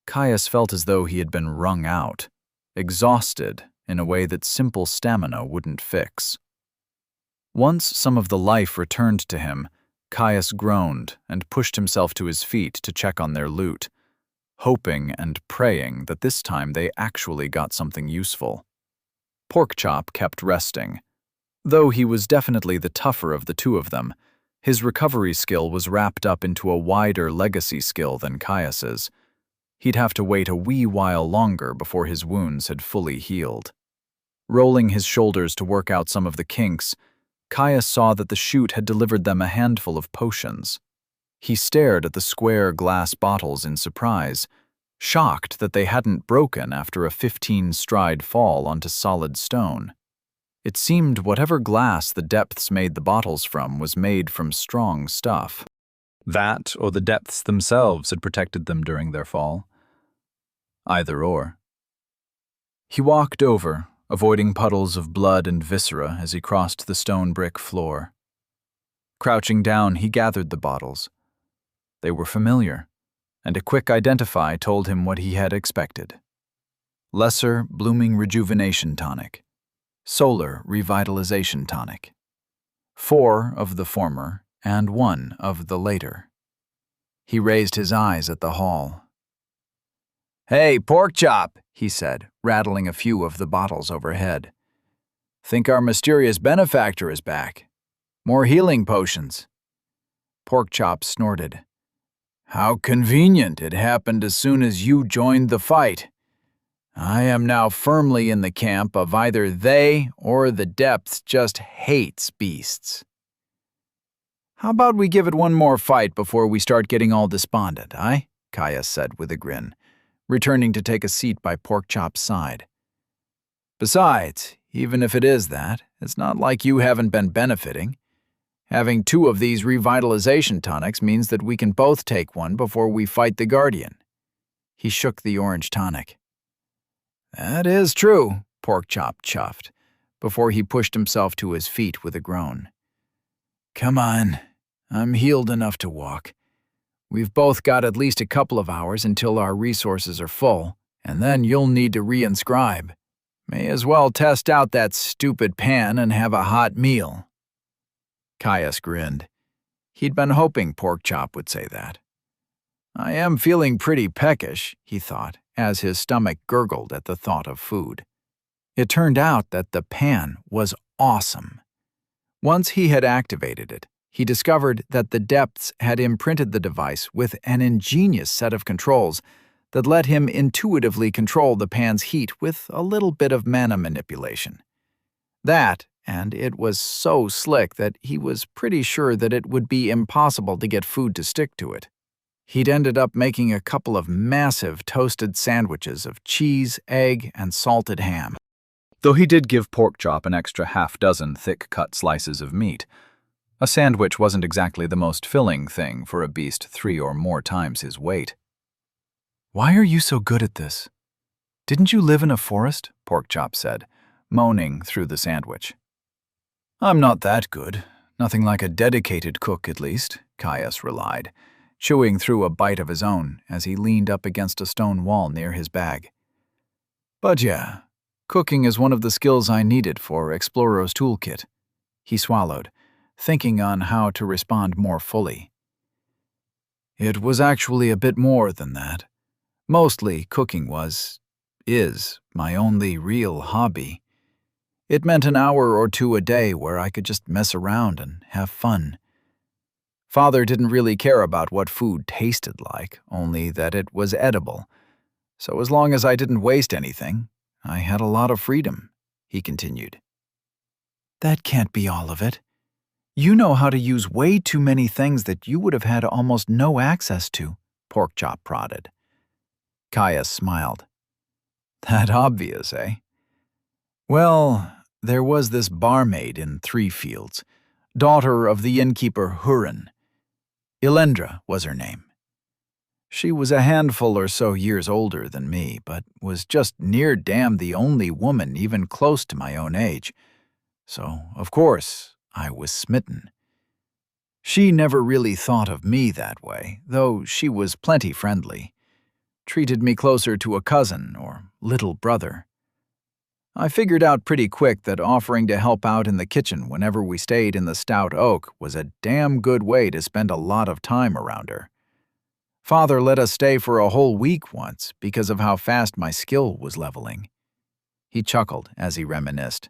Caius felt as though he had been wrung out, exhausted in a way that simple stamina wouldn't fix. Once some of the life returned to him, Caius groaned and pushed himself to his feet to check on their loot, hoping and praying that this time they actually got something useful. Porkchop kept resting. Though he was definitely the tougher of the two of them, his recovery skill was wrapped up into a wider legacy skill than Caius's. He'd have to wait a wee while longer before his wounds had fully healed. Rolling his shoulders to work out some of the kinks, Caius saw that the chute had delivered them a handful of potions. He stared at the square glass bottles in surprise, shocked that they hadn't broken after a 15-stride fall onto solid stone. It seemed whatever glass the depths made the bottles from was made from strong stuff. That or the depths themselves had protected them during their fall. Either or. He walked over, avoiding puddles of blood and viscera as he crossed the stone brick floor. Crouching down, he gathered the bottles. They were familiar, and a quick identify told him what he had expected. Lesser Blooming Rejuvenation Tonic. Solar Revitalization Tonic. 4 of the former and 1 of the later. He raised his eyes at the hall. "Hey, Porkchop," he said, rattling a few of the bottles overhead. "Think our mysterious benefactor is back. More healing potions." Porkchop snorted. "How convenient it happened as soon as you joined the fight. I am now firmly in the camp of either they or the depths just hates beasts." "How about we give it one more fight before we start getting all despondent, eh?" Caius said with a grin, returning to take a seat by Porkchop's side. "Besides, even if it is that, it's not like you haven't been benefiting. Having 2 of these revitalization tonics means that we can both take one before we fight the Guardian." He shook the orange tonic. "That is true," Porkchop chuffed, before he pushed himself to his feet with a groan. "Come on, I'm healed enough to walk. We've both got at least a couple of hours until our resources are full, and then you'll need to reinscribe. May as well test out that stupid pan and have a hot meal." Caius grinned. He'd been hoping Porkchop would say that. "I am feeling pretty peckish," he thought, as his stomach gurgled at the thought of food. It turned out that the pan was awesome. Once he had activated it, he discovered that the depths had imprinted the device with an ingenious set of controls that let him intuitively control the pan's heat with a little bit of mana manipulation. That, and it was so slick that he was pretty sure that it would be impossible to get food to stick to it. He'd ended up making a couple of massive toasted sandwiches of cheese, egg, and salted ham. Though he did give Porkchop an extra half-dozen thick-cut slices of meat, a sandwich wasn't exactly the most filling thing for a beast 3 or more times his weight. "Why are you so good at this?" "Didn't you live in a forest?" Porkchop said, moaning through the sandwich. "I'm not that good. Nothing like a dedicated cook, at least," Caius relied, chewing through a bite of his own as he leaned up against a stone wall near his bag. "But yeah, cooking is one of the skills I needed for Explorer's Toolkit." He swallowed, thinking on how to respond more fully. "It was actually a bit more than that. Mostly cooking is my only real hobby. It meant an hour or two a day where I could just mess around and have fun. Father didn't really care about what food tasted like, only that it was edible. So as long as I didn't waste anything, I had a lot of freedom," he continued. "That can't be all of it. You know how to use way too many things that you would have had almost no access to," Porkchop prodded. Caius smiled. "That obvious, eh? Well, there was this barmaid in Three Fields, daughter of the innkeeper Hurin. Elendra was her name. She was a handful or so years older than me, but was just near damn the only woman even close to my own age. So, of course, I was smitten. She never really thought of me that way, though she was plenty friendly. Treated me closer to a cousin or little brother. I figured out pretty quick that offering to help out in the kitchen whenever we stayed in the Stout Oak was a damn good way to spend a lot of time around her. Father let us stay for a whole week once because of how fast my skill was leveling." He chuckled as he reminisced.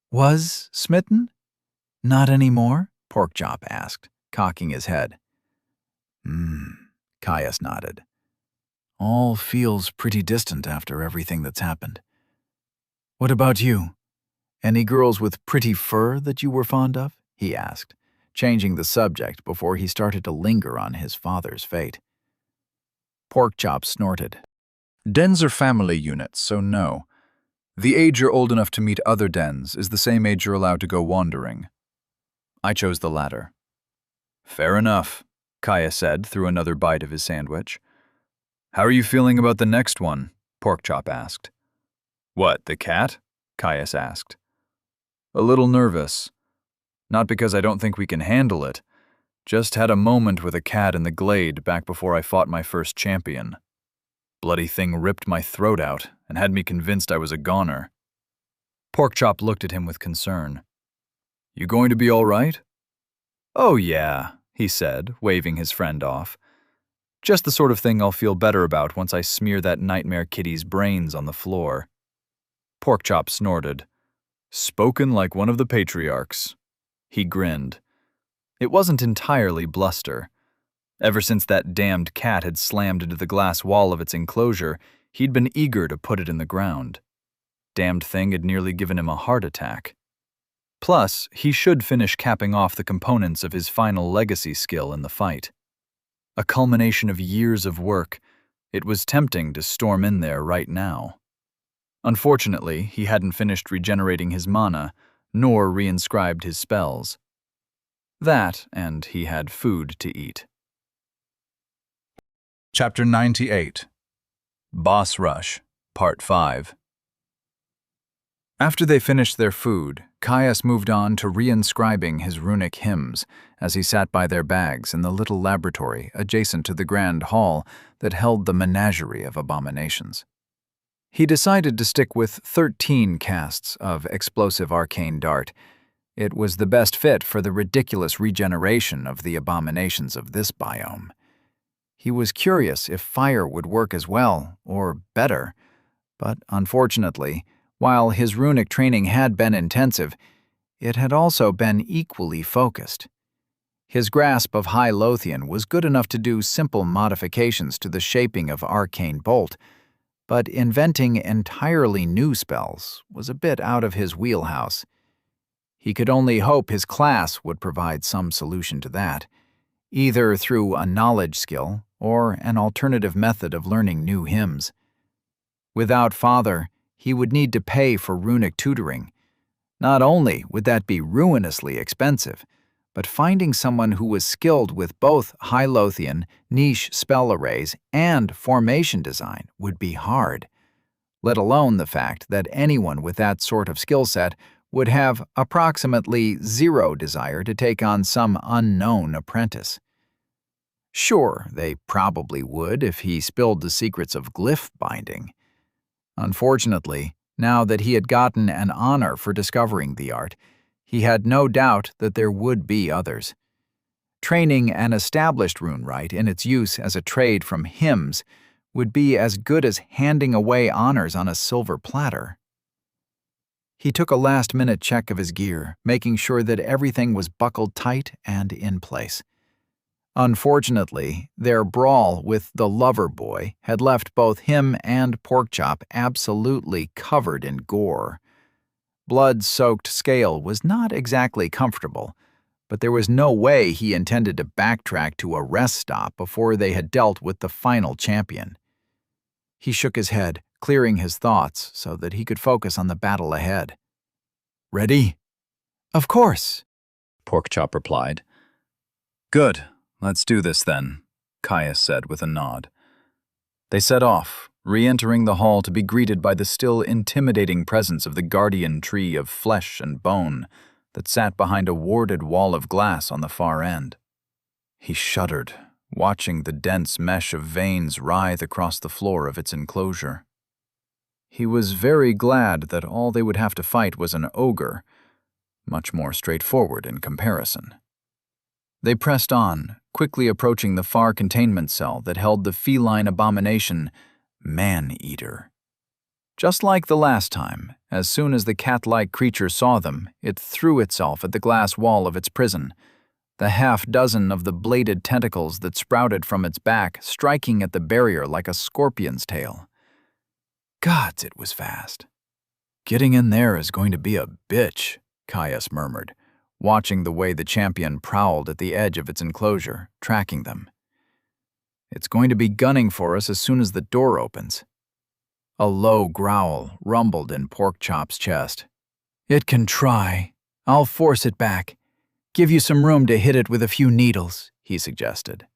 "Was smitten? Not anymore?" Porkchop asked, cocking his head. Caius nodded. "All feels pretty distant after everything that's happened. What about you? Any girls with pretty fur that you were fond of?" he asked, changing the subject before he started to linger on his father's fate. Porkchop snorted. Dens are family units, so no. The age you're old enough to meet other dens is the same age you're allowed to go wandering. I chose the latter. Fair enough, Caius said through another bite of his sandwich. How are you feeling about the next one? Porkchop asked. What, the cat? Caius asked. A little nervous. Not because I don't think we can handle it. Just had a moment with a cat in the glade back before I fought my first champion. Bloody thing ripped my throat out and had me convinced I was a goner. Porkchop looked at him with concern. You going to be all right? Oh yeah, he said, waving his friend off. Just the sort of thing I'll feel better about once I smear that nightmare kitty's brains on the floor. Porkchop snorted. Spoken like one of the patriarchs. He grinned. It wasn't entirely bluster. Ever since that damned cat had slammed into the glass wall of its enclosure, he'd been eager to put it in the ground. Damned thing had nearly given him a heart attack. Plus, he should finish capping off the components of his final legacy skill in the fight. A culmination of years of work, it was tempting to storm in there right now. Unfortunately, he hadn't finished regenerating his mana, nor reinscribed his spells. That, and he had food to eat. Chapter 98 Boss Rush, Part 5. After they finished their food, Caius moved on to reinscribing his runic hymns as he sat by their bags in the little laboratory adjacent to the grand hall that held the menagerie of abominations. He decided to stick with 13 casts of explosive arcane dart. It was the best fit for the ridiculous regeneration of the abominations of this biome. He was curious if fire would work as well, or better, but unfortunately, while his runic training had been intensive, it had also been equally focused. His grasp of High Lothian was good enough to do simple modifications to the shaping of Arcane Bolt, but inventing entirely new spells was a bit out of his wheelhouse. He could only hope his class would provide some solution to that, either through a knowledge skill or an alternative method of learning new hymns. Without Father, he would need to pay for runic tutoring. Not only would that be ruinously expensive, but finding someone who was skilled with both High Lothian, niche spell arrays, and formation design would be hard. let alone the fact that anyone with that sort of skill set would have approximately zero desire to take on some unknown apprentice. Sure, they probably would if he spilled the secrets of glyph binding. Unfortunately, now that he had gotten an honor for discovering the art, he had no doubt that there would be others. Training an established runewrite in its use as a trade from hymns would be as good as handing away honors on a silver platter. He took a last-minute check of his gear, making sure that everything was buckled tight and in place. Unfortunately, their brawl with the lover boy had left both him and Porkchop absolutely covered in gore. Blood-soaked scale was not exactly comfortable, but there was no way he intended to backtrack to a rest stop before they had dealt with the final champion. He shook his head, clearing his thoughts so that he could focus on the battle ahead. "Ready?" "Of course," Porkchop replied. "Good. Let's do this then," Caius said with a nod. They set off, re-entering the hall to be greeted by the still intimidating presence of the guardian tree of flesh and bone that sat behind a warded wall of glass on the far end. He shuddered, watching the dense mesh of veins writhe across the floor of its enclosure. He was very glad that all they would have to fight was an ogre, much more straightforward in comparison. They pressed on, quickly approaching the far containment cell that held the feline abomination, Man-Eater. Just like the last time, as soon as the cat-like creature saw them, it threw itself at the glass wall of its prison, the half-dozen of the bladed tentacles that sprouted from its back striking at the barrier like a scorpion's tail. Gods, it was fast. "Getting in there is going to be a bitch," Caius murmured, watching the way the champion prowled at the edge of its enclosure, tracking them. "It's going to be gunning for us as soon as the door opens." A low growl rumbled in Porkchop's chest. "It can try. I'll force it back. Give you some room to hit it with a few needles," he suggested.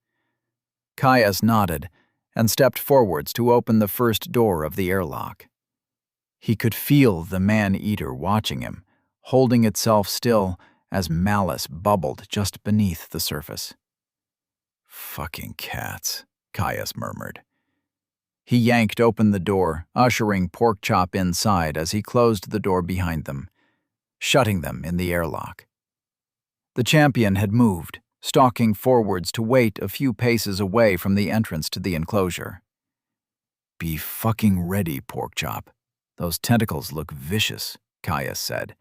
Caius nodded and stepped forwards to open the first door of the airlock. He could feel the Man-Eater watching him, holding itself still as malice bubbled just beneath the surface. "Fucking cats," Caius murmured. He yanked open the door, ushering Porkchop inside as he closed the door behind them, shutting them in the airlock. The champion had moved, stalking forwards to wait a few paces away from the entrance to the enclosure. "Be fucking ready, Porkchop. Those tentacles look vicious," Caius said,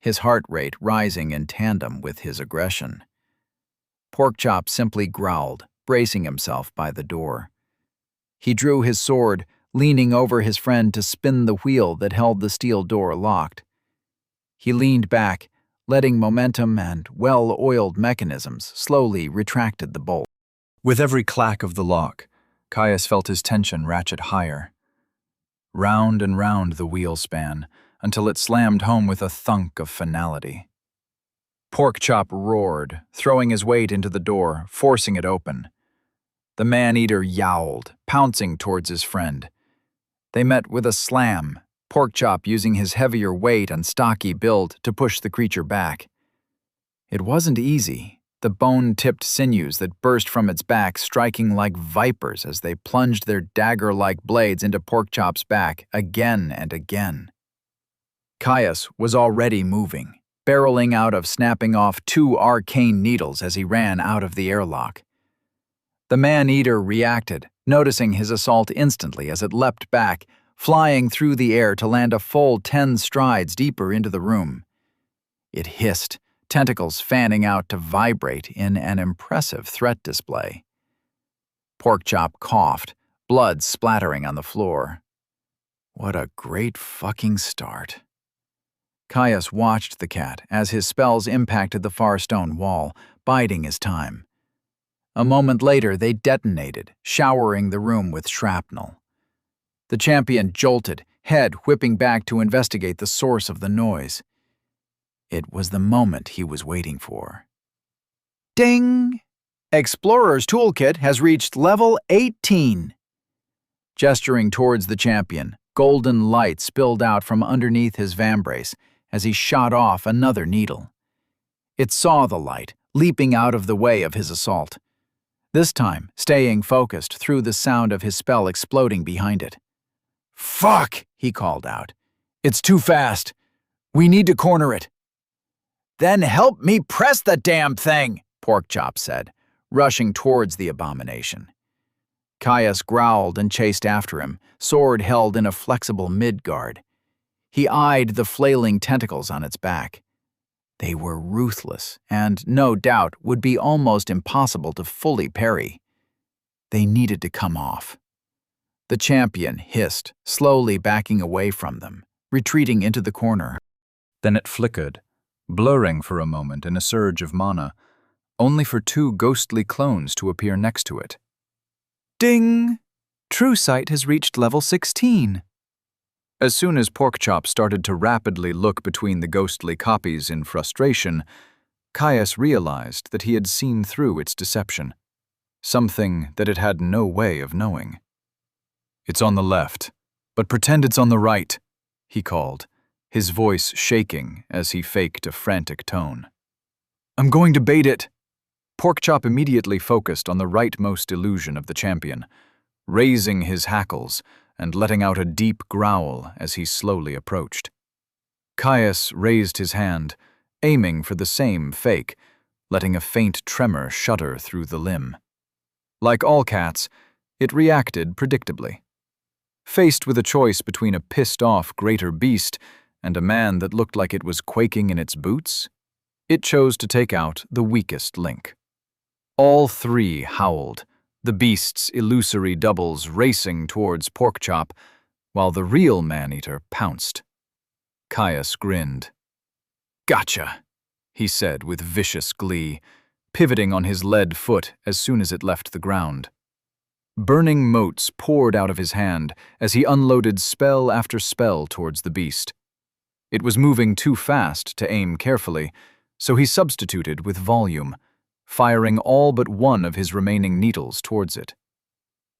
his heart rate rising in tandem with his aggression. Porkchop simply growled, bracing himself by the door. He drew his sword, leaning over his friend to spin the wheel that held the steel door locked. He leaned back, letting momentum and well-oiled mechanisms slowly retracted the bolt. With every clack of the lock, Caius felt his tension ratchet higher. Round and round the wheel span, until it slammed home with a thunk of finality. Porkchop roared, throwing his weight into the door, forcing it open. The Man-Eater yowled, pouncing towards his friend. They met with a slam, Porkchop using his heavier weight and stocky build to push the creature back. It wasn't easy, the bone-tipped sinews that burst from its back striking like vipers as they plunged their dagger-like blades into Porkchop's back again and again. Caius was already moving, barreling out of snapping off 2 arcane needles as he ran out of the airlock. The Man-Eater reacted, noticing his assault instantly as it leapt back, flying through the air to land a full 10 strides deeper into the room. It hissed, tentacles fanning out to vibrate in an impressive threat display. Porkchop coughed, blood splattering on the floor. What a great fucking start. Caius watched the cat as his spells impacted the far stone wall, biding his time. A moment later, they detonated, showering the room with shrapnel. The champion jolted, head whipping back to investigate the source of the noise. It was the moment he was waiting for. Ding! Explorer's Toolkit has reached level 18. Gesturing towards the champion, Golden light spilled out from underneath his vambrace as he shot off another needle. It saw the light, leaping out of the way of his assault. This time, staying focused through the sound of his spell exploding behind it. "Fuck!" he called out. "It's too fast. We need to corner it." "Then help me press the damn thing," Porkchop said, rushing towards the abomination. Caius growled and chased after him, sword held in a flexible mid-guard. He eyed the flailing tentacles on its back. They were ruthless and, no doubt, would be almost impossible to fully parry. They needed to come off. The champion hissed, slowly backing away from them, retreating into the corner. Then it flickered, blurring for a moment in a surge of mana, only for two ghostly clones to appear next to it. Ding! True Sight has reached level 16. As soon as Porkchop started to rapidly look between the ghostly copies in frustration, Caius realized that he had seen through its deception, something that it had no way of knowing. "It's on the left, but pretend it's on the right," he called, his voice shaking as he faked a frantic tone. "I'm going to bait it." Porkchop immediately focused on the rightmost illusion of the champion, raising his hackles and letting out a deep growl as he slowly approached. Caius raised his hand, aiming for the same fake, letting a faint tremor shudder through the limb. Like all cats, it reacted predictably. Faced with a choice between a pissed-off greater beast and a man that looked like it was quaking in its boots, it chose to take out the weakest link. All three howled, the beast's illusory doubles racing towards Porkchop, while the real man-eater pounced. Caius grinned. "Gotcha," he said with vicious glee, pivoting on his lead foot as soon as it left the ground. Burning motes poured out of his hand as he unloaded spell after spell towards the beast. It was moving too fast to aim carefully, so he substituted with volume, firing all but one of his remaining needles towards it.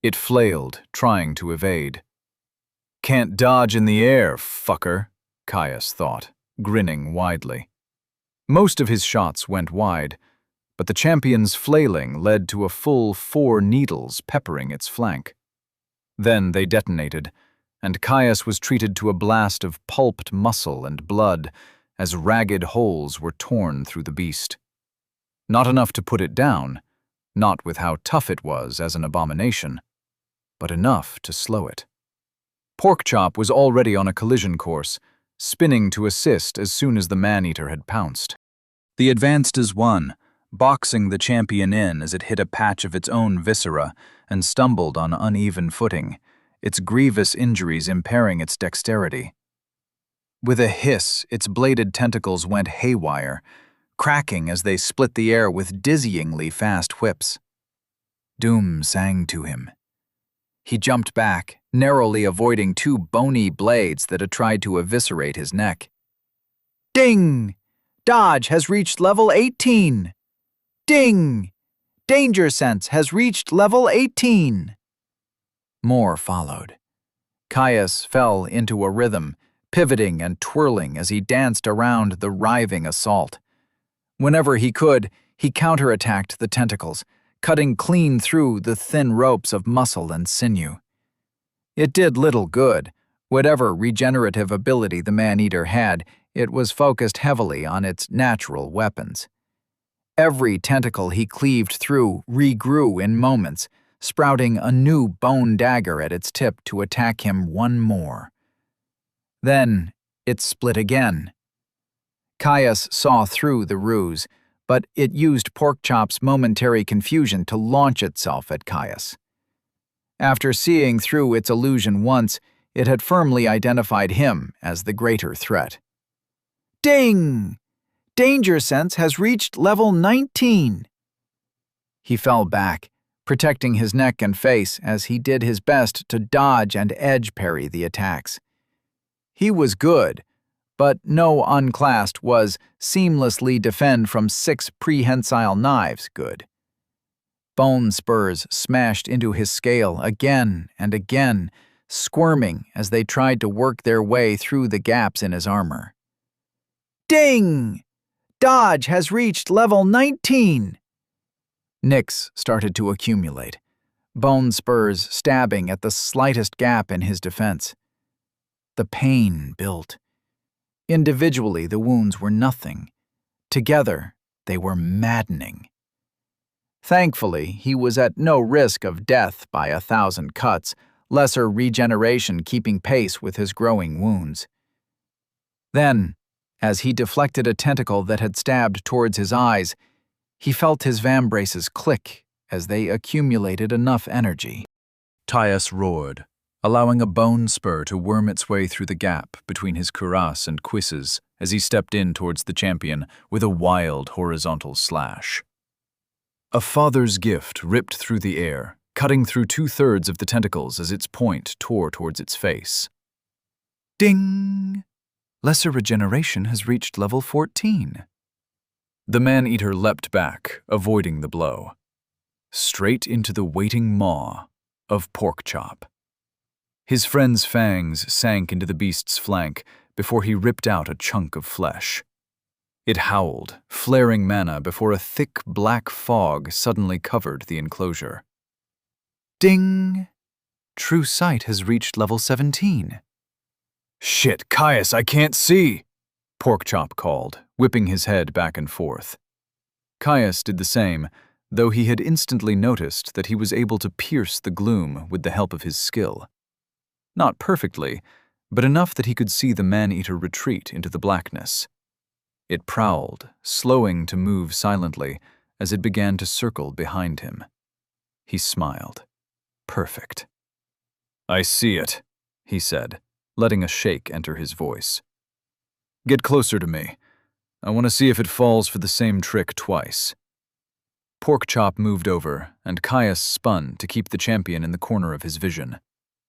It flailed, trying to evade. "Can't dodge in the air, fucker," Caius thought, grinning widely. Most of his shots went wide, but the champion's flailing led to a full 4 needles peppering its flank. Then they detonated, and Caius was treated to a blast of pulped muscle and blood as ragged holes were torn through the beast. Not enough to put it down, not with how tough it was as an abomination, but enough to slow it. Porkchop was already on a collision course, spinning to assist as soon as the man-eater had pounced. The advanced as one, boxing the champion in as it hit a patch of its own viscera and stumbled on uneven footing, its grievous injuries impairing its dexterity. With a hiss, its bladed tentacles went haywire, cracking as they split the air with dizzyingly fast whips. Doom sang to him. He jumped back, narrowly avoiding 2 bony blades that had tried to eviscerate his neck. Ding! Dodge has reached level 18. Ding! Danger Sense has reached level 18. More followed. Caius fell into a rhythm, pivoting and twirling as he danced around the writhing assault. Whenever he could, he counterattacked the tentacles, cutting clean through the thin ropes of muscle and sinew. It did little good. Whatever regenerative ability the man-eater had, it was focused heavily on its natural weapons. Every tentacle he cleaved through regrew in moments, sprouting a new bone dagger at its tip to attack him one more. Then it split again. Caius saw through the ruse, but it used Porkchop's momentary confusion to launch itself at Caius. After seeing through its illusion once, it had firmly identified him as the greater threat. Ding! Danger Sense has reached level 19. He fell back, protecting his neck and face as he did his best to dodge and edge parry the attacks. He was good, but no unclassed was seamlessly defend from 6 prehensile knives good. Bone spurs smashed into his scale again and again, squirming as they tried to work their way through the gaps in his armor. Ding! Dodge has reached level 19! Nicks started to accumulate, bone spurs stabbing at the slightest gap in his defense. The pain built. Individually, the wounds were nothing. Together, they were maddening. Thankfully, he was at no risk of death by 1,000 cuts, lesser regeneration keeping pace with his growing wounds. Then, as he deflected a tentacle that had stabbed towards his eyes, he felt his vambraces click as they accumulated enough energy. Tyus roared, allowing a bone spur to worm its way through the gap between his cuirass and cuisses as he stepped in towards the champion with a wild horizontal slash. A father's gift ripped through the air, cutting through 2/3 of the tentacles as its point tore towards its face. Ding! Lesser regeneration has reached level 14. The man-eater leapt back, avoiding the blow. Straight into the waiting maw of Porkchop. His friend's fangs sank into the beast's flank before he ripped out a chunk of flesh. It howled, flaring mana before a thick black fog suddenly covered the enclosure. Ding! True Sight has reached level 17. Shit, Caius, I can't see! Porkchop called, whipping his head back and forth. Caius did the same, though he had instantly noticed that he was able to pierce the gloom with the help of his skill. Not perfectly, but enough that he could see the man-eater retreat into the blackness. It prowled, slowing to move silently as it began to circle behind him. He smiled. Perfect. I see it, he said, letting a shake enter his voice. Get closer to me. I want to see if it falls for the same trick twice. Porkchop moved over, and Caius spun to keep the champion in the corner of his vision,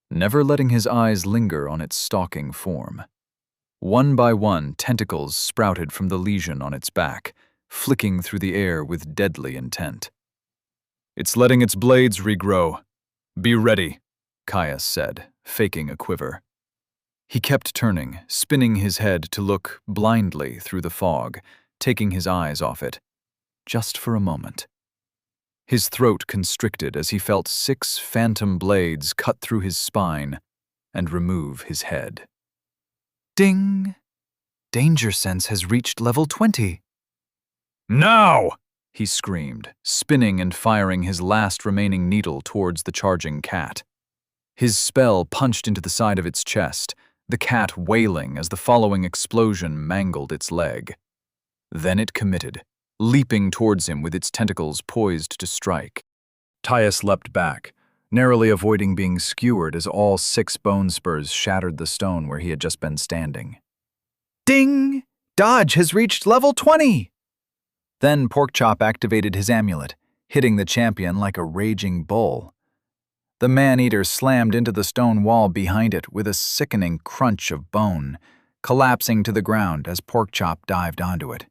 never letting his eyes linger on its stalking form. One by one, tentacles sprouted from the lesion on its back, flicking through the air with deadly intent. It's letting its blades regrow. Be ready, Caius said, faking a quiver. He kept turning, spinning his head to look blindly through the fog, taking his eyes off it, just for a moment. His throat constricted as he felt 6 phantom blades cut through his spine and remove his head. Ding! Danger Sense has reached level 20. Now! He screamed, spinning and firing his last remaining needle towards the charging cat. His spell punched into the side of its chest, the cat wailing as the following explosion mangled its leg. Then it committed, leaping towards him with its tentacles poised to strike. Tyus leapt back, narrowly avoiding being skewered as all 6 bone spurs shattered the stone where he had just been standing. Ding! Dodge has reached level 20! Then Porkchop activated his amulet, hitting the champion like a raging bull. The man-eater slammed into the stone wall behind it with a sickening crunch of bone, collapsing to the ground as Porkchop dived onto it.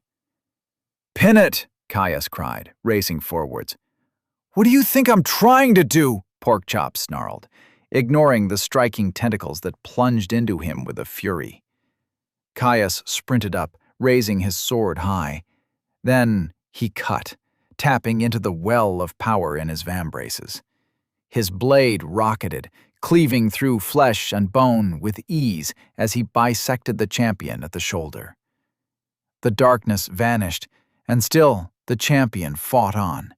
Pin it! Caius cried, racing forwards. What do you think I'm trying to do? Porkchop snarled, ignoring the striking tentacles that plunged into him with a fury. Caius sprinted up, raising his sword high. Then he cut, tapping into the well of power in his vambraces. His blade rocketed, cleaving through flesh and bone with ease as he bisected the champion at the shoulder. The darkness vanished, and still the champion fought on.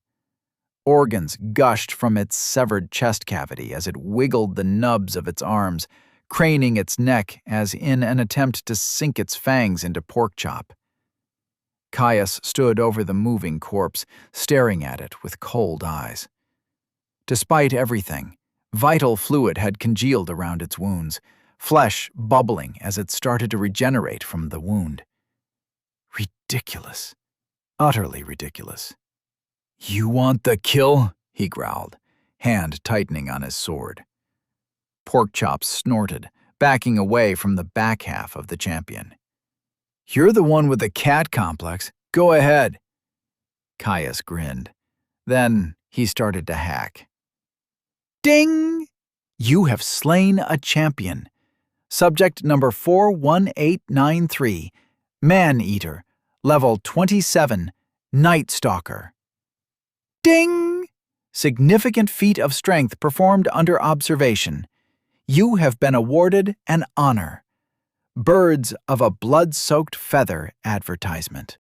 Organs gushed from its severed chest cavity as it wiggled the nubs of its arms, craning its neck as in an attempt to sink its fangs into Porkchop. Caius stood over the moving corpse, staring at it with cold eyes. Despite everything, vital fluid had congealed around its wounds, flesh bubbling as it started to regenerate from the wound. Ridiculous. Utterly ridiculous. You want the kill? He growled, hand tightening on his sword. Porkchop snorted, backing away from the back half of the champion. You're the one with the cat complex. Go ahead. Caius grinned. Then he started to hack. Ding! You have slain a champion. Subject number 41893, Man-Eater, level 27, Night Stalker. Ding! Significant feat of strength performed under observation. You have been awarded an honor. Birds of a blood-soaked feather advertisement.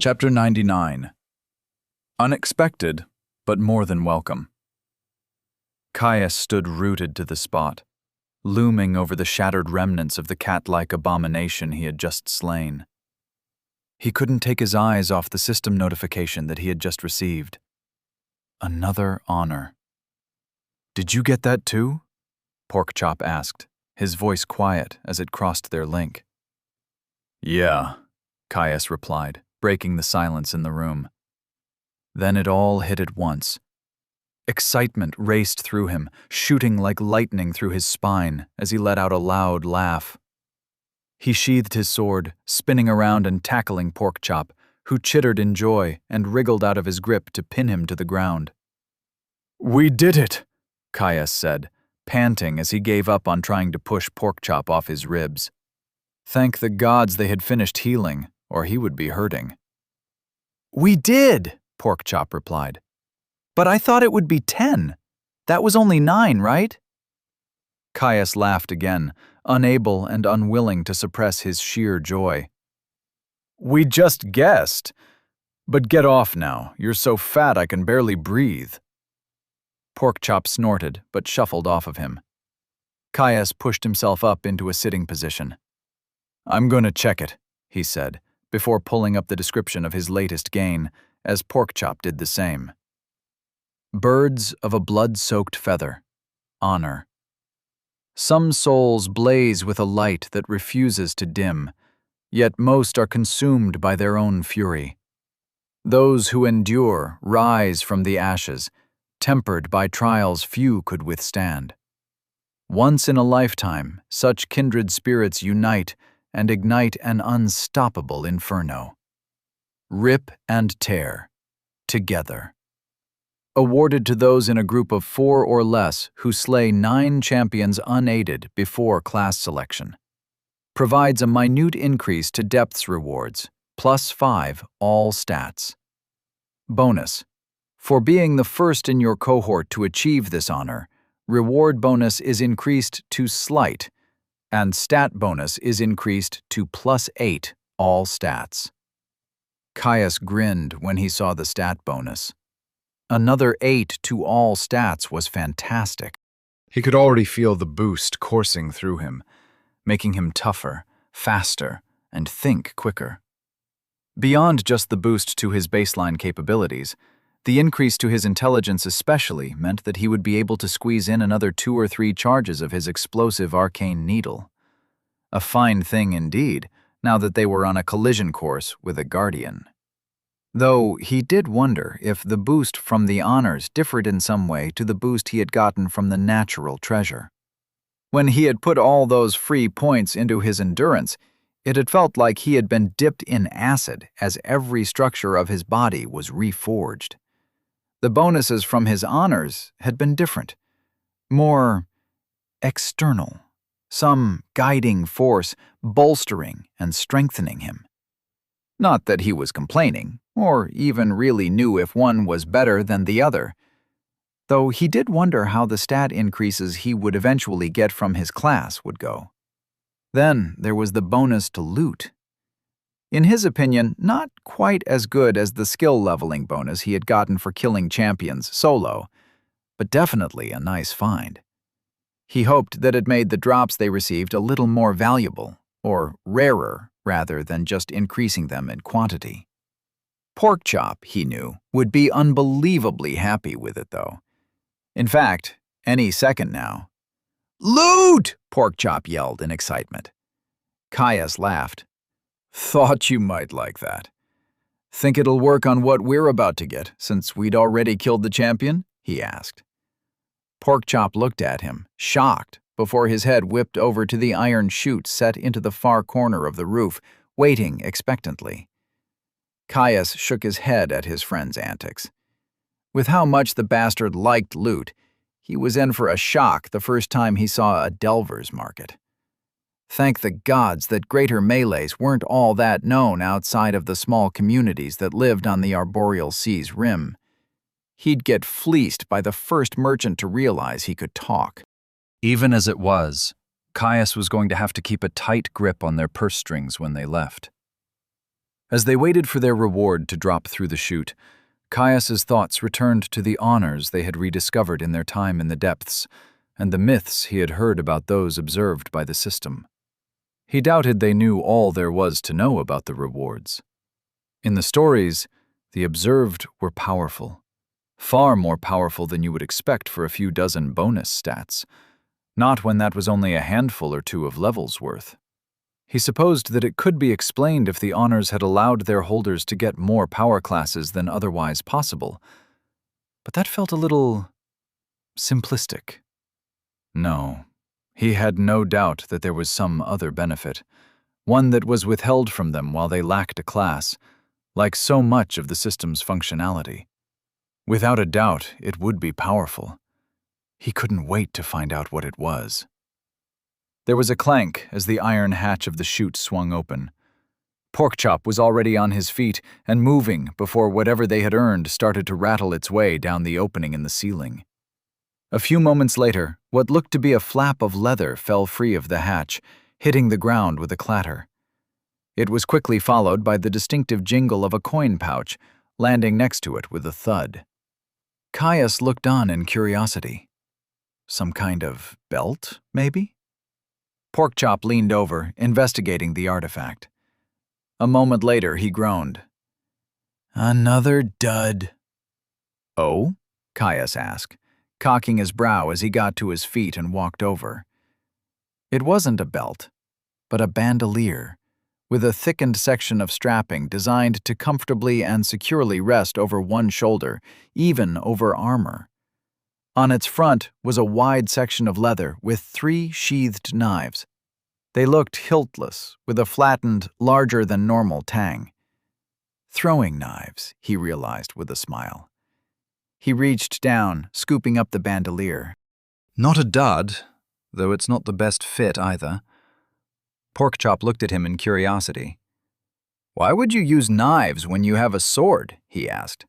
Chapter 99. Unexpected, but more than welcome. Caius stood rooted to the spot, looming over the shattered remnants of the cat-like abomination he had just slain. He couldn't take his eyes off the system notification that he had just received. Another honor. "Did you get that too?" Porkchop asked, his voice quiet as it crossed their link. "Yeah," Caius replied, breaking the silence in the room. Then it all hit at once. Excitement raced through him, shooting like lightning through his spine as he let out a loud laugh. He sheathed his sword, spinning around and tackling Porkchop, who chittered in joy and wriggled out of his grip to pin him to the ground. "We did it," Caius said, panting as he gave up on trying to push Porkchop off his ribs. Thank the gods they had finished healing, or he would be hurting. "We did," Porkchop replied. "But I thought it would be 10. That was only 9, right?" Caius laughed again, unable and unwilling to suppress his sheer joy. "We just guessed. But get off now. You're so fat I can barely breathe." Porkchop snorted, but shuffled off of him. Caius pushed himself up into a sitting position. "I'm going to check it," he said, before pulling up the description of his latest gain, as Porkchop did the same. Birds of a blood-soaked feather. Honor. Some souls blaze with a light that refuses to dim, yet most are consumed by their own fury. Those who endure rise from the ashes, tempered by trials few could withstand. Once in a lifetime, such kindred spirits unite and ignite an unstoppable inferno. Rip and tear, together. Awarded to those in a group of 4 or less who slay 9 champions unaided before class selection. Provides a minute increase to depths rewards, +5 all stats. Bonus. For being the first in your cohort to achieve this honor, reward bonus is increased to slight, and stat bonus is increased to +8 all stats. Caius grinned when he saw the stat bonus. Another 8 to all stats was fantastic. He could already feel the boost coursing through him, making him tougher, faster, and think quicker. Beyond just the boost to his baseline capabilities, the increase to his intelligence especially meant that he would be able to squeeze in another 2 or 3 charges of his explosive arcane needle. A fine thing indeed, now that they were on a collision course with a guardian. Though he did wonder if the boost from the honors differed in some way to the boost he had gotten from the natural treasure. When he had put all those free points into his endurance, it had felt like he had been dipped in acid as every structure of his body was reforged. The bonuses from his honors had been different, more external, some guiding force bolstering and strengthening him. Not that he was complaining, or even really knew if one was better than the other, though he did wonder how the stat increases he would eventually get from his class would go. Then there was the bonus to loot. In his opinion, not quite as good as the skill leveling bonus he had gotten for killing champions solo, but definitely a nice find. He hoped that it made the drops they received a little more valuable, or rarer, rather than just increasing them in quantity. Porkchop, he knew, would be unbelievably happy with it, though. In fact, any second now. "Loot!" Porkchop yelled in excitement. Caius laughed. "Thought you might like that. Think it'll work on what we're about to get, since we'd already killed the champion?" he asked. Porkchop looked at him, shocked, before his head whipped over to the iron chute set into the far corner of the roof, waiting expectantly. Caius shook his head at his friend's antics. With how much the bastard liked loot, He was in for a shock the first time he saw a Delver's market. Thank the gods that greater Malays weren't all that known outside of the small communities that lived on the arboreal sea's rim. He'd get fleeced by the first merchant to realize he could talk. Even as it was, Caius was going to have to keep a tight grip on their purse strings when they left. As they waited for their reward to drop through the chute, Caius's thoughts returned to the honors they had rediscovered in their time in the depths, and the myths he had heard about those observed by the system. He doubted they knew all there was to know about the rewards. In the stories, the observed were powerful, far more powerful than you would expect for a few dozen bonus stats, not when that was only a handful or two of levels worth. He supposed that it could be explained if the honors had allowed their holders to get more power classes than otherwise possible, but that felt a little simplistic. No, he had no doubt that there was some other benefit, one that was withheld from them while they lacked a class, like so much of the system's functionality. Without a doubt, it would be powerful. He couldn't wait to find out what it was. There was a clank as the iron hatch of the chute swung open. Porkchop was already on his feet and moving before whatever they had earned started to rattle its way down the opening in the ceiling. A few moments later, what looked to be a flap of leather fell free of the hatch, hitting the ground with a clatter. It was quickly followed by the distinctive jingle of a coin pouch, landing next to it with a thud. Caius looked on in curiosity. Some kind of belt, maybe? Porkchop leaned over, investigating the artifact. A moment later, he groaned. "Another dud." "Oh?" Caius asked, cocking his brow as he got to his feet and walked over. It wasn't a belt, but a bandolier, with a thickened section of strapping designed to comfortably and securely rest over one shoulder, even over armor. On its front was a wide section of leather with 3 sheathed knives. They looked hiltless, with a flattened, larger-than-normal tang. Throwing knives, he realized with a smile. He reached down, scooping up the bandolier. Not a dud, though it's not the best fit either. Porkchop looked at him in curiosity. "Why would you use knives when you have a sword?" he asked.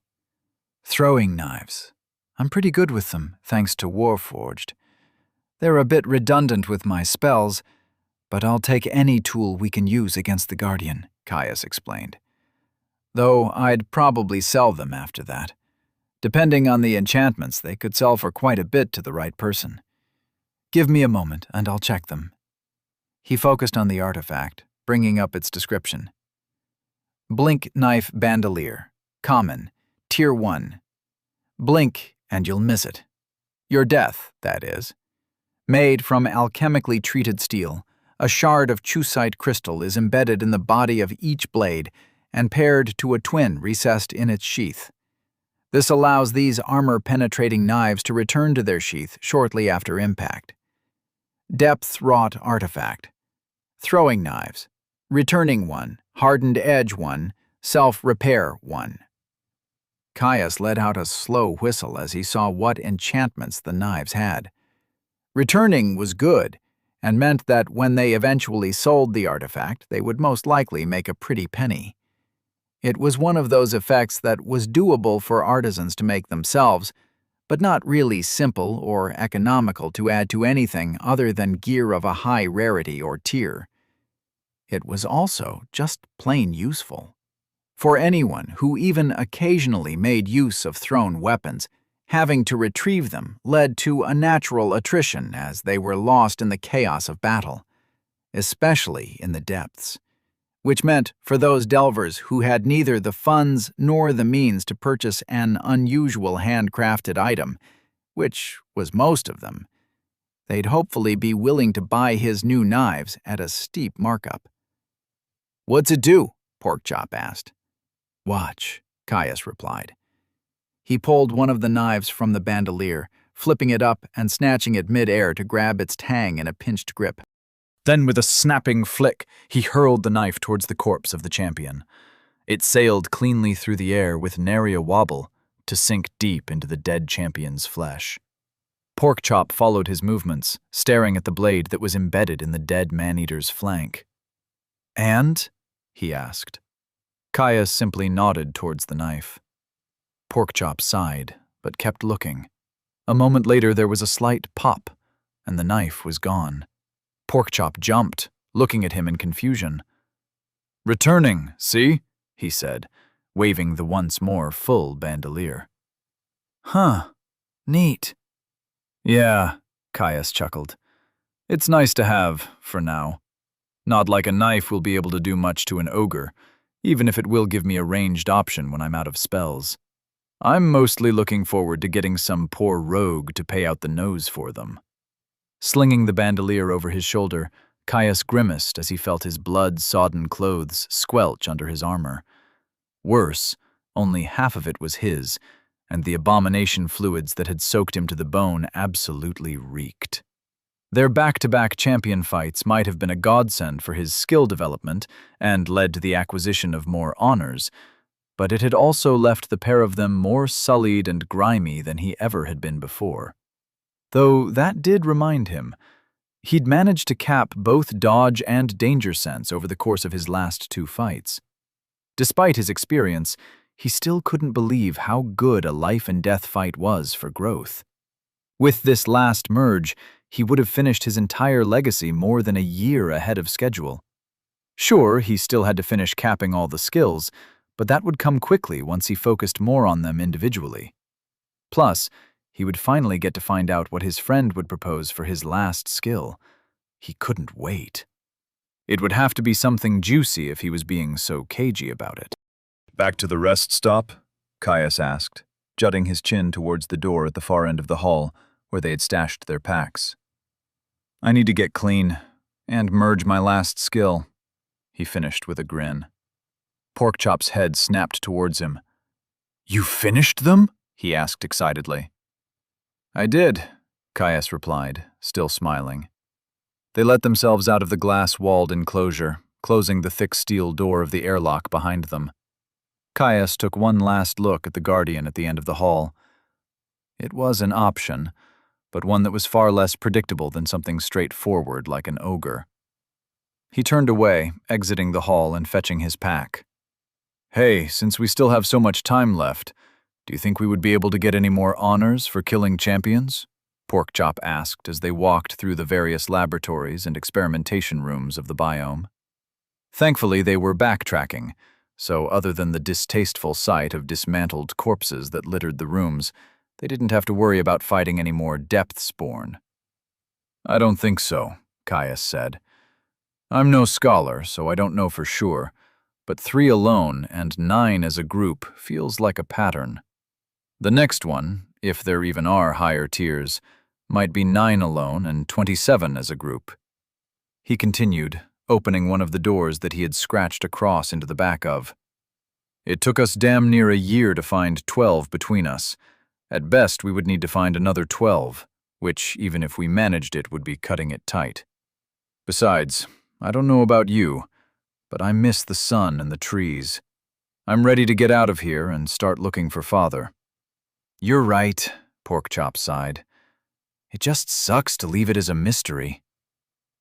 "Throwing knives. I'm pretty good with them, thanks to Warforged. They're a bit redundant with my spells, but I'll take any tool we can use against the Guardian," Caius explained. "Though I'd probably sell them after that. Depending on the enchantments, they could sell for quite a bit to the right person. Give me a moment, and I'll check them." He focused on the artifact, bringing up its description. Blink Knife Bandolier. Common. Tier 1. Blink, and you'll miss it. Your death, that is. Made from alchemically treated steel, a shard of chusite crystal is embedded in the body of each blade and paired to a twin recessed in its sheath. This allows these armor-penetrating knives to return to their sheath shortly after impact. Depth-wrought artifact. Throwing knives. Returning 1, hardened edge 1, self-repair 1. Caius let out a slow whistle as he saw what enchantments the knives had. Returning was good, and meant that when they eventually sold the artifact, they would most likely make a pretty penny. It was one of those effects that was doable for artisans to make themselves, but not really simple or economical to add to anything other than gear of a high rarity or tier. It was also just plain useful. For anyone who even occasionally made use of thrown weapons, having to retrieve them led to a natural attrition as they were lost in the chaos of battle, especially in the depths, which meant for those delvers who had neither the funds nor the means to purchase an unusual handcrafted item, which was most of them, they'd hopefully be willing to buy his new knives at a steep markup. "What's it do?" Porkchop asked. "Watch," Caius replied. He pulled one of the knives from the bandolier, flipping it up and snatching it mid-air to grab its tang in a pinched grip. Then with a snapping flick, he hurled the knife towards the corpse of the champion. It sailed cleanly through the air with nary a wobble to sink deep into the dead champion's flesh. Porkchop followed his movements, staring at the blade that was embedded in the dead man-eater's flank. "And?" he asked. Caius simply nodded towards the knife. Porkchop sighed, but kept looking. A moment later there was a slight pop, and the knife was gone. Porkchop jumped, looking at him in confusion. "Returning, see?" he said, waving the once more full bandolier. "Huh, neat." "Yeah," Caius chuckled. "It's nice to have, for now. Not like a knife will be able to do much to an ogre, even if it will give me a ranged option when I'm out of spells. I'm mostly looking forward to getting some poor rogue to pay out the nose for them." Slinging the bandolier over his shoulder, Caius grimaced as he felt his blood-sodden clothes squelch under his armor. Worse, only half of it was his, and the abomination fluids that had soaked him to the bone absolutely reeked. Their back-to-back champion fights might have been a godsend for his skill development and led to the acquisition of more honors, but it had also left the pair of them more sullied and grimy than he ever had been before. Though that did remind him, he'd managed to cap both dodge and danger sense over the course of his last 2 fights. Despite his experience, he still couldn't believe how good a life-and-death fight was for growth. With this last merge, he would have finished his entire legacy more than a year ahead of schedule. Sure, he still had to finish capping all the skills, but that would come quickly once he focused more on them individually. Plus, he would finally get to find out what his friend would propose for his last skill. He couldn't wait. It would have to be something juicy if he was being so cagey about it. "Back to the rest stop?" Caius asked, jutting his chin towards the door at the far end of the hall, where they had stashed their packs. "I need to get clean, and merge my last skill," he finished with a grin. Porkchop's head snapped towards him. "You finished them?" he asked excitedly. "I did," Caius replied, still smiling. They let themselves out of the glass-walled enclosure, closing the thick steel door of the airlock behind them. Caius took one last look at the guardian at the end of the hall. It was an option, but one that was far less predictable than something straightforward like an ogre. He turned away, exiting the hall and fetching his pack. "Hey, since we still have so much time left, do you think we would be able to get any more honors for killing champions?" Porkchop asked as they walked through the various laboratories and experimentation rooms of the biome. Thankfully, they were backtracking, so other than the distasteful sight of dismantled corpses that littered the rooms, they didn't have to worry about fighting any more depth-spawn. "I don't think so," Caius said. "I'm no scholar, so I don't know for sure, but 3 alone and 9 as a group feels like a pattern. The next one, if there even are higher tiers, might be 9 alone and 27 as a group." He continued, opening one of the doors that he had scratched across into the back of. "It took us damn near a year to find 12 between us. At best, we would need to find another 12, which, even if we managed it, would be cutting it tight. Besides, I don't know about you, but I miss the sun and the trees. I'm ready to get out of here and start looking for Father." "You're right," Porkchop sighed. "It just sucks to leave it as a mystery."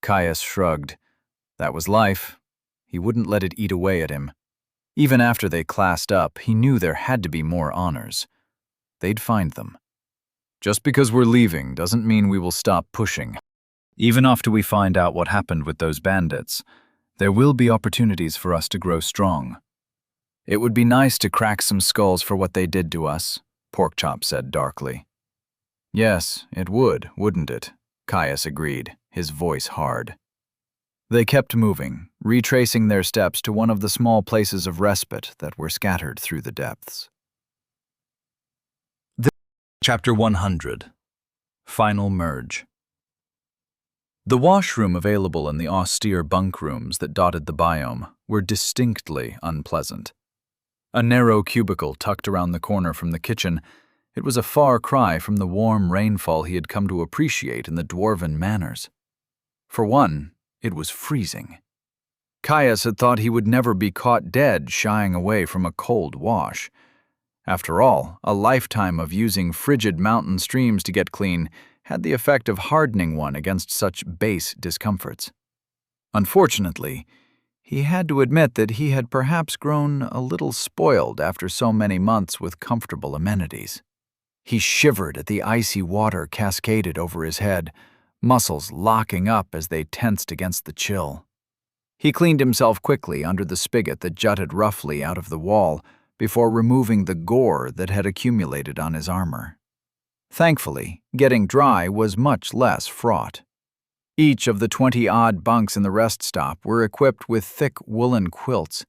Caius shrugged. That was life. He wouldn't let it eat away at him. Even after they classed up, he knew there had to be more honors. They'd find them. Just because we're leaving doesn't mean we will stop pushing. Even after we find out what happened with those bandits, there will be opportunities for us to grow strong. "It would be nice to crack some skulls for what they did to us," Porkchop said darkly. "Yes, it would, wouldn't it?" Caius agreed, his voice hard. They kept moving, retracing their steps to one of the small places of respite that were scattered through the depths. Chapter 100. Final Merge. The washroom available in the austere bunk rooms that dotted the biome were distinctly unpleasant. A narrow cubicle tucked around the corner from the kitchen, it was a far cry from the warm rainfall he had come to appreciate in the dwarven manors. For one, it was freezing. Caius had thought he would never be caught dead shying away from a cold wash. After all, a lifetime of using frigid mountain streams to get clean had the effect of hardening one against such base discomforts. Unfortunately, he had to admit that he had perhaps grown a little spoiled after so many months with comfortable amenities. He shivered at the icy water cascaded over his head, muscles locking up as they tensed against the chill. He cleaned himself quickly under the spigot that jutted roughly out of the wall before removing the gore that had accumulated on his armor. Thankfully, getting dry was much less fraught. Each of the 20-odd bunks in the rest stop were equipped with thick woolen quilts.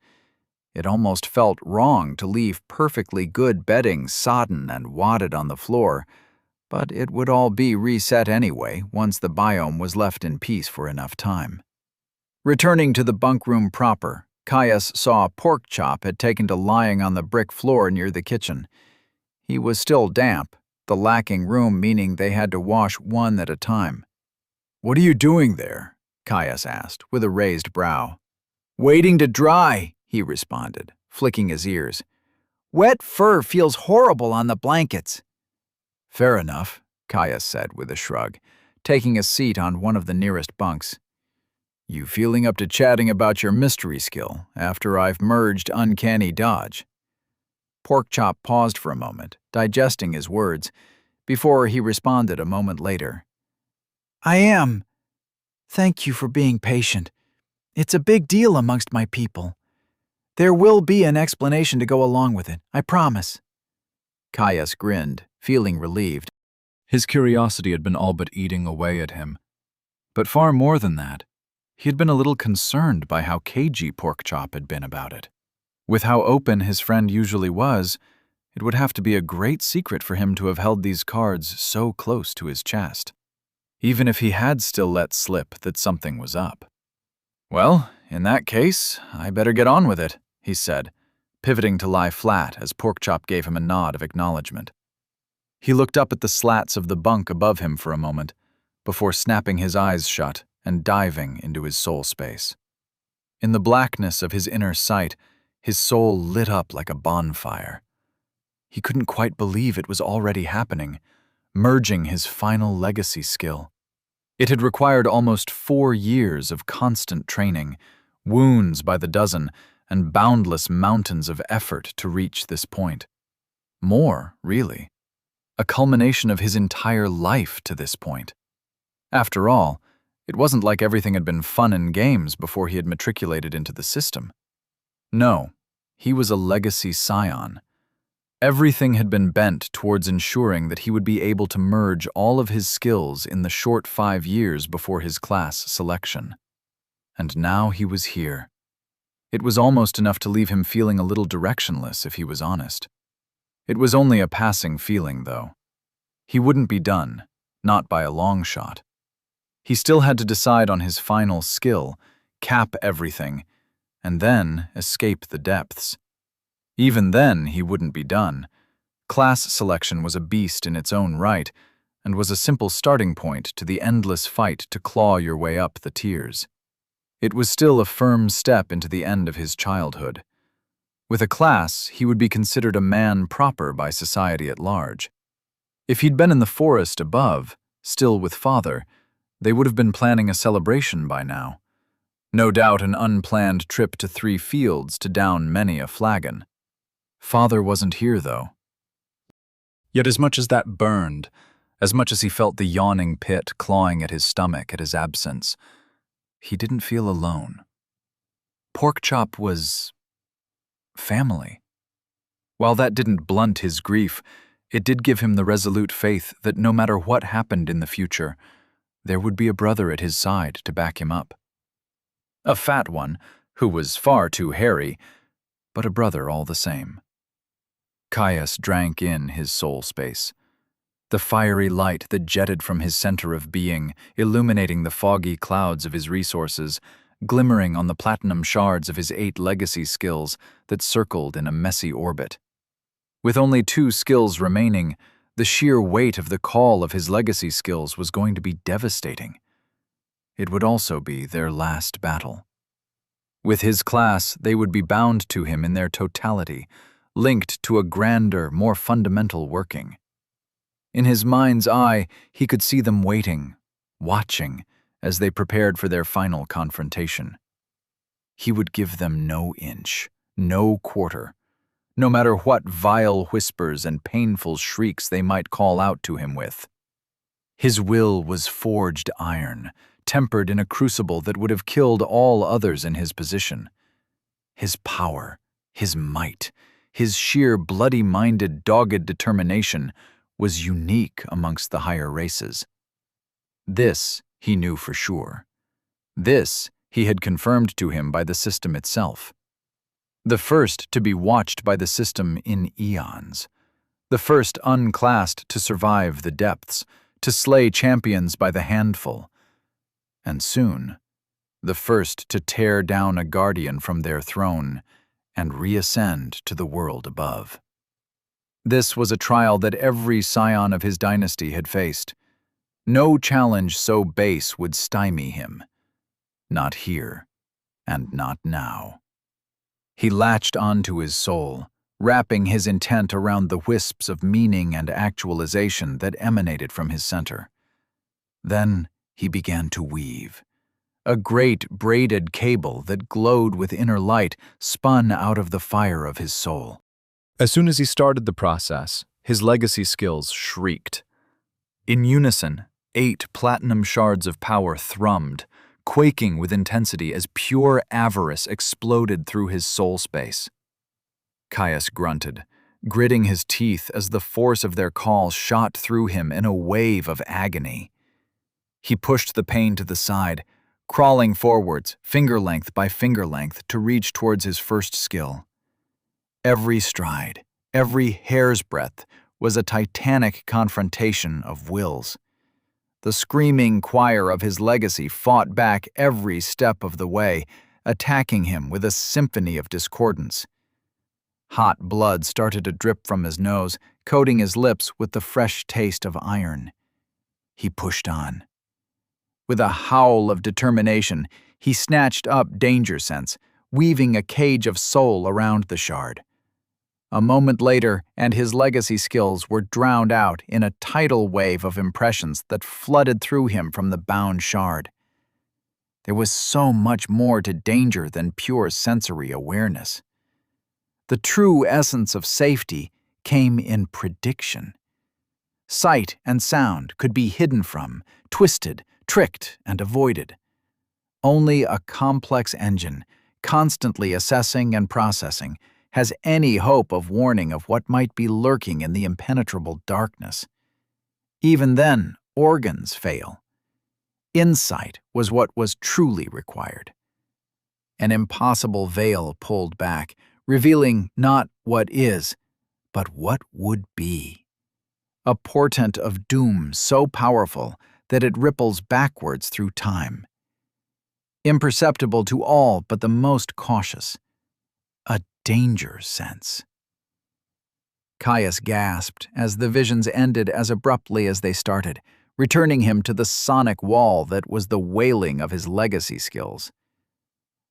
It almost felt wrong to leave perfectly good bedding sodden and wadded on the floor, but it would all be reset anyway once the biome was left in peace for enough time. Returning to the bunk room proper, Caius saw Porkchop had taken to lying on the brick floor near the kitchen. He was still damp, the lacking room meaning they had to wash one at a time. "What are you doing there?" Caius asked, with a raised brow. "Waiting to dry," he responded, flicking his ears. "Wet fur feels horrible on the blankets." "Fair enough," Caius said with a shrug, taking a seat on one of the nearest bunks. "You feeling up to chatting about your mystery skill after I've merged Uncanny Dodge?" Porkchop paused for a moment, digesting his words, before he responded a moment later. "I am. Thank you for being patient. It's a big deal amongst my people. There will be an explanation to go along with it, I promise." Caius grinned, feeling relieved. His curiosity had been all but eating away at him. But far more than that, he had been a little concerned by how cagey Porkchop had been about it. With how open his friend usually was, it would have to be a great secret for him to have held these cards so close to his chest, even if he had still let slip that something was up. "Well, in that case, I better get on with it," he said, pivoting to lie flat as Porkchop gave him a nod of acknowledgement. He looked up at the slats of the bunk above him for a moment, before snapping his eyes shut and diving into his soul space. In the blackness of his inner sight, his soul lit up like a bonfire. He couldn't quite believe it was already happening, merging his final legacy skill. It had required almost 4 years of constant training, wounds by the dozen, and boundless mountains of effort to reach this point. More, really. A culmination of his entire life to this point. After all, it wasn't like everything had been fun and games before he had matriculated into the system. No, he was a legacy scion. Everything had been bent towards ensuring that he would be able to merge all of his skills in the short 5 years before his class selection. And now he was here. It was almost enough to leave him feeling a little directionless, if he was honest. It was only a passing feeling, though. He wouldn't be done, not by a long shot. He still had to decide on his final skill, cap everything, and then escape the depths. Even then, he wouldn't be done. Class selection was a beast in its own right, and was a simple starting point to the endless fight to claw your way up the tiers. It was still a firm step into the end of his childhood. With a class, he would be considered a man proper by society at large. If he'd been in the forest above, still with Father, they would have been planning a celebration by now. No doubt an unplanned trip to 3 fields to down many a flagon. Father wasn't here, though. Yet as much as that burned, as much as he felt the yawning pit clawing at his stomach at his absence, he didn't feel alone. Porkchop was family. While that didn't blunt his grief, it did give him the resolute faith that no matter what happened in the future, there would be a brother at his side to back him up. A fat one, who was far too hairy, but a brother all the same. Caius drank in his soul space. The fiery light that jetted from his center of being, illuminating the foggy clouds of his resources, glimmering on the platinum shards of his 8 legacy skills that circled in a messy orbit. With only 2 skills remaining, the sheer weight of the call of his legacy skills was going to be devastating. It would also be their last battle. With his class, they would be bound to him in their totality, linked to a grander, more fundamental working. In his mind's eye, he could see them waiting, watching, as they prepared for their final confrontation. He would give them no inch, no quarter, no matter what vile whispers and painful shrieks they might call out to him with. His will was forged iron, tempered in a crucible that would have killed all others in his position. His power, his might, his sheer bloody-minded, dogged determination was unique amongst the higher races. This he knew for sure. This he had confirmed to him by the system itself. The first to be watched by the system in eons. The first unclassed to survive the depths, to slay champions by the handful. And soon, the first to tear down a guardian from their throne and reascend to the world above. This was a trial that every scion of his dynasty had faced. No challenge so base would stymie him. Not here, and not now. He latched onto his soul, wrapping his intent around the wisps of meaning and actualization that emanated from his center. Then he began to weave. A great braided cable that glowed with inner light spun out of the fire of his soul. As soon as he started the process, his legacy skills shrieked. In unison, 8 platinum shards of power thrummed, quaking with intensity as pure avarice exploded through his soul space. Caius grunted, gritting his teeth as the force of their call shot through him in a wave of agony. He pushed the pain to the side, crawling forwards, finger length by finger length, to reach towards his first skill. Every stride, every hair's breadth, was a titanic confrontation of wills. The screaming choir of his legacy fought back every step of the way, attacking him with a symphony of discordance. Hot blood started to drip from his nose, coating his lips with the fresh taste of iron. He pushed on. With a howl of determination, he snatched up Danger Sense, weaving a cage of soul around the shard. A moment later, and his legacy skills were drowned out in a tidal wave of impressions that flooded through him from the bound shard. There was so much more to danger than pure sensory awareness. The true essence of safety came in prediction. Sight and sound could be hidden from, twisted, tricked, and avoided. Only a complex engine, constantly assessing and processing, has any hope of warning of what might be lurking in the impenetrable darkness. Even then, organs fail. Insight was what was truly required. An impossible veil pulled back, revealing not what is, but what would be. A portent of doom so powerful that it ripples backwards through time. Imperceptible to all but the most cautious. A danger sense. Caius gasped as the visions ended as abruptly as they started, returning him to the sonic wall that was the wailing of his legacy skills.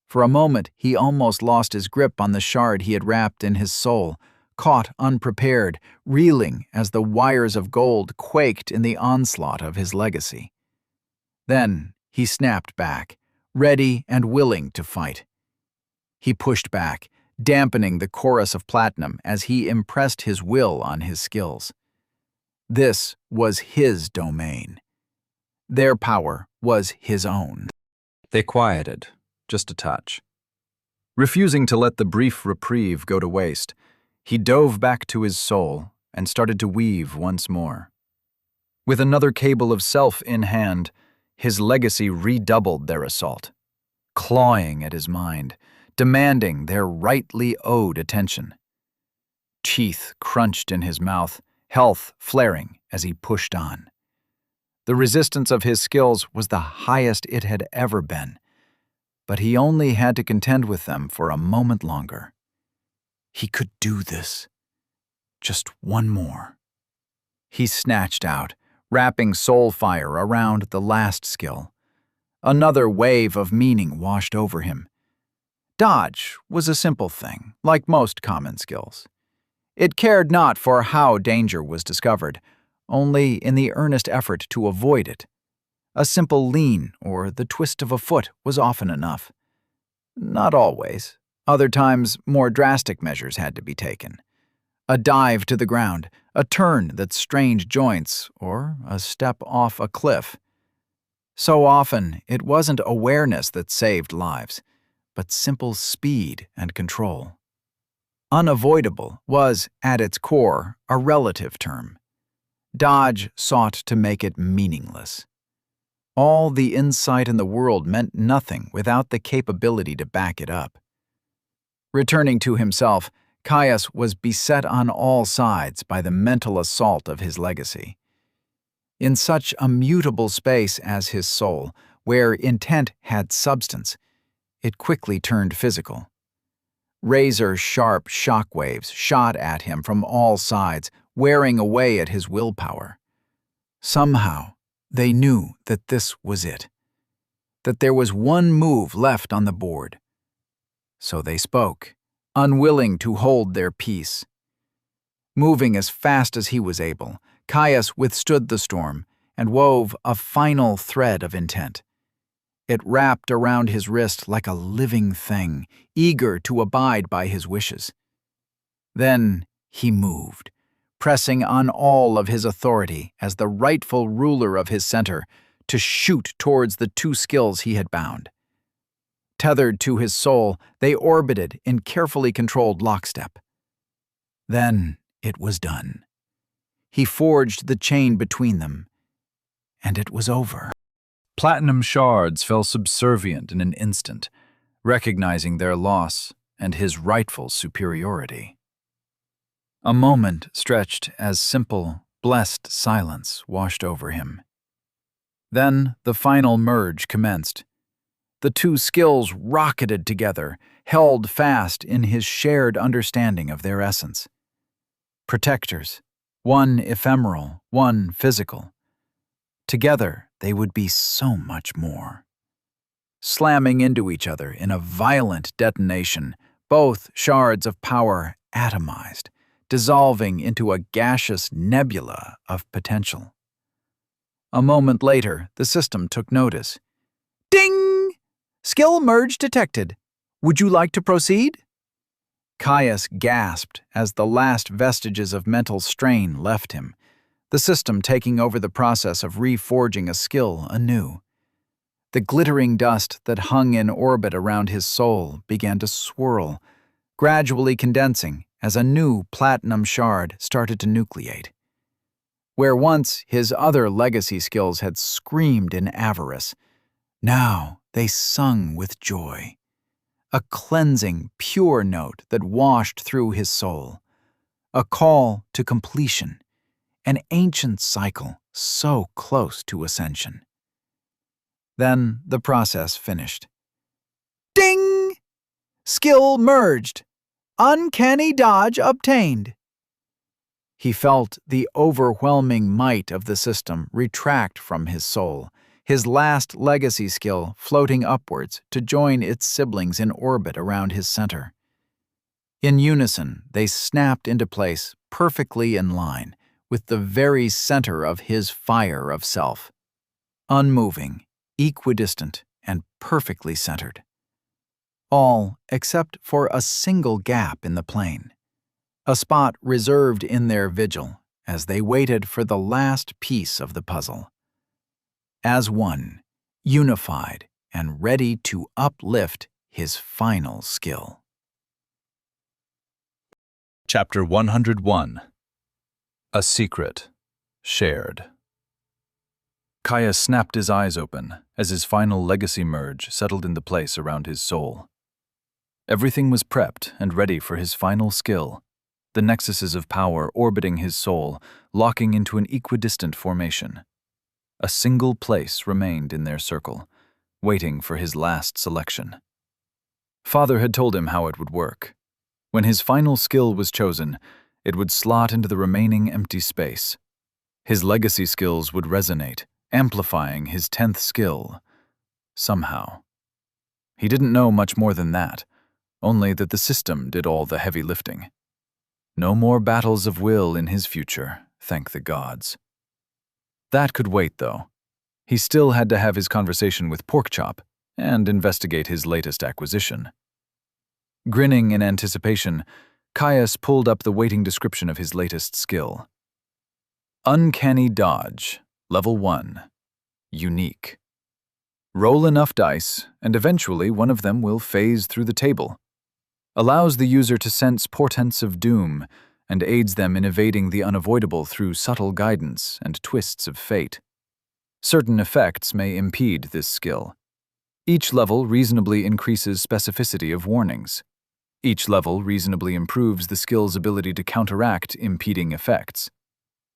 For a moment, he almost lost his grip on the shard he had wrapped in his soul, caught unprepared, reeling as the wires of gold quaked in the onslaught of his legacy. Then he snapped back, ready and willing to fight. He pushed back, dampening the chorus of platinum as he impressed his will on his skills. This was his domain. Their power was his own. They quieted, just a touch. Refusing to let the brief reprieve go to waste, he dove back to his soul and started to weave once more. With another cable of self in hand, his legacy redoubled their assault, clawing at his mind, demanding their rightly owed attention. Teeth crunched in his mouth, health flaring as he pushed on. The resistance of his skills was the highest it had ever been, but he only had to contend with them for a moment longer. He could do this. Just one more. He snatched out, wrapping soul fire around the last skill. Another wave of meaning washed over him. Dodge was a simple thing, like most common skills. It cared not for how danger was discovered, only in the earnest effort to avoid it. A simple lean or the twist of a foot was often enough. Not always. Other times, more drastic measures had to be taken. A dive to the ground, a turn that strained joints, or a step off a cliff. So often, it wasn't awareness that saved lives, but simple speed and control. Unavoidable was, at its core, a relative term. Dodge sought to make it meaningless. All the insight in the world meant nothing without the capability to back it up. Returning to himself, Caius was beset on all sides by the mental assault of his legacy. In such a mutable space as his soul, where intent had substance, it quickly turned physical. Razor-sharp shockwaves shot at him from all sides, wearing away at his willpower. Somehow, they knew that this was it, that there was one move left on the board. So they spoke, unwilling to hold their peace. Moving as fast as he was able, Caius withstood the storm and wove a final thread of intent. It wrapped around his wrist like a living thing, eager to abide by his wishes. Then he moved, pressing on all of his authority as the rightful ruler of his center to shoot towards the two skills he had bound. Tethered to his soul, they orbited in carefully controlled lockstep. Then it was done. He forged the chain between them, and it was over. Platinum shards fell subservient in an instant, recognizing their loss and his rightful superiority. A moment stretched as simple, blessed silence washed over him. Then the final merge commenced. The two skills rocketed together, held fast in his shared understanding of their essence. Protectors, one ephemeral, one physical. Together, they would be so much more. Slamming into each other in a violent detonation, both shards of power atomized, dissolving into a gaseous nebula of potential. A moment later, the system took notice. Ding! Skill merge detected. Would you like to proceed? Caius gasped as the last vestiges of mental strain left him, the system taking over the process of reforging a skill anew. The glittering dust that hung in orbit around his soul began to swirl, gradually condensing as a new platinum shard started to nucleate. Where once his other legacy skills had screamed in avarice, now they sung with joy. A cleansing, pure note that washed through his soul. A call to completion. An ancient cycle so close to ascension. Then the process finished. Ding! Skill merged. Uncanny dodge obtained. He felt the overwhelming might of the system retract from his soul, his last legacy skill floating upwards to join its siblings in orbit around his center. In unison, they snapped into place, perfectly in line, with the very center of his fire of self. Unmoving, equidistant, and perfectly centered. All except for a single gap in the plane. A spot reserved in their vigil as they waited for the last piece of the puzzle. As one, unified and ready to uplift his final skill. Chapter 101. A Secret Shared. Caius snapped his eyes open as his final legacy merge settled into place around his soul. Everything was prepped and ready for his final skill, the nexuses of power orbiting his soul, locking into an equidistant formation. A single place remained in their circle, waiting for his last selection. Father had told him how it would work. When his final skill was chosen, it would slot into the remaining empty space. His legacy skills would resonate, amplifying his 10th skill. Somehow. He didn't know much more than that, only that the system did all the heavy lifting. No more battles of will in his future, thank the gods. That could wait, though. He still had to have his conversation with Porkchop and investigate his latest acquisition. Grinning in anticipation, Caius pulled up the waiting description of his latest skill. Uncanny Dodge, Level 1. Unique. Roll enough dice, and eventually one of them will phase through the table. Allows the user to sense portents of doom and aids them in evading the unavoidable through subtle guidance and twists of fate. Certain effects may impede this skill. Each level reasonably increases specificity of warnings. Each level reasonably improves the skill's ability to counteract impeding effects.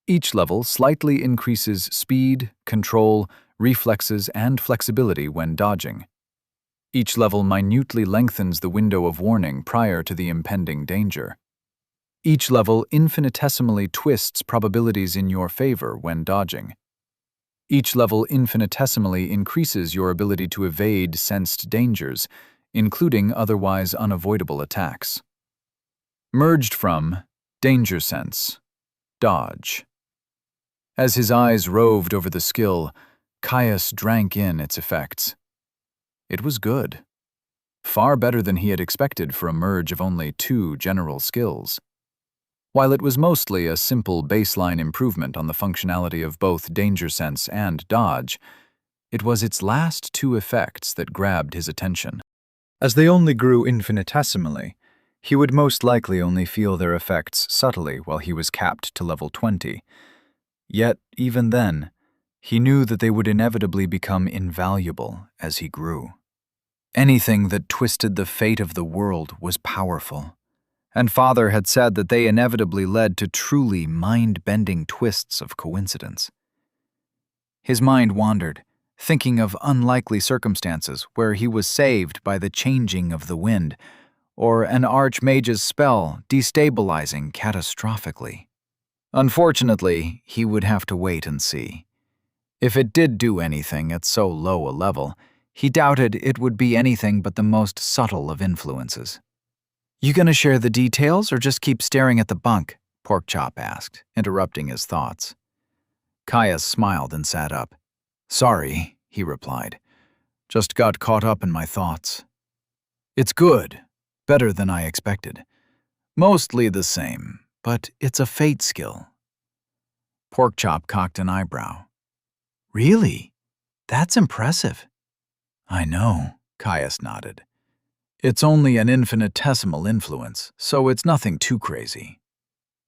Each level slightly increases speed, control, reflexes, and flexibility when dodging. Each level minutely lengthens the window of warning prior to the impending danger. Each level infinitesimally twists probabilities in your favor when dodging. Each level infinitesimally increases your ability to evade sensed dangers, including otherwise unavoidable attacks. Merged from Danger Sense, Dodge. As his eyes roved over the skill, Caius drank in its effects. It was good. Far better than he had expected for a merge of only 2 general skills. While it was mostly a simple baseline improvement on the functionality of both Danger Sense and Dodge, it was its last 2 effects that grabbed his attention. As they only grew infinitesimally, he would most likely only feel their effects subtly while he was capped to level 20. Yet, even then, he knew that they would inevitably become invaluable as he grew. Anything that twisted the fate of the world was powerful, and Father had said that they inevitably led to truly mind-bending twists of coincidence. His mind wandered, thinking of unlikely circumstances where he was saved by the changing of the wind, or an archmage's spell destabilizing catastrophically. Unfortunately, he would have to wait and see. If it did do anything at so low a level, he doubted it would be anything but the most subtle of influences. "You gonna share the details or just keep staring at the bunk?" Porkchop asked, interrupting his thoughts. Caius smiled and sat up. "Sorry," he replied. "Just got caught up in my thoughts." "It's good. Better than I expected. Mostly the same, but it's a fate skill." Porkchop cocked an eyebrow. "Really? That's impressive." "I know," Caius nodded. "It's only an infinitesimal influence, so it's nothing too crazy."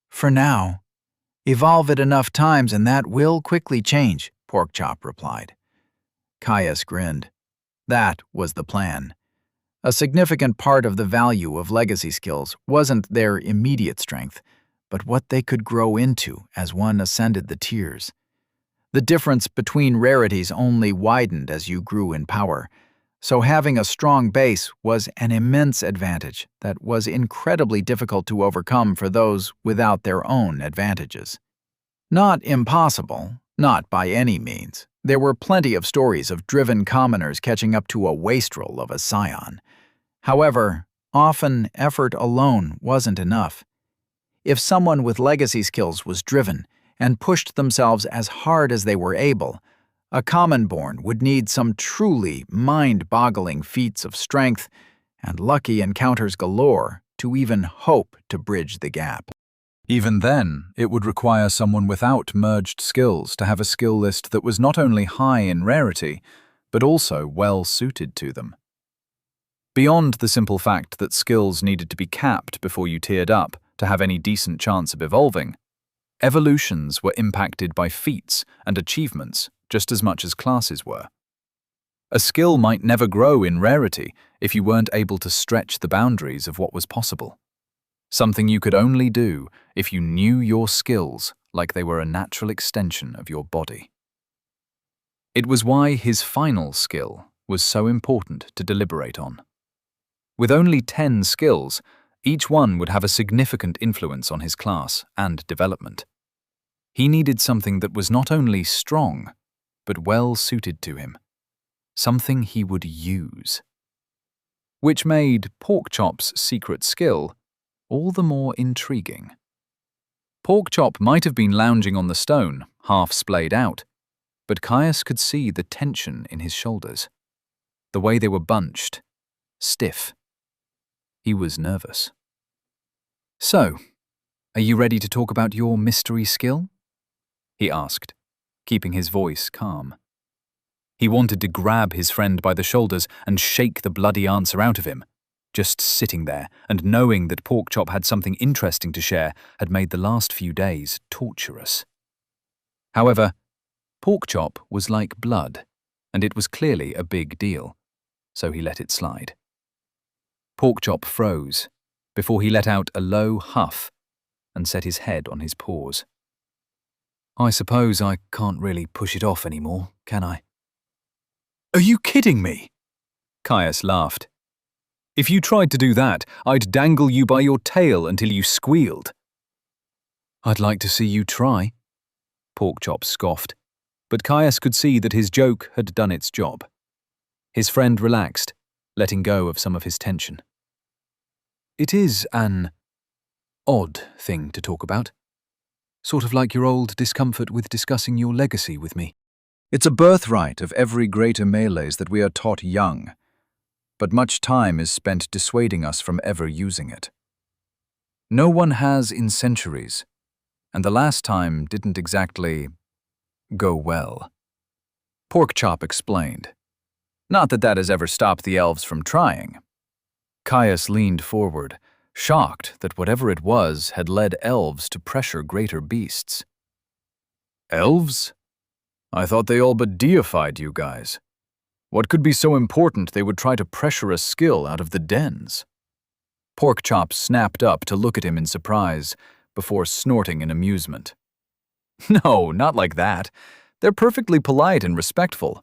"For now. Evolve it enough times and that will quickly change," Porkchop replied. Caius grinned. That was the plan. A significant part of the value of legacy skills wasn't their immediate strength, but what they could grow into as one ascended the tiers. The difference between rarities only widened as you grew in power, so having a strong base was an immense advantage that was incredibly difficult to overcome for those without their own advantages. Not impossible, not by any means. There were plenty of stories of driven commoners catching up to a wastrel of a scion. However, often effort alone wasn't enough. If someone with legacy skills was driven and pushed themselves as hard as they were able, a common-born would need some truly mind-boggling feats of strength and lucky encounters galore to even hope to bridge the gap. Even then, it would require someone without merged skills to have a skill list that was not only high in rarity, but also well-suited to them. Beyond the simple fact that skills needed to be capped before you tiered up to have any decent chance of evolving, evolutions were impacted by feats and achievements just as much as classes were. A skill might never grow in rarity if you weren't able to stretch the boundaries of what was possible. Something you could only do if you knew your skills like they were a natural extension of your body. It was why his final skill was so important to deliberate on. With only 10 skills, each one would have a significant influence on his class and development. He needed something that was not only strong, but well suited to him. Something he would use. Which made Porkchop's secret skill all the more intriguing. Porkchop might have been lounging on the stone, half splayed out, but Caius could see the tension in his shoulders, the way they were bunched, stiff. He was nervous. "So, are you ready to talk about your mystery skill?" he asked, keeping his voice calm. He wanted to grab his friend by the shoulders and shake the bloody answer out of him. Just sitting there and knowing that Porkchop had something interesting to share had made the last few days torturous. However, Porkchop was like blood, and it was clearly a big deal, so he let it slide. Porkchop froze before he let out a low huff and set his head on his paws. "I suppose I can't really push it off anymore, can I?" "Are you kidding me?" Caius laughed. "If you tried to do that, I'd dangle you by your tail until you squealed." "I'd like to see you try," Porkchop scoffed, but Caius could see that his joke had done its job. His friend relaxed, letting go of some of his tension. "It is an odd thing to talk about. Sort of like your old discomfort with discussing your legacy with me." It's a birthright of every greater melees that we are taught young, but much time is spent dissuading us from ever using it. No one has in centuries, and the last time didn't exactly go well. Porkchop explained. Not that that has ever stopped the elves from trying. Caius leaned forward, shocked that whatever it was had led elves to pressure greater beasts. Elves? I thought they all but deified you guys. What could be so important they would try to pressure a skill out of the dens? Porkchop snapped up to look at him in surprise, before snorting in amusement. No, not like that. They're perfectly polite and respectful.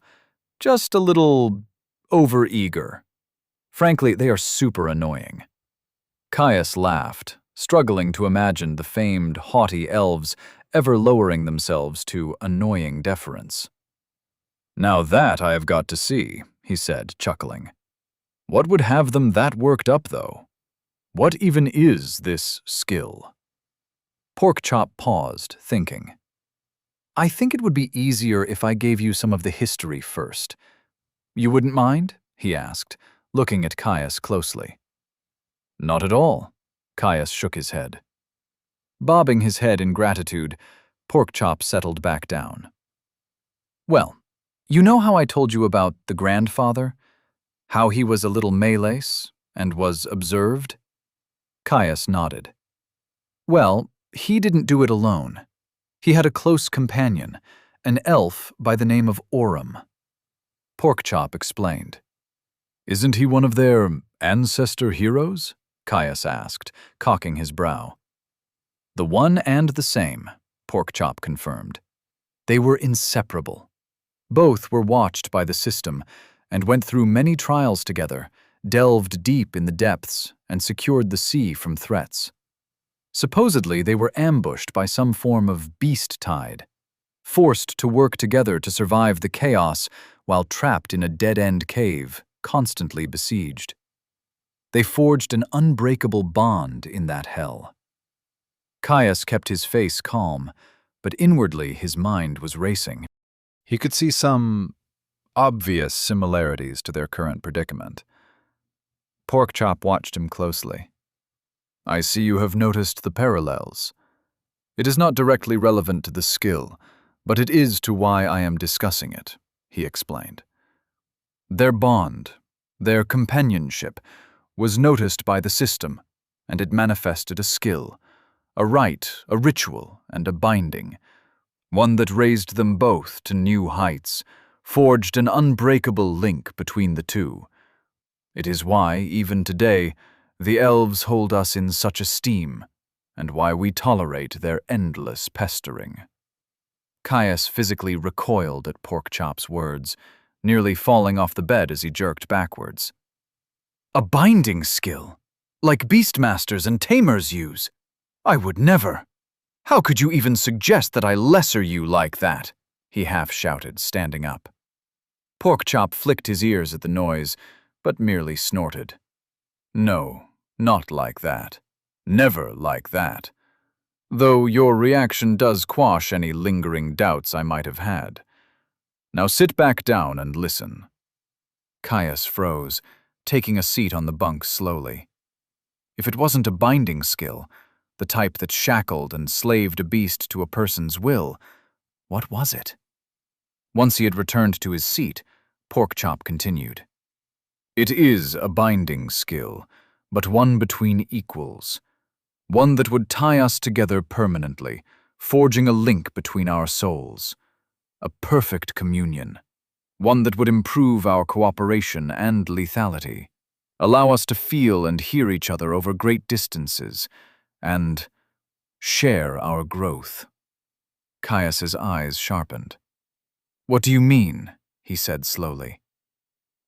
Just a little over-eager. Frankly, they are super annoying. Caius laughed, struggling to imagine the famed haughty elves ever lowering themselves to annoying deference. Now that I have got to see, he said, chuckling. What would have them that worked up, though? What even is this skill? Porkchop paused, thinking. I think it would be easier if I gave you some of the history first. You wouldn't mind? He asked, looking at Caius closely. Not at all. Caius shook his head. Bobbing his head in gratitude, Porkchop settled back down. Well, you know how I told you about the grandfather? How he was a little Malace and was observed? Caius nodded. Well, he didn't do it alone. He had a close companion, an elf by the name of Aurum. Porkchop explained. Isn't he one of their ancestor heroes? Caius asked, cocking his brow. The one and the same, Porkchop confirmed. They were inseparable. Both were watched by the system and went through many trials together, delved deep in the depths, and secured the sea from threats. Supposedly, they were ambushed by some form of beast tide, forced to work together to survive the chaos while trapped in a dead-end cave, constantly besieged. They forged an unbreakable bond in that hell. Caius kept his face calm, but inwardly his mind was racing. He could see some obvious similarities to their current predicament. Porkchop watched him closely. I see you have noticed the parallels. It is not directly relevant to the skill, but it is to why I am discussing it, he explained. Their bond, their companionship, was noticed by the system, and it manifested a skill, a rite, a ritual, and a binding, one that raised them both to new heights, forged an unbreakable link between the two. It is why, even today, the elves hold us in such esteem, and why we tolerate their endless pestering. Caius physically recoiled at Porkchop's words, nearly falling off the bed as he jerked backwards. A binding skill, like beastmasters and tamers use. I would never. How could you even suggest that I lesser you like that? He half shouted, standing up. Porkchop flicked his ears at the noise, but merely snorted. No, not like that. Never like that. Though your reaction does quash any lingering doubts I might have had. Now sit back down and listen. Caius froze, taking a seat on the bunk slowly. If it wasn't a binding skill, the type that shackled and slaved a beast to a person's will, what was it? Once he had returned to his seat, Porkchop continued. It is a binding skill, but one between equals. One that would tie us together permanently, forging a link between our souls. A perfect communion. One that would improve our cooperation and lethality. Allow us to feel and hear each other over great distances, and share our growth. Caius's eyes sharpened. What do you mean? He said slowly.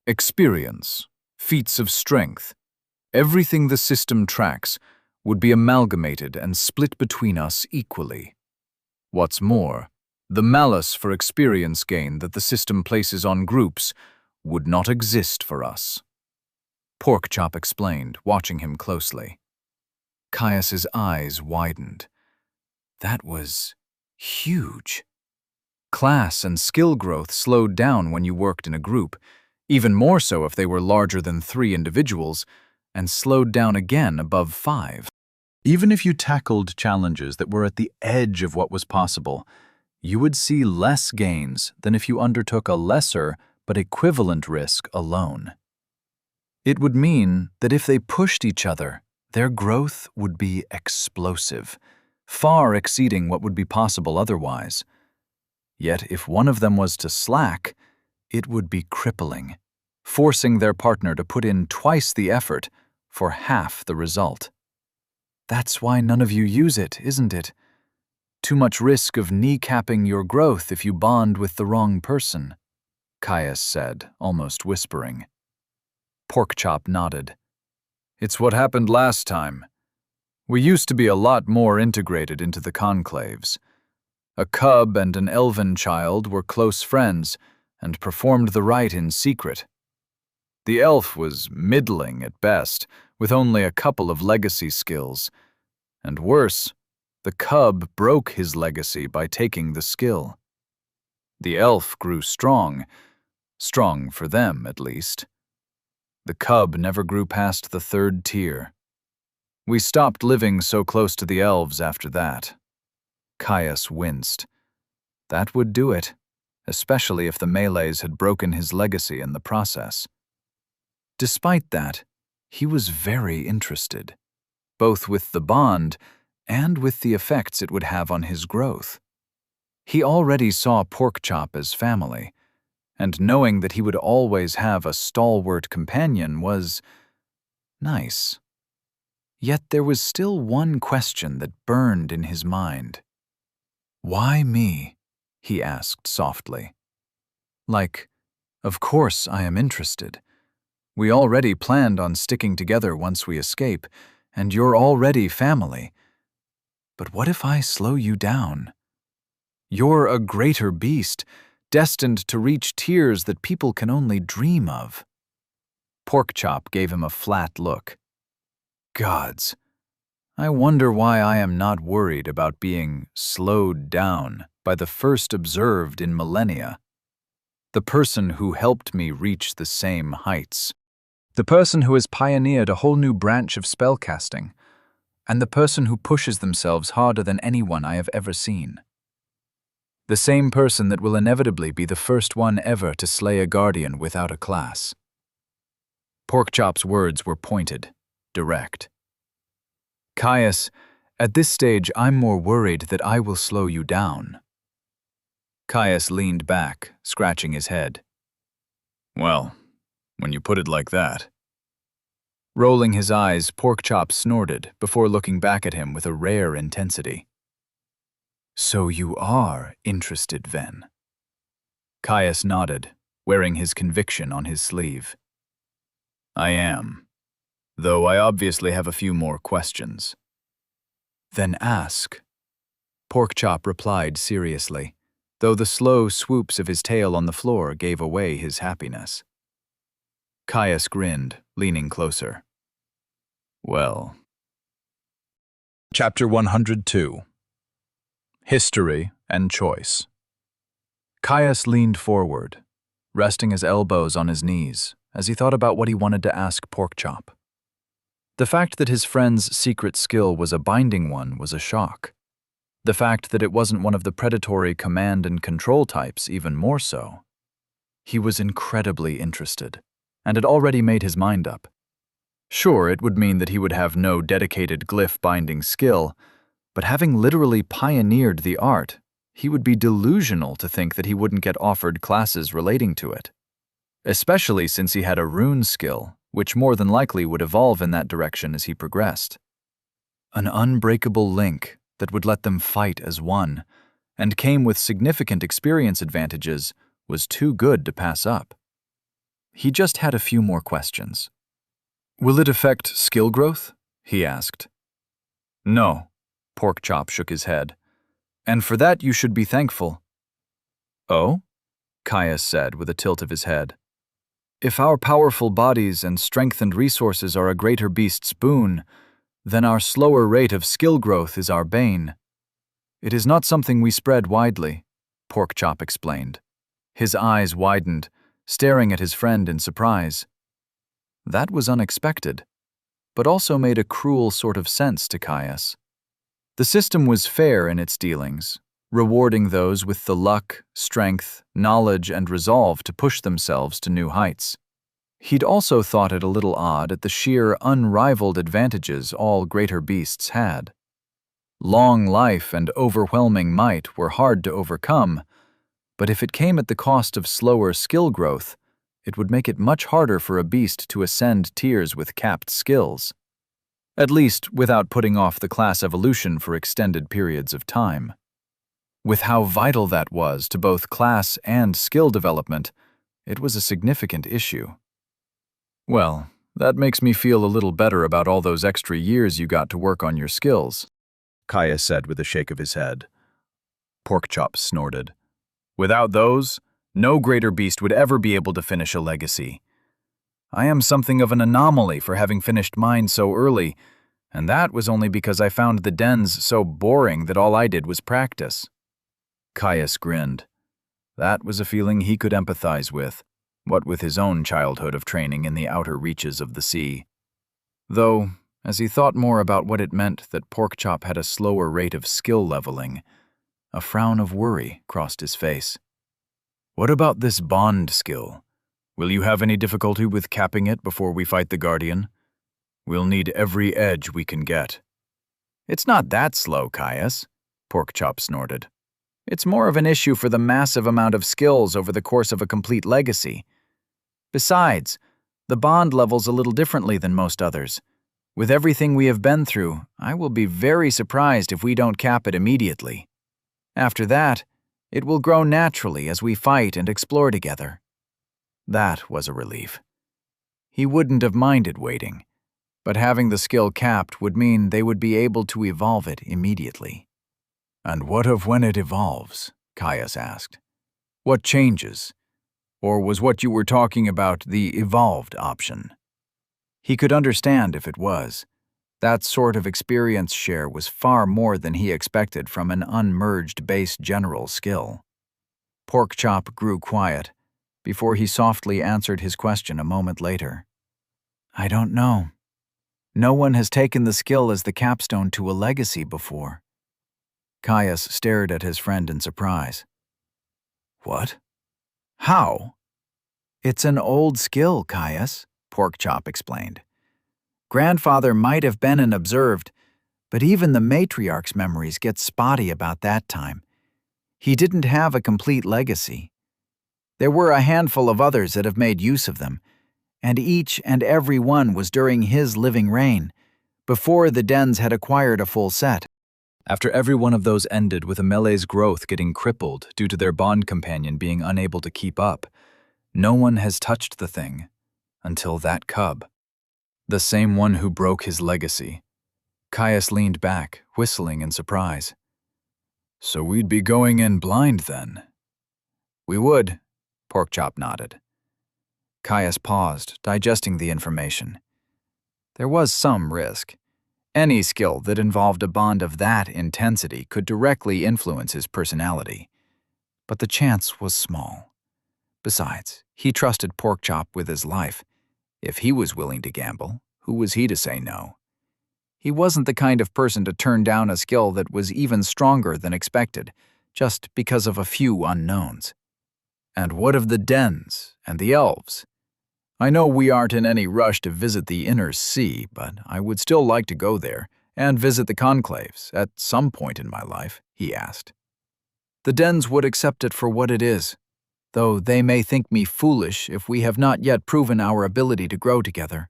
Experience, feats of strength, everything the system tracks would be amalgamated and split between us equally. What's more, the malice for experience gain that the system places on groups would not exist for us. Porkchop explained, watching him closely. Caius's eyes widened. That was huge. Class and skill growth slowed down when you worked in a group, even more so if they were larger than 3 individuals, and slowed down again above 5. Even if you tackled challenges that were at the edge of what was possible, you would see less gains than if you undertook a lesser but equivalent risk alone. It would mean that if they pushed each other, their growth would be explosive, far exceeding what would be possible otherwise. Yet if one of them was to slack, it would be crippling, forcing their partner to put in twice the effort for half the result. That's why none of you use it, isn't it? Too much risk of kneecapping your growth if you bond with the wrong person, Caius said, almost whispering. Porkchop nodded. It's what happened last time. We used to be a lot more integrated into the conclaves. A cub and an elven child were close friends and performed the rite in secret. The elf was middling at best, with only a couple of legacy skills. And worse, the cub broke his legacy by taking the skill. The elf grew strong for them at least. The cub never grew past the 3rd tier. We stopped living so close to the elves after that. Caius winced. That would do it, especially if the melees had broken his legacy in the process. Despite that, he was very interested, both with the bond and with the effects it would have on his growth. He already saw Porkchop as family, and knowing that he would always have a stalwart companion was nice. Yet there was still one question that burned in his mind. Why me? He asked softly. Like, of course I am interested. We already planned on sticking together once we escape, and you're already family. But what if I slow you down? You're a greater beast, destined to reach tiers that people can only dream of. Porkchop gave him a flat look. Gods, I wonder why I am not worried about being slowed down by the first observed in millennia. The person who helped me reach the same heights. The person who has pioneered a whole new branch of spellcasting. And the person who pushes themselves harder than anyone I have ever seen. The same person that will inevitably be the first one ever to slay a guardian without a class. Porkchop's words were pointed, direct. Caius, at this stage I'm more worried that I will slow you down. Caius leaned back, scratching his head. Well, when you put it like that. Rolling his eyes, Porkchop snorted before looking back at him with a rare intensity. So you are interested, Ven? Caius nodded, wearing his conviction on his sleeve. I am, though I obviously have a few more questions. Then ask. Porkchop replied seriously, though the slow swoops of his tail on the floor gave away his happiness. Caius grinned, leaning closer. Well. Chapter 102. History and Choice. Caius leaned forward, resting his elbows on his knees as he thought about what he wanted to ask Porkchop. The fact that his friend's secret skill was a binding one was a shock. The fact that it wasn't one of the predatory command and control types even more so. He was incredibly interested, and had already made his mind up. Sure, it would mean that he would have no dedicated glyph-binding skill, but having literally pioneered the art, he would be delusional to think that he wouldn't get offered classes relating to it. Especially since he had a rune skill, which more than likely would evolve in that direction as he progressed. An unbreakable link that would let them fight as one, and came with significant experience advantages, was too good to pass up. He just had a few more questions. "Will it affect skill growth?" he asked. "No," Porkchop shook his head. "And for that you should be thankful." "Oh?" Caius said with a tilt of his head. "If our powerful bodies and strengthened resources are a greater beast's boon, then our slower rate of skill growth is our bane. It is not something we spread widely," Porkchop explained. His eyes widened, staring at his friend in surprise. That was unexpected, but also made a cruel sort of sense to Caius. The system was fair in its dealings, rewarding those with the luck, strength, knowledge, and resolve to push themselves to new heights. He'd also thought it a little odd at the sheer, unrivaled advantages all greater beasts had. Long life and overwhelming might were hard to overcome, but if it came at the cost of slower skill growth, it would make it much harder for a beast to ascend tiers with capped skills. At least without putting off the class evolution for extended periods of time. With how vital that was to both class and skill development, it was a significant issue. "Well, that makes me feel a little better about all those extra years you got to work on your skills," Caius said with a shake of his head. Porkchop snorted. "Without those, no greater beast would ever be able to finish a legacy. I am something of an anomaly for having finished mine so early, and that was only because I found the dens so boring that all I did was practice." Caius grinned. That was a feeling he could empathize with, what with his own childhood of training in the outer reaches of the sea. Though, as he thought more about what it meant that Porkchop had a slower rate of skill leveling, a frown of worry crossed his face. "What about this bond skill? Will you have any difficulty with capping it before we fight the Guardian? We'll need every edge we can get." "It's not that slow, Caius," Porkchop snorted. "It's more of an issue for the massive amount of skills over the course of a complete legacy. Besides, the bond levels a little differently than most others. With everything we have been through, I will be very surprised if we don't cap it immediately. After that, it will grow naturally as we fight and explore together." That was a relief. He wouldn't have minded waiting, but having the skill capped would mean they would be able to evolve it immediately. "And what of when it evolves?" Caius asked. "What changes? Or was what you were talking about the evolved option?" He could understand if it was. That sort of experience share was far more than he expected from an unmerged base general skill. Porkchop grew quiet, before he softly answered his question a moment later. "I don't know. No one has taken the skill as the capstone to a legacy before." Caius stared at his friend in surprise. "What? How?" "It's an old skill, Caius," Porkchop explained. "Grandfather might have been and observed, but even the matriarch's memories get spotty about that time. He didn't have a complete legacy. There were a handful of others that have made use of them, and each and every one was during his living reign, before the dens had acquired a full set. After every one of those ended with a melee's growth getting crippled due to their bond companion being unable to keep up, no one has touched the thing until that cub. The same one who broke his legacy." Caius leaned back, whistling in surprise. "So we'd be going in blind then?" "We would," Porkchop nodded. Caius paused, digesting the information. There was some risk. Any skill that involved a bond of that intensity could directly influence his personality. but the chance was small. Besides, he trusted Porkchop with his life. If he was willing to gamble, who was he to say no? He wasn't the kind of person to turn down a skill that was even stronger than expected, just because of a few unknowns. And what of the dens and the elves? I know we aren't in any rush to visit the inner sea, but I would still like to go there and visit the conclaves at some point in my life, he asked. The dens would accept it for what it is, though they may think me foolish if we have not yet proven our ability to grow together.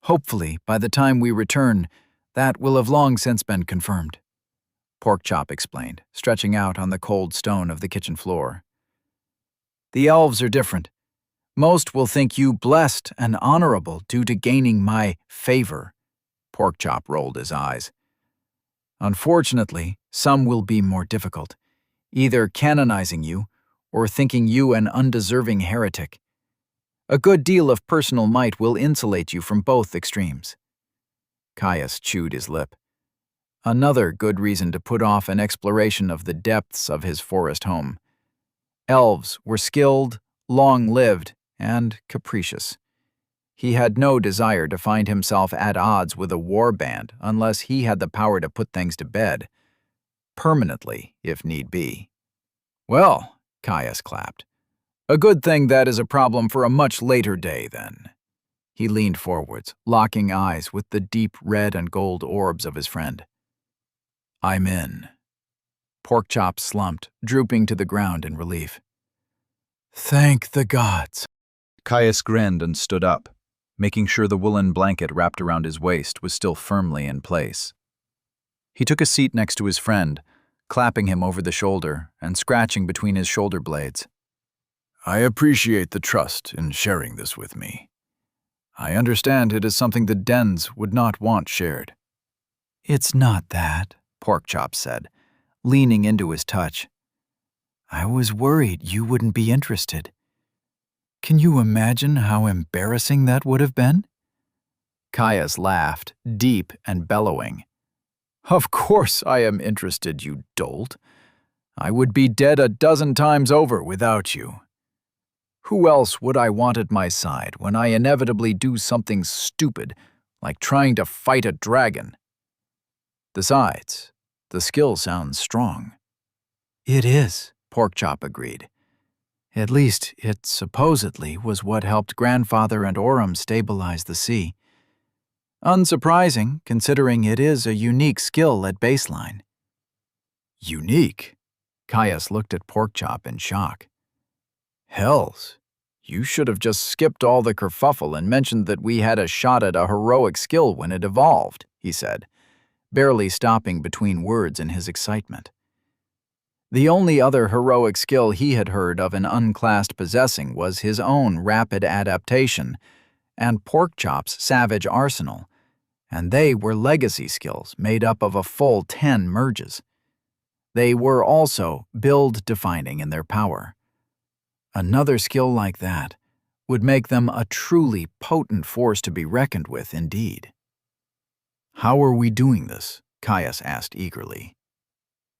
Hopefully, by the time we return, that will have long since been confirmed, Porkchop explained, stretching out on the cold stone of the kitchen floor. The elves are different. Most will think you blessed and honorable due to gaining my favor. Porkchop rolled his eyes. Unfortunately, some will be more difficult, either canonizing you or thinking you an undeserving heretic. A good deal of personal might will insulate you from both extremes. Caius chewed his lip. Another good reason to put off an exploration of the depths of his forest home. Elves were skilled, long-lived, and capricious. He had no desire to find himself at odds with a war band unless he had the power to put things to bed, permanently if need be. Well, Caius clapped. A good thing that is a problem for a much later day, then. He leaned forwards, locking eyes with the deep red and gold orbs of his friend. I'm in. Porkchop slumped, drooping to the ground in relief. Thank the gods. Caius grinned and stood up, making sure the woolen blanket wrapped around his waist was still firmly in place. He took a seat next to his friend, clapping him over the shoulder and scratching between his shoulder blades. I appreciate the trust in sharing this with me. I understand it is something the dens would not want shared. It's not that, Porkchop said, leaning into his touch. I was worried you wouldn't be interested. Can you imagine how embarrassing that would have been? Caius laughed, deep and bellowing. Of course I am interested, you dolt. I would be dead a dozen times over without you. Who else would I want at my side when I inevitably do something stupid, like trying to fight a dragon? Besides, the skill sounds strong. It is, Porkchop agreed. At least, it supposedly was what helped Grandfather and Orem stabilize the sea. Unsurprising, considering it is a unique skill at baseline. Unique? Caius looked at Porkchop in shock. Hells, you should have just skipped all the kerfuffle and mentioned that we had a shot at a heroic skill when it evolved, he said, barely stopping between words in his excitement. The only other heroic skill he had heard of an unclassed possessing was his own rapid adaptation and Porkchop's savage arsenal, and they were legacy skills made up of a full 10 merges. They were also build-defining in their power. Another skill like that would make them a truly potent force to be reckoned with indeed. How are we doing this? Caius asked eagerly.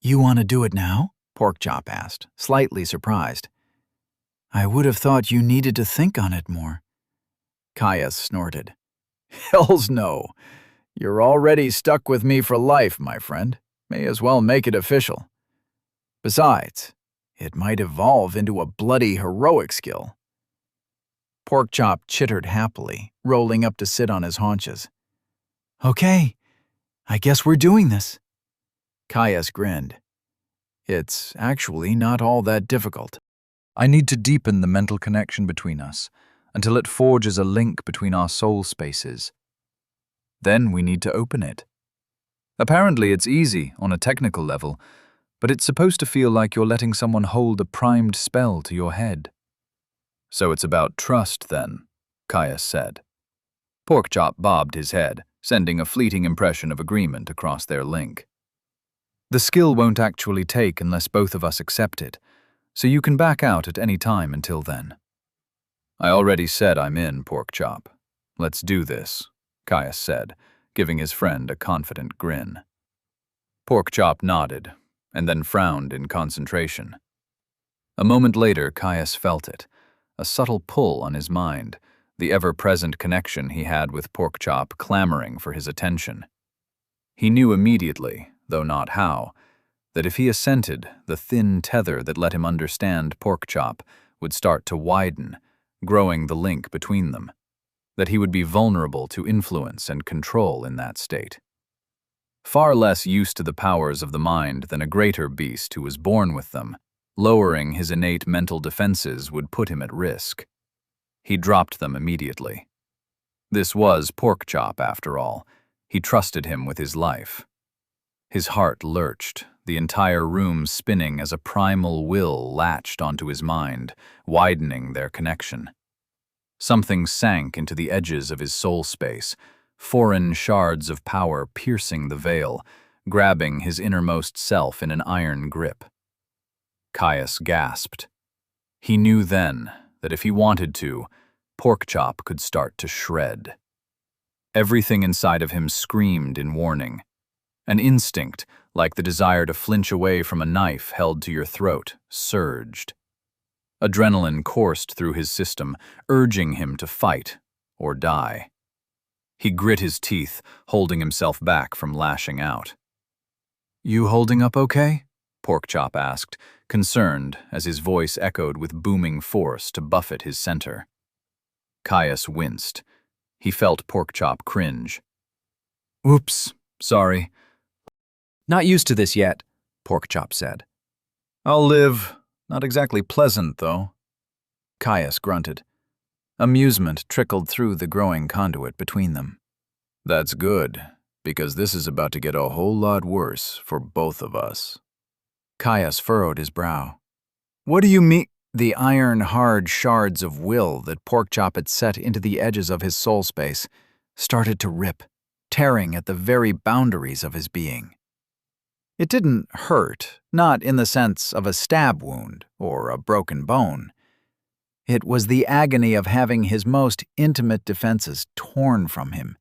You want to do it now? Porkchop asked, slightly surprised. I would have thought you needed to think on it more. Caius snorted. Hells no. You're already stuck with me for life, my friend. May as well make it official. Besides, it might evolve into a bloody heroic skill. Porkchop chittered happily, rolling up to sit on his haunches. Okay, I guess we're doing this. Caius grinned. It's actually not all that difficult. I need to deepen the mental connection between us until it forges a link between our soul spaces. Then we need to open it. Apparently it's easy on a technical level, but it's supposed to feel like you're letting someone hold a primed spell to your head. So it's about trust then, Caius said. Porkchop bobbed his head, sending a fleeting impression of agreement across their link. The skill won't actually take unless both of us accept it, so you can back out at any time until then. I already said I'm in, Porkchop. Let's do this, Caius said, giving his friend a confident grin. Porkchop nodded, and then frowned in concentration. A moment later, Caius felt it, a subtle pull on his mind, the ever-present connection he had with Porkchop clamoring for his attention. He knew immediately, though not how, that if he assented, the thin tether that let him understand Porkchop would start to widen, growing the link between them, that he would be vulnerable to influence and control in that state. Far less used to the powers of the mind than a greater beast who was born with them, lowering his innate mental defenses would put him at risk. He dropped them immediately. This was Porkchop, after all. He trusted him with his life. His heart lurched, the entire room spinning as a primal will latched onto his mind, widening their connection. Something sank into the edges of his soul space, foreign shards of power piercing the veil, grabbing his innermost self in an iron grip. Caius gasped. He knew then that if he wanted to, Porkchop could start to shred. Everything inside of him screamed in warning. An instinct, like the desire to flinch away from a knife held to your throat, surged. Adrenaline coursed through his system, urging him to fight or die. He grit his teeth, holding himself back from lashing out. "You holding up okay?" Porkchop asked, concerned as his voice echoed with booming force to buffet his center. Caius winced. He felt Porkchop cringe. "Oops, sorry. Not used to this yet," Porkchop said. I'll live. Not exactly pleasant, though. Caius grunted. Amusement trickled through the growing conduit between them. That's good, because this is about to get a whole lot worse for both of us. Caius furrowed his brow. "What do you mean?" The iron-hard shards of will that Porkchop had set into the edges of his soul space started to rip, tearing at the very boundaries of his being. It didn't hurt, not in the sense of a stab wound or a broken bone. It was the agony of having his most intimate defenses torn from him,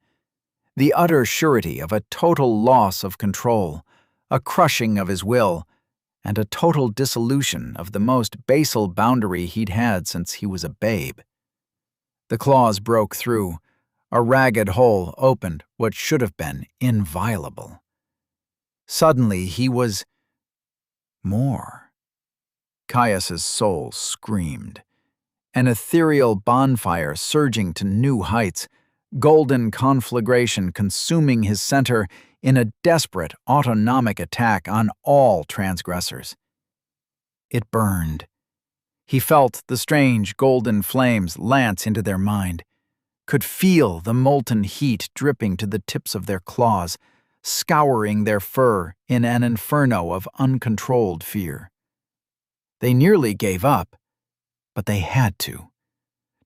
the utter surety of a total loss of control, a crushing of his will, and a total dissolution of the most basal boundary he'd had since he was a babe. The claws broke through. A ragged hole opened what should have been inviolable. Suddenly he was more. Caius's soul screamed. An ethereal bonfire surging to new heights, golden conflagration consuming his center in a desperate autonomic attack on all transgressors. It burned. He felt the strange golden flames lance into their mind, could feel the molten heat dripping to the tips of their claws, scouring their fur in an inferno of uncontrolled fear. They nearly gave up, but they had to.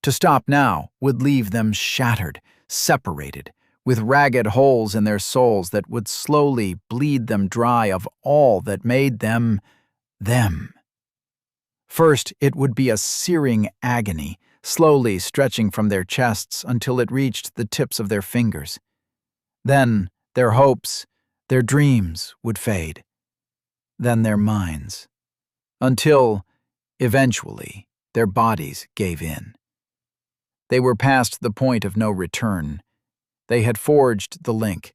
To stop now would leave them shattered, separated, with ragged holes in their souls that would slowly bleed them dry of all that made them, them. First, it would be a searing agony, slowly stretching from their chests until it reached the tips of their fingers. Then their hopes, their dreams would fade. Then their minds. Until, eventually, their bodies gave in. They were past the point of no return. They had forged the link.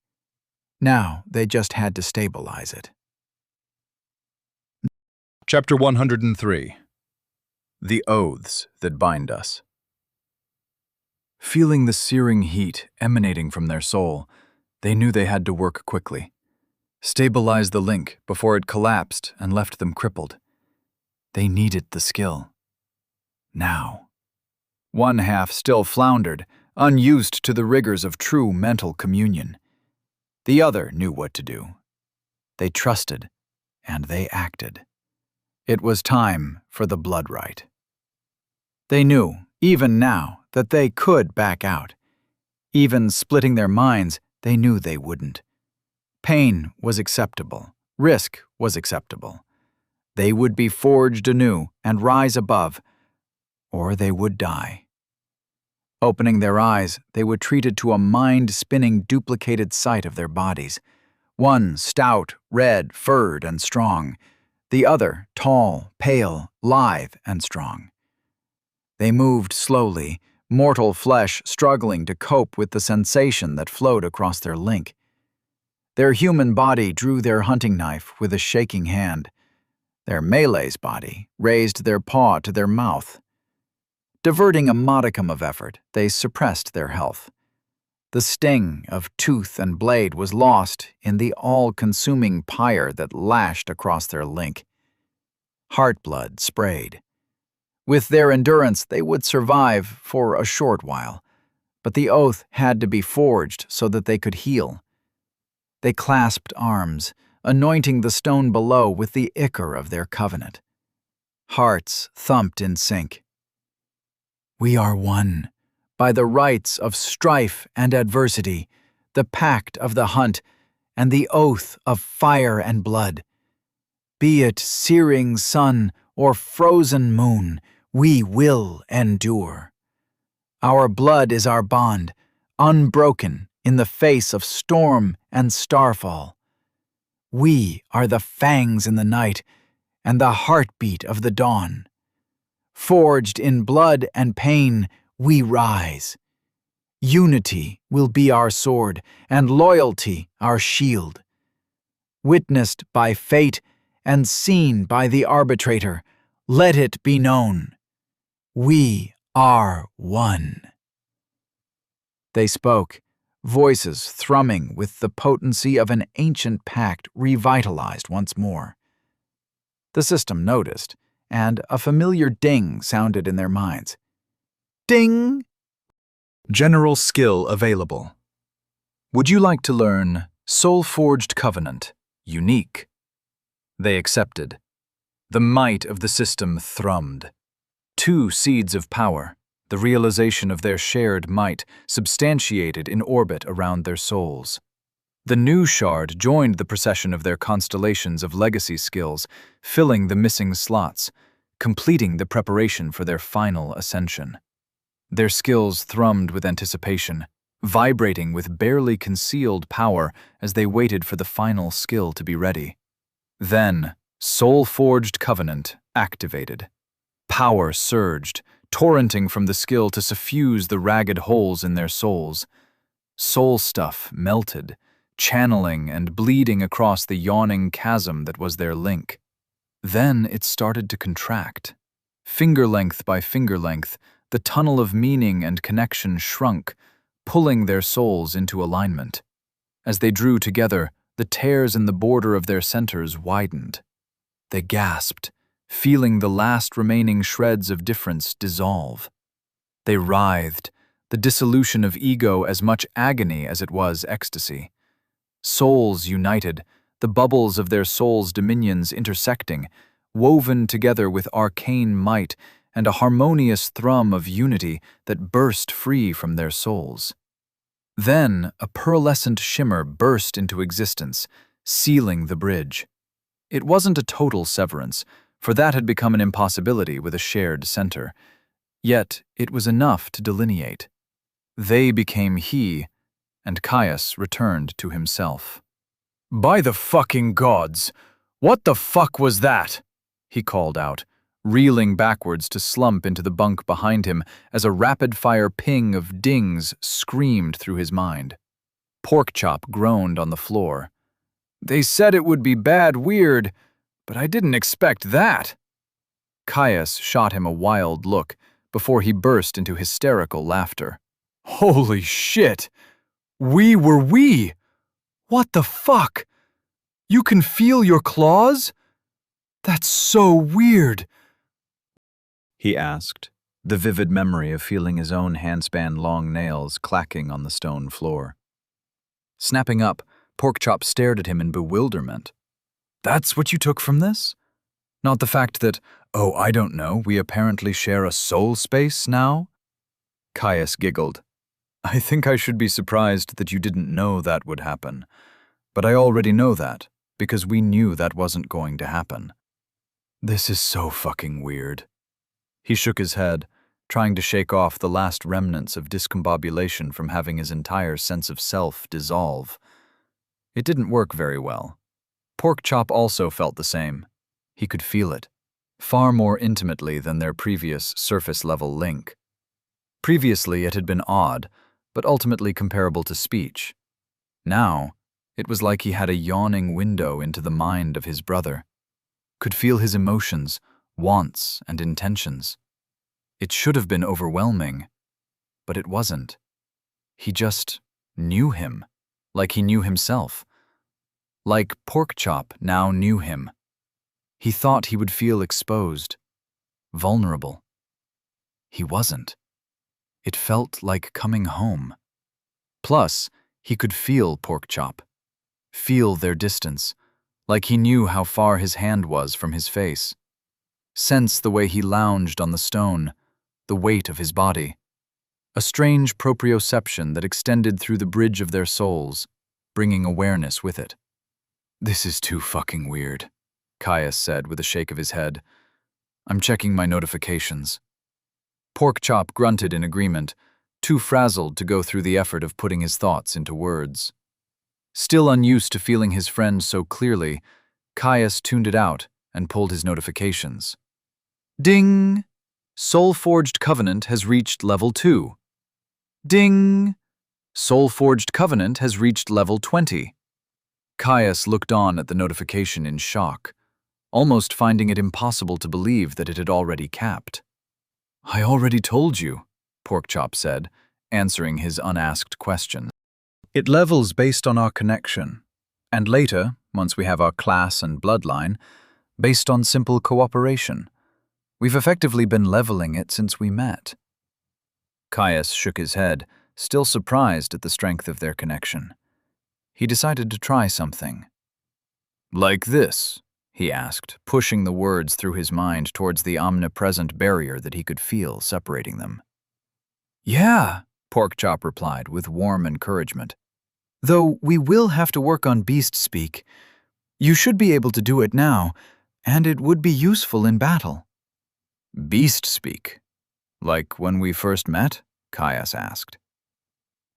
Now they just had to stabilize it. Chapter 103. The Oaths That Bind Us. Feeling the searing heat emanating from their soul, they knew they had to work quickly. Stabilize the link before it collapsed and left them crippled. They needed the skill. Now. One half still floundered, unused to the rigors of true mental communion. The other knew what to do. They trusted, and they acted. It was time for the blood rite. They knew, even now, that they could back out. Even splitting their minds, they knew they wouldn't. Pain was acceptable. Risk was acceptable. They would be forged anew and rise above, or they would die. Opening their eyes, they were treated to a mind-spinning duplicated sight of their bodies. One stout, red, furred, and strong. the other tall, pale, lithe, and strong. They moved slowly, mortal flesh struggling to cope with the sensation that flowed across their link. Their human body drew their hunting knife with a shaking hand. Their Malay's body raised their paw to their mouth. Diverting a modicum of effort, they suppressed their health. The sting of tooth and blade was lost in the all-consuming pyre that lashed across their link. Heartblood sprayed. With their endurance, they would survive for a short while, but the oath had to be forged so that they could heal. They clasped arms, anointing the stone below with the ichor of their covenant. Hearts thumped in sync. We are one, by the rights of strife and adversity, the pact of the hunt, and the oath of fire and blood. Be it searing sun or frozen moon, we will endure. Our blood is our bond, unbroken in the face of storm and starfall. We are the fangs in the night and the heartbeat of the dawn. Forged in blood and pain, we rise. Unity will be our sword and loyalty our shield. Witnessed by fate and seen by the arbitrator, let it be known. We are one. They spoke, voices thrumming with the potency of an ancient pact revitalized once more. The system noticed, and a familiar ding sounded in their minds. Ding! General skill available. Would you like to learn Soul-Forged Covenant, unique? They accepted. The might of the system thrummed. 2 seeds of power, the realization of their shared might, substantiated in orbit around their souls. The new shard joined the procession of their constellations of legacy skills, filling the missing slots, completing the preparation for their final ascension. Their skills thrummed with anticipation, vibrating with barely concealed power as they waited for the final skill to be ready. Then, Soul-Forged Covenant activated. Power surged, torrenting from the skill to suffuse the ragged holes in their souls. Soul stuff melted, channeling and bleeding across the yawning chasm that was their link. Then it started to contract. Finger length by finger length, the tunnel of meaning and connection shrunk, pulling their souls into alignment. As they drew together, the tears in the border of their centers widened. They gasped, feeling the last remaining shreds of difference dissolve. They writhed, the dissolution of ego as much agony as it was ecstasy. Souls united, the bubbles of their souls' dominions intersecting, woven together with arcane might and a harmonious thrum of unity that burst free from their souls. Then a pearlescent shimmer burst into existence, sealing the bridge. It wasn't a total severance, for that had become an impossibility with a shared center. Yet it was enough to delineate. They became he, and Caius returned to himself. "By the fucking gods! What the fuck was that?" he called out, reeling backwards to slump into the bunk behind him as a rapid-fire ping of dings screamed through his mind. Porkchop groaned on the floor. "They said it would be bad weird, but I didn't expect that." Caius shot him a wild look before he burst into hysterical laughter. "Holy shit! We were we! What the fuck? You can feel your claws? That's so weird," he asked, the vivid memory of feeling his own handspan-long nails clacking on the stone floor. Snapping up, Porkchop stared at him in bewilderment. "That's what you took from this? Not the fact that, oh, I don't know, we apparently share a soul space now?" Caius giggled. "I think I should be surprised that you didn't know that would happen. But I already know that, because we knew that wasn't going to happen. This is so fucking weird." He shook his head, trying to shake off the last remnants of discombobulation from having his entire sense of self dissolve. It didn't work very well. Porkchop also felt the same. He could feel it, far more intimately than their previous surface-level link. Previously, it had been odd, but ultimately comparable to speech. Now, it was like he had a yawning window into the mind of his brother, could feel his emotions, wants, and intentions. It should have been overwhelming, but it wasn't. He just knew him, like he knew himself. Like Porkchop now knew him. He thought he would feel exposed, vulnerable. He wasn't. It felt like coming home. Plus, he could feel Porkchop, feel their distance, like he knew how far his hand was from his face. Sense the way he lounged on the stone, the weight of his body. A strange proprioception that extended through the bridge of their souls, bringing awareness with it. "This is too fucking weird," Caius said with a shake of his head. "I'm checking my notifications." Porkchop grunted in agreement, too frazzled to go through the effort of putting his thoughts into words. Still unused to feeling his friend so clearly, Caius tuned it out and pulled his notifications. Ding! Soul-Forged Covenant has reached level 2. Ding! Soul-Forged Covenant has reached level 20. Caius looked on at the notification in shock, almost finding it impossible to believe that it had already capped. "I already told you," Porkchop said, answering his unasked question. It levels based on our connection, and later, once we have our class and bloodline, based on simple cooperation. We've effectively been leveling it since we met. Caius shook his head, still surprised at the strength of their connection. He decided to try something. "Like this?" he asked, pushing the words through his mind towards the omnipresent barrier that he could feel separating them. "Yeah," Porkchop replied with warm encouragement. "Though we will have to work on beast speak. You should be able to do it now, and it would be useful in battle." "Beast speak? Like when we first met?" Caius asked.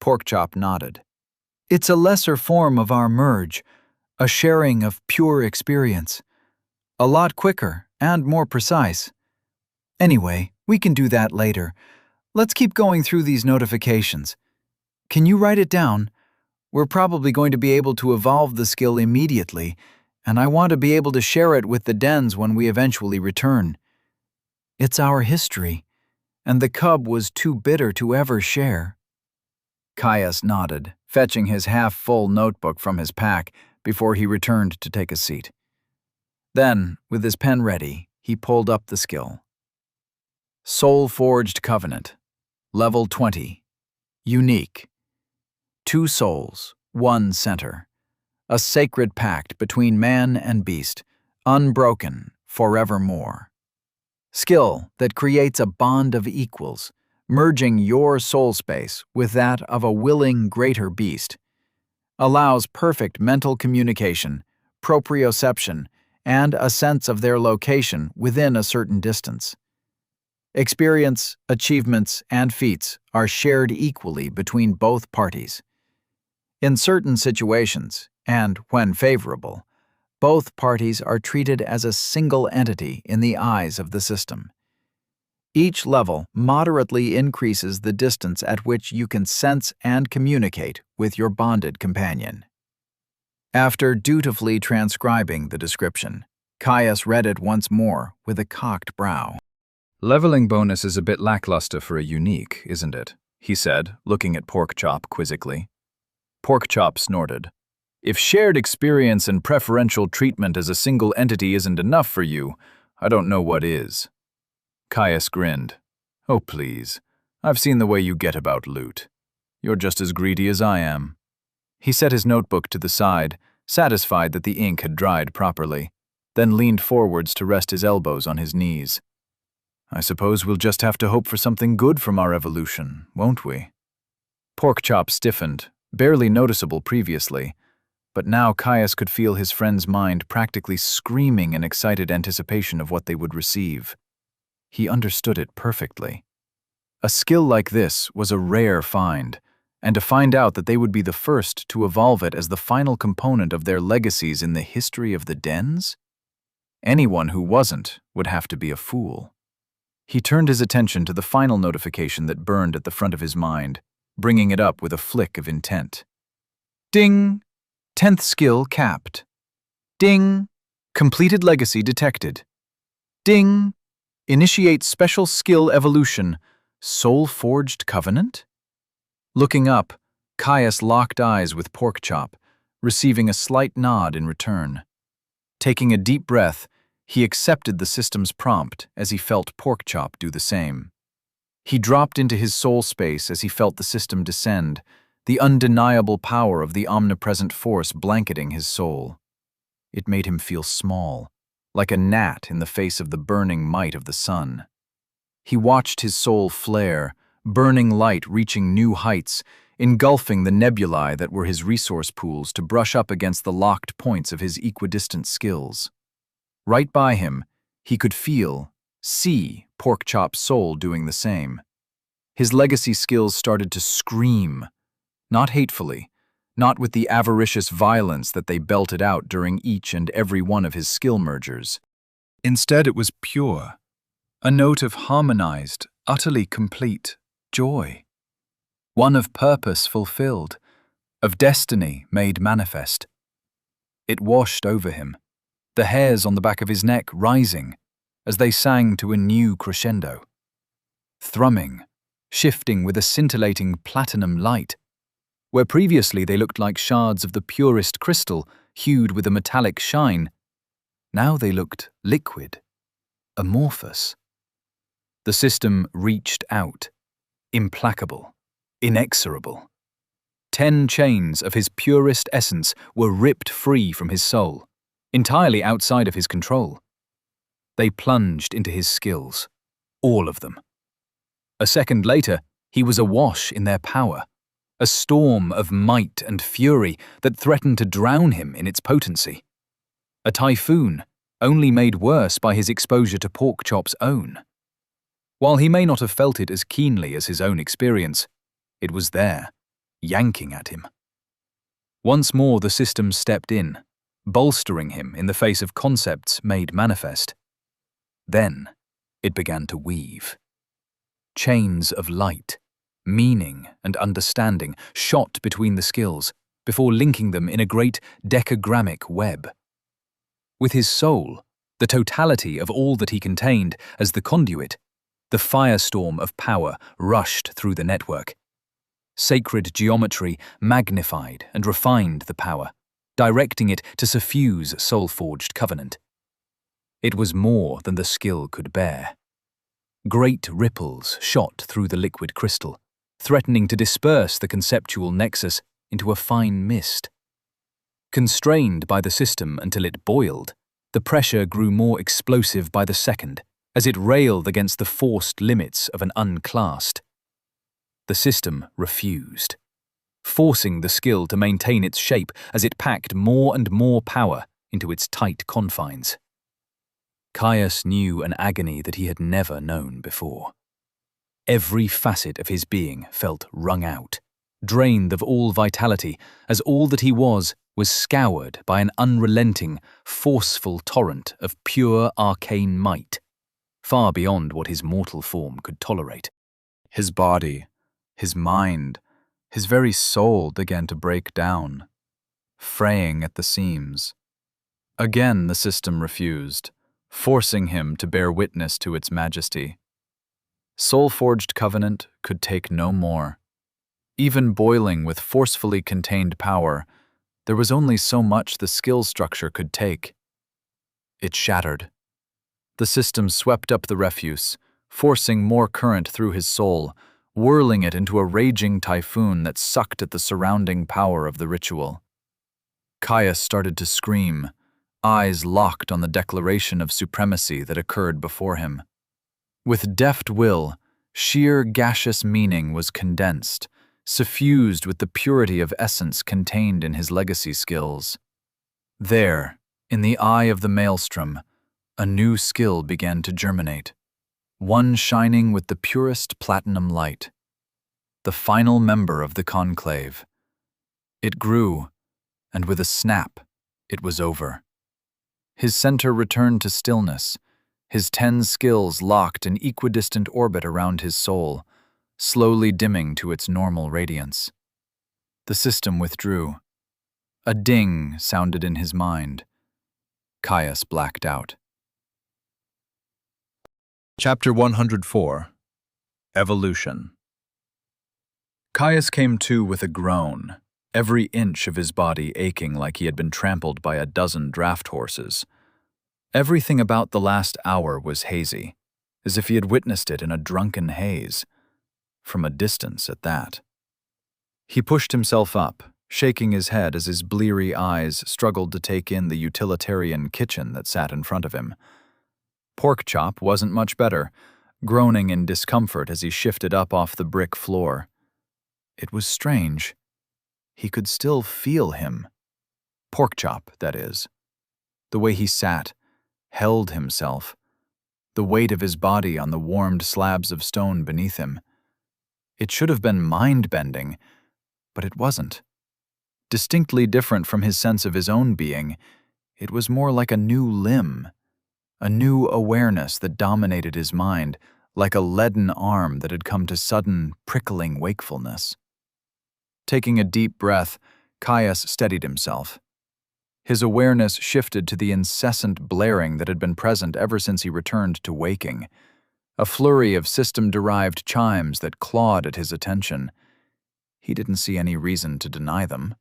Porkchop nodded. "It's a lesser form of our merge, a sharing of pure experience. A lot quicker and more precise. Anyway, we can do that later. Let's keep going through these notifications. Can you write it down? We're probably going to be able to evolve the skill immediately, and I want to be able to share it with the dens when we eventually return. It's our history, and the cub was too bitter to ever share." Caius nodded, fetching his half-full notebook from his pack before he returned to take a seat. Then, with his pen ready, he pulled up the skill. Soul-Forged Covenant, Level 20. Unique. 2 souls, 1 center. A sacred pact between man and beast, unbroken forevermore. Skill that creates a bond of equals, merging your soul space with that of a willing greater beast. Allows perfect mental communication, proprioception, and a sense of their location within a certain distance. Experience, achievements, and feats are shared equally between both parties. In certain situations, and when favorable, both parties are treated as a single entity in the eyes of the system. Each level moderately increases the distance at which you can sense and communicate with your bonded companion. After dutifully transcribing the description, Caius read it once more with a cocked brow. "Leveling bonus is a bit lackluster for a unique, isn't it?" he said, looking at Porkchop quizzically. Porkchop snorted. "If shared experience and preferential treatment as a single entity isn't enough for you, I don't know what is." Caius grinned. "Oh, please. I've seen the way you get about loot. You're just as greedy as I am." He set his notebook to the side, satisfied that the ink had dried properly, then leaned forwards to rest his elbows on his knees. "I suppose we'll just have to hope for something good from our evolution, won't we?" Porkchop stiffened, barely noticeable previously, but now Caius could feel his friend's mind practically screaming in excited anticipation of what they would receive. He understood it perfectly. A skill like this was a rare find, and to find out that they would be the first to evolve it as the final component of their legacies in the history of the dens? Anyone who wasn't would have to be a fool. He turned his attention to the final notification that burned at the front of his mind, bringing it up with a flick of intent. Ding! 10th skill capped. Ding! Completed legacy detected. Ding! Initiate special skill evolution. Soul-forged covenant? Looking up, Caius locked eyes with Porkchop, receiving a slight nod in return. Taking a deep breath, he accepted the system's prompt as he felt Porkchop do the same. He dropped into his soul space as he felt the system descend, the undeniable power of the omnipresent force blanketing his soul. It made him feel small, like a gnat in the face of the burning might of the sun. He watched his soul flare, burning light reaching new heights, engulfing the nebulae that were his resource pools to brush up against the locked points of his equidistant skills. Right by him, he could see Porkchop's soul doing the same. His legacy skills started to scream, not hatefully, not with the avaricious violence that they belted out during each and every one of his skill mergers. Instead, it was pure, a note of harmonized, utterly complete joy. One of purpose fulfilled, of destiny made manifest. It washed over him, the hairs on the back of his neck rising as they sang to a new crescendo. Thrumming, shifting with a scintillating platinum light. Where previously they looked like shards of the purest crystal hued with a metallic shine, now they looked liquid, amorphous. The system reached out, implacable, inexorable. 10 chains of his purest essence were ripped free from his soul, entirely outside of his control. They plunged into his skills, all of them. A second later, he was awash in their power, a storm of might and fury that threatened to drown him in its potency. A typhoon, only made worse by his exposure to Porkchop's own. While he may not have felt it as keenly as his own experience, it was there, yanking at him. Once more the system stepped in, bolstering him in the face of concepts made manifest. Then it began to weave. Chains of light, meaning and understanding shot between the skills before linking them in a great decagrammic web. With his soul, the totality of all that he contained as the conduit, the firestorm of power rushed through the network. Sacred geometry magnified and refined the power, directing it to suffuse soul-forged covenant. It was more than the skill could bear. Great ripples shot through the liquid crystal, threatening to disperse the conceptual nexus into a fine mist. Constrained by the system until it boiled, the pressure grew more explosive by the second as it railed against the forced limits of an unclassed. The system refused, forcing the skill to maintain its shape as it packed more and more power into its tight confines. Caius knew an agony that he had never known before. Every facet of his being felt wrung out, drained of all vitality, as all that he was scoured by an unrelenting, forceful torrent of pure arcane might, far beyond what his mortal form could tolerate. His body, his mind, his very soul began to break down, fraying at the seams. Again the system refused, forcing him to bear witness to its majesty. Soul-forged covenant could take no more. Even boiling with forcefully contained power, there was only so much the skill structure could take. It shattered. The system swept up the refuse, forcing more current through his soul, whirling it into a raging typhoon that sucked at the surrounding power of the ritual. Caius started to scream, eyes locked on the declaration of supremacy that occurred before him. With deft will, sheer gaseous meaning was condensed, suffused with the purity of essence contained in his legacy skills. There, in the eye of the maelstrom, a new skill began to germinate, one shining with the purest platinum light. The final member of the conclave. It grew, and with a snap, it was over. His center returned to stillness, his 10 skills locked in equidistant orbit around his soul, slowly dimming to its normal radiance. The system withdrew. A ding sounded in his mind. Caius blacked out. Chapter 104. Evolution. Caius came to with a groan, every inch of his body aching like he had been trampled by a dozen draft horses. Everything about the last hour was hazy, as if he had witnessed it in a drunken haze, from a distance at that. He pushed himself up, shaking his head as his bleary eyes struggled to take in the utilitarian kitchen that sat in front of him. Porkchop wasn't much better, groaning in discomfort as he shifted up off the brick floor. It was strange. He could still feel him. Porkchop, that is. The way he sat, held himself, the weight of his body on the warmed slabs of stone beneath him. It should have been mind-bending, but it wasn't. Distinctly different from his sense of his own being, it was more like a new limb, a new awareness that dominated his mind, like a leaden arm that had come to sudden, prickling wakefulness. Taking a deep breath, Caius steadied himself. His awareness shifted to the incessant blaring that had been present ever since he returned to waking, a flurry of system-derived chimes that clawed at his attention. He didn't see any reason to deny them.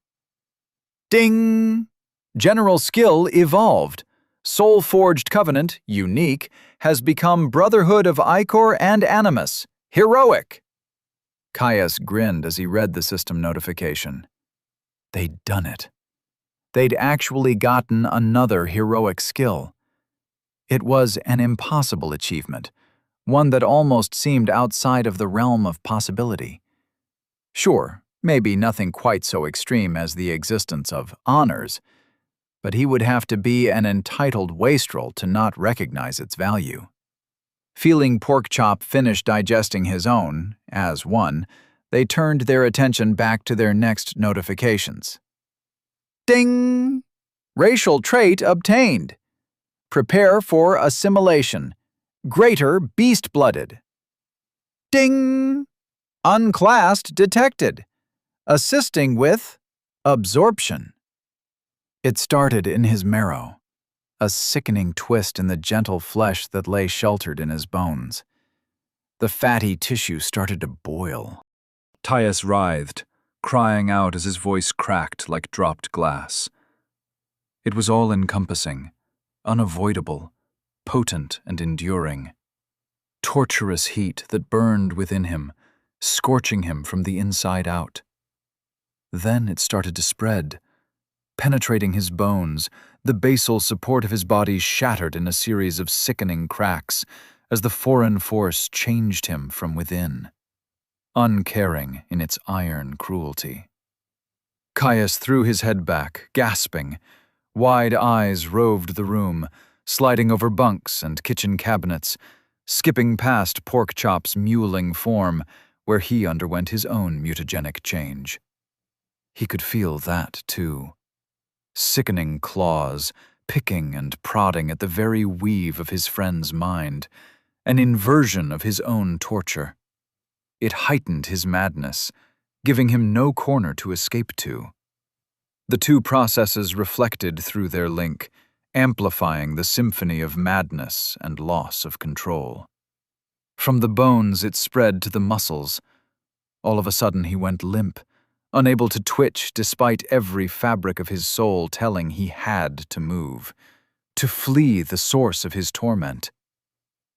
Ding! General skill evolved. Soul-forged covenant, unique, has become Brotherhood of Ichor and Animus, heroic. Caius grinned as he read the system notification. They'd done it. They'd actually gotten another heroic skill. It was an impossible achievement, one that almost seemed outside of the realm of possibility. Sure, maybe nothing quite so extreme as the existence of honors, but he would have to be an entitled wastrel to not recognize its value. Feeling Porkchop finish digesting his own, as one, they turned their attention back to their next notifications. Ding! Racial trait obtained. Prepare for assimilation. Greater beast-blooded. Ding! Unclassed detected. Assisting with absorption. It started in his marrow, a sickening twist in the gentle flesh that lay sheltered in his bones. The fatty tissue started to boil. Caius writhed, crying out as his voice cracked like dropped glass. It was all-encompassing, unavoidable, potent and enduring. Torturous heat that burned within him, scorching him from the inside out. Then it started to spread, penetrating his bones. The basal support of his body shattered in a series of sickening cracks as the foreign force changed him from within, uncaring in its iron cruelty. Caius threw his head back, gasping. Wide eyes roved the room, sliding over bunks and kitchen cabinets, skipping past Porkchop's mewling form, where he underwent his own mutagenic change. He could feel that, too. Sickening claws, picking and prodding at the very weave of his friend's mind, an inversion of his own torture. It heightened his madness, giving him no corner to escape to. The two processes reflected through their link, amplifying the symphony of madness and loss of control. From the bones it spread to the muscles. All of a sudden he went limp, unable to twitch despite every fabric of his soul telling he had to move, to flee the source of his torment.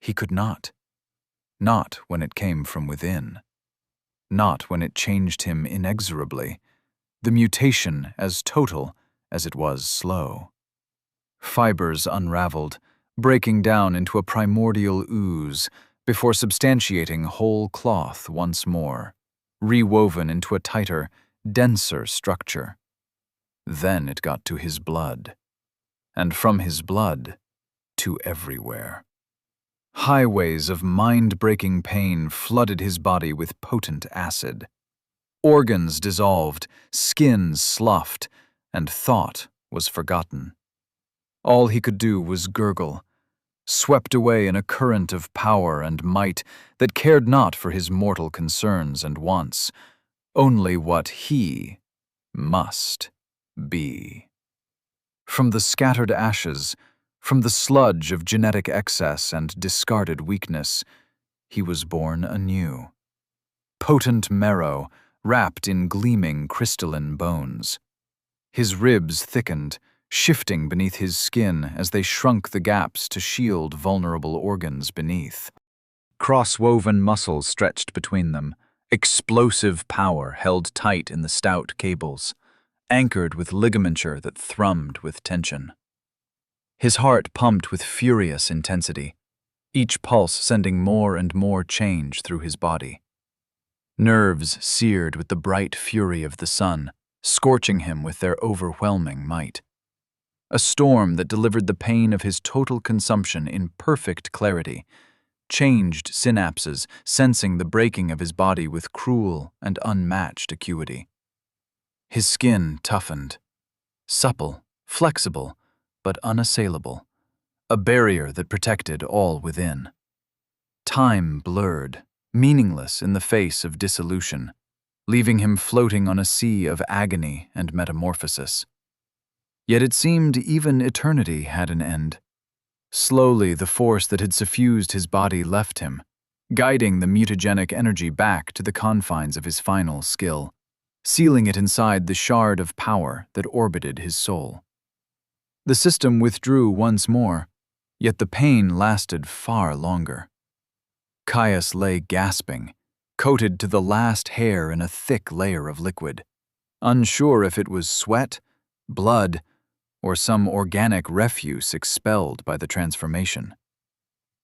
He could not. Not when it came from within. Not when it changed him inexorably, the mutation as total as it was slow. Fibers unraveled, breaking down into a primordial ooze before substantiating whole cloth once more, rewoven into a tighter, denser structure. Then it got to his blood, and from his blood to everywhere. Highways of mind-breaking pain flooded his body with potent acid. Organs dissolved, skin sloughed, and thought was forgotten. All he could do was gurgle, swept away in a current of power and might that cared not for his mortal concerns and wants, only what he must be. From the scattered ashes, from the sludge of genetic excess and discarded weakness, he was born anew. Potent marrow, wrapped in gleaming crystalline bones. His ribs thickened, shifting beneath his skin as they shrunk the gaps to shield vulnerable organs beneath. Cross-woven muscles stretched between them, explosive power held tight in the stout cables, anchored with ligamenture that thrummed with tension. His heart pumped with furious intensity, each pulse sending more and more change through his body. Nerves seared with the bright fury of the sun, scorching him with their overwhelming might. A storm that delivered the pain of his total consumption in perfect clarity, changed synapses, sensing the breaking of his body with cruel and unmatched acuity. His skin toughened, supple, flexible, but unassailable, a barrier that protected all within. Time blurred, meaningless in the face of dissolution, leaving him floating on a sea of agony and metamorphosis. Yet it seemed even eternity had an end. Slowly, the force that had suffused his body left him, guiding the mutagenic energy back to the confines of his final skill, sealing it inside the shard of power that orbited his soul. The system withdrew once more, yet the pain lasted far longer. Caius lay gasping, coated to the last hair in a thick layer of liquid, unsure if it was sweat, blood, or some organic refuse expelled by the transformation.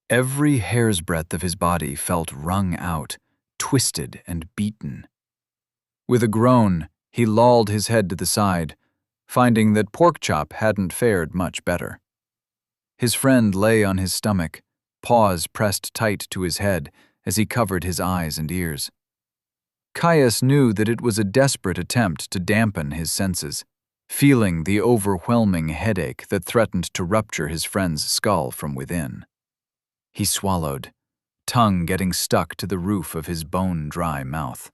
Every hair's breadth of his body felt wrung out, twisted and beaten. With a groan, he lolled his head to the side, finding that Porkchop hadn't fared much better. His friend lay on his stomach, paws pressed tight to his head as he covered his eyes and ears. Caius knew that it was a desperate attempt to dampen his senses, feeling the overwhelming headache that threatened to rupture his friend's skull from within. He swallowed, tongue getting stuck to the roof of his bone-dry mouth.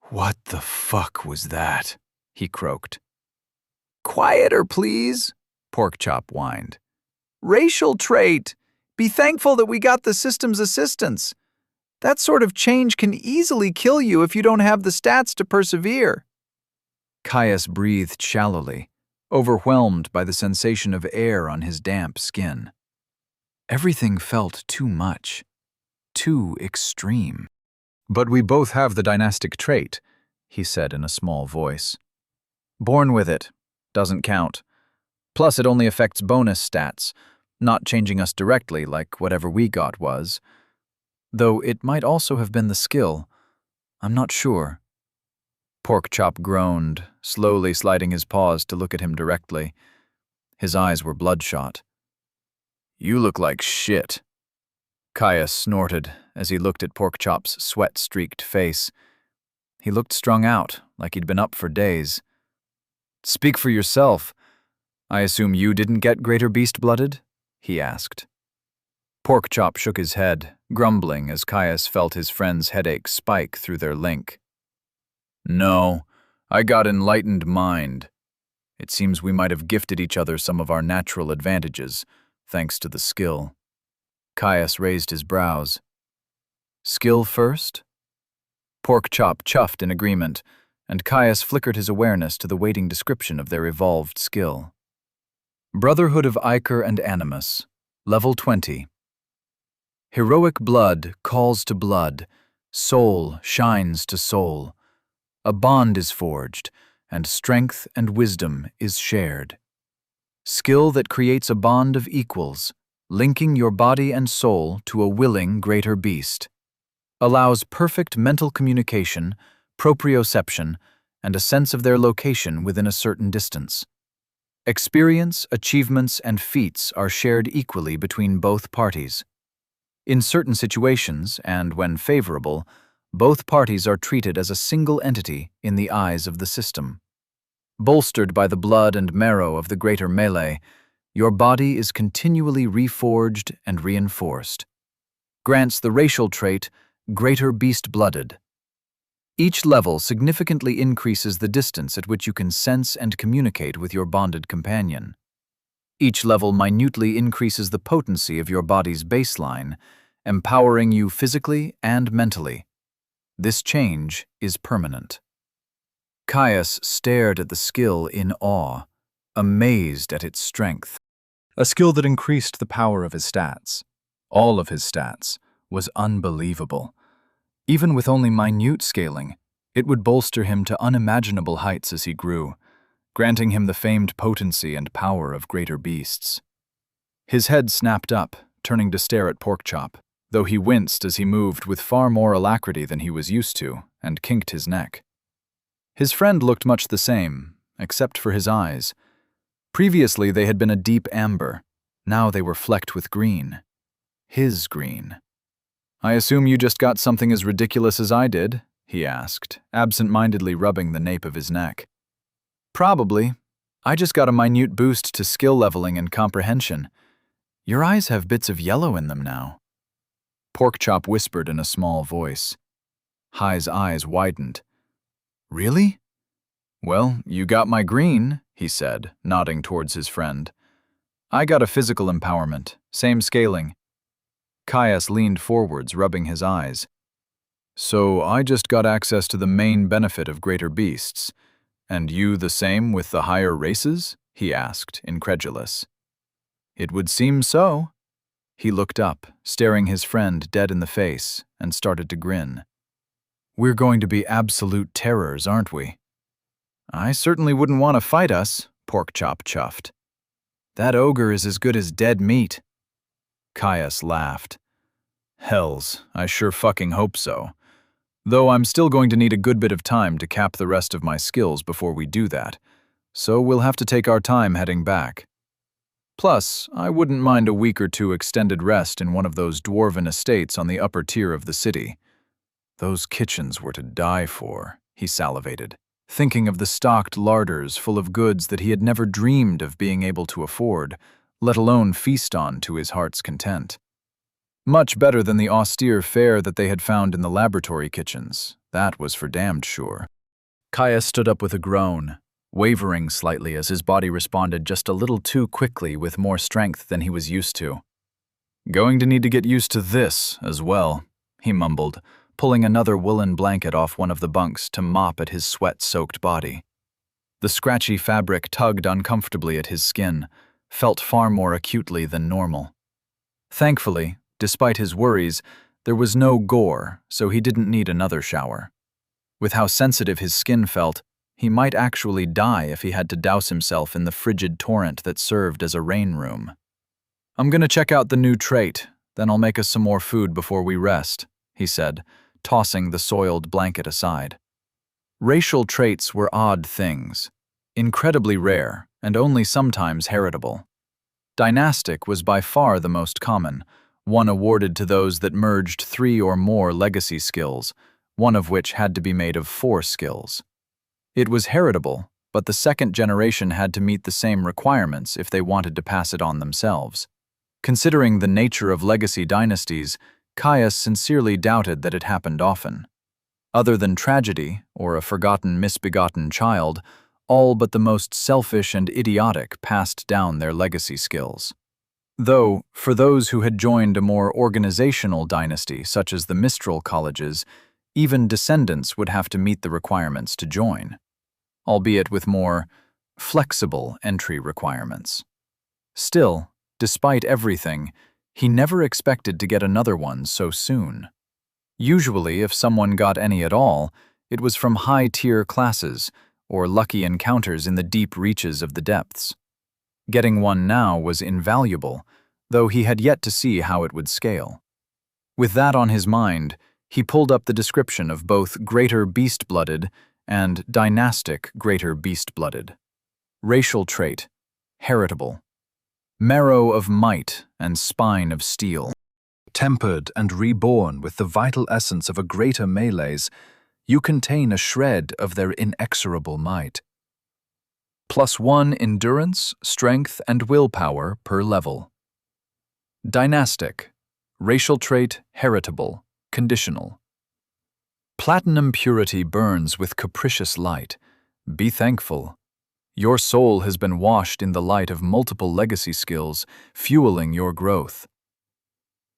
"What the fuck was that?" he croaked. "Quieter, please," Porkchop whined. "Racial trait. Be thankful that we got the system's assistance. That sort of change can easily kill you if you don't have the stats to persevere." Caius breathed shallowly, overwhelmed by the sensation of air on his damp skin. Everything felt too much, too extreme. "But we both have the dynastic trait," he said in a small voice. "Born with it. Doesn't count. Plus it only affects bonus stats, not changing us directly like whatever we got was. Though it might also have been the skill. I'm not sure." Porkchop groaned, slowly sliding his paws to look at him directly. His eyes were bloodshot. "You look like shit." Caius snorted as he looked at Porkchop's sweat-streaked face. He looked strung out, like he'd been up for days. "Speak for yourself. I assume you didn't get greater beast-blooded?" he asked. Porkchop shook his head, grumbling as Caius felt his friend's headache spike through their link. "No, I got enlightened mind. It seems we might have gifted each other some of our natural advantages, thanks to the skill." Caius raised his brows. "Skill first?" Porkchop chuffed in agreement, and Caius flickered his awareness to the waiting description of their evolved skill. Brotherhood of Ichor and Animus, Level 20. Heroic blood calls to blood, soul shines to soul. A bond is forged, and strength and wisdom is shared. Skill that creates a bond of equals, linking your body and soul to a willing greater beast. Allows perfect mental communication, proprioception, and a sense of their location within a certain distance. Experience, achievements, and feats are shared equally between both parties. In certain situations, and when favorable, both parties are treated as a single entity in the eyes of the system. Bolstered by the blood and marrow of the greater melee, Your body is continually reforged and reinforced. Grants the racial trait, greater beast-blooded. Each level significantly increases the distance at which you can sense and communicate with your bonded companion. Each level minutely increases the potency of your body's baseline, empowering you physically and mentally. This change is permanent. Caius stared at the skill in awe, amazed at its strength. A skill that increased the power of his stats. All of his stats was unbelievable. Even with only minute scaling, it would bolster him to unimaginable heights as he grew, granting him the famed potency and power of greater beasts. His head snapped up, turning to stare at Porkchop, though he winced as he moved with far more alacrity than he was used to, and kinked his neck. His friend looked much the same, except for his eyes. Previously they had been a deep amber, now they were flecked with green. His green. "I assume you just got something as ridiculous as I did?" he asked, absent-mindedly rubbing the nape of his neck. "Probably. I just got a minute boost to skill leveling and comprehension. Your eyes have bits of yellow in them now." Porkchop whispered in a small voice. High's eyes widened. "Really?" "Well, you got my green," he said, nodding towards his friend. "I got a physical empowerment, same scaling." Caius leaned forwards, rubbing his eyes. "So I just got access to the main benefit of greater beasts, and you the same with the higher races?" he asked, incredulous. "It would seem so." He looked up, staring his friend dead in the face, and started to grin. "We're going to be absolute terrors, aren't we?" "I certainly wouldn't want to fight us," Porkchop chuffed. "That ogre is as good as dead meat." Caius laughed. "Hells, I sure fucking hope so. Though I'm still going to need a good bit of time to cap the rest of my skills before we do that, so we'll have to take our time heading back. Plus, I wouldn't mind a week or two extended rest in one of those dwarven estates on the upper tier of the city. Those kitchens were to die for," he salivated, thinking of the stocked larders full of goods that he had never dreamed of being able to afford, let alone feast on to his heart's content. Much better than the austere fare that they had found in the laboratory kitchens, that was for damned sure. Caius stood up with a groan, wavering slightly as his body responded just a little too quickly with more strength than he was used to. "Going to need to get used to this as well," he mumbled, pulling another woolen blanket off one of the bunks to mop at his sweat-soaked body. The scratchy fabric tugged uncomfortably at his skin, felt far more acutely than normal. Thankfully, despite his worries, there was no gore, so he didn't need another shower. With how sensitive his skin felt, he might actually die if he had to douse himself in the frigid torrent that served as a rain room. "I'm gonna check out the new trait, then I'll make us some more food before we rest," he said, tossing the soiled blanket aside. Racial traits were odd things, incredibly rare and only sometimes heritable. Dynastic was by far the most common, one awarded to those that merged 3 or more legacy skills, one of which had to be made of 4 skills. It was heritable, but the second generation had to meet the same requirements if they wanted to pass it on themselves. Considering the nature of legacy dynasties, Caius sincerely doubted that it happened often. Other than tragedy, or a forgotten misbegotten child, all but the most selfish and idiotic passed down their legacy skills. Though, for those who had joined a more organizational dynasty, such as the Mistral colleges, even descendants would have to meet the requirements to join, albeit with more flexible entry requirements. Still, despite everything, he never expected to get another one so soon. Usually, if someone got any at all, it was from high-tier classes or lucky encounters in the deep reaches of the depths. Getting one now was invaluable, though he had yet to see how it would scale. With that on his mind, he pulled up the description of both greater beast-blooded and dynastic greater beast-blooded. Racial trait, heritable. Marrow of might and spine of steel. Tempered and reborn with the vital essence of a greater melees, you contain a shred of their inexorable might. +1 endurance, strength, and willpower per level. Dynastic, racial trait, heritable, conditional. Platinum purity burns with capricious light. Be thankful. Your soul has been washed in the light of multiple legacy skills, fueling your growth.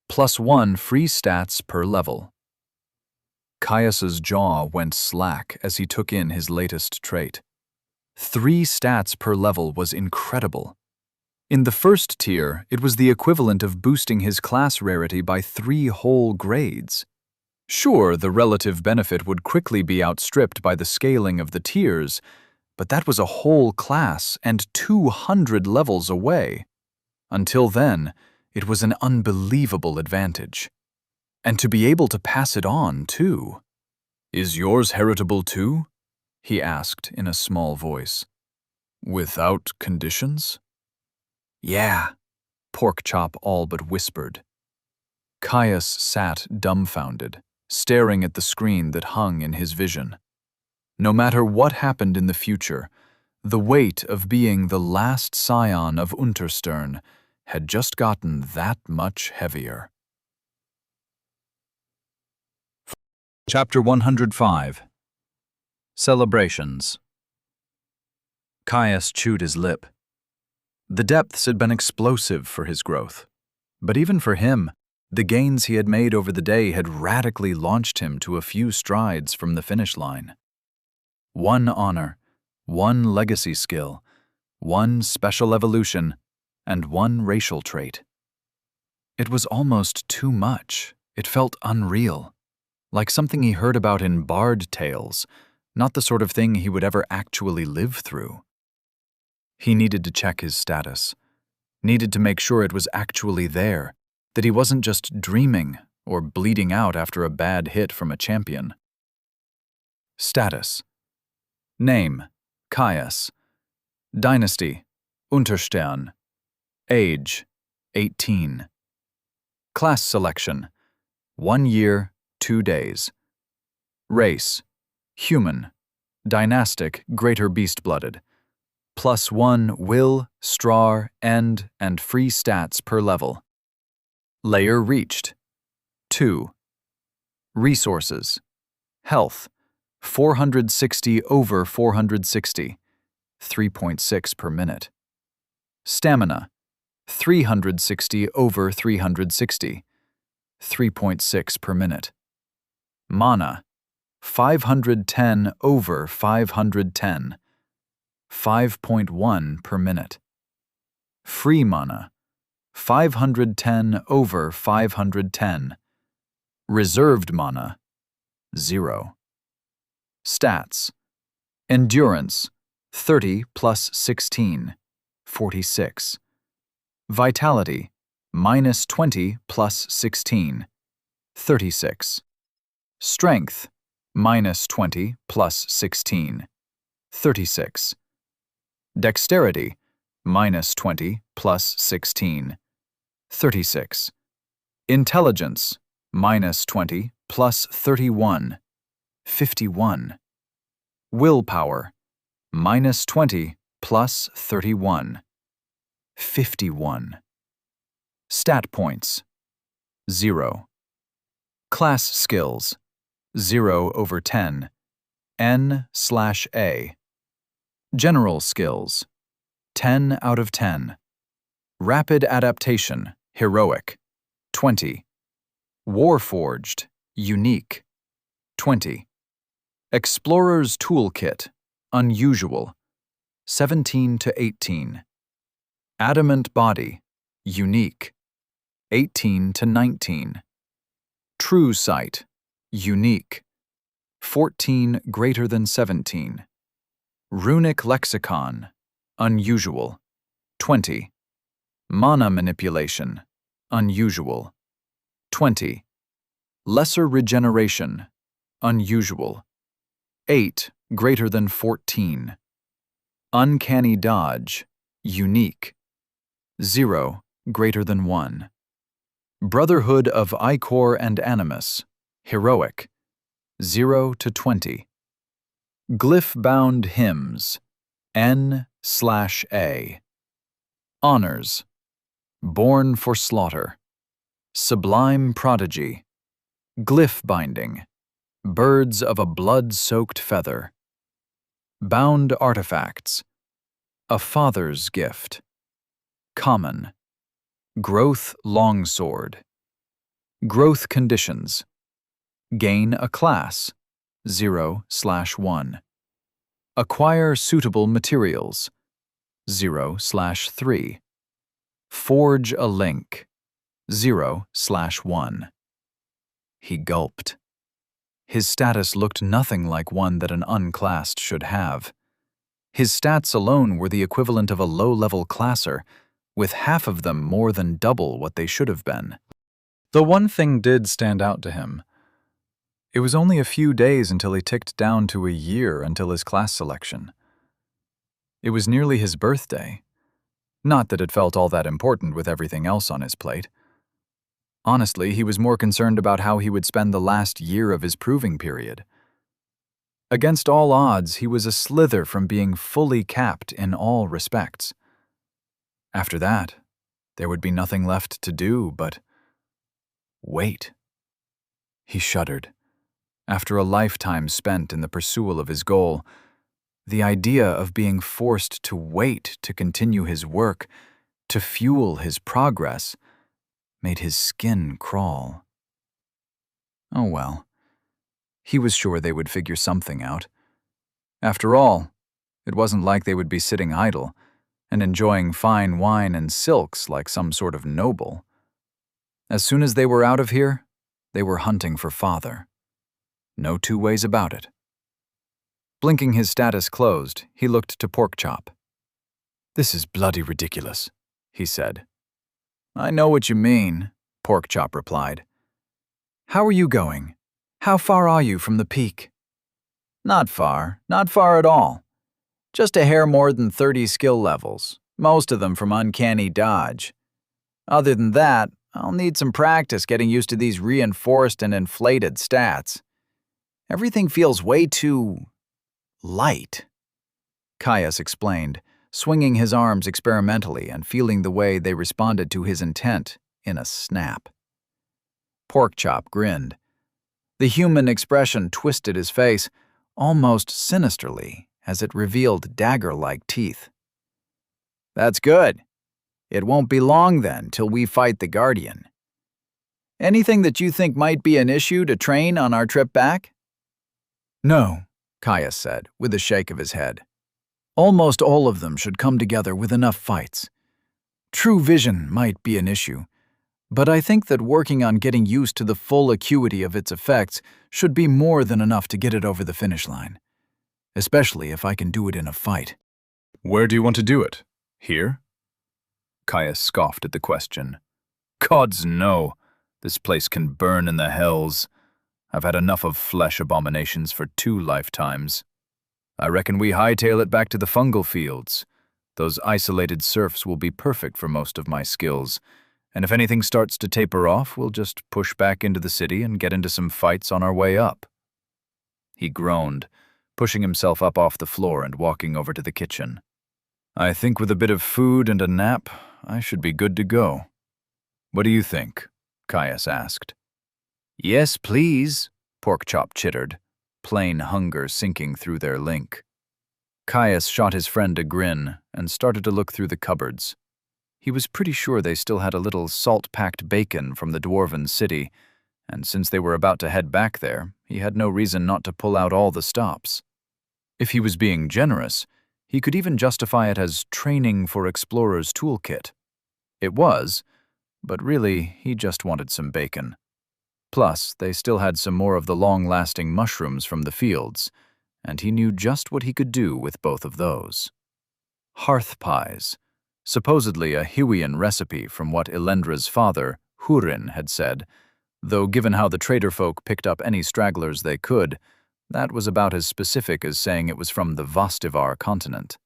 +1 free stats per level. Caius's jaw went slack as he took in his latest trait. 3 stats per level was incredible. In the first tier, it was the equivalent of boosting his class rarity by 3 whole grades. Sure, the relative benefit would quickly be outstripped by the scaling of the tiers, but that was a whole class and 200 levels away. Until then, it was an unbelievable advantage. And to be able to pass it on, too. "Is yours heritable too?" he asked in a small voice. "Without conditions?" "Yeah," Porkchop all but whispered. Caius sat dumbfounded, staring at the screen that hung in his vision. No matter what happened in the future, the weight of being the last scion of Unterstern had just gotten that much heavier. Chapter 105. Celebrations. Caius chewed his lip. The depths had been explosive for his growth. But even for him, the gains he had made over the day had radically launched him to a few strides from the finish line. 1 honor, 1 legacy skill, 1 special evolution, and 1 racial trait. It was almost too much. It felt unreal. Like something he heard about in bard tales, not the sort of thing he would ever actually live through. He needed to check his status, needed to make sure it was actually there, that he wasn't just dreaming or bleeding out after a bad hit from a champion. Status. Name, Caius. Dynasty, Unterstern. Age, 18. Class selection, 1 year, 2 days. Race, human, dynastic, greater beast-blooded. +1 will, strar, end, and free stats per level. Layer reached. 2. Resources. Health, 460 over 460, 3.6 per minute. Stamina, 360 over 360, 3.6 per minute. Mana, 510 over 510, 5.1 per minute. Free mana, 510 over 510. Reserved mana, 0. Stats. Endurance, 30 plus 16, 46. Vitality, -20 plus 16, 36. Strength, -20 plus 16, 36. Dexterity, -20 plus 16, 36. Intelligence, -20 plus 31, 51. Willpower, -20 plus 31, 51. Stat points, 0. Class skills, 0 over 10, N/A. General skills, 10 out of 10. Rapid adaptation, heroic, 20. Warforged, unique, 20. Explorer's toolkit, unusual, 17 to 18. Adamant body, unique, 18 to 19. True sight, unique, 14 greater than 17. Runic lexicon, unusual, 20. Mana manipulation, unusual, 20. Lesser regeneration, unusual, 8 greater than 14. Uncanny dodge, unique, 0 greater than 1. Brotherhood of Ichor and Animus, heroic, 0 to 20. Glyph-bound hymns, N/A. Honors. Born for slaughter. Sublime prodigy. Glyph binding. Birds of a blood-soaked feather. Bound artifacts. A father's gift. Common. Growth longsword. Growth conditions. Gain a class, 0/1. Acquire suitable materials, 0/3. Forge a link, 0/1. He gulped. His status looked nothing like one that an unclassed should have. His stats alone were the equivalent of a low-level classer, with half of them more than double what they should have been. The one thing did stand out to him. It was only a few days until he ticked down to a year until his class selection. It was nearly his birthday. Not that it felt all that important with everything else on his plate. Honestly, he was more concerned about how he would spend the last year of his proving period. Against all odds, he was a slither from being fully capped in all respects. After that, there would be nothing left to do but wait. He shuddered. After a lifetime spent in the pursuit of his goal, the idea of being forced to wait to continue his work, to fuel his progress, made his skin crawl. Oh well. He was sure they would figure something out. After all, it wasn't like they would be sitting idle and enjoying fine wine and silks like some sort of noble. As soon as they were out of here, they were hunting for father. No two ways about it. Blinking his status closed, he looked to Porkchop. "This is bloody ridiculous," he said. "I know what you mean," Porkchop replied. "How are you going? How far are you from the peak?" Not far at all. Just a hair more than 30 skill levels, most of them from uncanny dodge. Other than that, I'll need some practice getting used to these reinforced and inflated stats. Everything feels way too light," Caius explained, swinging his arms experimentally and feeling the way they responded to his intent in a snap. Porkchop grinned. The human expression twisted his face, almost sinisterly, as it revealed dagger-like teeth. "That's good. It won't be long then till we fight the Guardian. Anything that you think might be an issue to train on our trip back?" "No," Caius said, with a shake of his head. "Almost all of them should come together with enough fights. True vision might be an issue, but I think that working on getting used to the full acuity of its effects should be more than enough to get it over the finish line, especially if I can do it in a fight." Where do you want to do it? Here? Caius scoffed at the question. Gods no. This place can burn in the hells. I've had enough of flesh abominations for 2 lifetimes. I reckon we hightail it back to the fungal fields. Those isolated serfs will be perfect for most of my skills, and if anything starts to taper off, we'll just push back into the city and get into some fights on our way up. He groaned, pushing himself up off the floor and walking over to the kitchen. I think with a bit of food and a nap, I should be good to go. What do you think? Caius asked. Yes, please, Porkchop chittered, plain hunger sinking through their link. Caius shot his friend a grin and started to look through the cupboards. He was pretty sure they still had a little salt-packed bacon from the dwarven city, and since they were about to head back there, he had no reason not to pull out all the stops. If he was being generous, he could even justify it as training for Explorer's toolkit. It was, but really, he just wanted some bacon. Plus, they still had some more of the long-lasting mushrooms from the fields, and he knew just what he could do with both of those. Hearth pies, supposedly a Huian recipe from what Elendra's father, Hurin, had said, though given how the trader folk picked up any stragglers they could, that was about as specific as saying it was from the Vostivar continent.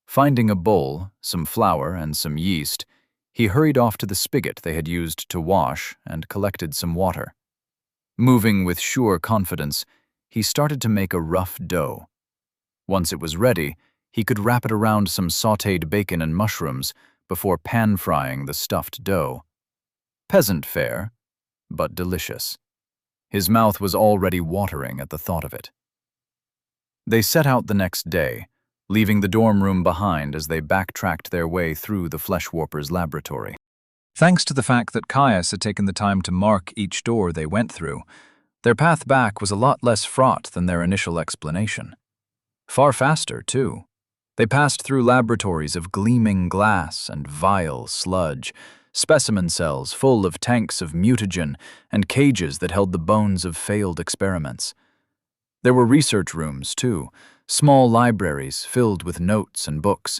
Finding a bowl, some flour, and some yeast, he hurried off to the spigot they had used to wash and collected some water. Moving with sure confidence, he started to make a rough dough. Once it was ready, he could wrap it around some sautéed bacon and mushrooms before pan-frying the stuffed dough. Peasant fare, but delicious. His mouth was already watering at the thought of it. They set out the next day, leaving the dorm room behind as they backtracked their way through the Fleshwarper's laboratory. Thanks to the fact that Caius had taken the time to mark each door they went through, their path back was a lot less fraught than their initial explanation. Far faster, too. They passed through laboratories of gleaming glass and vile sludge, specimen cells full of tanks of mutagen, and cages that held the bones of failed experiments. There were research rooms, too, small libraries filled with notes and books.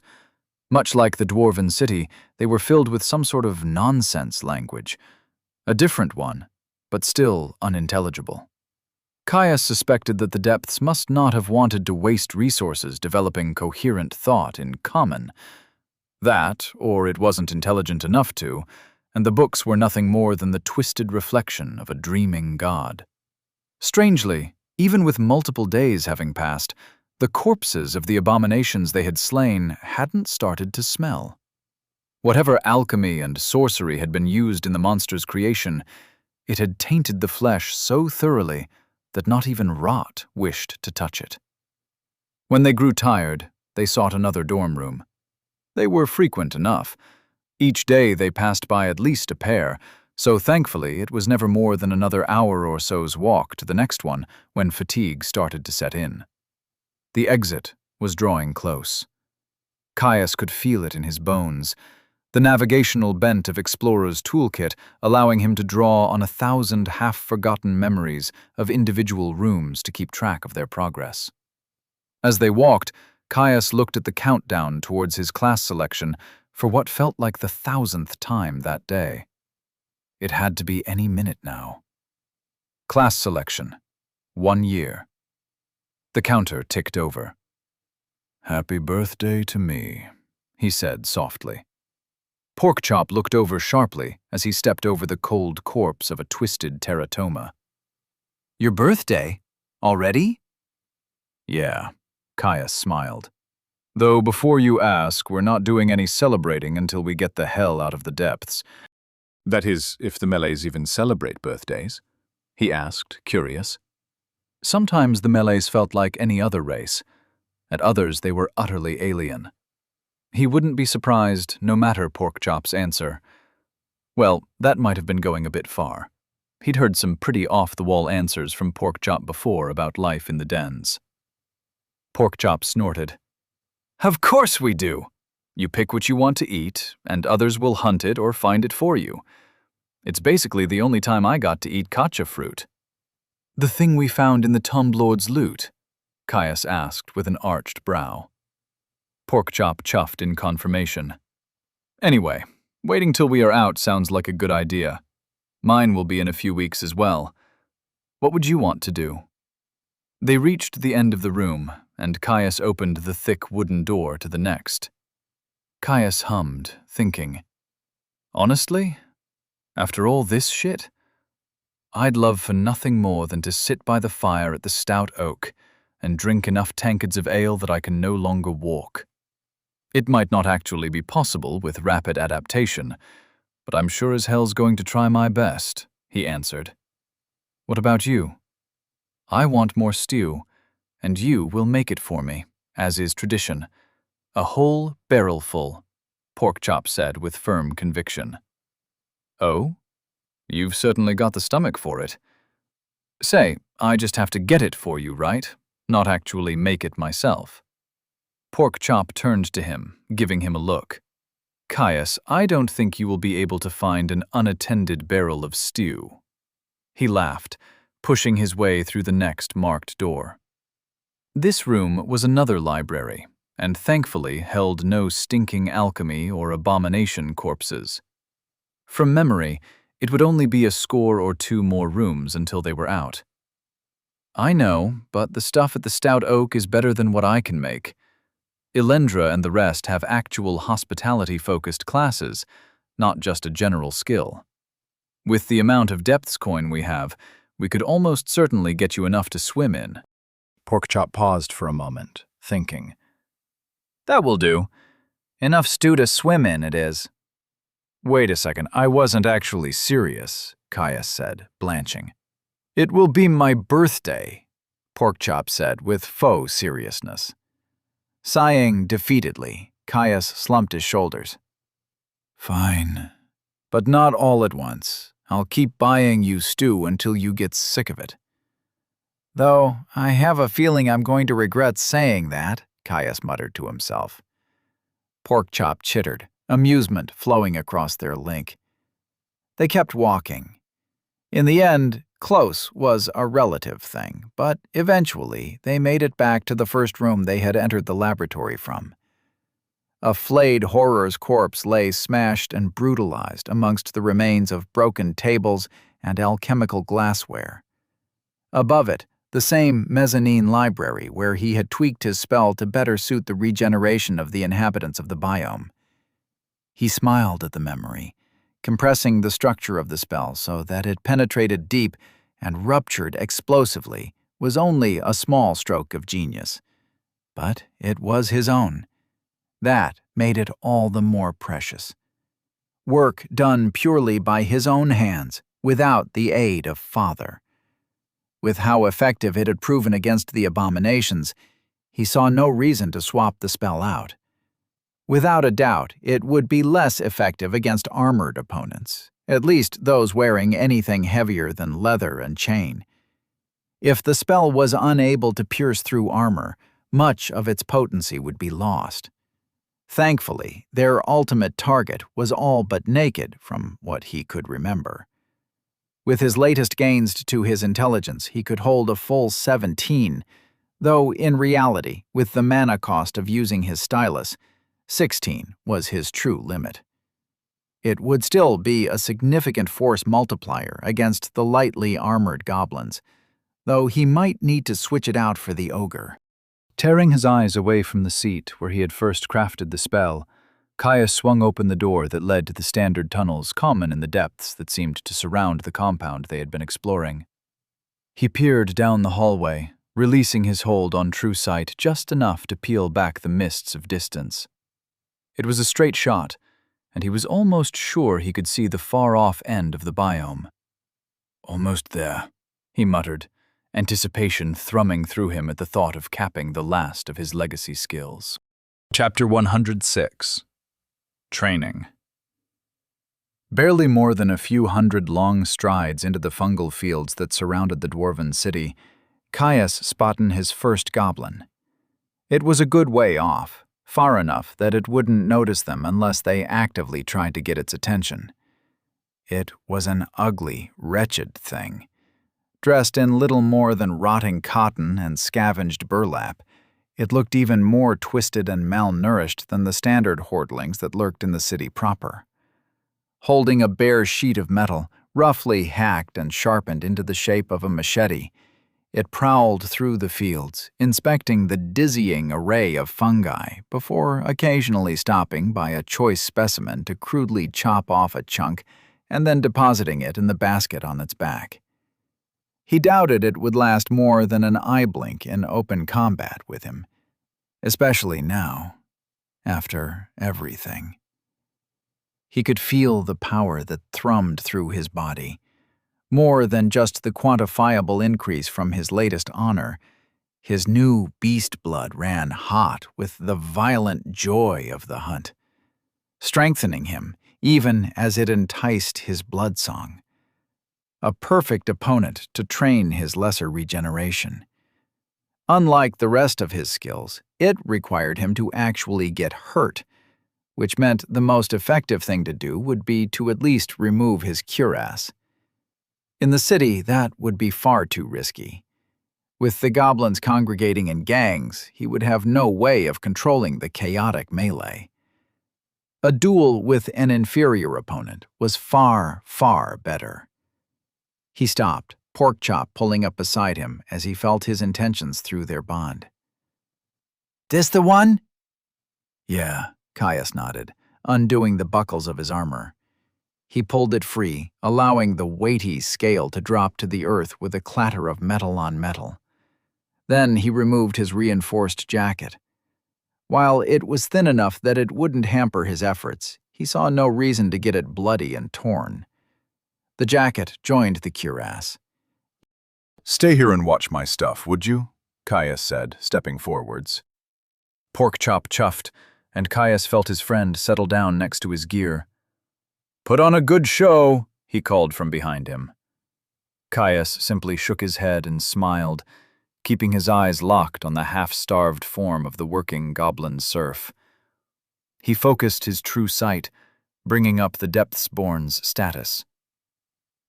Much like the Dwarven city, they were filled with some sort of nonsense language. A different one, but still unintelligible. Caius suspected that the depths must not have wanted to waste resources developing coherent thought in common. That, or it wasn't intelligent enough to, and the books were nothing more than the twisted reflection of a dreaming god. Strangely, even with multiple days having passed, the corpses of the abominations they had slain hadn't started to smell. Whatever alchemy and sorcery had been used in the monster's creation, it had tainted the flesh so thoroughly that not even rot wished to touch it. When they grew tired, they sought another dorm room. They were frequent enough. Each day they passed by at least a pair, so thankfully it was never more than another hour or so's walk to the next one when fatigue started to set in. The exit was drawing close. Caius could feel it in his bones, the navigational bent of Explorer's toolkit allowing him to draw on 1,000 half-forgotten memories of individual rooms to keep track of their progress. As they walked, Caius looked at the countdown towards his class selection for what felt like the 1,000th time that day. It had to be any minute now. Class selection. 1 year. The counter ticked over. "Happy birthday to me," he said softly. Porkchop looked over sharply as he stepped over the cold corpse of a twisted teratoma. "Your birthday? Already?" "Yeah," Caius smiled. "Though before you ask, we're not doing any celebrating until we get the hell out of the depths." "That is, if the Melees even celebrate birthdays?" he asked, curious. Sometimes the Melees felt like any other race. At others they were utterly alien. He wouldn't be surprised, no matter Porkchop's answer. Well, that might have been going a bit far. He'd heard some pretty off-the-wall answers from Porkchop before about life in the dens. Porkchop snorted. "Of course we do! You pick what you want to eat, and others will hunt it or find it for you. It's basically the only time I got to eat kacha fruit." "The thing we found in the Tomb Lord's loot?" Caius asked with an arched brow. Porkchop chuffed in confirmation. "Anyway, waiting till we are out sounds like a good idea. Mine will be in a few weeks as well. What would you want to do?" They reached the end of the room, and Caius opened the thick wooden door to the next. Caius hummed, thinking, "Honestly, after all this shit, I'd love for nothing more than to sit by the fire at the Stout Oak and drink enough tankards of ale that I can no longer walk. It might not actually be possible with rapid adaptation, but I'm sure as hell's going to try my best," he answered. "What about you?" "I want more stew, and you will make it for me, as is tradition. A whole barrelful," Porkchop said with firm conviction. "Oh? You've certainly got the stomach for it. Say, I just have to get it for you, right? Not actually make it myself." Porkchop turned to him, giving him a look. "Caius, I don't think you will be able to find an unattended barrel of stew." He laughed, pushing his way through the next marked door. This room was another library, and thankfully held no stinking alchemy or abomination corpses. From memory, it would only be a score or two more rooms until they were out. "I know, but the stuff at the Stout Oak is better than what I can make. Elendra and the rest have actual hospitality-focused classes, not just a general skill. With the amount of depths coin we have, we could almost certainly get you enough to swim in." Porkchop paused for a moment, thinking. That will do. Enough stew to swim in, it is. Wait a second, I wasn't actually serious, Caius said, blanching. It will be my birthday, Porkchop said with faux seriousness. Sighing defeatedly, Caius slumped his shoulders. Fine, but not all at once. I'll keep buying you stew until you get sick of it. Though I have a feeling I'm going to regret saying that, Caius muttered to himself. Porkchop chittered, amusement flowing across their link. They kept walking. In the end, close was a relative thing, but eventually they made it back to the first room they had entered the laboratory from. A flayed horror's corpse lay smashed and brutalized amongst the remains of broken tables and alchemical glassware. Above it, the same mezzanine library where he had tweaked his spell to better suit the regeneration of the inhabitants of the biome. He smiled at the memory, compressing the structure of the spell so that it penetrated deep and ruptured explosively was only a small stroke of genius. But it was his own. That made it all the more precious. Work done purely by his own hands, without the aid of Father. With how effective it had proven against the abominations, he saw no reason to swap the spell out. Without a doubt, it would be less effective against armored opponents, at least those wearing anything heavier than leather and chain. If the spell was unable to pierce through armor, much of its potency would be lost. Thankfully, their ultimate target was all but naked from what he could remember. With his latest gains to his intelligence, he could hold a full 17, though in reality, with the mana cost of using his stylus, 16 was his true limit. It would still be a significant force multiplier against the lightly armored goblins, though he might need to switch it out for the ogre. Tearing his eyes away from the seat where he had first crafted the spell, Caius swung open the door that led to the standard tunnels common in the depths that seemed to surround the compound they had been exploring. He peered down the hallway, releasing his hold on true sight just enough to peel back the mists of distance. It was a straight shot, and he was almost sure he could see the far-off end of the biome. Almost there, he muttered, anticipation thrumming through him at the thought of capping the last of his legacy skills. Chapter 106. Training. Barely more than a few hundred long strides into the fungal fields that surrounded the dwarven city, Caius spotted his first goblin. It was a good way off, far enough that it wouldn't notice them unless they actively tried to get its attention. It was an ugly, wretched thing. Dressed in little more than rotting cotton and scavenged burlap, it looked even more twisted and malnourished than the standard hordlings that lurked in the city proper. Holding a bare sheet of metal, roughly hacked and sharpened into the shape of a machete, it prowled through the fields, inspecting the dizzying array of fungi before occasionally stopping by a choice specimen to crudely chop off a chunk and then depositing it in the basket on its back. He doubted it would last more than an eye blink in open combat with him, especially now, after everything. He could feel the power that thrummed through his body. More than just the quantifiable increase from his latest honor, his new beast blood ran hot with the violent joy of the hunt, strengthening him even as it enticed his bloodsong. A perfect opponent to train his lesser regeneration. Unlike the rest of his skills, it required him to actually get hurt, which meant the most effective thing to do would be to at least remove his cuirass. In the city, that would be far too risky. With the goblins congregating in gangs, he would have no way of controlling the chaotic melee. A duel with an inferior opponent was far, far better. He stopped, Porkchop pulling up beside him as he felt his intentions through their bond. "This the one?" "Yeah," Caius nodded, undoing the buckles of his armor. He pulled it free, allowing the weighty scale to drop to the earth with a clatter of metal on metal. Then he removed his reinforced jacket. While it was thin enough that it wouldn't hamper his efforts, he saw no reason to get it bloody and torn. The jacket joined the cuirass. "Stay here and watch my stuff, would you?" Caius said, stepping forwards. Porkchop chuffed, and Caius felt his friend settle down next to his gear. "Put on a good show," he called from behind him. Caius simply shook his head and smiled, keeping his eyes locked on the half-starved form of the working goblin serf. He focused his true sight, bringing up the Depthsborn's status.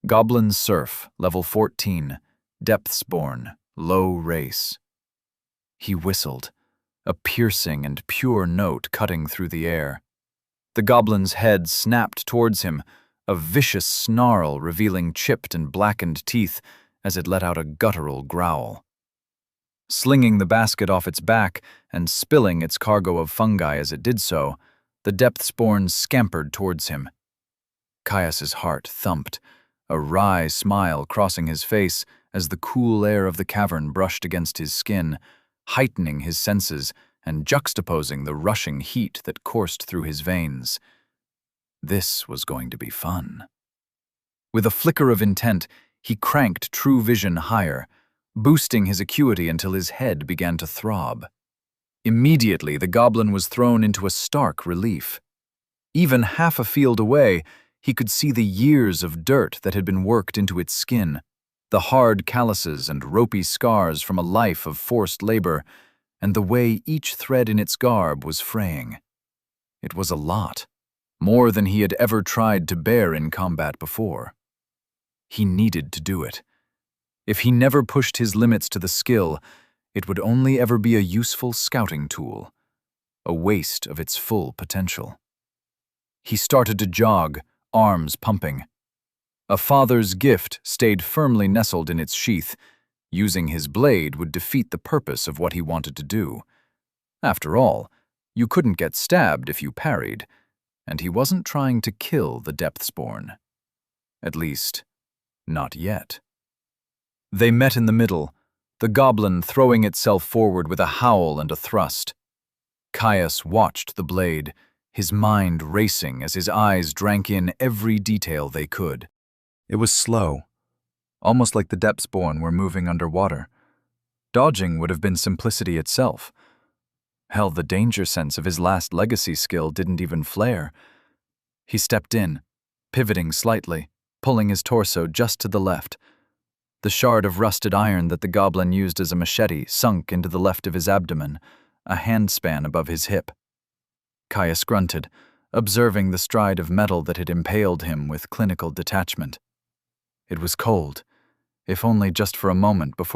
Goblin Serf, level 14, Depthsborn, low race. He whistled, a piercing and pure note cutting through the air. The goblin's head snapped towards him, a vicious snarl revealing chipped and blackened teeth as it let out a guttural growl. Slinging the basket off its back and spilling its cargo of fungi as it did so, the Depthsborn scampered towards him. Caius's heart thumped, a wry smile crossing his face as the cool air of the cavern brushed against his skin, heightening his senses and juxtaposing the rushing heat that coursed through his veins. This was going to be fun. With a flicker of intent, he cranked True Vision higher, boosting his acuity until his head began to throb. Immediately, the goblin was thrown into a stark relief. Even half a field away, he could see the years of dirt that had been worked into its skin, the hard calluses and ropey scars from a life of forced labor, and the way each thread in its garb was fraying. It was a lot, more than he had ever tried to bear in combat before. He needed to do it. If he never pushed his limits to the skill, it would only ever be a useful scouting tool, a waste of its full potential. He started to jog, arms pumping. A father's gift stayed firmly nestled in its sheath. Using his blade would defeat the purpose of what he wanted to do. After all, you couldn't get stabbed if you parried, and he wasn't trying to kill the Depthsborn. At least, not yet. They met in the middle, the goblin throwing itself forward with a howl and a thrust. Caius watched the blade, his mind racing as his eyes drank in every detail they could. It was slow, almost like the Depthsborn were moving underwater. Dodging would have been simplicity itself. Hell, the danger sense of his last legacy skill didn't even flare. He stepped in, pivoting slightly, pulling his torso just to the left. The shard of rusted iron that the goblin used as a machete sunk into the left of his abdomen, a handspan above his hip. Caius grunted, observing the stride of metal that had impaled him with clinical detachment. It was cold, if only just for a moment before